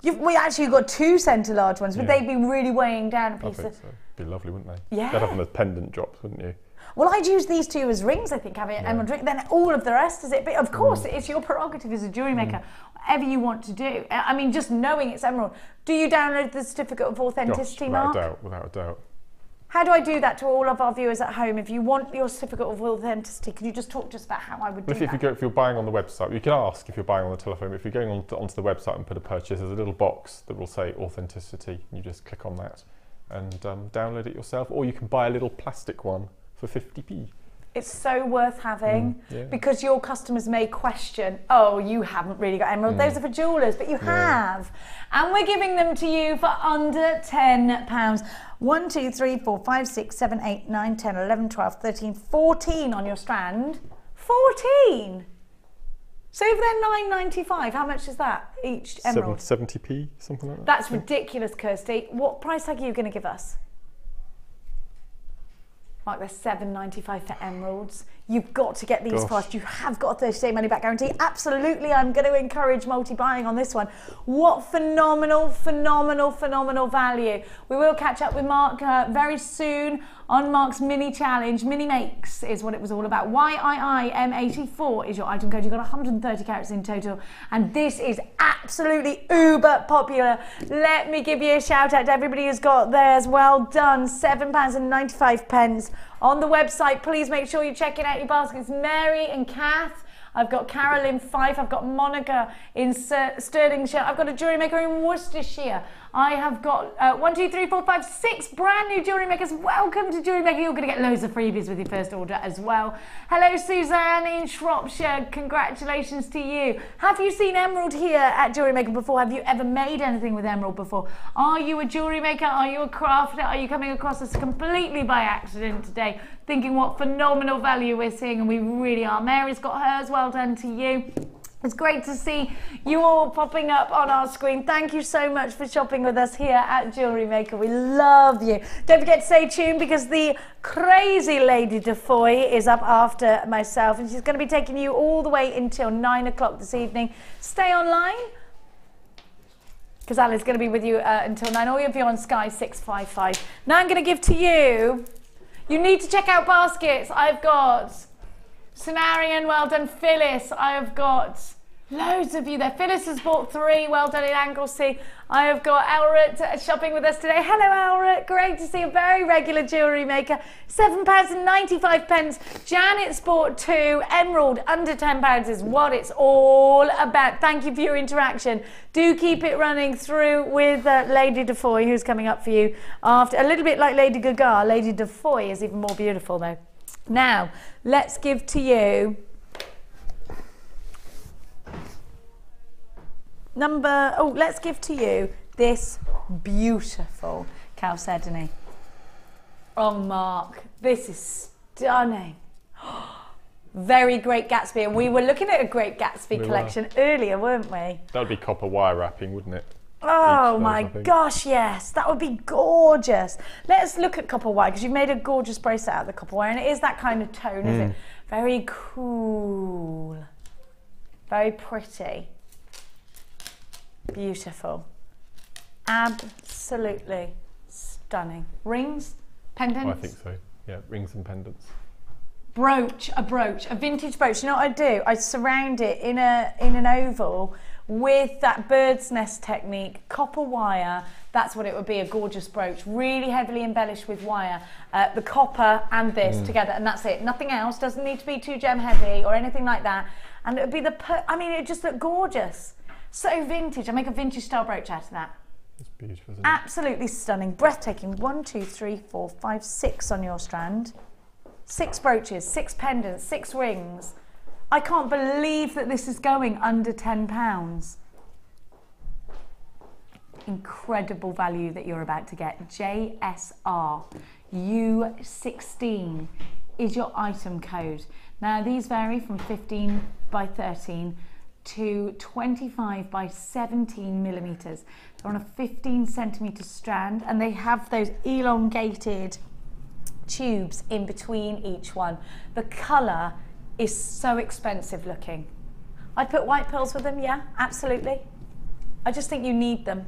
We actually got 2 centre large ones. Would they be really weighing down a piece? I think so. Be lovely, wouldn't they? Yeah. They'd have them as pendant drops, wouldn't you? Well, I'd use these 2 as rings, I think, having an emerald ring. Then all of the rest is it. But of course, it's your prerogative as a jewellery maker, whatever you want to do. I mean, just knowing it's emerald. Do you download the certificate of authenticity, Mark? Without a doubt. How do I do that to all of our viewers at home? If you want your certificate of authenticity, can you just talk to us about how I would do that? If you're buying on the website, you can ask if you're buying on the telephone. If you're going onto the website and put a purchase, there's a little box that will say authenticity. You just click on that and download it yourself, or you can buy a little plastic one for 50p. It's so worth having because your customers may question, oh, you haven't really got emerald. Those are for jewellers, but you have. And we're giving them to you for under £10. 1, 2, 3, 4, 5, 6, 7, 8, 9, 10, 11, 12, 13, 14 on your strand. 14! So if they're £9.95, how much is that each emerald? 70p, something like that. That's ridiculous, Kirsty. What price tag are you going to give us? Mark, they're £7.95 for emeralds. You've got to get these fast. You have got a 30-day money-back guarantee. Absolutely, I'm going to encourage multi-buying on this one. What phenomenal, phenomenal, phenomenal value. We will catch up with Mark very soon on Mark's mini challenge. Mini makes is what it was all about. YIIM84 is your item code. You've got 130 carats in total, and this is absolutely uber popular. Let me give you a shout out to everybody who's got theirs. Well done. £7.95 on the website. Please make sure you're checking out your baskets. Mary and Kath. I've got Carol in Fife. I've got Monica in Stirlingshire. I've got a jewellery maker in Worcestershire. I have got 1, 2, 3, 4, 5, 6 brand new jewellery makers. Welcome to Jewellery Maker. You're going to get loads of freebies with your first order as well. Hello, Suzanne in Shropshire. Congratulations to you. Have you seen emerald here at Jewellery Maker before? Have you ever made anything with emerald before? Are you a jewellery maker? Are you a crafter? Are you coming across us completely by accident today, thinking what phenomenal value we're seeing? And we really are. Mary's got hers. Well done to you. It's great to see you all popping up on our screen. Thank you so much for shopping with us here at Jewellery Maker. We love you. Don't forget to stay tuned because the crazy Lady Defoy is up after myself, and she's going to be taking you all the way until 9 o'clock this evening. Stay online because Ali's going to be with you until 9. Or if you're on Sky 655. Now I'm going to give to you. You need to check out baskets. I've got Cenarian, well done. Phyllis, I have got loads of you there. Phyllis has bought 3, well done in Anglesey. I have got Elrit shopping with us today. Hello Elrit, great to see a very regular jewellery maker. £7.95. Janet's bought 2. Emerald under £10 is what it's all about. Thank you for your interaction. Do keep it running through with Lady Defoy, who's coming up for you after. A little bit like Lady Gaga, Lady Defoy is even more beautiful though. Now, let's give to you let's give to you this beautiful chalcedony. Oh, Mark, this is stunning. Very Great Gatsby, and we were looking at a Great Gatsby collection earlier, weren't we? That would be copper wire wrapping, wouldn't it? Oh my gosh, yes, that would be gorgeous. Let's look at copper wire because you've made a gorgeous bracelet out of the copper wire, and it is that kind of tone, isn't it? Very cool, very pretty, beautiful, absolutely stunning. Rings, pendants? Oh, I think so, yeah, rings and pendants. Brooch, a vintage brooch. You know what I do? I surround it in an oval with that bird's nest technique, copper wire. That's what it would be, a gorgeous brooch, really heavily embellished with wire, the copper and this together, and that's it. Nothing else, doesn't need to be 2 gem heavy or anything like that. And it would be I mean, it just looked gorgeous. So vintage. I make a vintage style brooch out of that. It's beautiful, isn't it? Absolutely stunning, breathtaking. 1, 2, 3, 4, 5, 6 on your strand. 6 brooches, 6 pendants, 6 rings. I can't believe that this is going under £10. Incredible value that you're about to get. JSR U16 is your item code. Now these vary from 15 by 13 to 25 by 17 millimeters. They're on a 15 centimeter strand, and they have those elongated tubes in between each one. The color is so expensive looking. I'd put white pearls with them, yeah, absolutely. I just think you need them.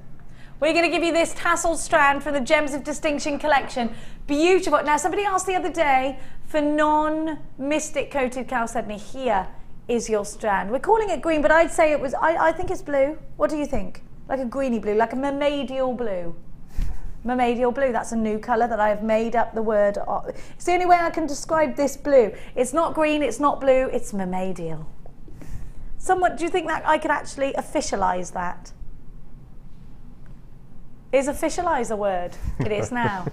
We're going to give you this tasseled strand from the Gems of Distinction collection. Beautiful. Now, somebody asked the other day for non-mystic coated chalcedony. Here is your strand. We're calling it green, but I'd say it was, I think it's blue. What do you think? Like a greeny blue, like a mermaidial blue. Mermaidial blue, that's a new colour that I have made up the word of. It's the only way I can describe this blue. It's not green, it's not blue, it's mermaidial. Someone, do you think that I could actually officialise that? Is officialise a word? It is now.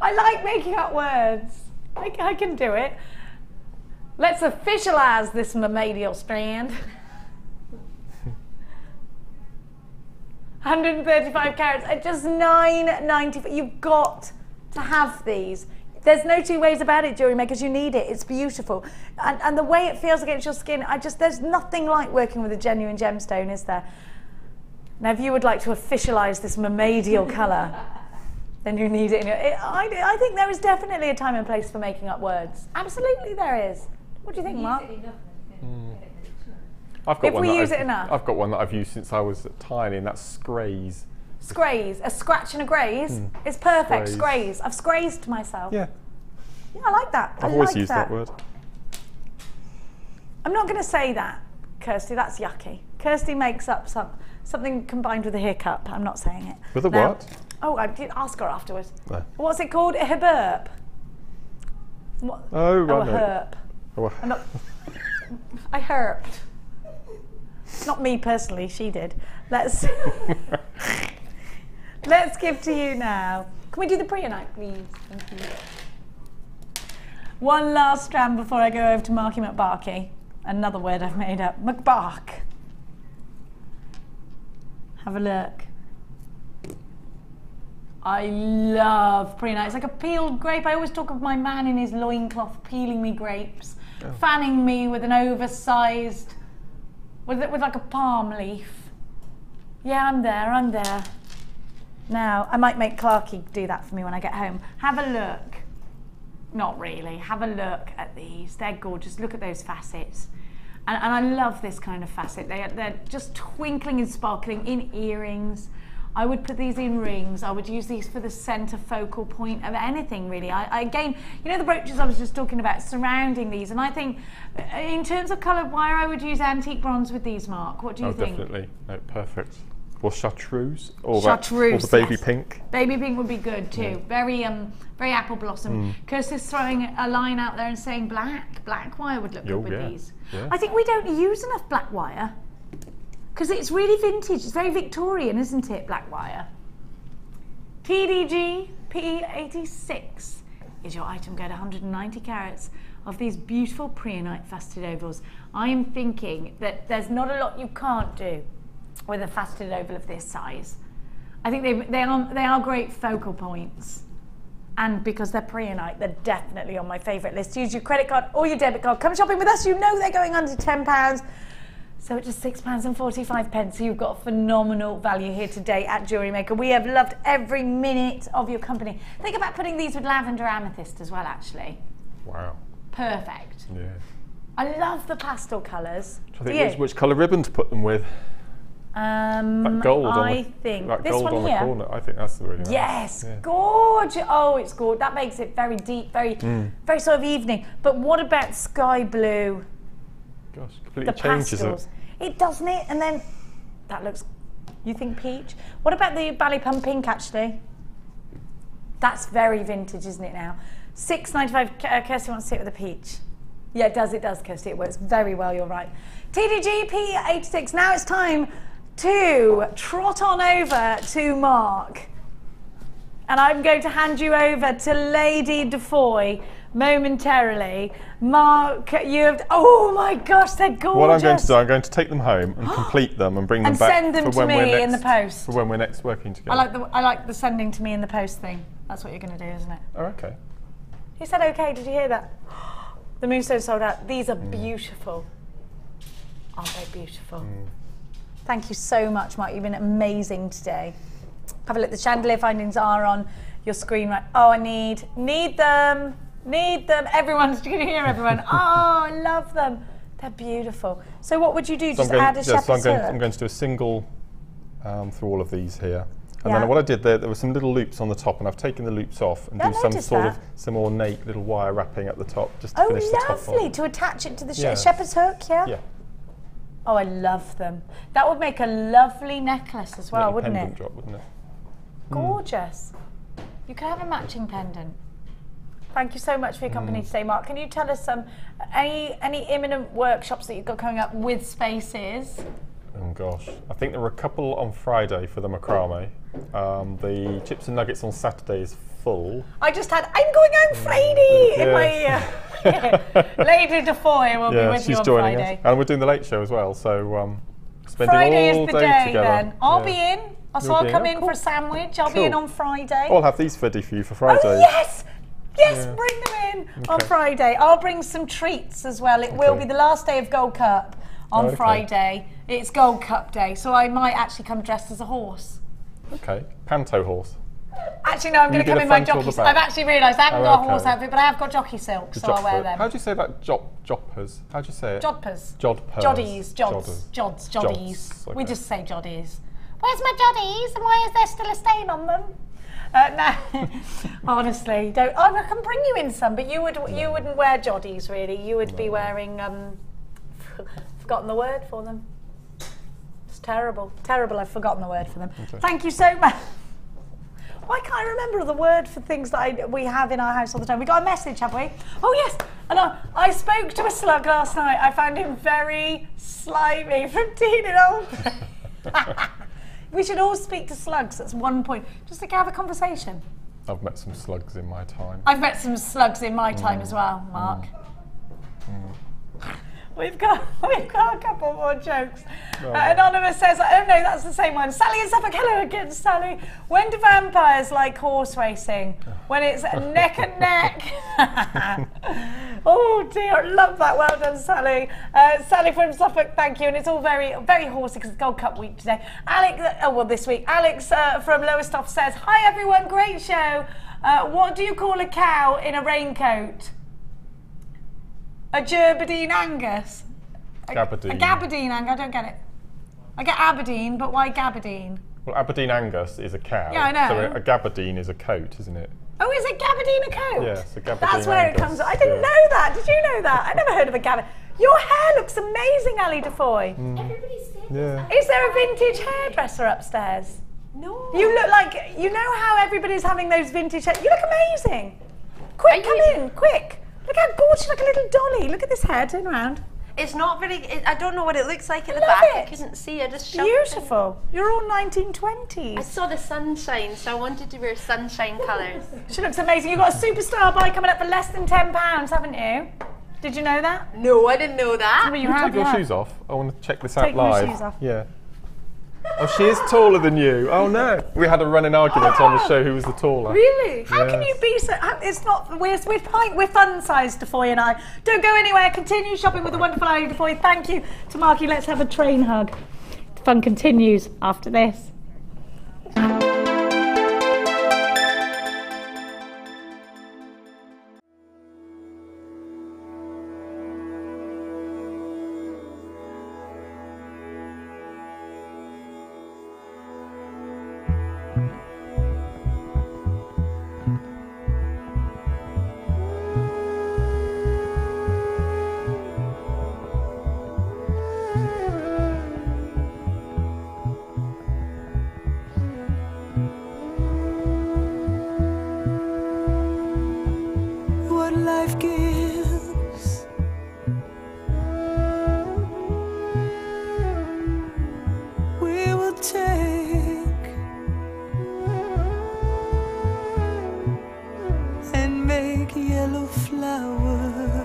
I like making up words. I can do it. Let's officialise this mermaidial strand. 135 carats at just $9.90. You've got to have these. There's no two ways about it, jewellery makers. You need it. It's beautiful. And the way it feels against your skin, there's nothing like working with a genuine gemstone, is there? Now, if you would like to officialise this mermaidial colour, then you need it in your... I think there is definitely a time and place for making up words. Absolutely there is. What do you think, Mark? I've got I've got one that I've used since I was tiny, and that's scraze. Scraze, a scratch and a graze. It's perfect. Scraze. I've scrazed myself. Yeah. Yeah, I like that. I've always used that word. I'm not going to say that, Kirsty. That's yucky. Kirsty makes up something combined with a hiccup. I'm not saying it. With a what? Oh, I did ask her afterwards. No. What's it called? A burp. What? Oh, right. A herp. Oh, I herped. Not me personally, she did. Let's give to you now. Can we do the preonite, please? Thank you. One last strand before I go over to Marky McBarky. Another word I've made up. McBark. Have a look. I love preonite. It's like a peeled grape. I always talk of my man in his loincloth peeling me grapes, fanning me with an oversized, with like a palm leaf. Yeah, I'm there. Now, I might make Clarky do that for me when I get home. Have a look. Not really. Have a look at these. They're gorgeous. Look at those facets. And I love this kind of facet. They're just twinkling and sparkling in earrings. I would put these in rings. I would use these for the center focal point of anything, really. Again, you know the brooches I was just talking about, surrounding these, and I think in terms of coloured wire, I would use antique bronze with these, Mark. What do you think? Definitely. No, perfect. Or chartreuse, or chartreuse, or the baby pink. Baby pink would be good too. Yeah. Very apple blossom. Kirsty's throwing a line out there and saying black wire would look good with these. Yeah. I think we don't use enough black wire. Because it's really vintage, it's very Victorian, isn't it, black wire? TDG P86 is your item code, 190 carats of these beautiful preonite faceted ovals. I am thinking that there's not a lot you can't do with a faceted oval of this size. I think they are great focal points. And because they're preonite, they're definitely on my favourite list. Use your credit card or your debit card. Come shopping with us, you know they're going under £10. So it's just £6.45. So you've got phenomenal value here today at Jewellery Maker. We have loved every minute of your company. Think about putting these with lavender amethyst as well, actually. Wow. Perfect. Yeah. I love the pastel colours. I think which colour ribbon to put them with? That gold this gold one on here. The corner. I think that's really nice. Yes, gorgeous. Oh, it's gorgeous. That makes it very deep, very sort of evening. But what about sky blue? Gosh, completely changes it. It doesn't it? And then that looks. You think peach? What about the Ballypum pink? Actually, that's very vintage, isn't it? Now, $6.95. Kirsty wants to sit with a peach. Yeah, it does, Kirsty. It works very well. You're right. TDG P86. Now it's time to trot on over to Mark. And I'm going to hand you over to Lady Defoy momentarily. Mark, you have, oh my gosh, they're gorgeous. What I'm going to do, I'm going to take them home and complete them and bring them and back send them to me in the post. For when we're next working together. I like the sending to me in the post thing. That's what you're going to do, isn't it? Oh, okay. He said okay, did you hear that? The moonstone sold out. These are beautiful. Aren't they beautiful? Thank you so much, Mark. You've been amazing today. Have a look. The chandelier findings are on your screen right. Oh, I need them. Need them. Everyone's going to hear everyone. Oh, I love them. They're beautiful. So what would you do? Just add a shepherd's hook? I'm going to do a single through all of these here. And then what I did there were some little loops on the top, and I've taken the loops off and do some ornate little wire wrapping at the top just to finish the top off. Oh, lovely. To attach it to the shepherd's hook, yeah? Oh, I love them. That would make a lovely necklace as well, wouldn't it? Pendant drop, wouldn't it? Gorgeous. You could have a matching pendant. Thank you so much for your company today, Mark. Can you tell us any imminent workshops that you've got coming up with spaces? Oh gosh, I think there were a couple on Friday for the macrame. The chips and nuggets on Saturday is full. I just had I'm going home Friday in my ear. Lady Defoy will be with you on joining Friday. us. And we're doing the late show as well, so spending Friday all is the day day together. then. I'll be in. So I'll come in cool. for a sandwich. I'll be in on Friday. I'll have these ready for you for Friday. Oh yes! Yes, bring them in on Friday. I'll bring some treats as well. It will be the last day of Gold Cup on Friday. It's Gold Cup day, so I might actually come dressed as a horse. Okay, panto horse. Actually, no, I'm going to come in my jockey silk. I've actually realised I haven't got a horse outfit, but I have got jockey silk, so I'll wear them. How do you say about joppers? How do you say it? Jodpers. Jodpers. Joddies. Jods. Joddies. Okay. We just say joddies. Where's my joddies, and why is there still a stain on them? No, honestly, don't. Oh, I can bring you in some, but you wouldn't wear joddies really. You would be wearing forgotten the word for them. It's terrible. Terrible. I've forgotten the word for them. Okay. Thank you so much. Why can't I remember the word for things that we have in our house all the time? We got a message, have we? Oh yes. And I spoke to a slug last night. I found him very slimy from Teen and Old. We should all speak to slugs at one point, just to have a conversation. I've met some slugs in my time. I've met some slugs in my time as well, Mark. We've got a couple more jokes. Anonymous says, oh no, that's the same one. Sally in Suffolk, hello again, Sally. When do vampires like horse racing? When it's neck and neck. Oh dear, love that. Well done, Sally. Sally from Suffolk, thank you. And it's all very, very horsey because it's Gold Cup week today. Alex, this week. Alex from Lowestoft says, hi everyone, great show. What do you call a cow in a raincoat? A Gerberdine Angus? Gabardine. A Gabardine Angus, I don't get it. I get Aberdeen, but why Gabardine? Well, Aberdeen Angus is a cow. Yeah, I know. So a gabardine is a coat, isn't it? Oh, is a Gabardine a coat? Yes, a Gabardine That's where Angus. it comes from. I didn't know that. Did you know that? I never heard of a Gabardine. Your hair looks amazing, Ali Defoy. Everybody's saying Is there a vintage hairdresser upstairs? No. You look like, you know how everybody's having those vintage hair? You look amazing. Quick, come in, quick. Look how gorgeous, like a little dolly. Look at this hair, turn around. It's not very, I don't know what it looks like at the back. I couldn't see, I just shoved Beautiful. You're all 1920s. I saw the sunshine, so I wanted to wear sunshine colours. She looks amazing. You've got a superstar buy coming up for less than £10, haven't you? Did you know that? No, I didn't know that. Well, Can you take your shoes off? I want to check this out Take your live. shoes off. Yeah. Oh, she is taller than you. Oh no. We had a running argument on the show who was the taller. Really? How can you be so? It's not. We're fun sized, Defoy and I. Don't go anywhere. Continue shopping with the wonderful Ali Defoy. Thank you to Marky. Let's have a train hug. The fun continues after this. Life gives, we will take and make yellow flower.